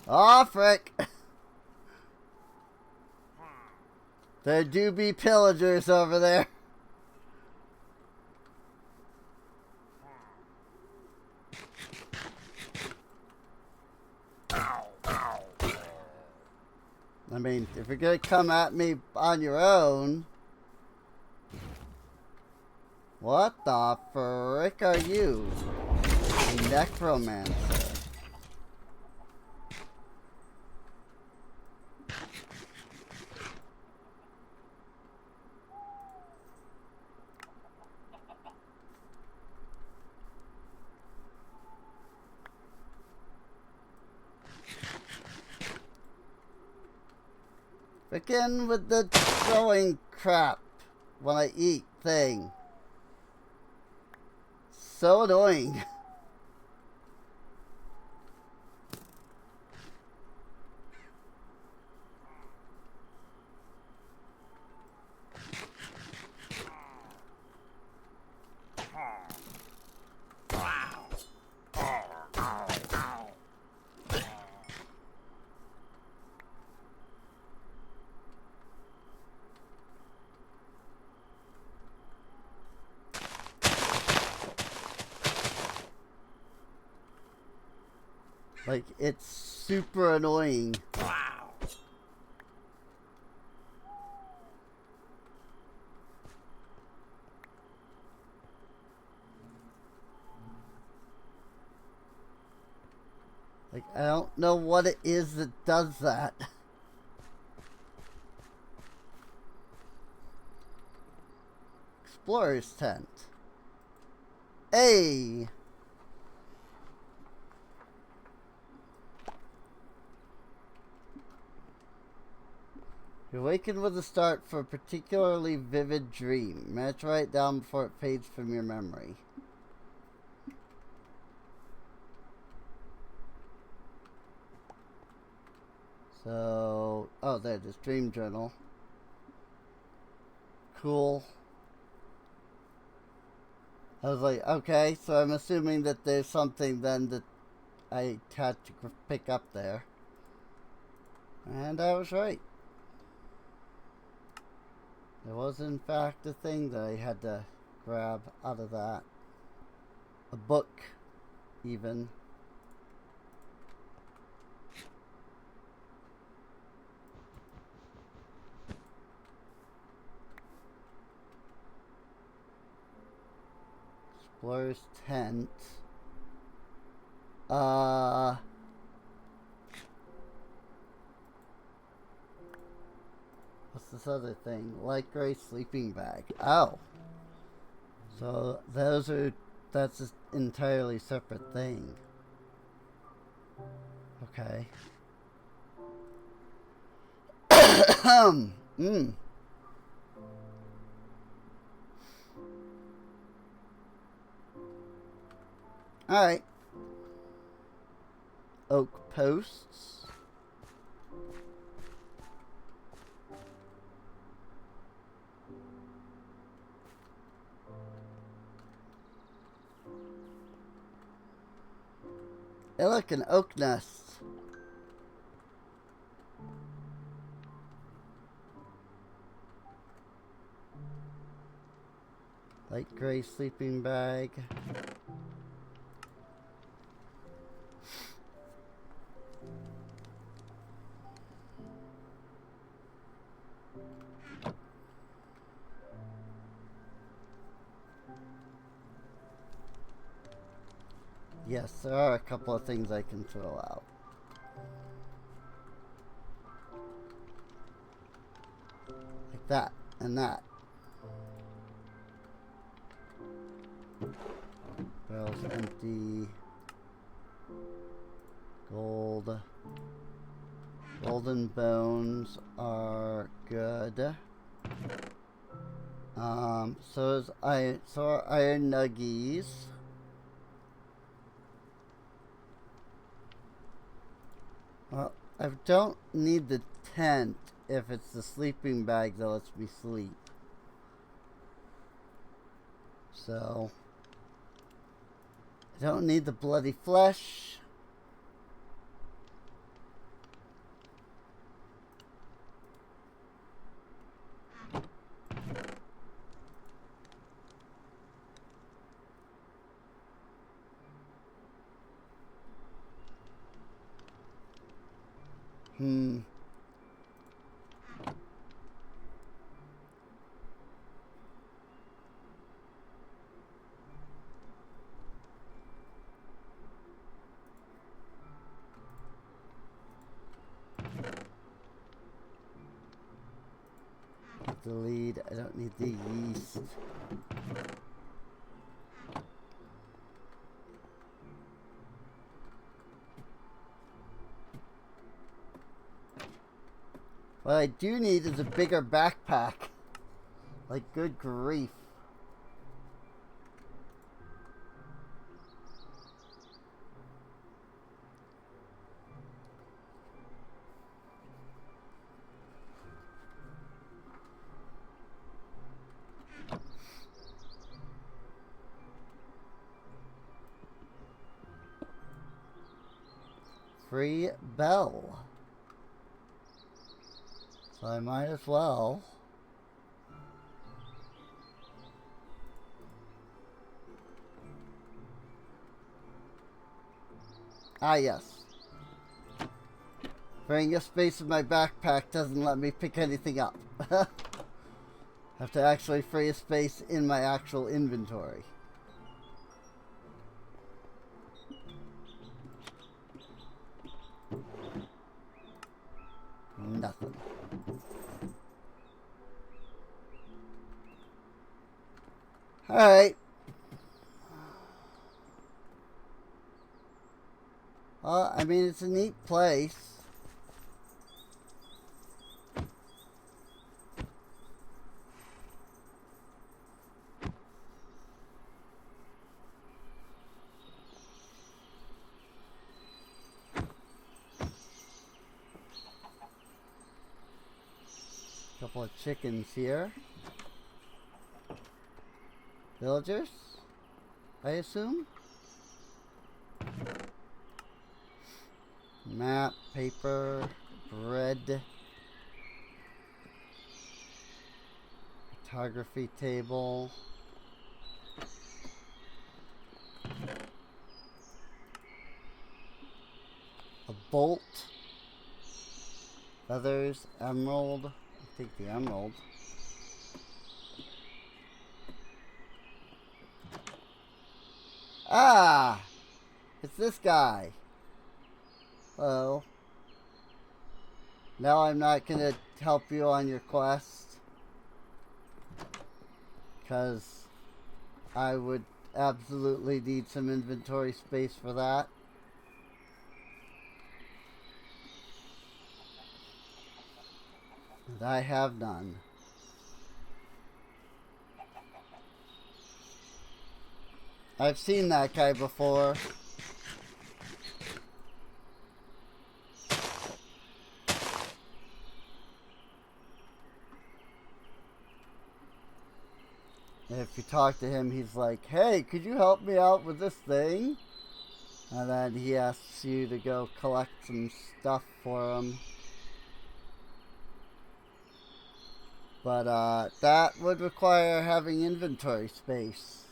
Oh, frick. There do be pillagers over there. I mean, if you're gonna come at me on your own, what the frick are you? Necromancer. Frickin' with the throwing crap when I eat thing. So annoying. Like, it's super annoying. Like, I don't know what it is that does that. Explorer's tent. Hey! You awaken with a start for a particularly vivid dream. Match write down before it fades from your memory. So, oh, there it is. Dream journal. Cool. I was like, okay, so I'm assuming that there's something then that I had to pick up there. And I was right. There was, in fact, a thing that I had to grab out of that. A book, even. Explorer's tent. What's this other thing? Light gray sleeping bag. Oh. So that's an entirely separate thing. Okay. Alright. oak posts. Hey, look, an oak nest. Light gray sleeping bag. Yes, there are a couple of things I can throw out. Like that and that. Barrel's empty. Gold. Golden bones are good. So are iron nuggies. Well, I don't need the tent if it's the sleeping bag that lets me sleep. So, I don't need the bloody flesh. The lead. I don't need the yeast. What I do need is a bigger backpack. Like, good grief. Free bell. So I might as well. Ah, yes. Freeing up space in my backpack doesn't let me pick anything up. Have to actually free a space in my actual inventory. Nothing. Alright. Well, I mean, it's a neat place. Couple of chickens here. Villagers, I assume. Map, paper, bread. Photography table. A bolt. Feathers, emerald. I'll take the emerald. Ah! It's this guy. Hello. Now I'm not gonna help you on your quest. Because I would absolutely need some inventory space for that. And I have none. I've seen that guy before. if you talk to him, he's like, hey, could you help me out with this thing? And then he asks you to go collect some stuff for him. But that would require having inventory space.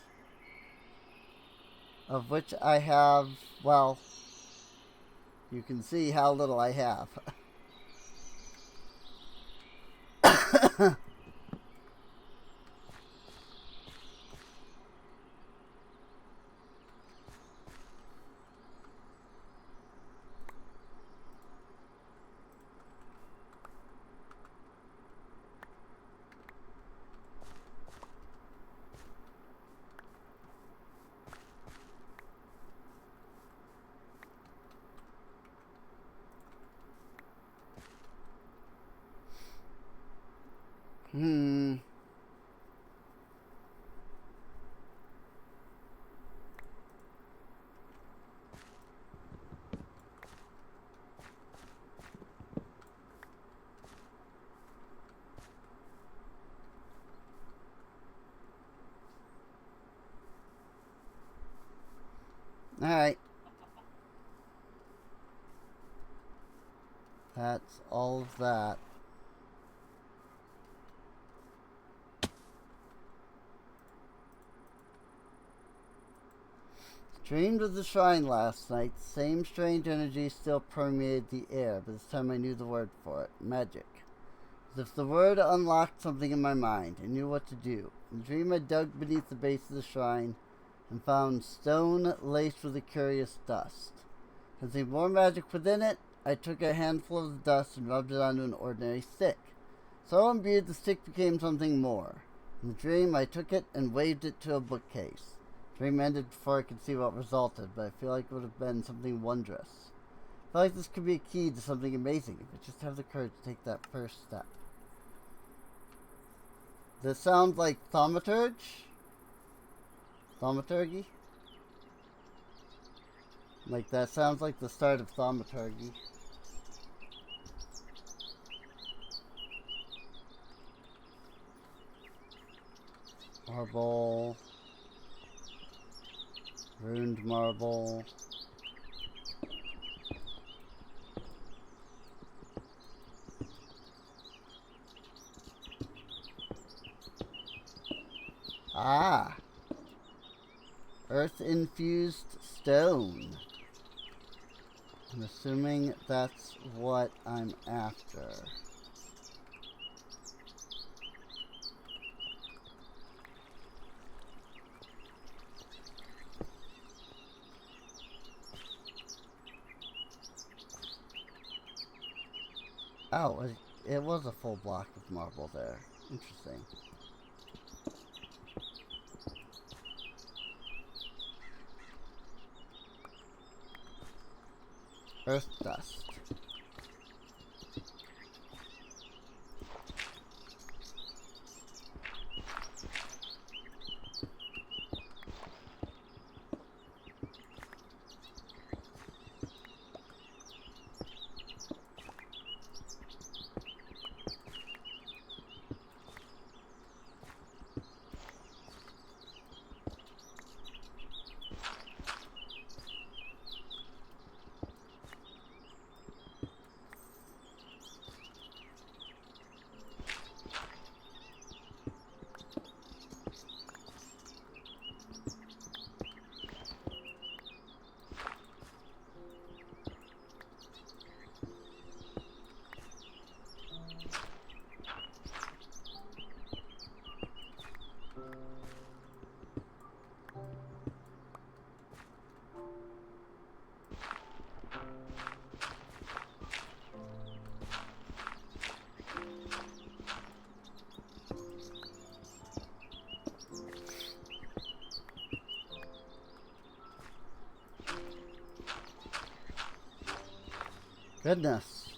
Of which I have, well, you can see how little I have. Alright. That's all of that. Dreamed of the shrine last night. Same strange energy still permeated the air, but this time I knew the word for it. Magic. As if the word unlocked something in my mind. I knew what to do. In the dream I dug beneath the base of the shrine and found stone laced with a curious dust. Sensing more magic within it, I took a handful of the dust and rubbed it onto an ordinary stick. So imbued, the stick became something more. In the dream, I took it and waved it to a bookcase. The dream ended before I could see what resulted, but I feel like it would have been something wondrous. I feel like this could be a key to something amazing if I just have the courage to take that first step. This sounds like thaumaturgy? Thaumaturgy? Like, that sounds like the start of thaumaturgy. Marble. Ruined marble. Ah! Earth-infused stone. I'm assuming that's what I'm after. Oh, it was a full block of marble there. Interesting. Earth dust. Goodness.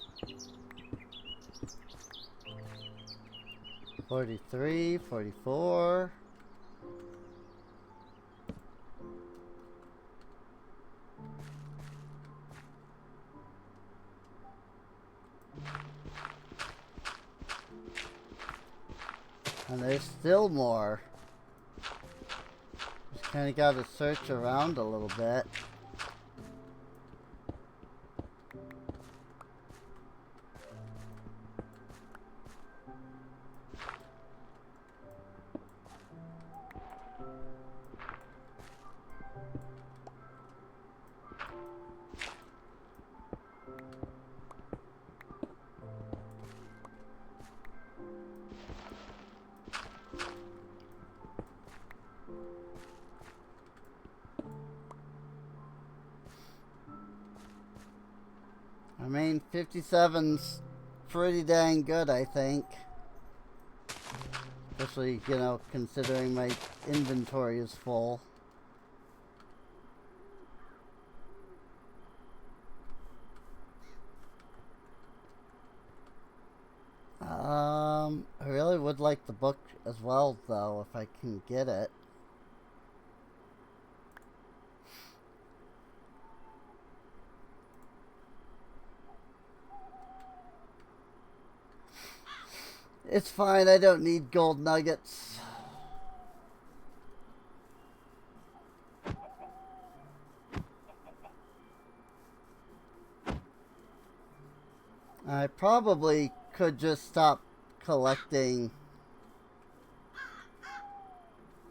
43, 44. And there's still more. Kinda gotta search around a little bit. I mean, 57's pretty dang good, I think. Especially, you know, considering my inventory is full. I really would like the book as well, though, if I can get it. It's fine, I don't need gold nuggets. I probably could just stop collecting.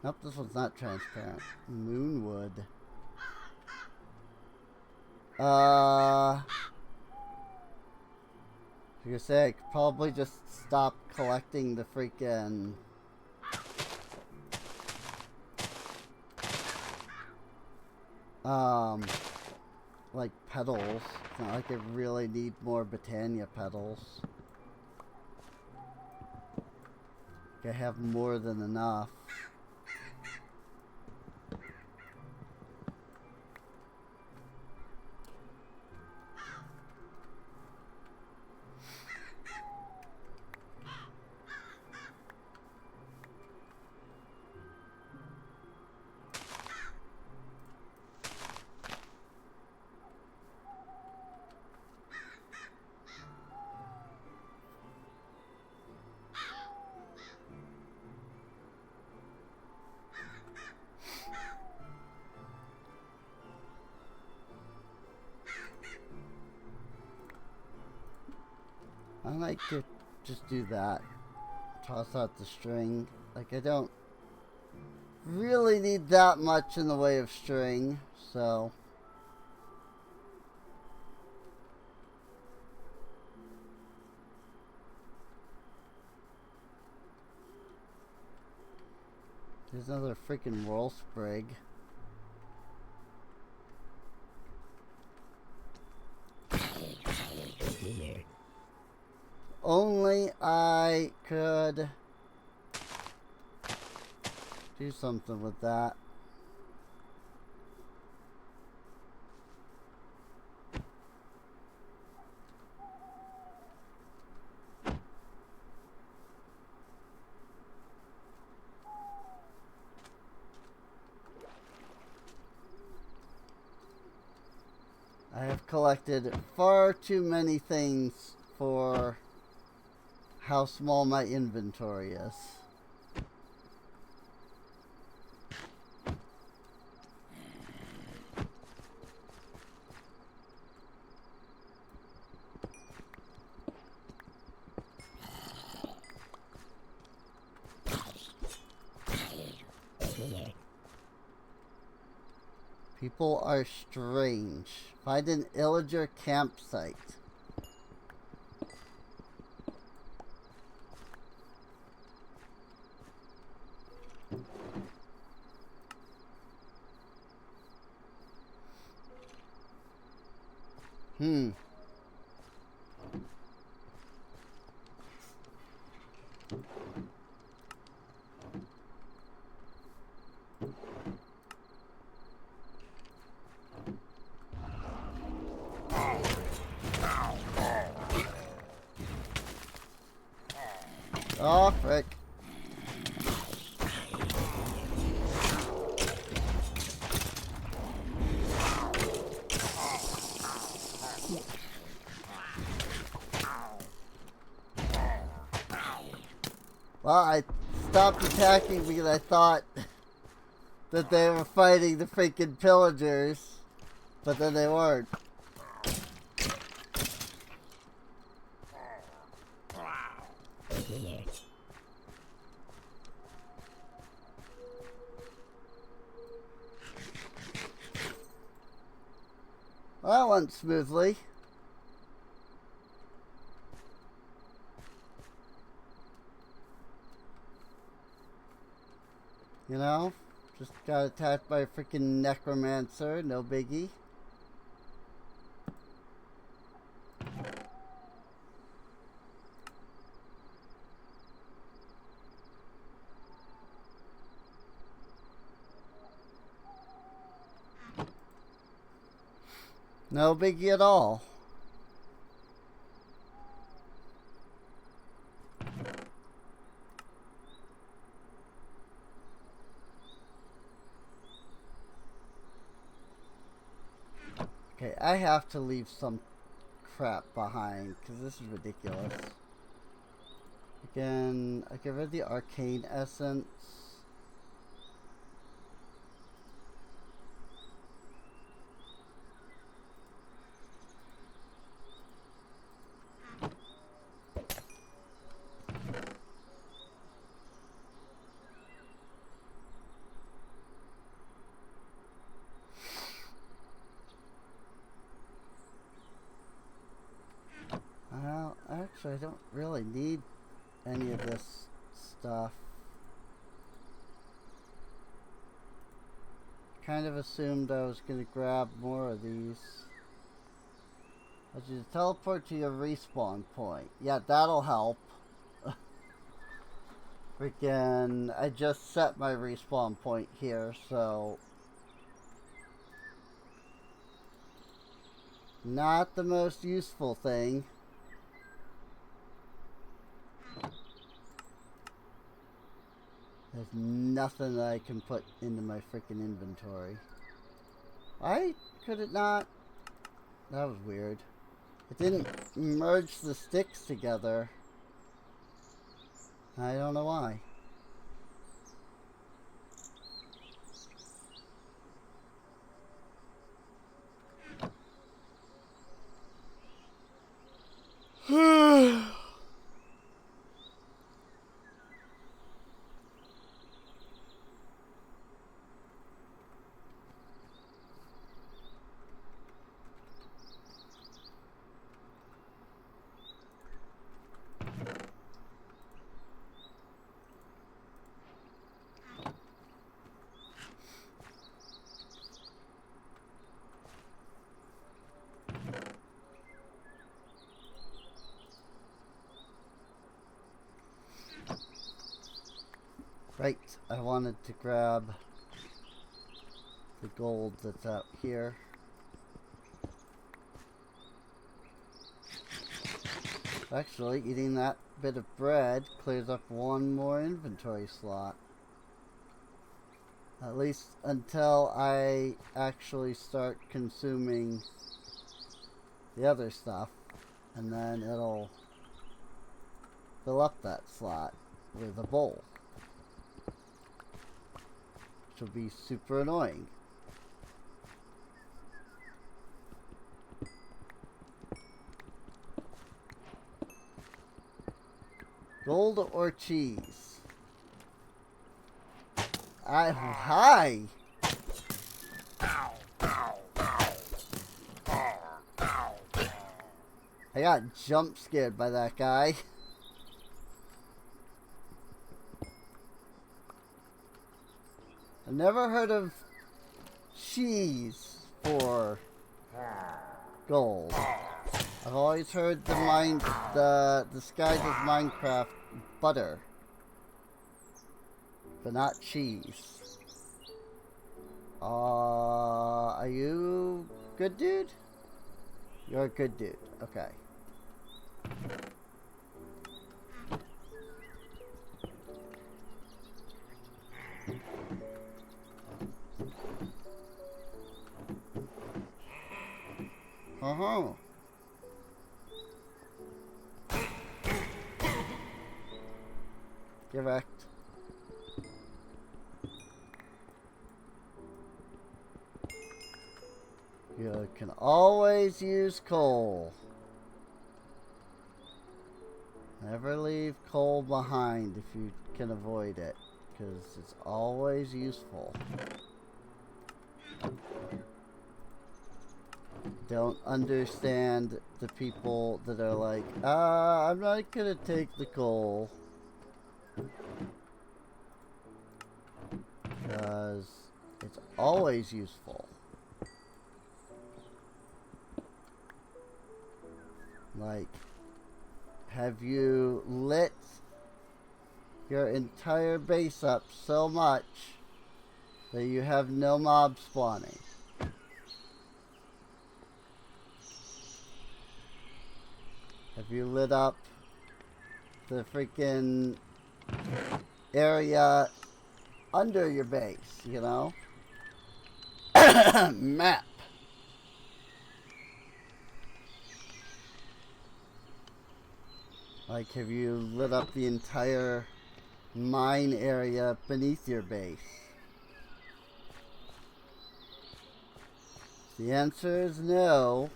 Nope, this one's not transparent. Moonwood. Like I say, I could probably just stop collecting the freaking like petals. It's not like I really need more Britannia petals. I have more than enough. I like to just do that. Toss out the string. Like, I don't really need that much in the way of string, so. There's another freaking roll sprig. Only I could do something with that. I have collected far too many things for how small my inventory is. People are strange. Find an illager campsite. Oh, frick. Well, I stopped attacking because I thought that they were fighting the freaking pillagers, but then they weren't. Well, that went smoothly. You know, just got attacked by a freaking necromancer, no biggie. No biggie at all. Okay, I have to leave some crap behind because this is ridiculous. Again, I get rid of the arcane essence. Well, actually, I don't really need any of this stuff. Kind of assumed I was going to grab more of these. I should teleport to your respawn point. Yeah, that'll help. Freaking, I just set my respawn point here, so... Not the most useful thing. There's nothing that I can put into my freaking inventory. Why could it not? That was weird. It didn't merge the sticks together. I don't know why. Right, I wanted to grab the gold that's out here. Actually, eating that bit of bread clears up one more inventory slot. At least until I actually start consuming the other stuff. And then it'll fill up that slot with a bowl. Which will be super annoying. Gold or cheese? Hi! I got jump scared by that guy. I've never heard of cheese for gold. I've always heard the Skies of Minecraft butter, but not cheese. Are you good dude? You're a good dude. Okay. Uh-huh. Get wrecked. You can always use coal. Never leave coal behind if you can avoid it, because it's always useful. Don't understand the people that are like, I'm not gonna take the coal. Because it's always useful. Like, have you lit your entire base up so much that you have no mob spawning? Have you lit up the freaking area under your base, you know? Map. Like, have you lit up the entire mine area beneath your base? The answer is no.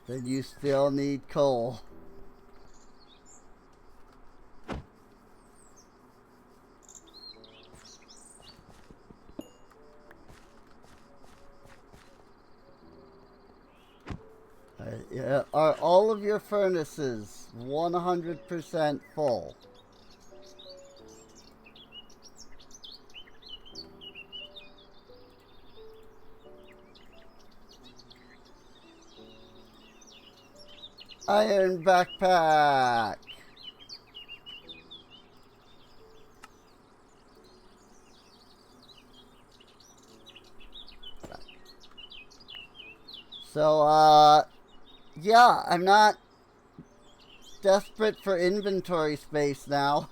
Then you still need coal. Are all of your furnaces 100% full? Iron backpack. So, yeah, I'm not desperate for inventory space now.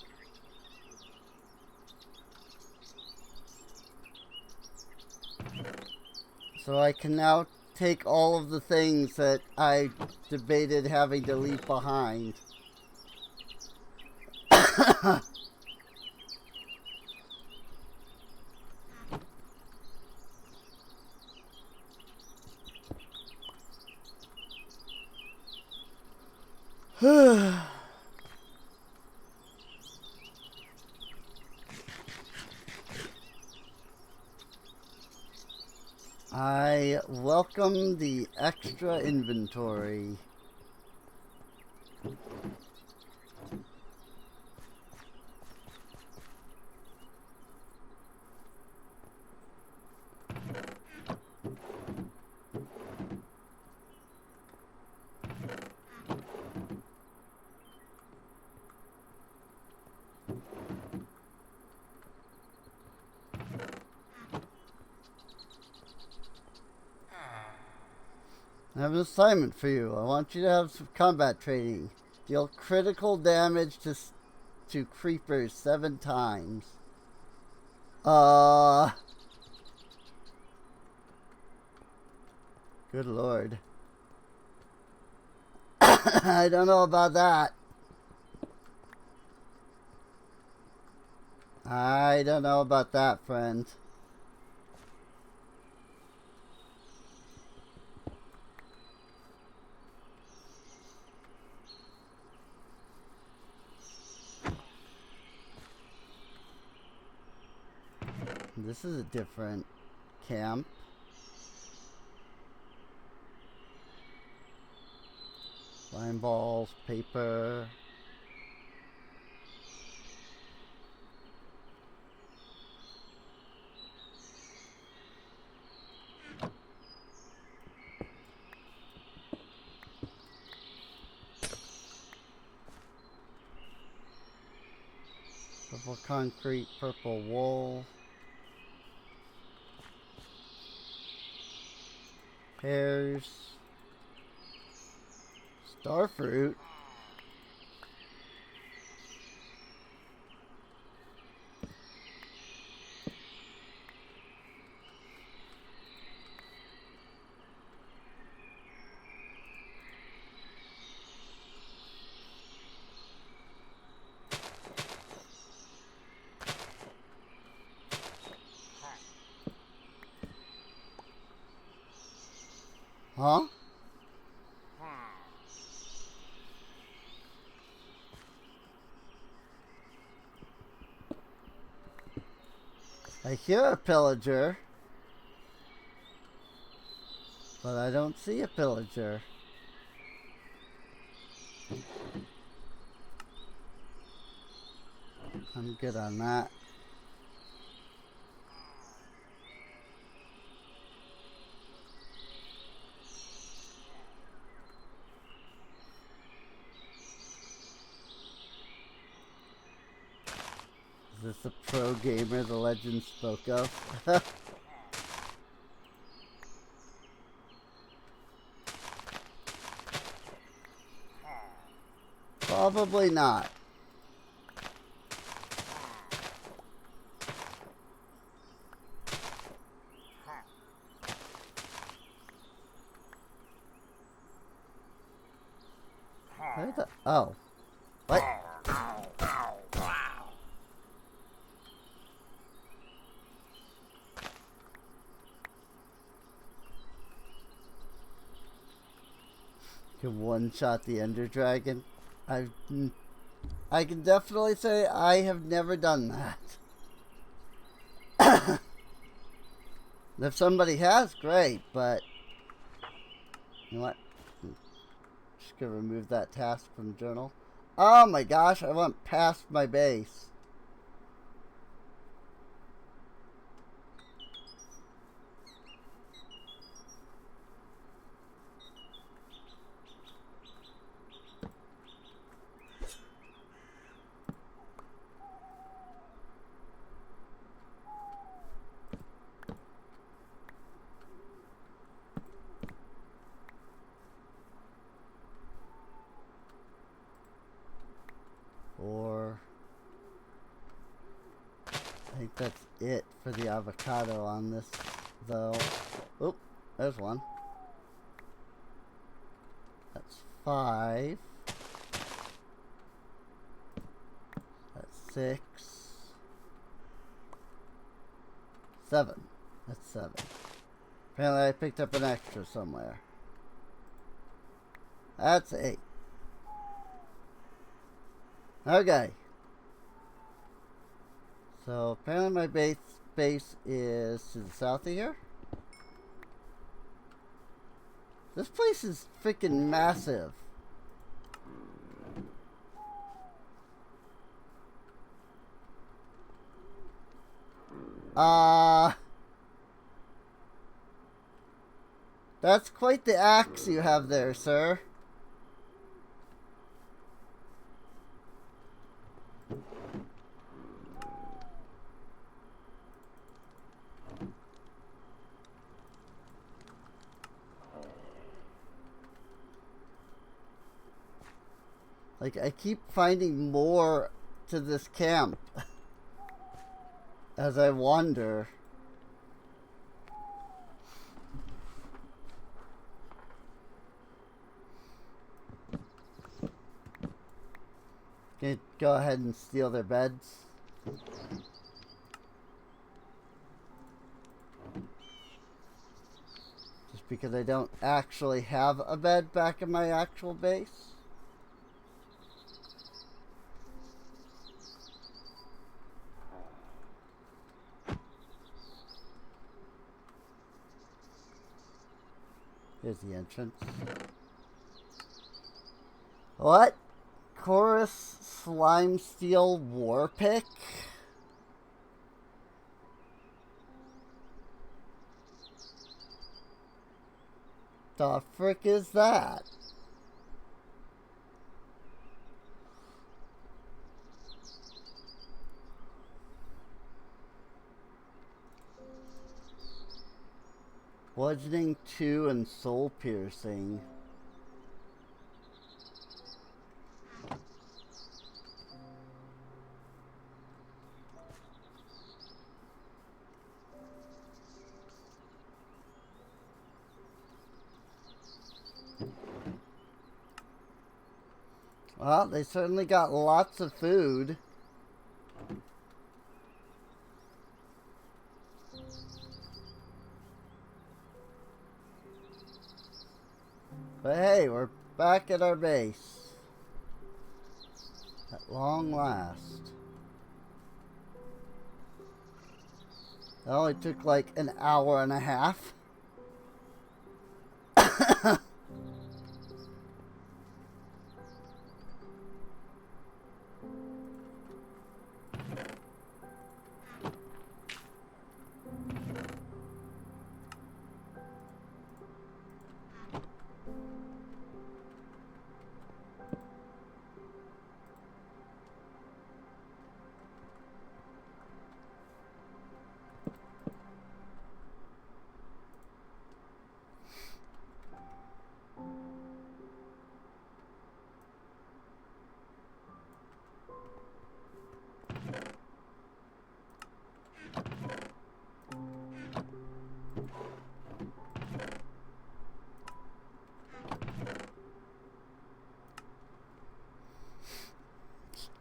So I can now take all of the things that I debated having to leave behind. I welcome the extra inventory. I have an assignment for you. I want you to have some combat training. Deal critical damage to creepers 7 times. Good lord. I don't know about that. I don't know about that, friend. This is a different camp. Slime balls, paper. Purple concrete, purple wool. Pears. Starfruit. Huh? I hear a pillager, but I don't see a pillager. I'm good on that. Is this the pro gamer the legend spoke of? Probably not. Where the... Oh. What? Can one-shot the Ender Dragon? I can definitely say I have never done that. If somebody has, great, but... You know what? Just gonna remove that task from journal. Oh my gosh, I went past my base. Or... I think that's it for the avocado on this, though. Oop, there's one. That's 5. That's 6. 7. That's 7. Apparently I picked up an extra somewhere. That's 8. Okay. So apparently my base is to the south of here. This place is freaking massive. That's quite the axe you have there, sir. Like, I keep finding more to this camp as I wander. Can you go ahead and steal their beds? Just because I don't actually have a bed back in my actual base. Here's the entrance. What? Chorus Slime Steel War Pick? The frick is that? Bludgeoning 2 and Soul Piercing. Well, they certainly got lots of food. But hey, we're back at our base. At long last. It only took like an hour and a half.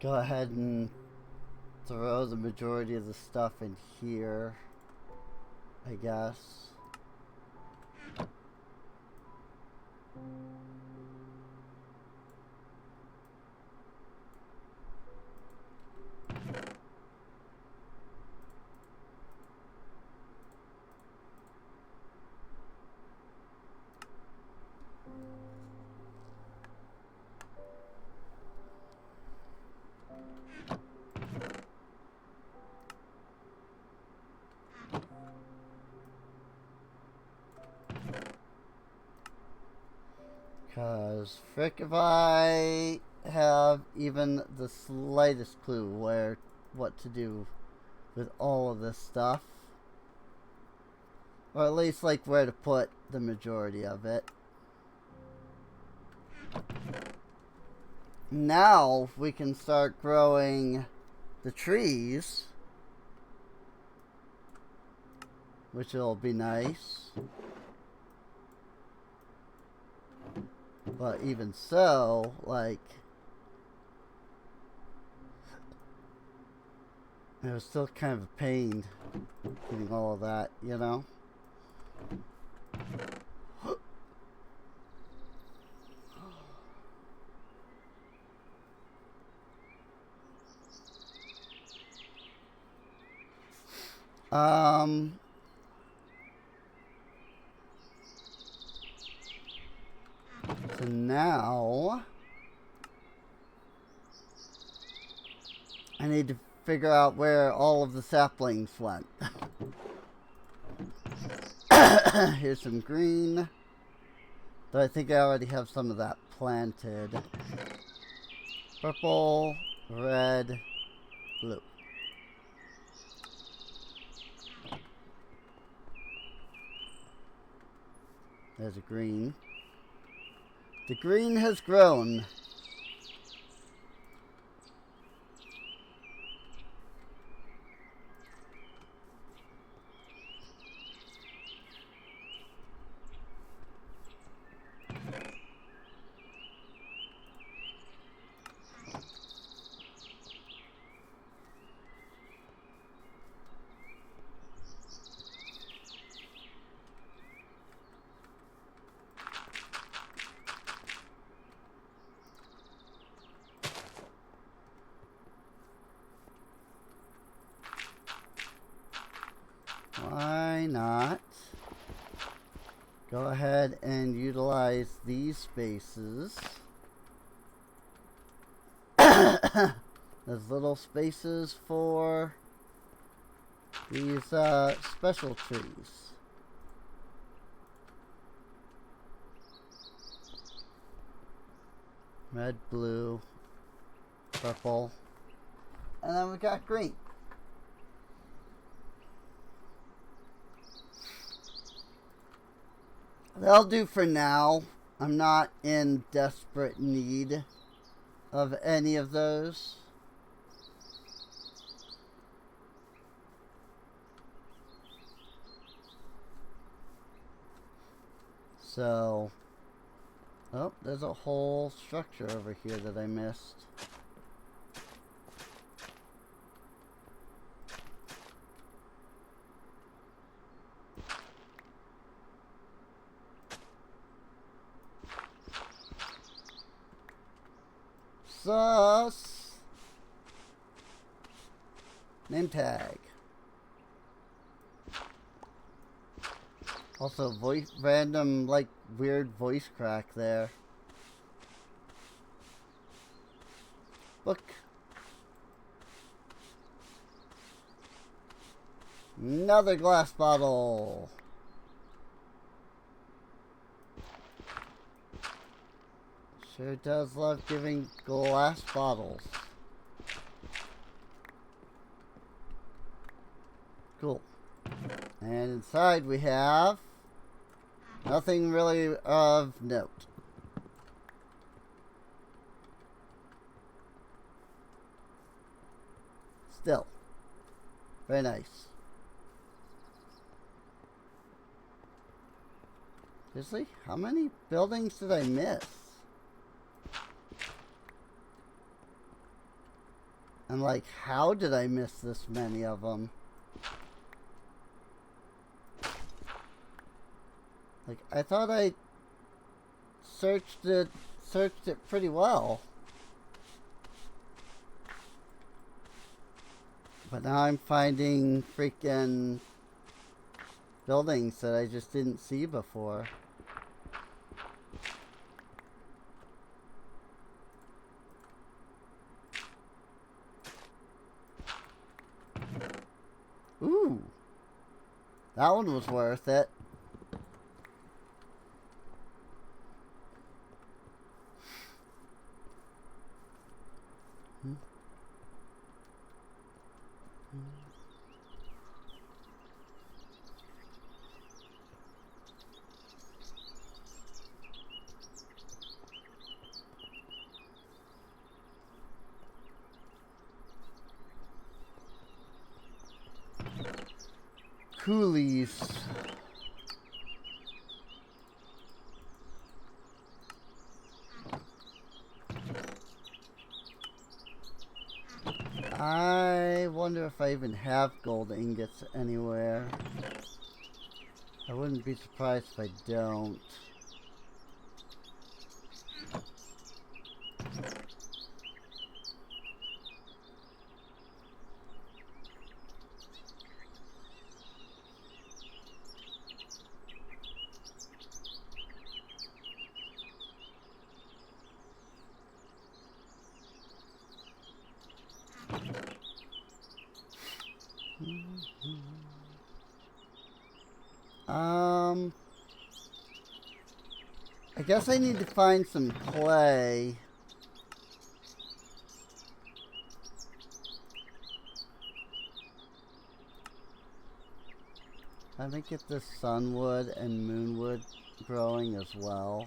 Go ahead and throw the majority of the stuff in here, I guess. Because, frick, if I have even the slightest clue what to do with all of this stuff, or at least like where to put the majority of it. Now we can start growing the trees, which will be nice. But even so, like, it was still kind of a pain getting all of that, you know? So now I need to figure out where all of the saplings went. Here's some green. Though I think I already have some of that planted. Purple, red, blue. There's a green. The green has grown. Why not go ahead and utilize these spaces as little spaces for these special trees. Red, blue, purple, and then we got green. That'll do for now. I'm not in desperate need of any of those. So, oh, there's a whole structure over here that I missed. Sus. Name tag. Also, random, like, weird voice crack there. Book. Another glass bottle. Sure does love giving glass bottles. Cool. And inside we have nothing really of note. Still, very nice. Seriously, how many buildings did I miss? And like, how did I miss this many of them? Like, I thought I searched it pretty well. But now I'm finding freaking buildings that I just didn't see before. Ooh. That one was worth it. Coolies. I wonder if I even have gold ingots anywhere. I wouldn't be surprised if I don't. I guess I need to find some clay. I might get the sunwood and moonwood growing as well.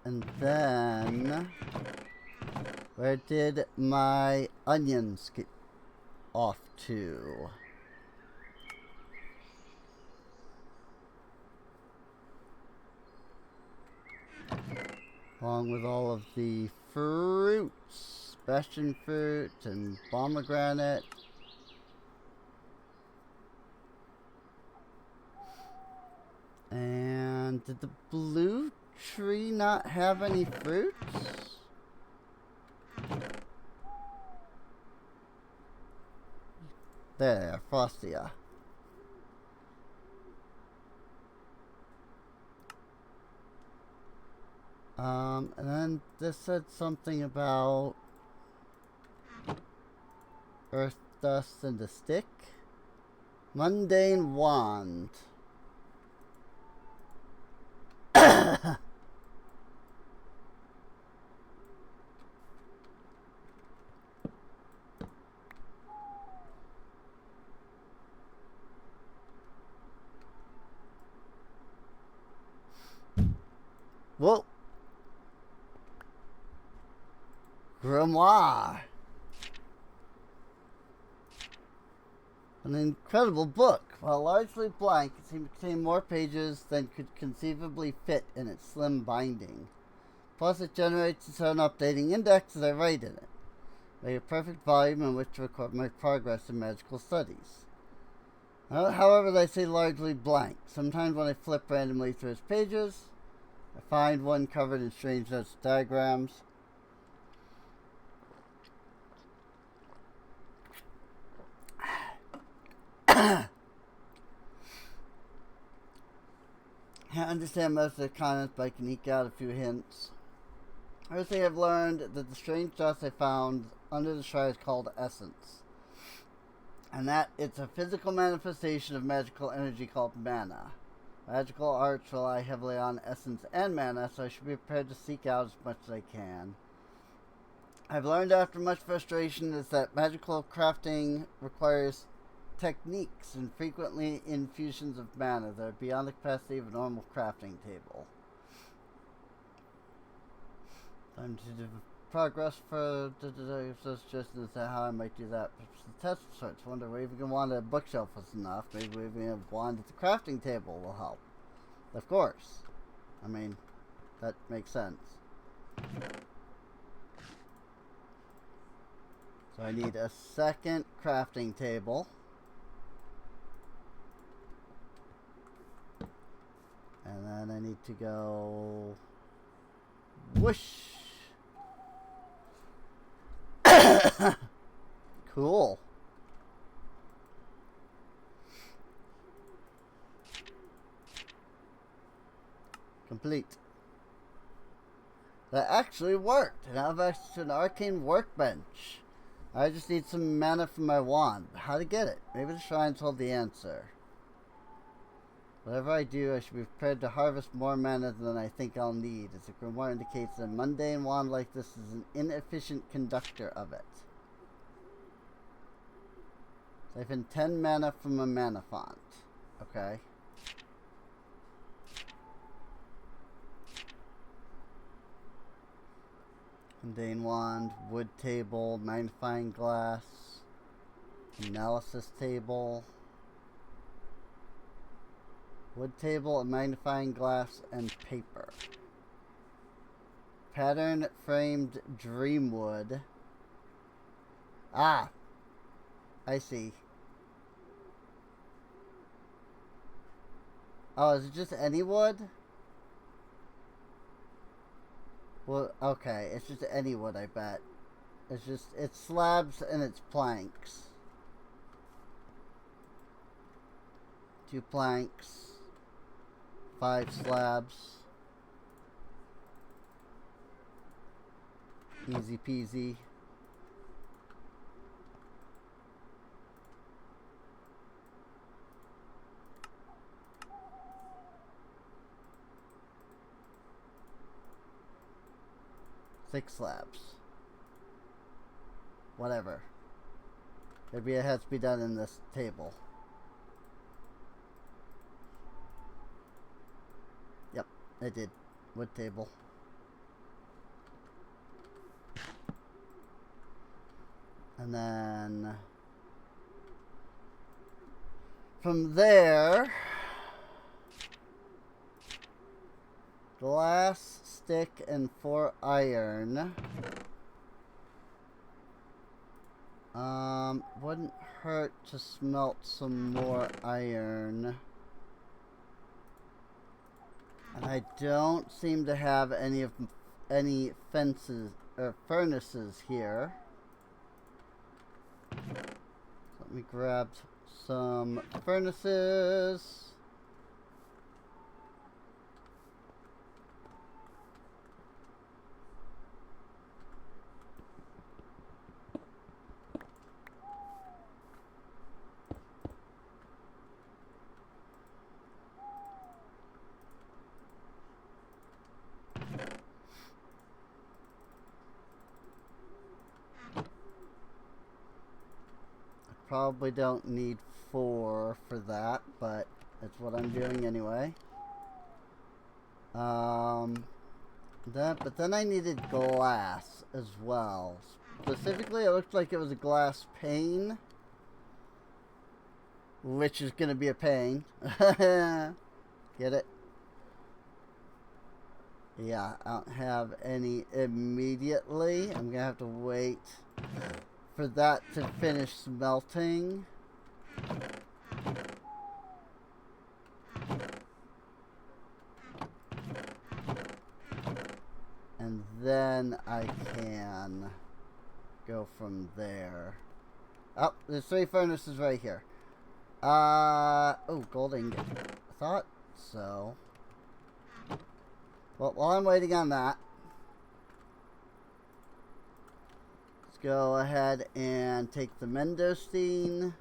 And then where did my onions get off to? Along with all of the fruits, passion fruit and pomegranate. And did the blue tree not have any fruits? There, Frostia. And then this said something about earth dust and a stick. Mundane wand. Whoa. Grimoire. An incredible book. While largely blank, it seemed to contain more pages than could conceivably fit in its slim binding. Plus, it generates its own updating index as I write in it. Make a perfect volume in which to record my progress in magical studies. However, they say largely blank. Sometimes when I flip randomly through its pages, I find one covered in strange notes and diagrams. I understand most of the comments, but I can eke out a few hints. First thing I've learned that the strange dust I found under the shrine is called essence. And that it's a physical manifestation of magical energy called mana. Magical arts rely heavily on essence and mana, so I should be prepared to seek out as much as I can. I've learned after much frustration is that magical crafting requires techniques and frequently infusions of mana that are beyond the capacity of a normal crafting table. Time to do progress for suggestions on how I might do that. The test results. Wonder if even want a bookshelf was enough. Maybe even a wand at the crafting table will help. Of course. I mean, that makes sense. So I need a second crafting table. And then I need to go whoosh. Cool. Complete. That actually worked. And I have access to an arcane workbench. I just need some mana from my wand. How to get it? Maybe the shrines hold the answer. Whatever I do, I should be prepared to harvest more mana than I think I'll need, as the grimoire indicates that a mundane wand like this is an inefficient conductor of it. Siphon 10 mana from a mana font. Okay. Mundane wand, wood table, magnifying glass, analysis table. Wood table, a magnifying glass, and paper. Pattern framed dreamwood. Ah! I see. Oh, is it just any wood? Well, okay, it's just any wood, I bet. It's slabs and it's planks. 2 planks. 5 slabs. Easy peasy. Six slabs. Whatever. Maybe it has to be done in this table. Yep, it did. Wood table. And then from there, glass, stick, and 4 iron. Wouldn't hurt to smelt some more iron. And I don't seem to have any fences or furnaces here. Let me grab some furnaces. Probably don't need 4 for that, but that's what I'm doing anyway. That, but then I needed glass as well. Specifically, it looked like it was a glass pane, which is going to be a pain. Get it? Yeah, I don't have any immediately. I'm going to have to wait for that to finish smelting. And then I can go from there. Oh, there's 3 furnaces right here. Oh, gold ingot. I thought so. Well, while I'm waiting on that, let's go ahead and take the mendocene.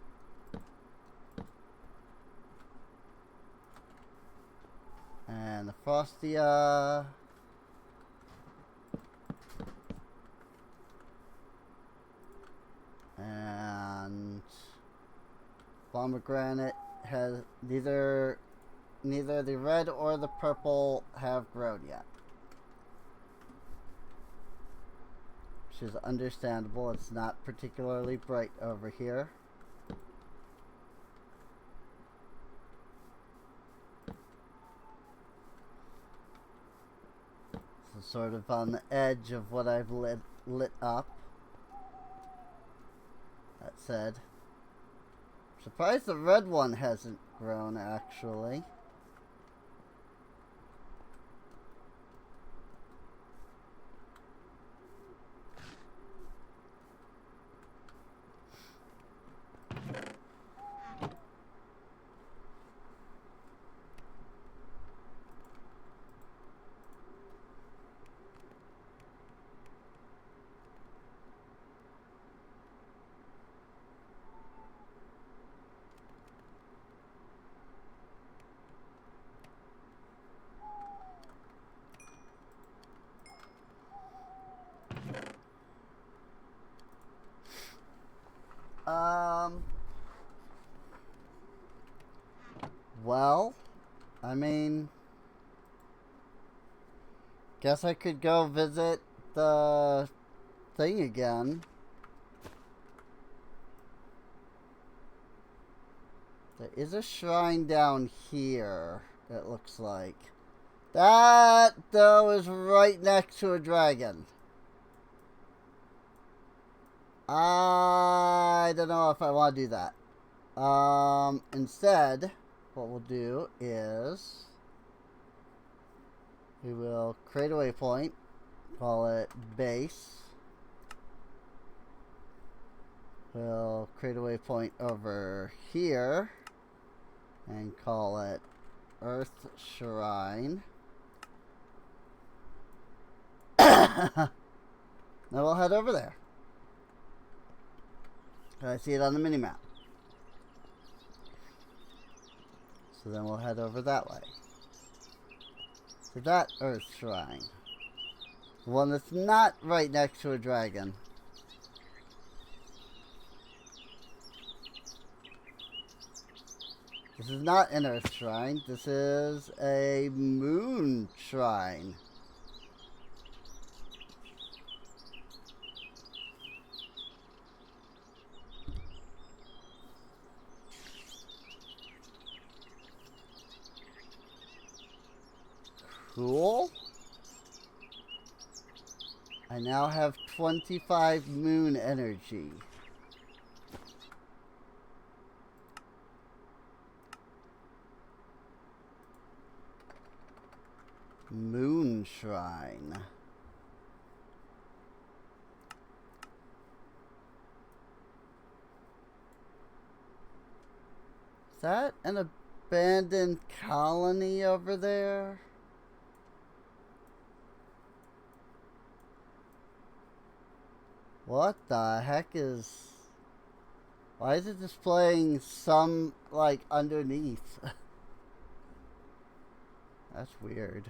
And the frostia. And pomegranate has neither the red or the purple have grown yet, which is understandable. It's not particularly bright over here. So sort of on the edge of what I've lit up. That said, I'm surprised the red one hasn't grown actually. Well, I mean, guess I could go visit the thing again. There is a shrine down here, it looks like. That, though, is right next to a dragon. I don't know if I want to do that. Instead, what we'll do is we will create a waypoint, call it base. We'll create a waypoint over here and call it Earth Shrine. Now we'll head over there. I see it on the mini-map. So then we'll head over that way. To that Earth Shrine. The one that's not right next to a dragon. This is not an Earth Shrine. This is a Moon Shrine. Cool. I now have 25 moon energy. Moon Shrine. Is that an abandoned colony over there? What the heck is... Why is it displaying some, like, underneath? That's weird.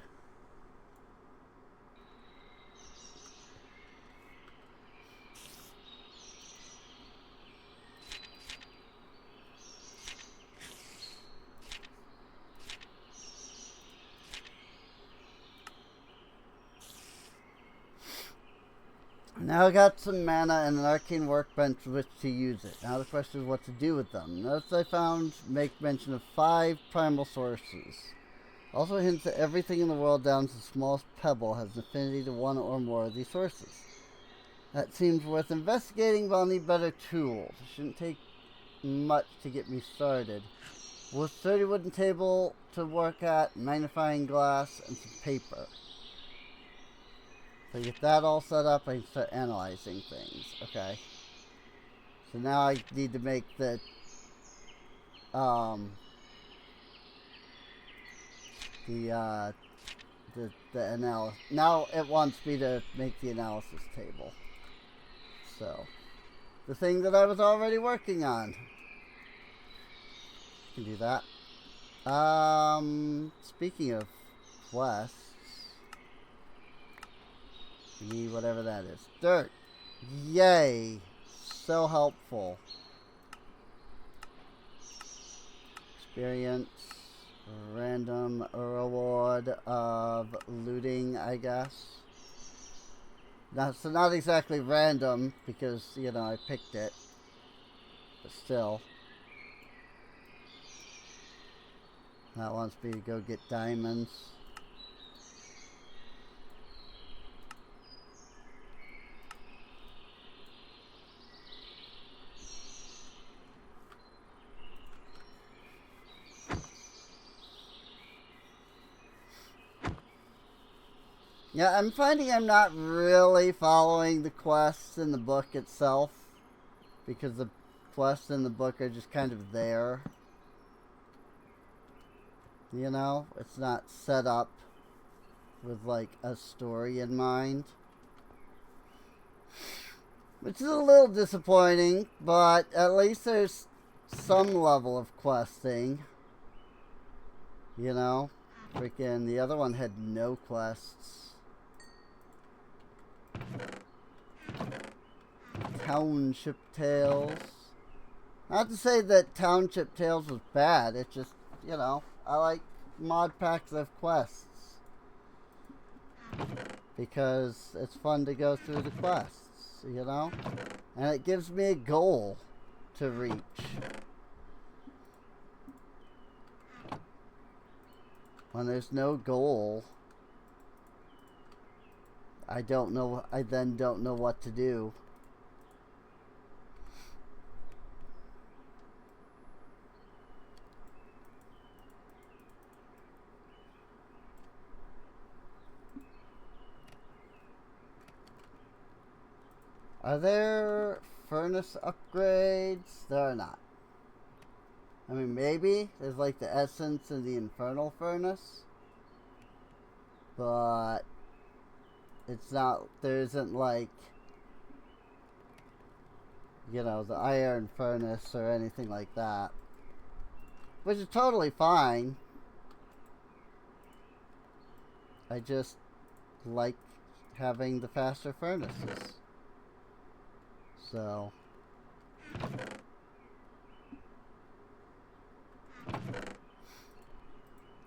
Now I got some mana and an arcane workbench with which to use it. Now the question is what to do with them. Notice I found make mention of 5 primal sources. Also hints that everything in the world down to the smallest pebble has an affinity to one or more of these sources. That seems worth investigating, but I'll need better tools. It shouldn't take much to get me started. With 30 wooden table to work at, magnifying glass, and some paper. So get that all set up, I can start analyzing things. Okay. So now I need to make the analysis. Now it wants me to make the analysis table. So the thing that I was already working on. Can do that. Speaking of quests, we need whatever that is. Dirt. Yay. So helpful. Experience. Random reward of looting, I guess. Now, so not exactly random, because, you know, I picked it. But still. That wants me to go get diamonds. Yeah, I'm finding I'm not really following the quests in the book itself. Because the quests in the book are just kind of there. You know, it's not set up with like a story in mind. Which is a little disappointing, but at least there's some level of questing. You know? Freaking the other one had no quests. Township Tales. Not to say that Township Tales was bad, it's just, you know, I like mod packs of quests. Because it's fun to go through the quests, you know? And it gives me a goal to reach. When there's no goal, I then don't know what to do. Are there furnace upgrades? There are not. I mean, maybe. There's like the essence and the infernal furnace. But it's not, there isn't like, you know, the iron furnace or anything like that. Which is totally fine. I just like having the faster furnaces. So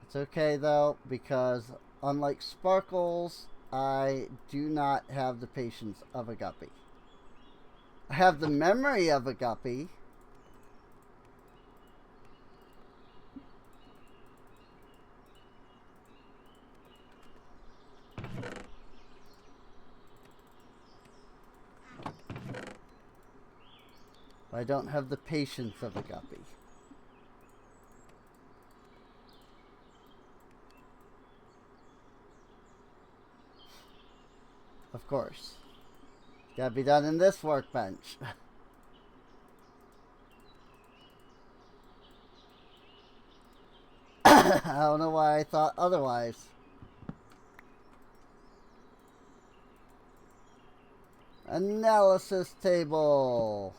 it's okay though, because unlike Sparkles, I do not have the patience of a guppy. I have the memory of a guppy. I don't have the patience of a guppy. Of course. Gotta be done in this workbench. I don't know why I thought otherwise. Analysis table.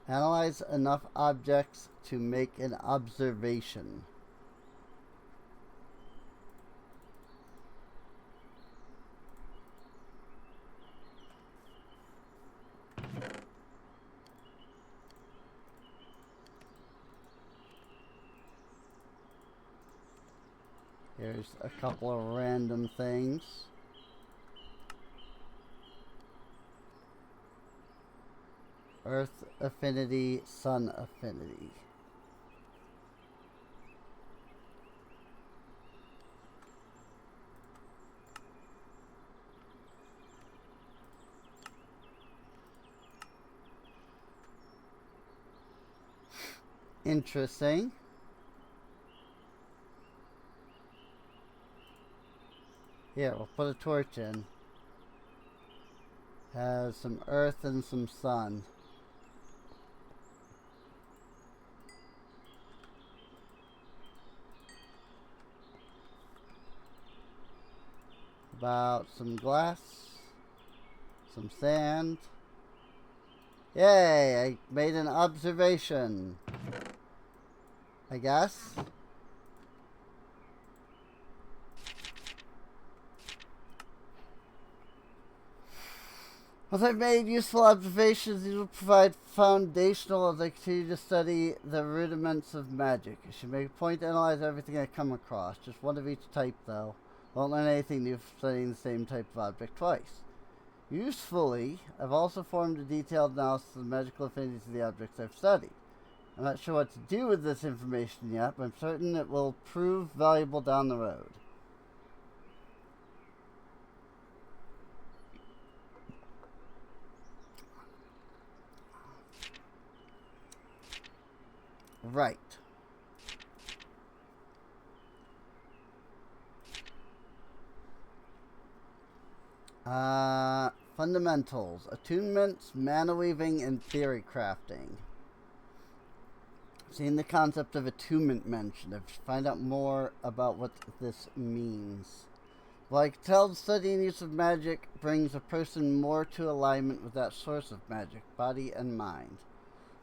Analyze enough objects to make an observation. Here's a couple of random things. Earth affinity, sun affinity. Interesting. Here, we'll put a torch in. Has some earth and some sun. About some glass, some sand. Yay, I made an observation. I guess. As I've made useful observations, these will provide foundational as I continue to study the rudiments of magic. I should make a point to analyze everything I come across. Just one of each type, though. Won't learn anything new from studying the same type of object twice. Usefully, I've also formed a detailed analysis of the magical affinities of the objects I've studied. I'm not sure what to do with this information yet, but I'm certain it will prove valuable down the road. Right. Fundamentals, attunements, mana weaving, and theory crafting. Seeing the concept of attunement mentioned, I have to find out more about what this means. Well, I can tell the study and use of magic brings a person more to alignment with that source of magic, body and mind.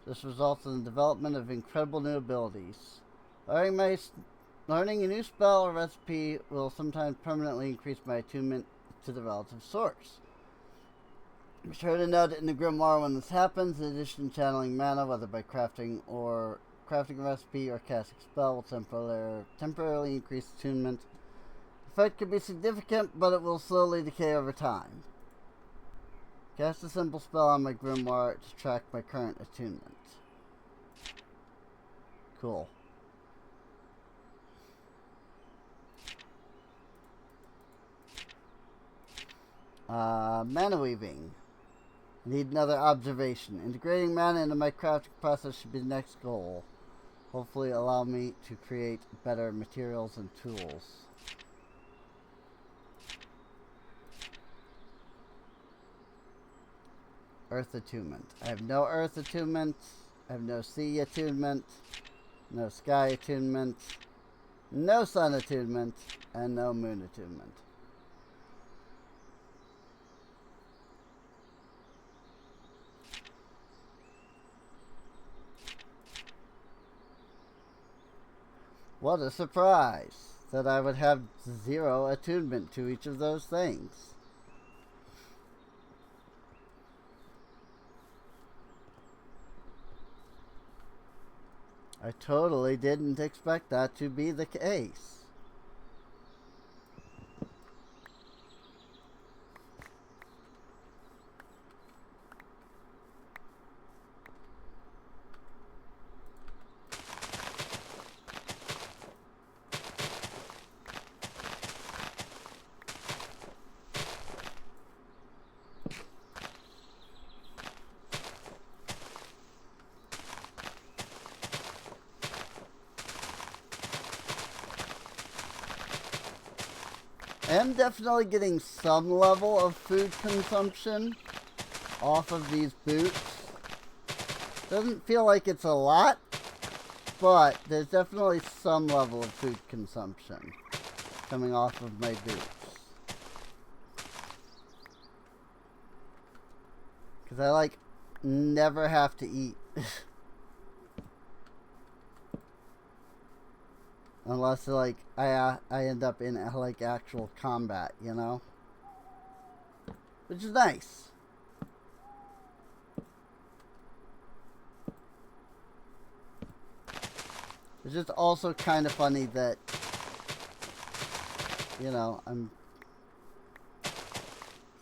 This results in the development of incredible new abilities. Learning a new spell or recipe will sometimes permanently increase my attunement to the relative source. Be sure to note it in the grimoire when this happens. In addition, channeling mana, whether by crafting a recipe or casting a spell, will temporarily increase attunement. The effect can be significant, but it will slowly decay over time. Cast a simple spell on my grimoire to track my current attunement. Cool. Mana weaving. Need another observation. Integrating mana into my crafting process should be the next goal. Hopefully allow me to create better materials and tools. Earth attunement. I have no earth attunement. I have no sea attunement. No sky attunement. No sun attunement. And no moon attunement. What a surprise that I would have 0 attunement to each of those things. I totally didn't expect that to be the case. I am definitely getting some level of food consumption off of these boots. Doesn't feel like it's a lot, but there's definitely some level of food consumption coming off of my boots. Because I, never have to eat. Unless, I end up in, actual combat, you know? Which is nice. It's just also kind of funny that you know, I'm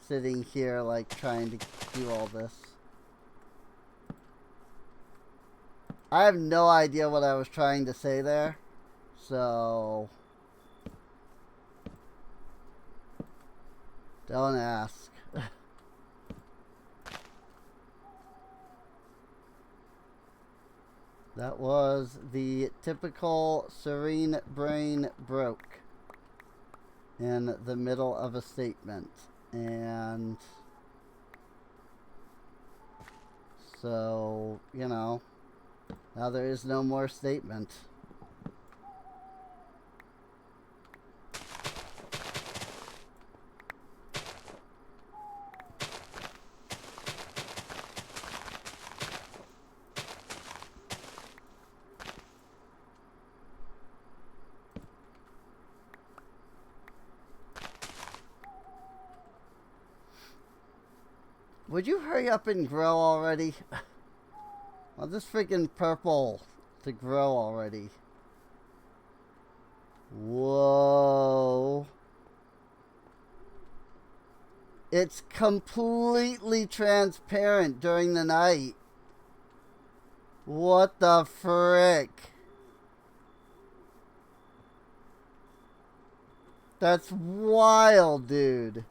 sitting here like trying to do all this. I have no idea what I was trying to say there, so don't ask. That was the typical serene brain broke in the middle of a statement. And so, you know, now there is no more statement. Would you hurry up and grow already? Well, this freaking purple to grow already. Whoa. It's completely transparent during the night. What the frick? That's wild, dude.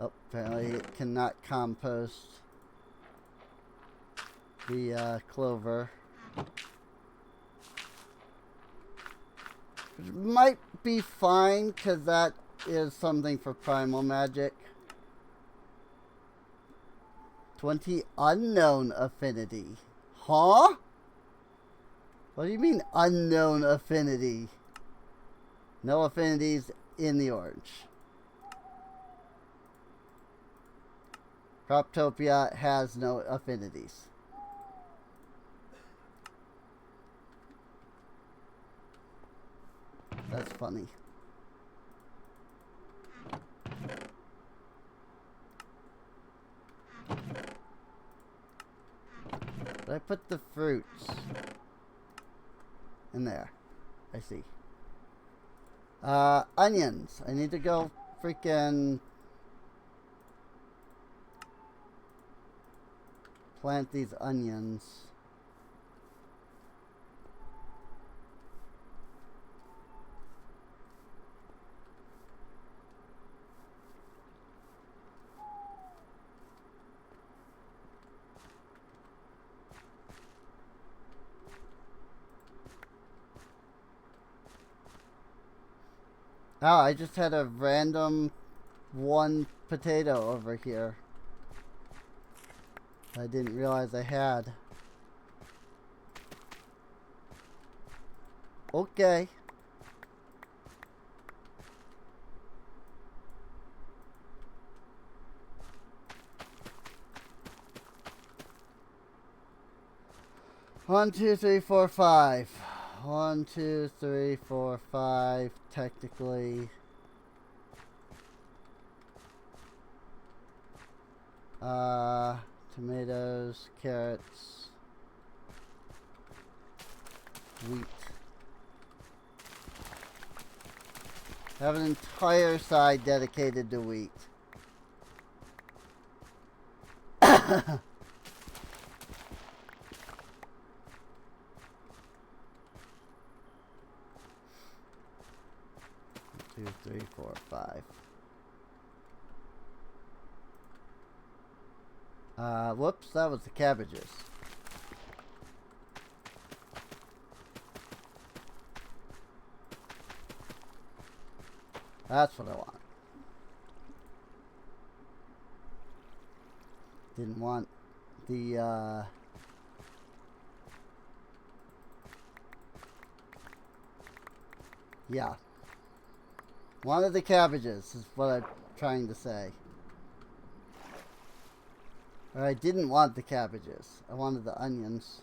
Oh, apparently it cannot compost the clover. Which might be fine, because that is something for primal magic. 20 unknown affinity. Huh? What do you mean unknown affinity? No affinities in the orange. Croptopia has no affinities. That's funny. But I put the fruits in there. I see. Onions. I need to go freaking plant these onions. Oh, I just had a random one potato over here. I didn't realize I had. Okay. One, two, three, four, five. 1, 2, 3, 4, 5, technically. Tomatoes, carrots, wheat. I have an entire side dedicated to wheat. 2, 3, 4, 5. Whoops, that was the cabbages. That's what I want. Didn't want the, yeah. Wanted the cabbages, is what I'm trying to say. Or I didn't want the cabbages. I wanted the onions.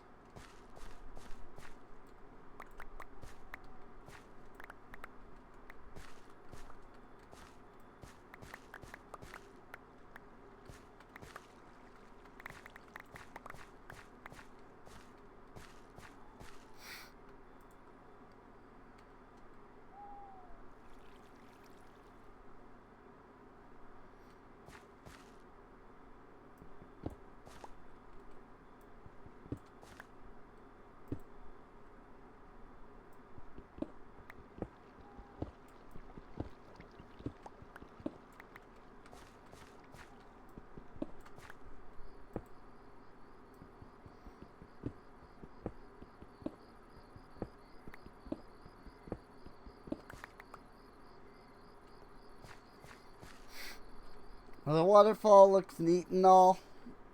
The waterfall looks neat and all,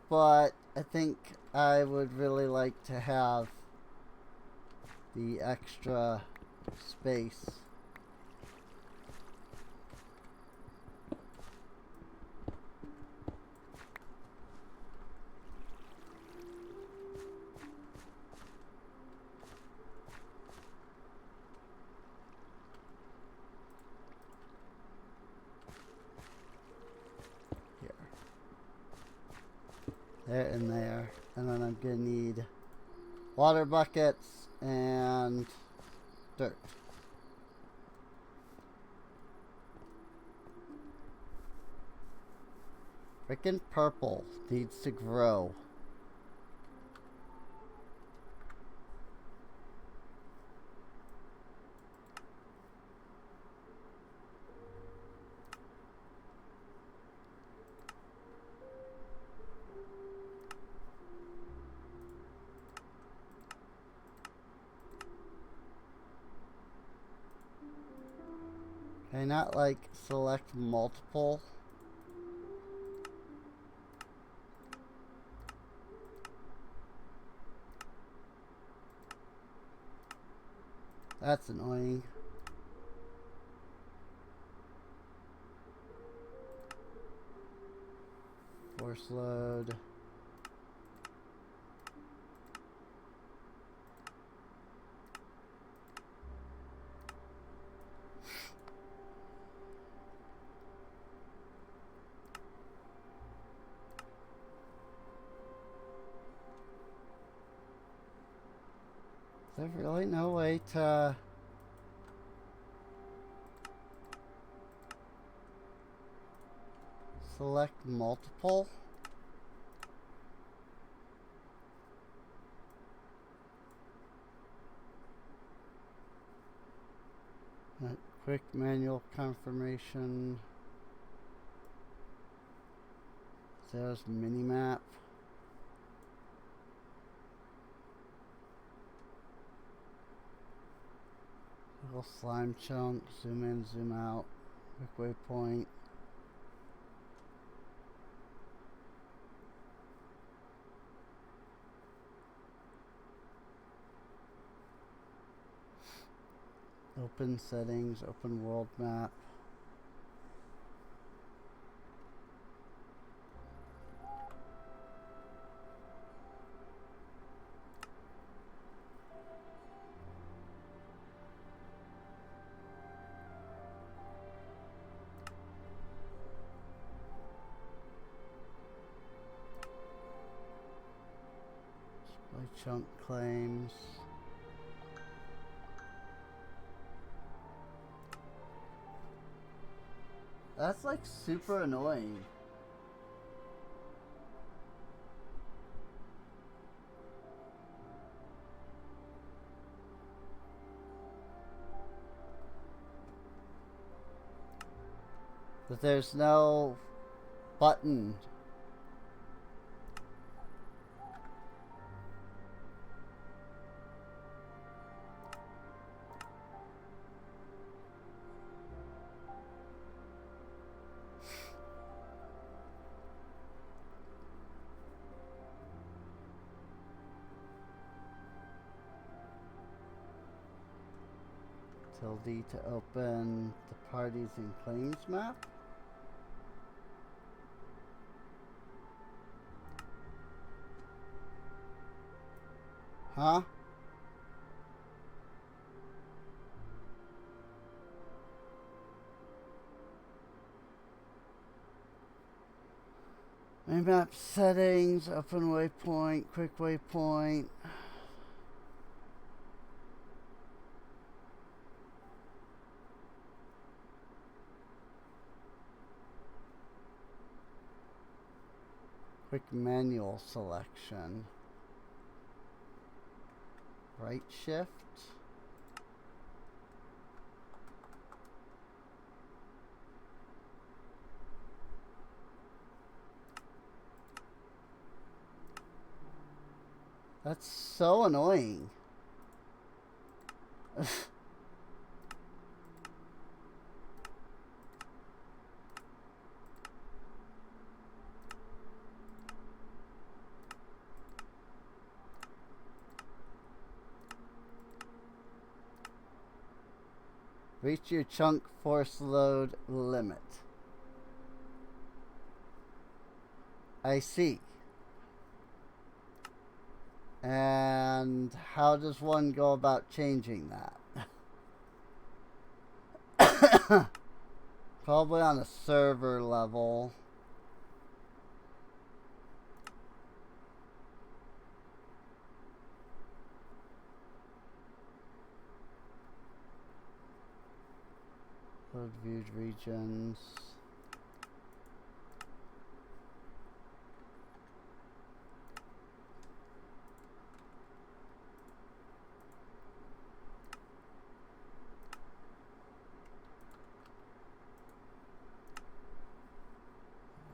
but I think I would really like to have the extra space. There and there. And then I'm going to need water buckets and dirt. Frickin' purple needs to grow. Can I not like select multiple? That's annoying. Force load. Is there really no way to... select multiple? Quick manual confirmation. There's minimap. Little slime chunk. Zoom in, zoom out. Quick waypoint. Open settings, open world map. Display chunk claims. That's like super annoying. That there's no button. D to open the parties and claims map. Huh? Main map settings, open waypoint, quick waypoint. Quick manual selection. Right shift. That's so annoying. Reach your chunk force load limit. I see. And how does one go about changing that? Probably on a server level. Load viewed regions.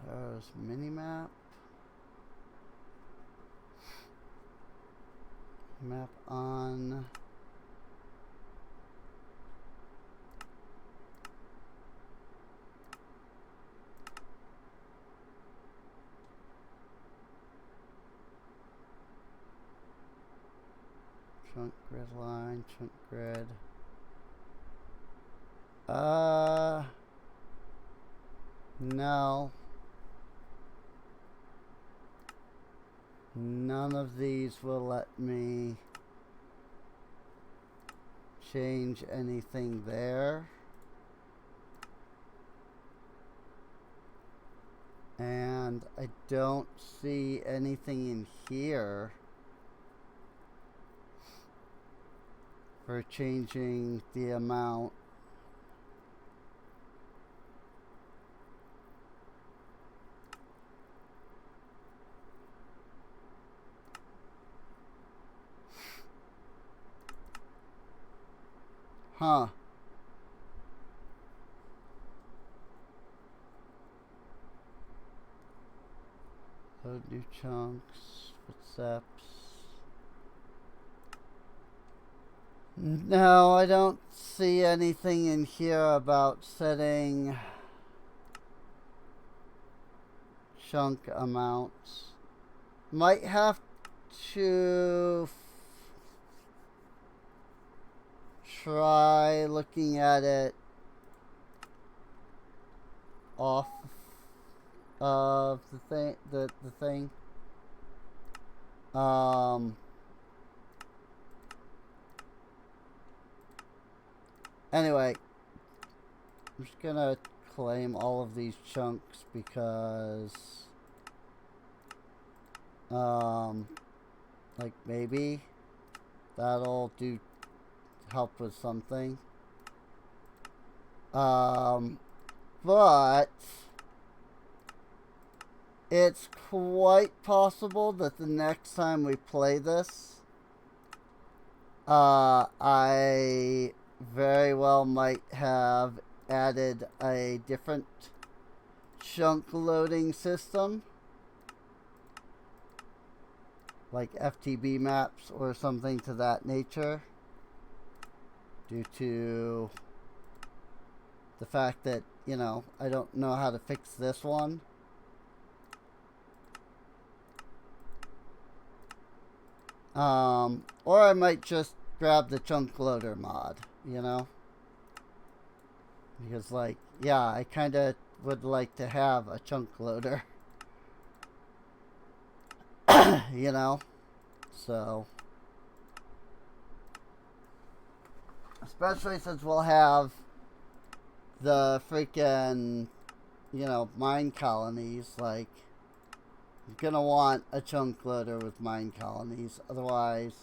There's minimap. Map on. Chunk grid line, chunk grid. No. None of these will let me change anything there. And I don't see anything in here for changing the amount. Huh. Load new chunks, footsteps. No, I don't see anything in here about setting chunk amounts. Might have to try looking at it off of the thing. Anyway, I'm just gonna claim all of these chunks because like maybe that'll do help with something. But it's quite possible that the next time we play this, I very well might have added a different chunk loading system, like FTB maps or something to that nature, due to the fact that, you know, I don't know how to fix this one. Or I might just grab the chunk loader mod, you know? Because, like, yeah, I kind of would like to have a chunk loader. You know? So, especially since we'll have the freaking, you know, mine colonies. Like, you're gonna want a chunk loader with mine colonies. Otherwise,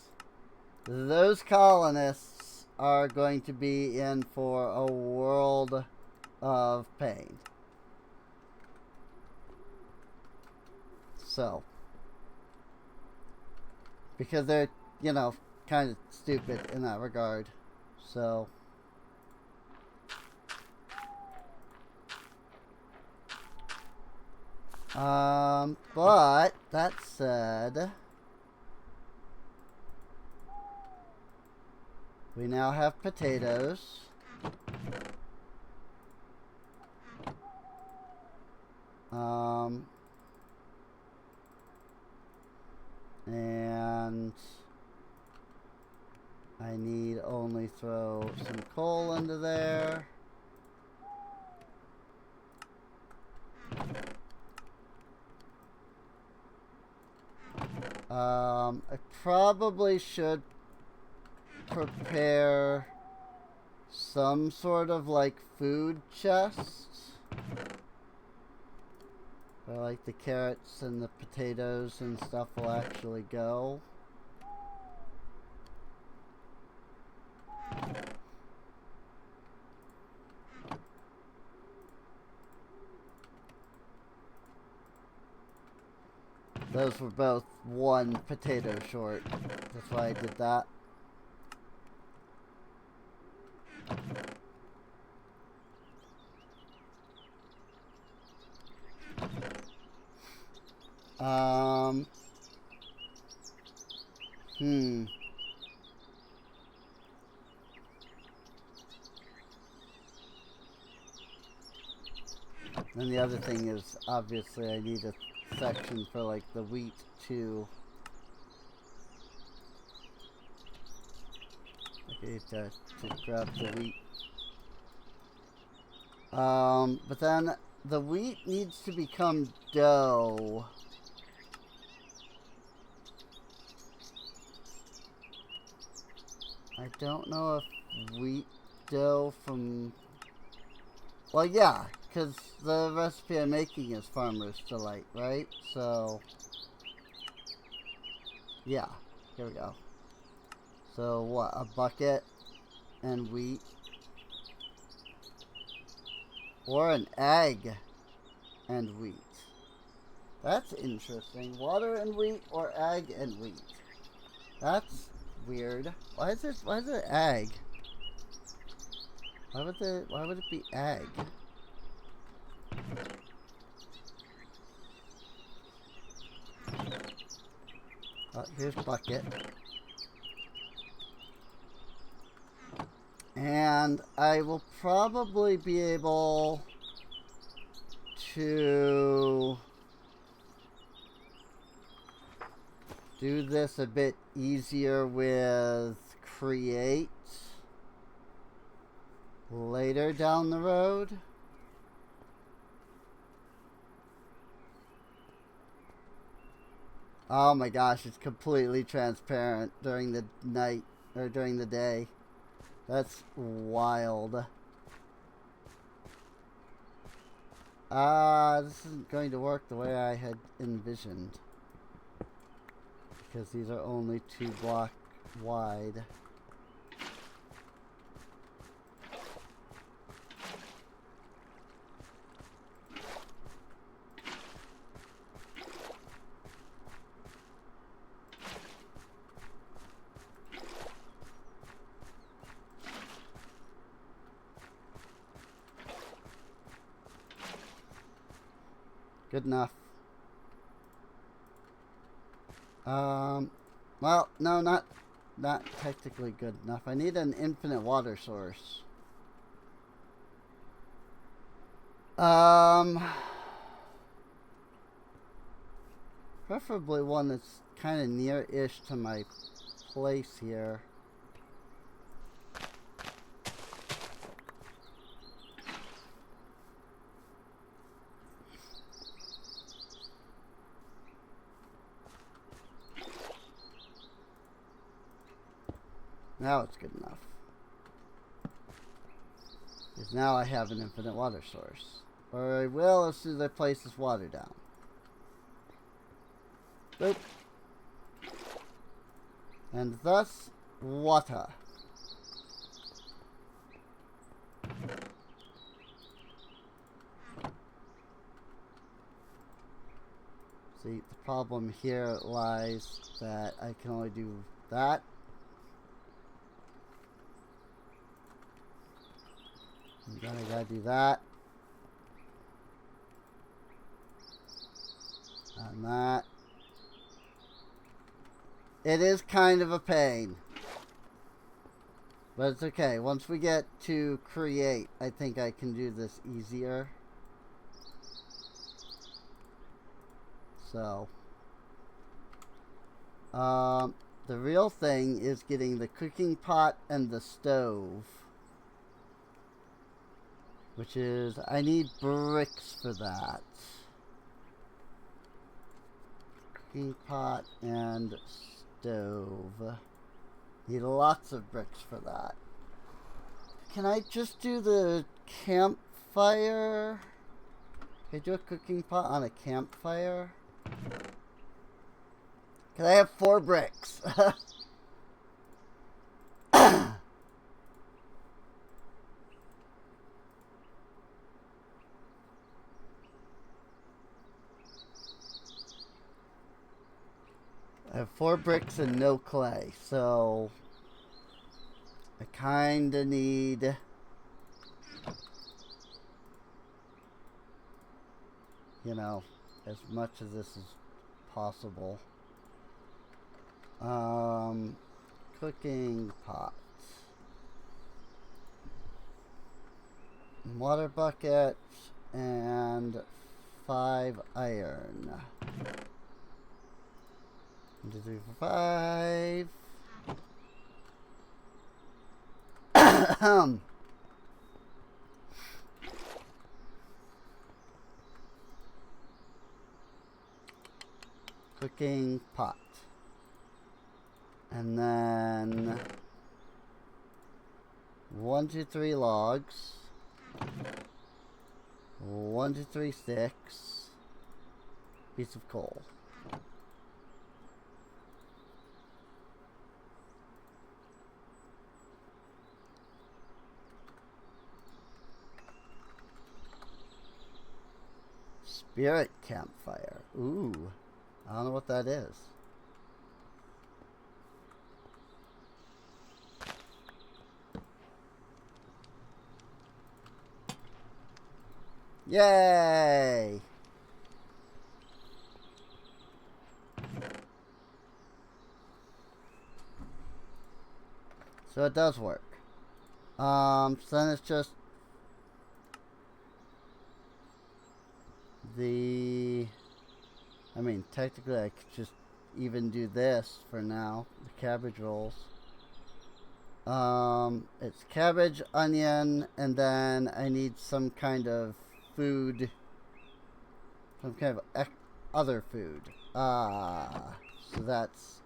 those colonists are going to be in for a world of pain. So, because they're, you know, kind of stupid in that regard. So, but that said, we now have potatoes. And I I need only throw some coal into there. I probably should prepare some sort of like food chest. Where like the carrots and the potatoes and stuff will actually go. Those were both one potato short. That's why I did that. And the other thing is, obviously, I need a section for, like, the wheat, too. Okay, to grab the wheat. But then the wheat needs to become dough. I don't know if wheat dough from... Well, yeah, because the recipe I'm making is Farmer's Delight, right? So, yeah, here we go. So, what, a bucket and wheat? Or an egg and wheat. That's interesting. Water and wheat or egg and wheat. That's weird. Why is it egg? Why would it be egg? Oh, here's bucket. And I will probably be able to do this a bit easier with create later down the road. Oh my gosh, it's completely transparent during the night or during the day. That's wild. This isn't going to work the way I had envisioned. Because these are only 2 block wide. Good enough. Well, no, not technically good enough. I need an infinite water source. Preferably one that's kind of near-ish to my place here. Now it's good enough. Because now I have an infinite water source. Or I will as soon as I place this water down. Boop. And thus, water. See, the problem here lies that I can only do that. And then I gotta do that. And that. It is kind of a pain. But it's okay. Once we get to create, I think I can do this easier. So. The real thing is getting the cooking pot and the stove. Which is, I need bricks for that. Cooking pot and stove. Need lots of bricks for that. Can I just do the campfire? Can I do a cooking pot on a campfire? Can I have 4 bricks? I have 4 bricks and no clay, so I kinda need as much of this as possible. Cooking pot. Water bucket and 5 iron. 1, 2, 3, 4, 5. Cooking pot. And then 1, 2, 3 logs. 1, 2, 3 sticks. Piece of coal. Spirit campfire. Ooh. I don't know what that is. Yay! So it does work. So then it's just I mean, technically I could just even do this for now. The cabbage rolls. It's cabbage, onion, and then I need some kind of food. Some kind of other food. So that's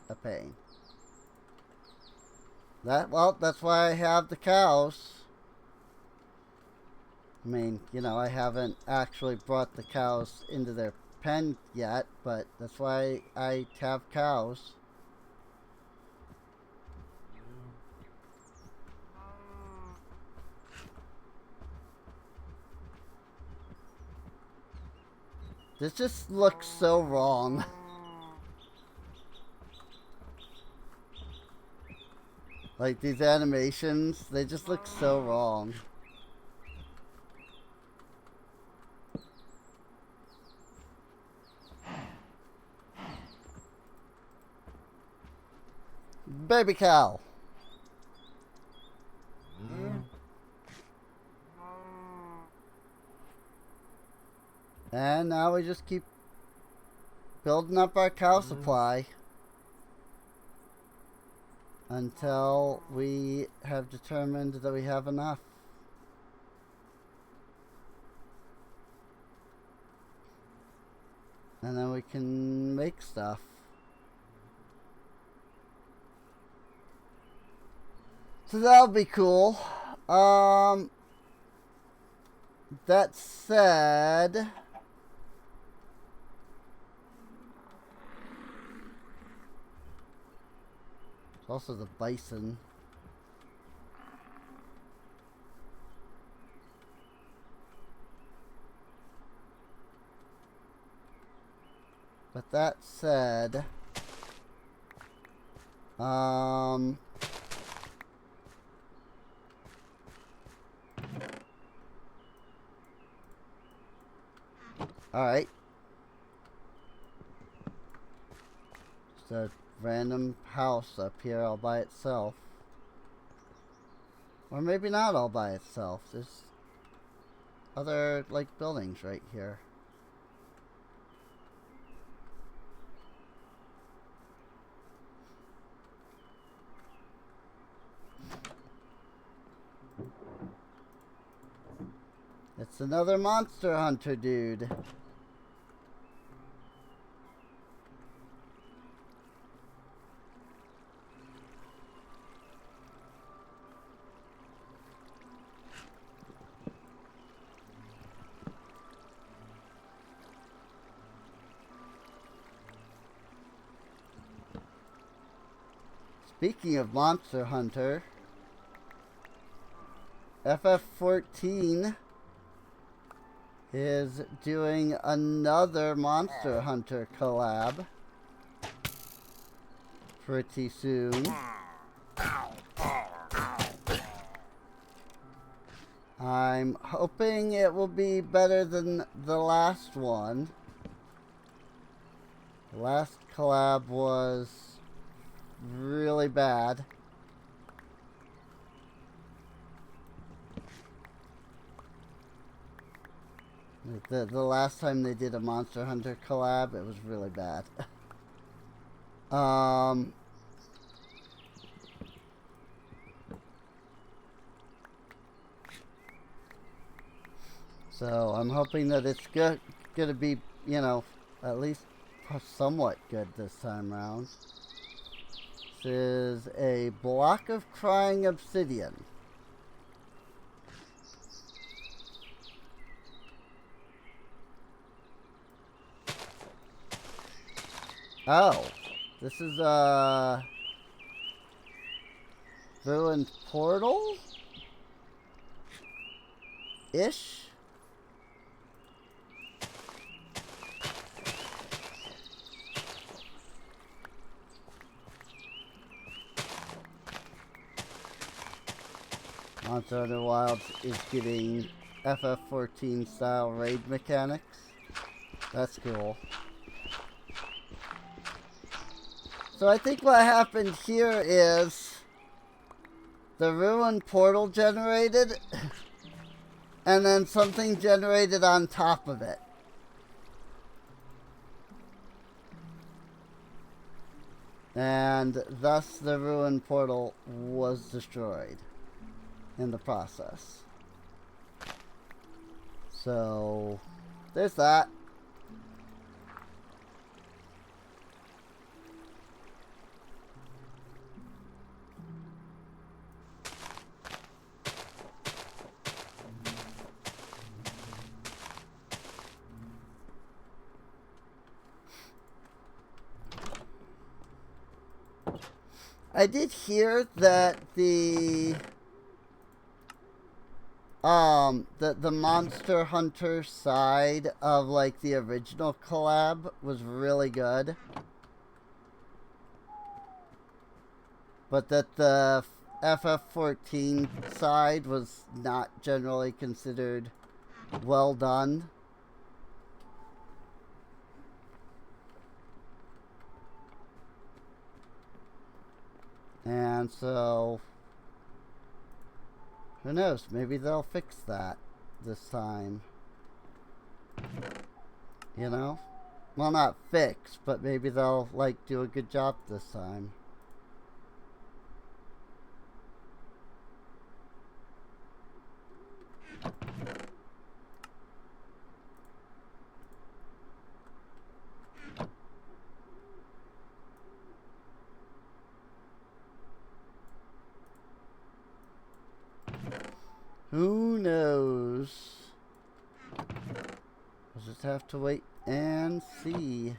a pain. That's why I have the cows. I mean, I haven't actually brought the cows into their pen yet, but that's why I have cows. This just looks so wrong. Like, these animations, they just look so wrong. Baby cow. And now we just keep building up our cow supply until we have determined that we have enough. And then we can make stuff. So that'll be cool. That said, there's also the bison. But that said, alright. Just a random house up here all by itself. Or maybe not all by itself. There's other, like, buildings right here. It's another Monster Hunter dude. Speaking of Monster Hunter, FF14 is doing another Monster Hunter collab pretty soon. I'm hoping it will be better than the last one. The last collab was really bad. The last time they did a Monster Hunter collab, it was really bad. So I'm hoping that it's gonna be, you know, at least somewhat good this time around. This is a block of crying obsidian. Oh, this is a ruined portal ish. Monster Hunter Wilds is getting FF14 style raid mechanics. That's cool. So I think what happened here is the ruined portal generated and then something generated on top of it. And thus the ruined portal was destroyed in the process. So there's that. I did hear that the Monster Hunter side of like the original collab was really good, but that the FF14 side was not generally considered well done. And so, who knows? Maybe they'll fix that this time. You know? Well, not fix, but maybe they'll, like, do a good job this time. Who knows? We'll just have to wait and see.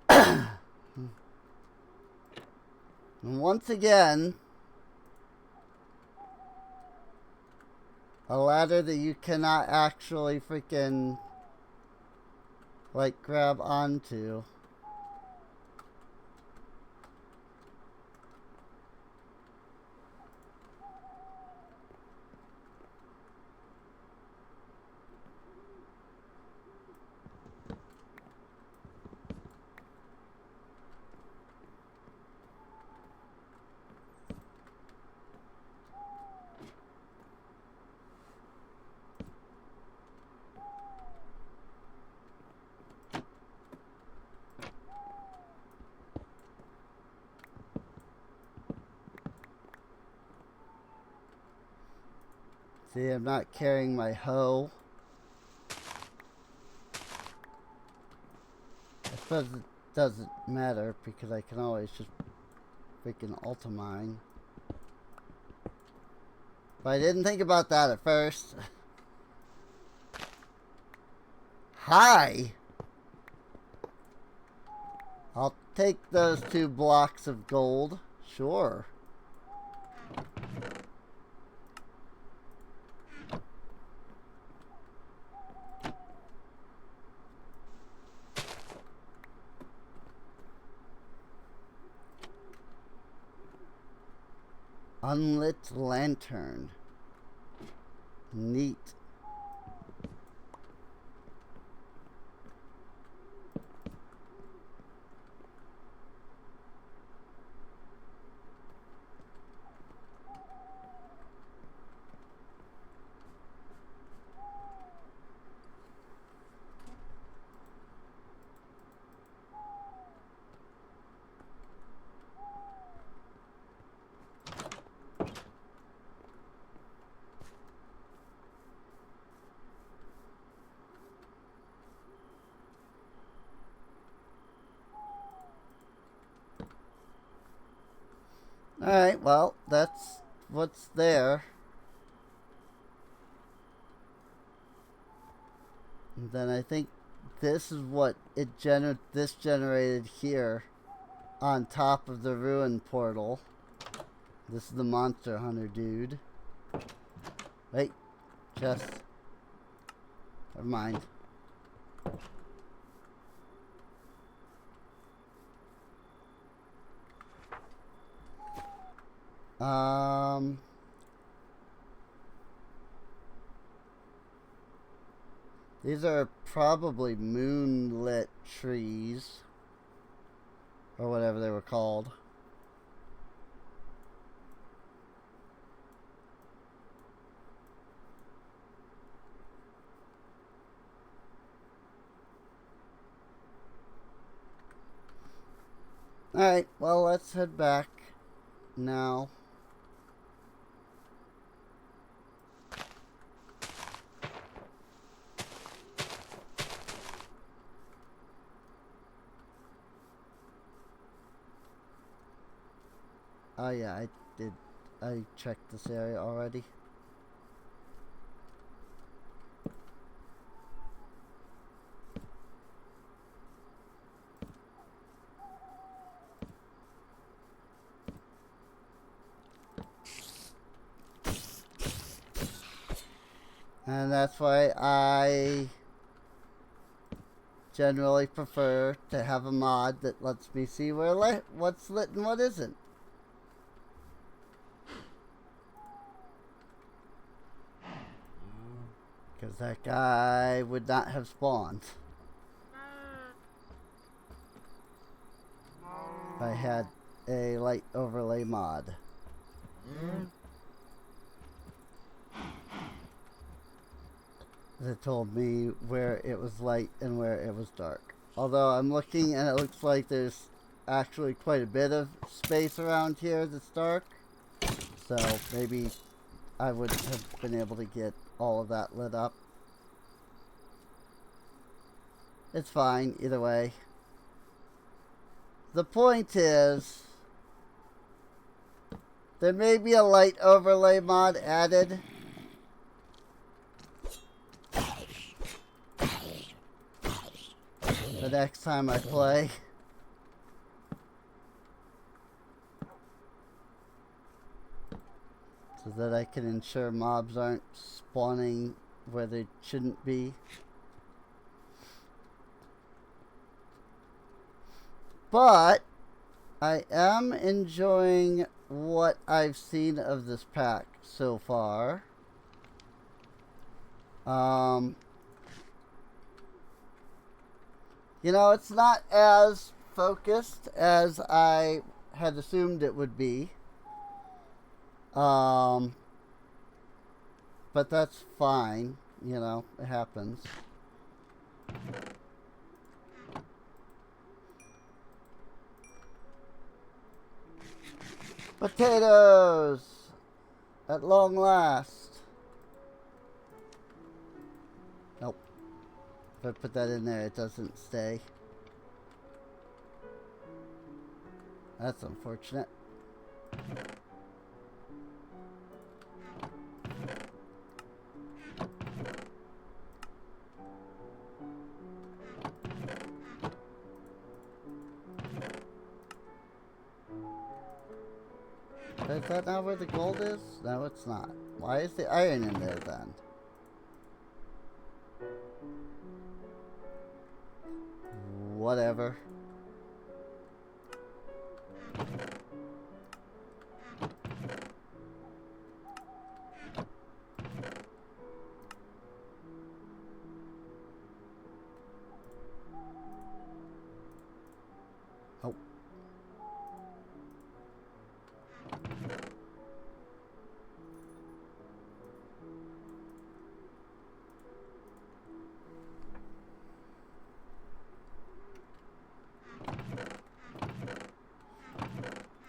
And once again, a ladder that you cannot actually freaking like grab onto. See, I'm not carrying my hoe. I suppose it doesn't matter because I can always just freaking ultimine. But I didn't think about that at first. Hi! I'll take those 2 blocks of gold. Sure. Unlit lantern. Neat. Alright, well, that's what's there. And then I think this is what it generated here on top of the ruin portal. This is the monster hunter dude. Wait, just never mind. These are probably moonlit trees, or whatever they were called. Alright, well, let's head back now. Oh yeah, I did. I checked this area already. And that's why I generally prefer to have a mod that lets me see what's lit and what isn't. Because that guy would not have spawned if I had a light overlay mod. That told me where it was light and where it was dark. Although I'm looking and it looks like there's actually quite a bit of space around here that's dark. So maybe I would have been able to get all of that lit up. It's fine, either way. The point is, there may be a light overlay mod added. The next time I play. So that I can ensure mobs aren't spawning where they shouldn't be. But I am enjoying what I've seen of this pack so far. You know, it's not as focused as I had assumed it would be. But that's fine. You know, it happens. Potatoes! At long last. Nope. If I put that in there, it doesn't stay. That's unfortunate. Is that not where the gold is? No, it's not. Why is the iron in there then? Whatever. Oh.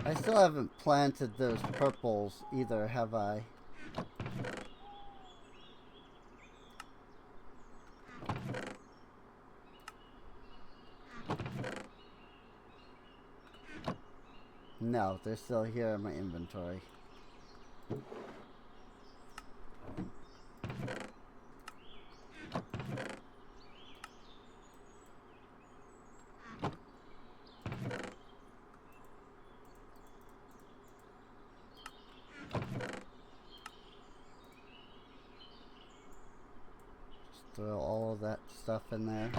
I still haven't planted those purples either, have I? No, they're still here in my inventory. Just throw all of that stuff in there.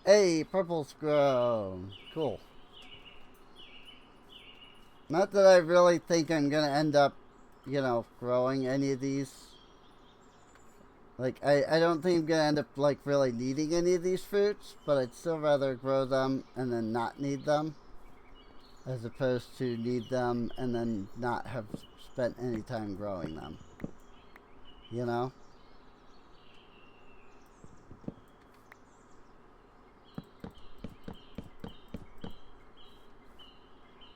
Hey, purple's grown. Cool. Not that I really think I'm gonna end up, you know, growing any of these. Like, I don't think I'm gonna end up, like, really needing any of these fruits, but I'd still rather grow them and then not need them, as opposed to need them and then not have spent any time growing them. You know?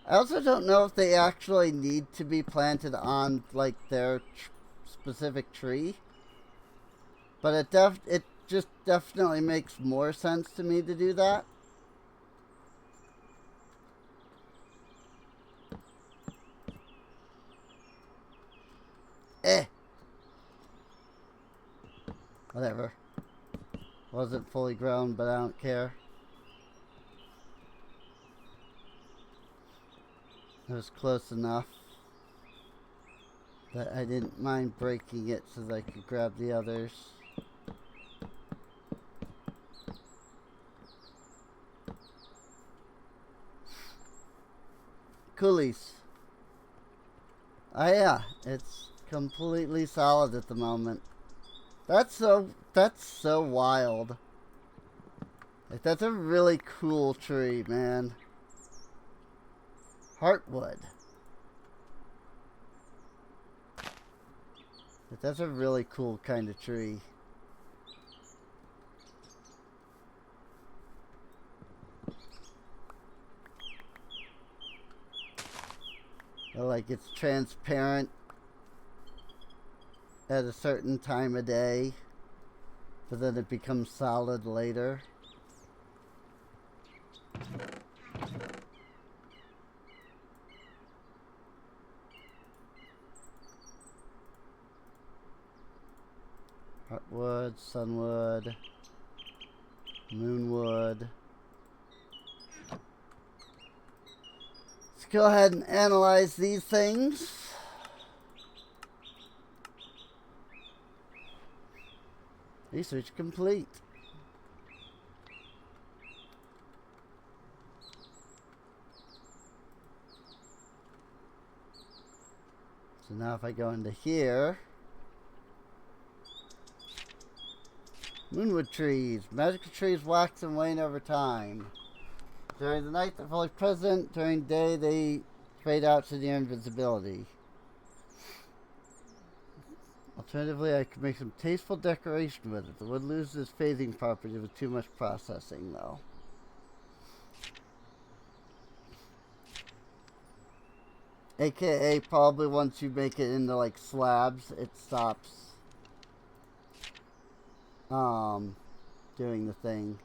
I also don't know if they actually need to be planted on, like, their specific tree. But it just definitely makes more sense to me to do that. Whatever. Wasn't fully grown, but I don't care. It was close enough that I didn't mind breaking it so that I could grab the others. Coolies. Oh yeah, it's completely solid at the moment. That's so wild. Like, that's a really cool tree, man. Heartwood. Like, that's a really cool kind of tree. Like, it's transparent at a certain time of day, but then it becomes solid later. Heartwood, sunwood, moonwood. Let's go ahead and analyze these things. Research complete. So now if I go into here, moonwood trees. Magical trees wax and wane over time. During the night, they're fully present. During the day, they fade out to near invisibility. Alternatively, I could make some tasteful decoration with it. The wood loses its fading property with too much processing, though. AKA probably once you make it into like slabs, it stops doing the thing.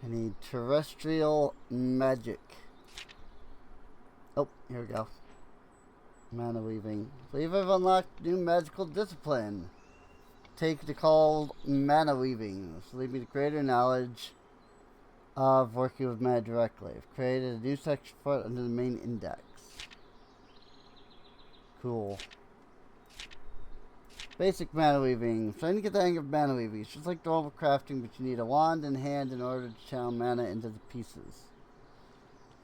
I need terrestrial magic. Oh, here we go. Mana weaving. Believe I've unlocked new magical discipline. Take the call mana weaving. This will lead me to greater knowledge of working with mana directly. I've created a new section for it under the main index. Cool. Basic mana weaving. I'm trying to get the hang of mana weaving. It's just like normal crafting, but you need a wand in hand in order to channel mana into the pieces.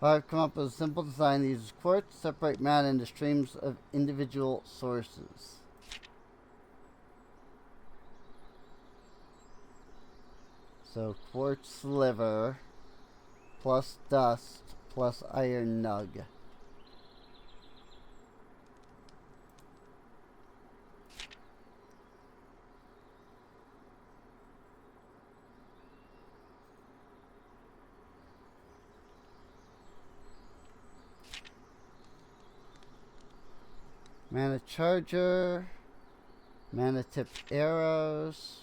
I've come up with a simple design that uses quartz to separate mana into streams of individual sources. So quartz sliver plus dust plus iron nug. Mana charger, mana tipped arrows.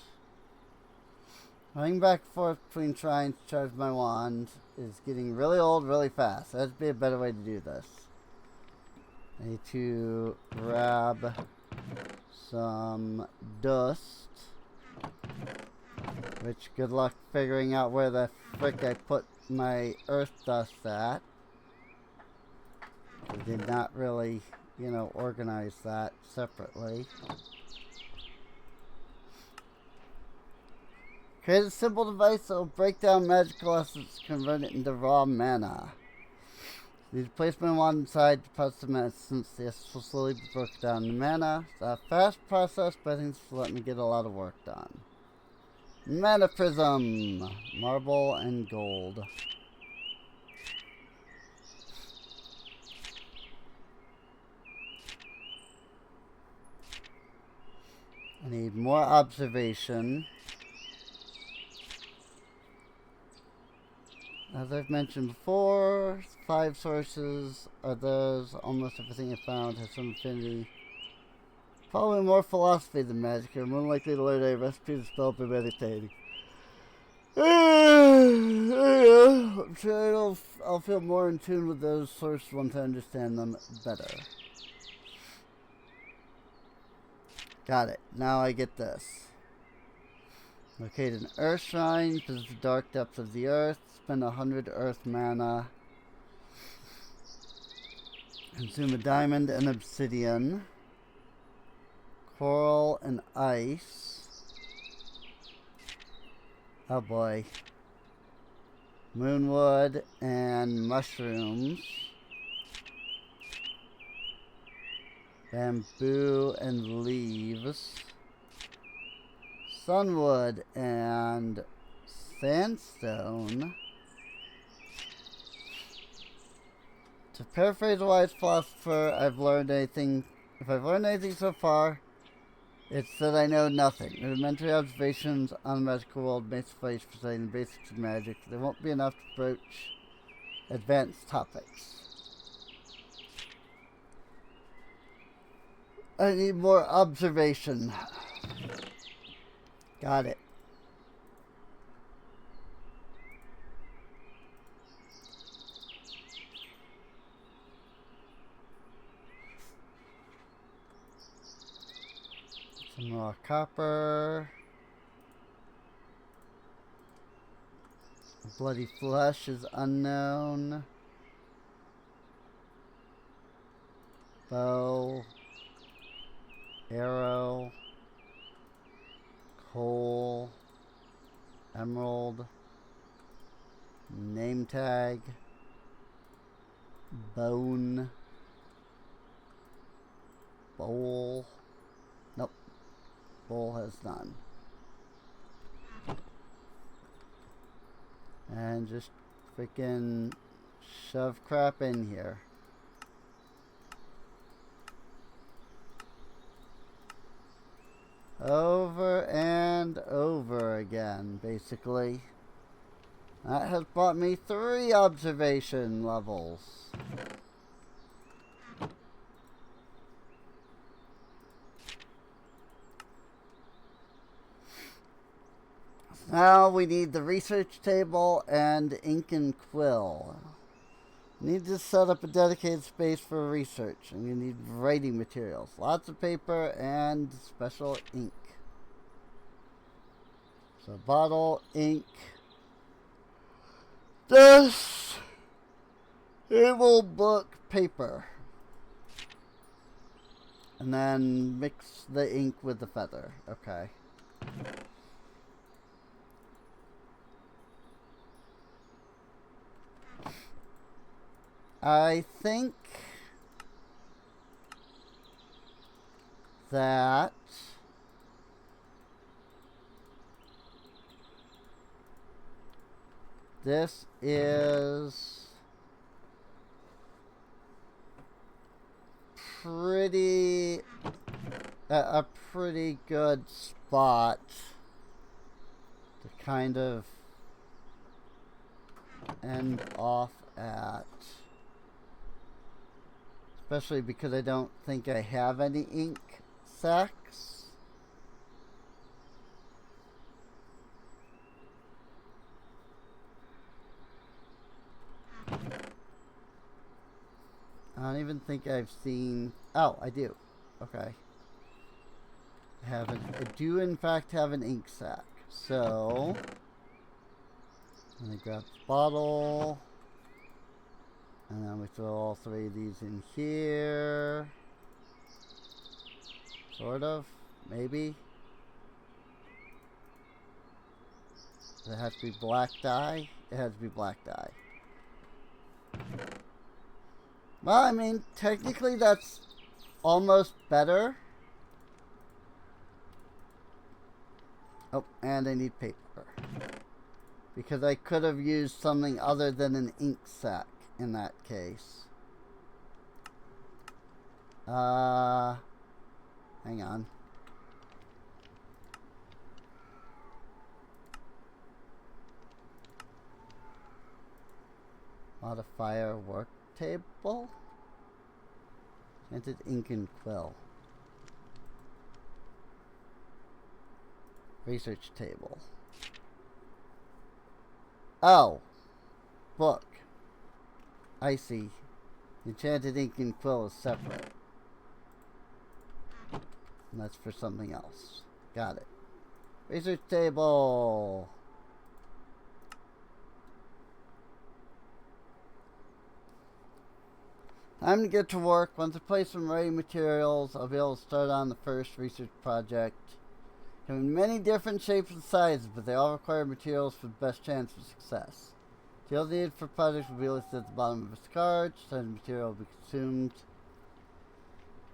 Running back and forth between trying to charge my wand is getting really old really fast. That'd be a better way to do this. I need to grab some dust. Which, good luck figuring out where the frick I put my earth dust at. I did not really, you know, organize that separately. Create a simple device that will break down magical essence, convert it into raw mana. Need to place my wand inside to process the mana since the essence will slowly be broken down to mana. It's a fast process, but I think this will let me get a lot of work done. Mana prism, marble and gold. I need more observation. As I've mentioned before, 5 sources are those. Almost everything I found has some affinity. Probably more philosophy than magic. I'm more likely to learn a recipe to spell by meditating. I'm sure I'll feel more in tune with those sources once I understand them better. Got it. Now I get this. Locate an earth shrine. Visit the dark depths of the earth. Spend 100 earth mana. Consume a diamond and obsidian. Coral and ice. Oh boy. Moonwood and mushrooms. Bamboo and leaves. Sunwood and sandstone. To paraphrase a wise philosopher, if I've learned anything so far, it's that I know nothing. Rudimentary observations on the magical world may suffice for studying the basics of magic. They won't be enough to broach advanced topics. I need more observation. Got it. Some more copper. Bloody flesh is unknown. Bow. Arrow. Coal. Emerald. Name tag. Bone. Bowl. Nope. table has none. And just freaking shove crap in here. Over and over again, basically. That has brought me 3 observation levels. Now we need the research table and ink and quill. Need to set up a dedicated space for research, and you need writing materials. Lots of paper and special ink. So bottle, ink, this table, book, paper. And then mix the ink with the feather. Okay. I think that this is a pretty good spot to kind of end off at. Especially because I don't think I have any ink sacks. I don't even think I've seen... Oh, I do. Okay. I do in fact have an ink sac. So... I'm going to grab the bottle... And then we throw all 3 of these in here. Sort of. Maybe. Does it have to be black dye? It has to be black dye. Well, I mean, technically that's almost better. Oh, and I need paper. Because I could have used something other than an ink sac. In that case. Hang on. Modifier work table? Entered ink and quill. Research table. Oh. Book. I see. Enchanted ink and quill is separate. And that's for something else. Got it. Research table. Time to get to work. Once I place some writing materials, I'll be able to start on the first research project. Come in many different shapes and sizes, but they all require materials for the best chance of success. Materials needed for projects will be listed at the bottom of this card. Certain material will be consumed.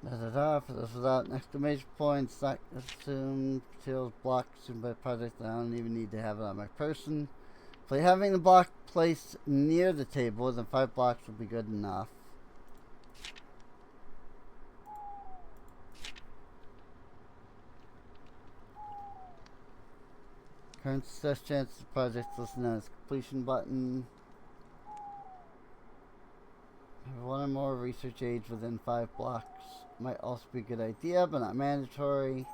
For those without an exclamation point, it's not assumed. Materials blocked consumed by project. I don't even need to have it on my person. By having the block placed near the table, then 5 blocks will be good enough. Current success chance of the project listed as completion button. Have 1 or more research aids within 5 blocks. Might also be a good idea, but not mandatory.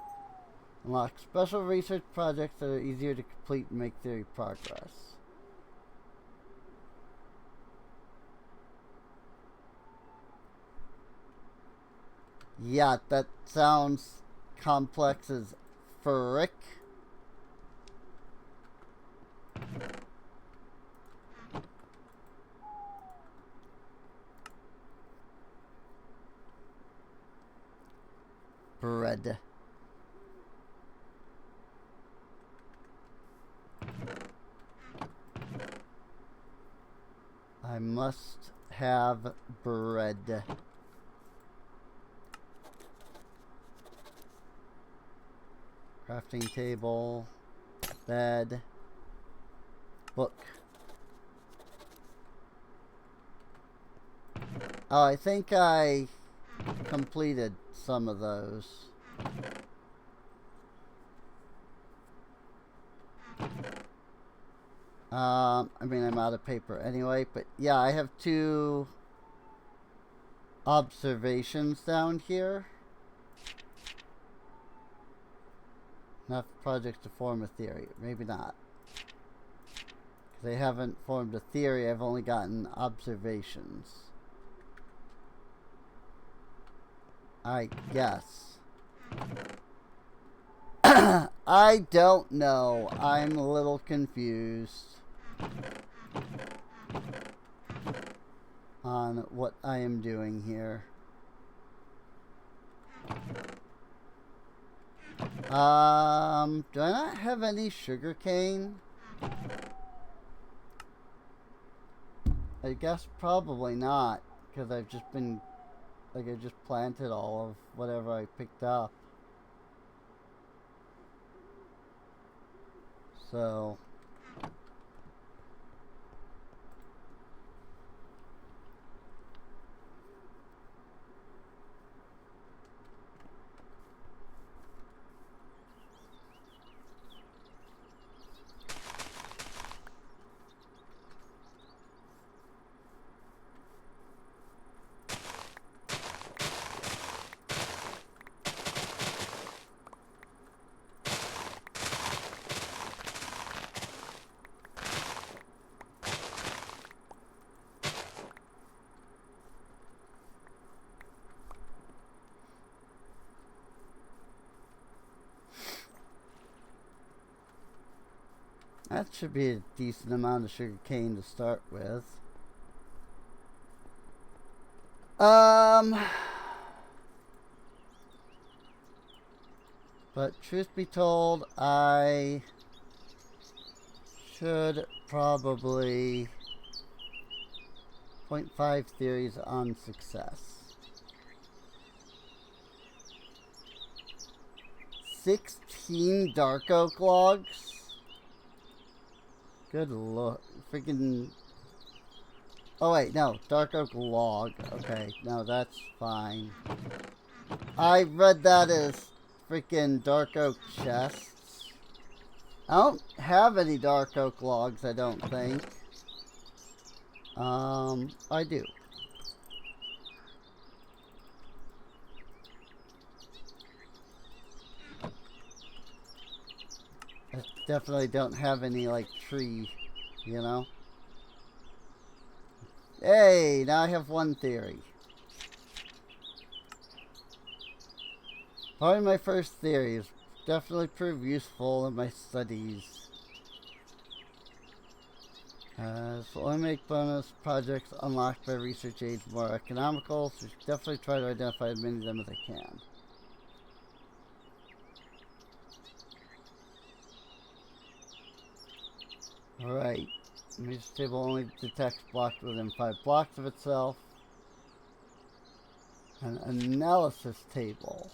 Unlock special research projects that are easier to complete and make theory progress. Yeah, that sounds complex as frick. Bread. I must have bread. Crafting table. Bed. Book. Oh, I think I completed some of those. I mean, I'm out of paper anyway, but yeah, I have 2 observations down here. Enough projects to form a theory. Maybe not. They haven't formed a theory, I've only gotten observations. I guess. I don't know. I'm a little confused on what I am doing here. Do I not have any sugarcane? I guess probably not, because I've just been, like, I just planted all of whatever I picked up. So that should be a decent amount of sugar cane to start with. But truth be told, I should probably 0.5 theories on success. 16 dark oak logs? Good lord. Freaking. Oh, wait, no. Dark oak log. Okay, no, that's fine. I read that as freaking dark oak chests. I don't have any dark oak logs, I don't think. I do. I definitely don't have any, like, tree, you know? Hey, now I have 1 theory. Probably my first theory is definitely proved useful in my studies. So only make bonus projects unlocked by research aids more economical, so definitely try to identify as many of them as I can. Alright. Image table only detects blocks within 5 blocks of itself. An analysis table.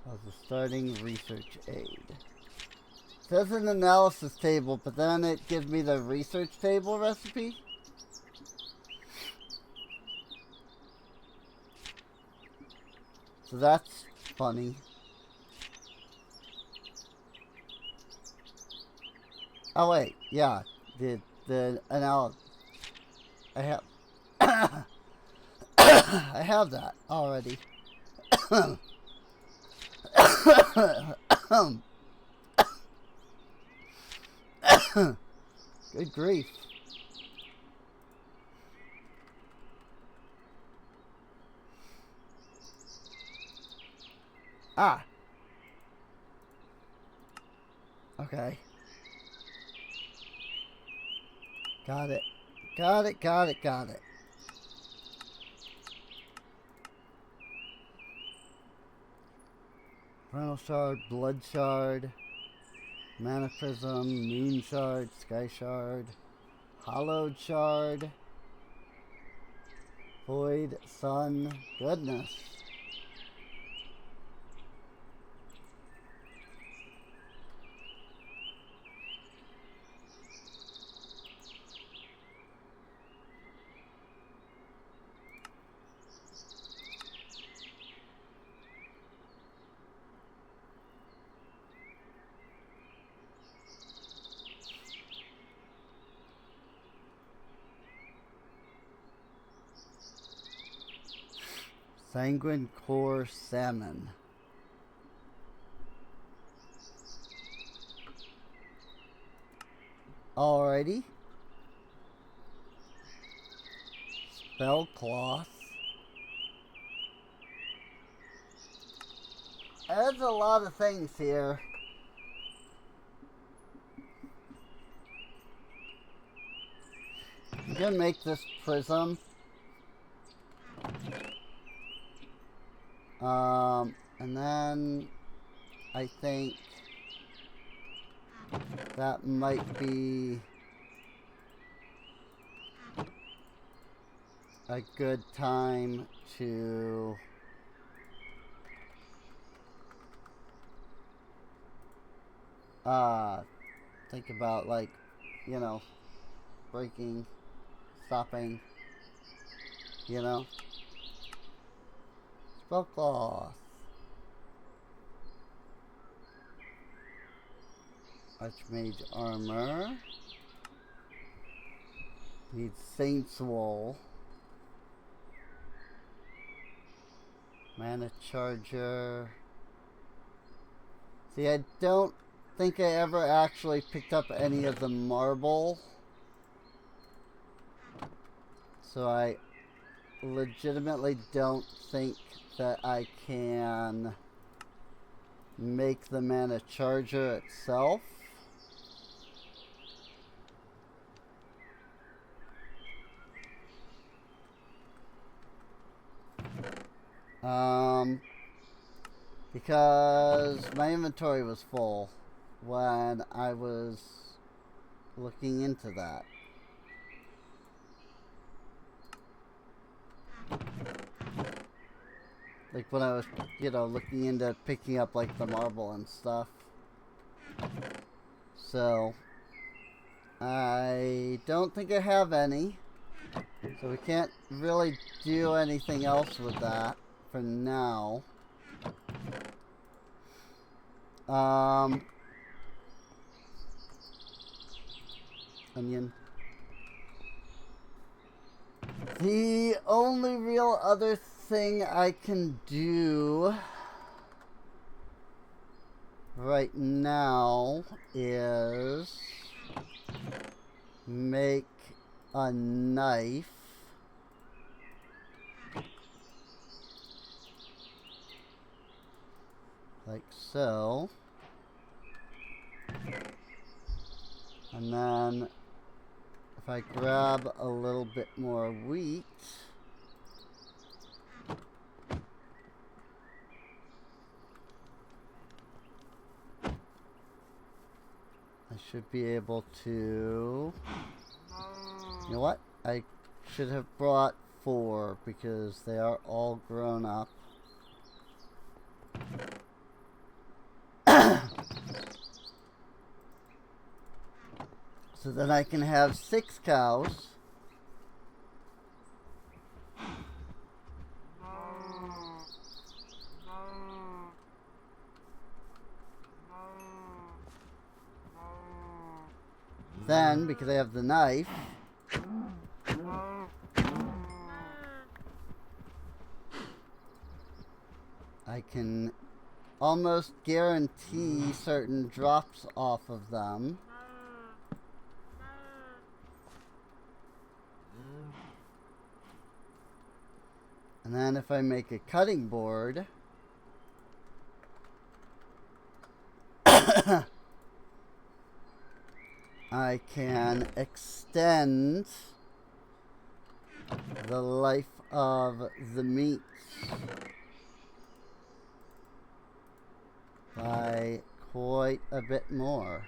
As a starting research aid. It says an analysis table, but then it gives me the research table recipe. So that's funny. Oh wait, yeah, the analysis. I have I have that already. Good grief. Ah. Okay. Got it. Got it, got it, got it. Vernal shard, blood shard, mana prism, moon shard, sky shard, hollowed shard, Void Sun. Goodness. Sanguine Core Salmon. Alrighty. Spell Cloth. There's a lot of things here. I'm gonna make this prism. And then I think that might be a good time to think about, like, you know, breaking, stopping, you know. Spell Cloth. Archmage Armor. Need Saint's Wool. Mana Charger. See, I don't think I ever actually picked up any of the marble. So I legitimately don't think that I can make the Mana Charger itself. Because my inventory was full when I was looking into that. Like when I was, you know, looking into picking up like the marble and stuff. So I don't think I have any. So we can't really do anything else with that for now. Onion. The only real other thing I can do right now is make a knife. Like so. And then if I grab a little bit more wheat, I should be able to, you know what? I should have brought 4 because they are all grown up. So then I can have 6 cows. Then, because I have the knife, I can almost guarantee certain drops off of them. And then if I make a cutting board, I can extend the life of the meat by quite a bit more.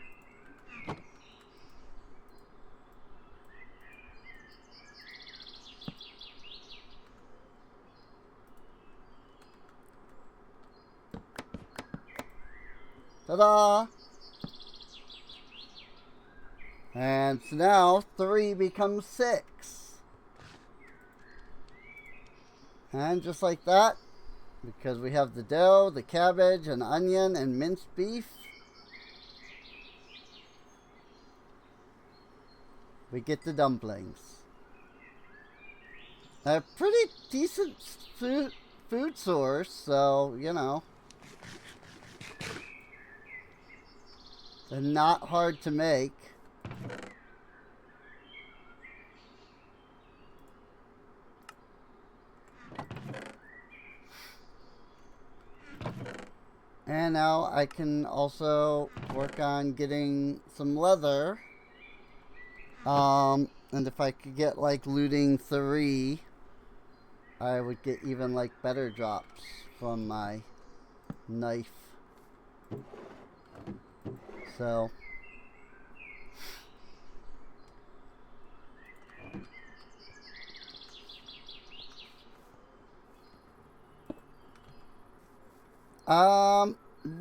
Ta-da! And so now 3 becomes 6. And just like that, because we have the dough, the cabbage, and onion, and minced beef, we get the dumplings. A pretty decent food source, so, you know. They're not hard to make. And now I can also work on getting some leather. And if I could get like looting 3, I would get even like better drops from my knife. So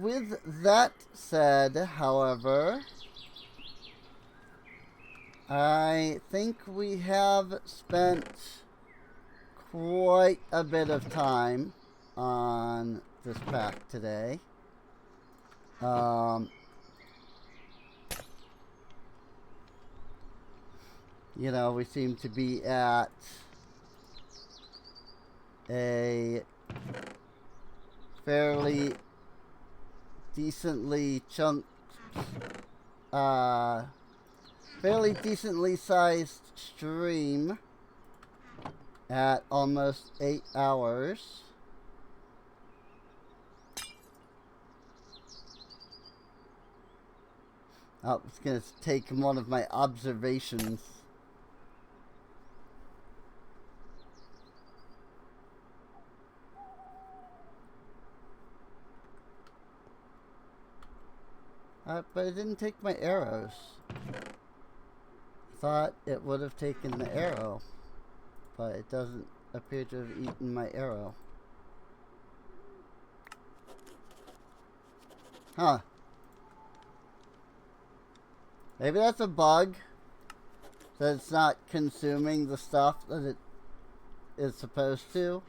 with that said, however, I think we have spent quite a bit of time on this pack today. You know, we seem to be at a fairly decently fairly decently sized stream at almost 8 hours. Oh, I was going to take one of my observations. But it didn't take my arrows. Thought it would have taken the arrow, but it doesn't appear to have eaten my arrow. Huh. Maybe that's a bug, that it's not consuming the stuff that it is supposed to.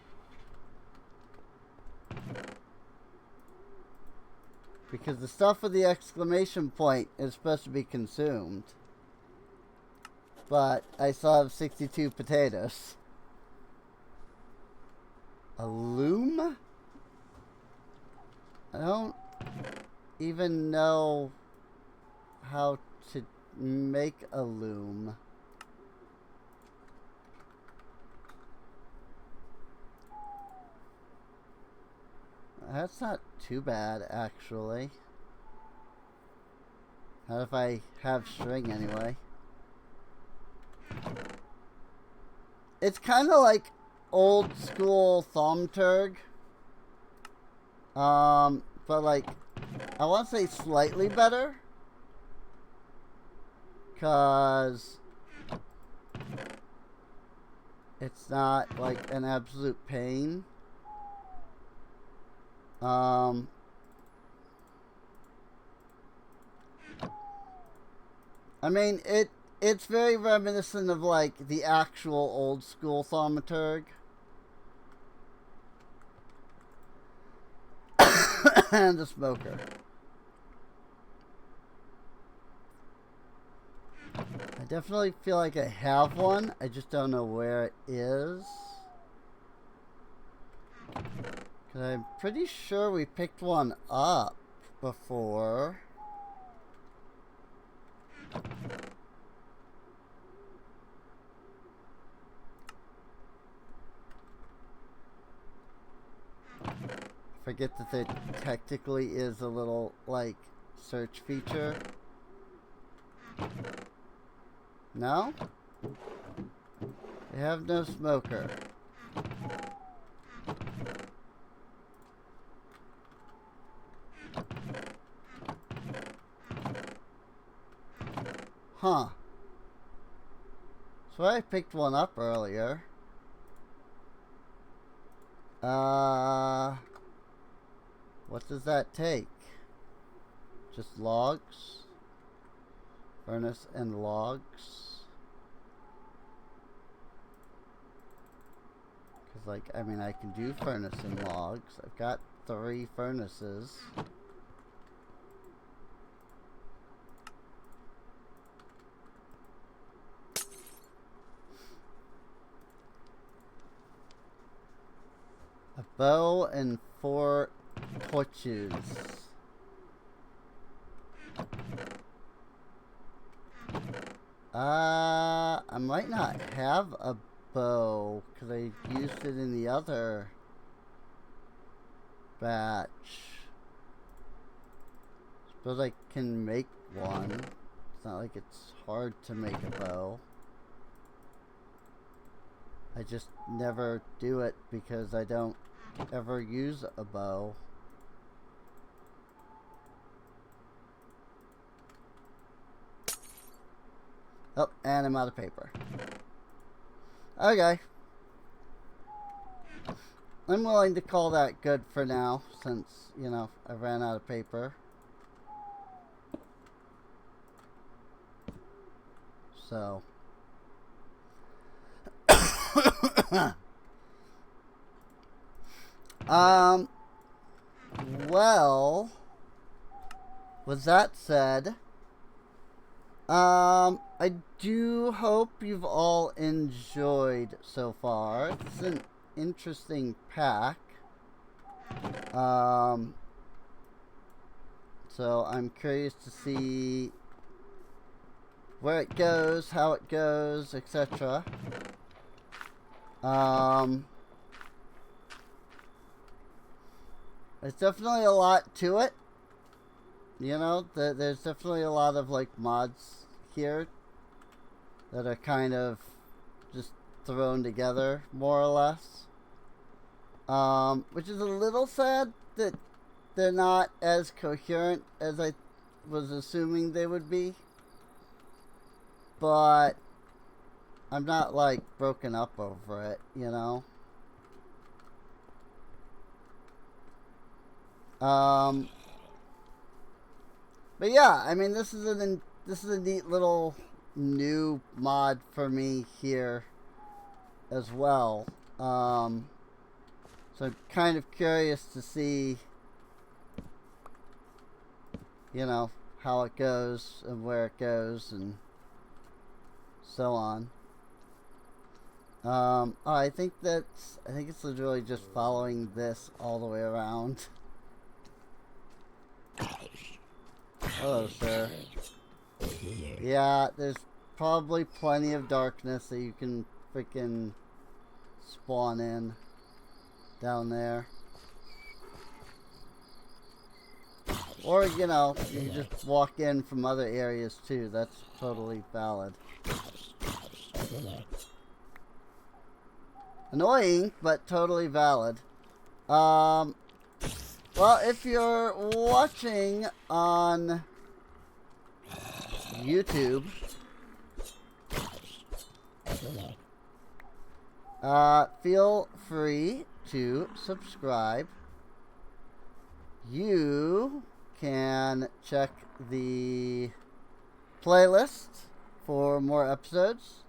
Because the stuff with the exclamation point is supposed to be consumed. But I still have 62 potatoes. A loom? I don't even know how to make a loom. That's not too bad, actually. Not if I have string, anyway. It's kind of like old school Thaumaturg. But like, I want to say slightly better. Because it's not like an absolute pain. I mean, it's very reminiscent of like the actual old school Thaumaturg. And the smoker. I definitely feel like I have one. I just don't know where it is. 'Cause I'm pretty sure we picked one up before. Forget that there technically is a little, like, search feature. No? They have no smoker. Huh. So I picked one up earlier. What does that take? Just logs. Furnace and logs. Because, like, I mean, I can do furnace and logs. I've got 3 furnaces. A bow and 4 torches. I might not have a bow because I used it in the other batch. Suppose I can make one. It's not like it's hard to make a bow. I just never do it because I don't ever use a bow. Oh, and I'm out of paper. Okay. I'm willing to call that good for now, since, you know, I ran out of paper. So. Well, with that said, I do hope you've all enjoyed so far. It's an interesting pack. So I'm curious to see where it goes, how it goes, etc. There's definitely a lot to it. You know, there's definitely a lot of, like, mods here that are kind of just thrown together, more or less. Which is a little sad that they're not as coherent as I was assuming they would be. But I'm not, like, broken up over it, you know? But yeah, I mean, this is a neat little new mod for me here as well. So I'm kind of curious to see, you know, how it goes and where it goes and so on. I think it's literally just following this all the way around. Hello, sir. Yeah, there's probably plenty of darkness that you can freaking spawn in down there. Or, you know, you can just walk in from other areas too. That's totally valid. Annoying, but totally valid. Well, if you're watching on YouTube, feel free to subscribe. You can check the playlist for more episodes.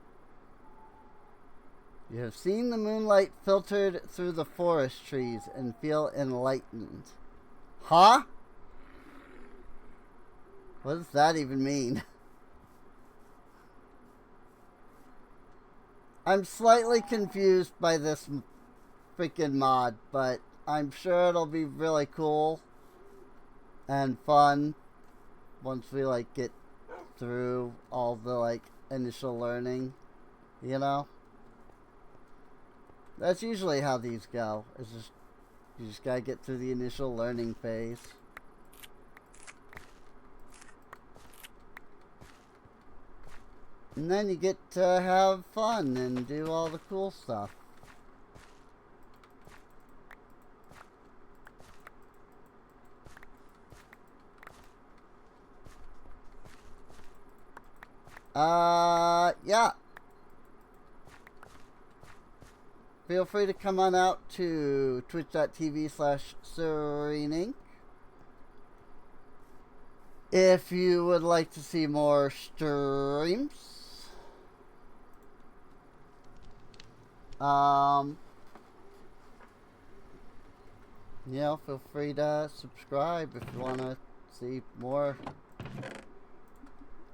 You have seen the moonlight filtered through the forest trees and feel enlightened. Huh? What does that even mean? I'm slightly confused by this freaking mod, but I'm sure it'll be really cool and fun once we, like, get through all the, like, initial learning, you know? That's usually how these go. It's just, you just gotta get through the initial learning phase. And then you get to have fun and do all the cool stuff. Yeah. Feel free to come on out to twitch.tv/SereneInc. If you would like to see more streams, you know, feel free to subscribe if you want to see more,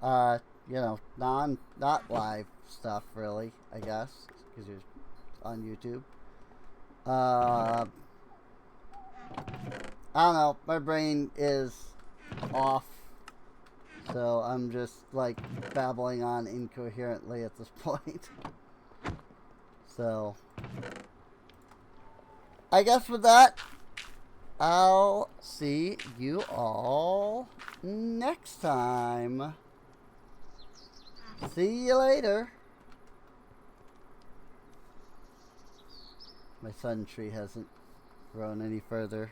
you know, not live stuff, really, I guess, because you're on YouTube. I don't know, my brain is off, so I'm just, like, babbling on incoherently at this point. So, I guess with that, I'll see you all next time. See you later. My sun tree hasn't grown any further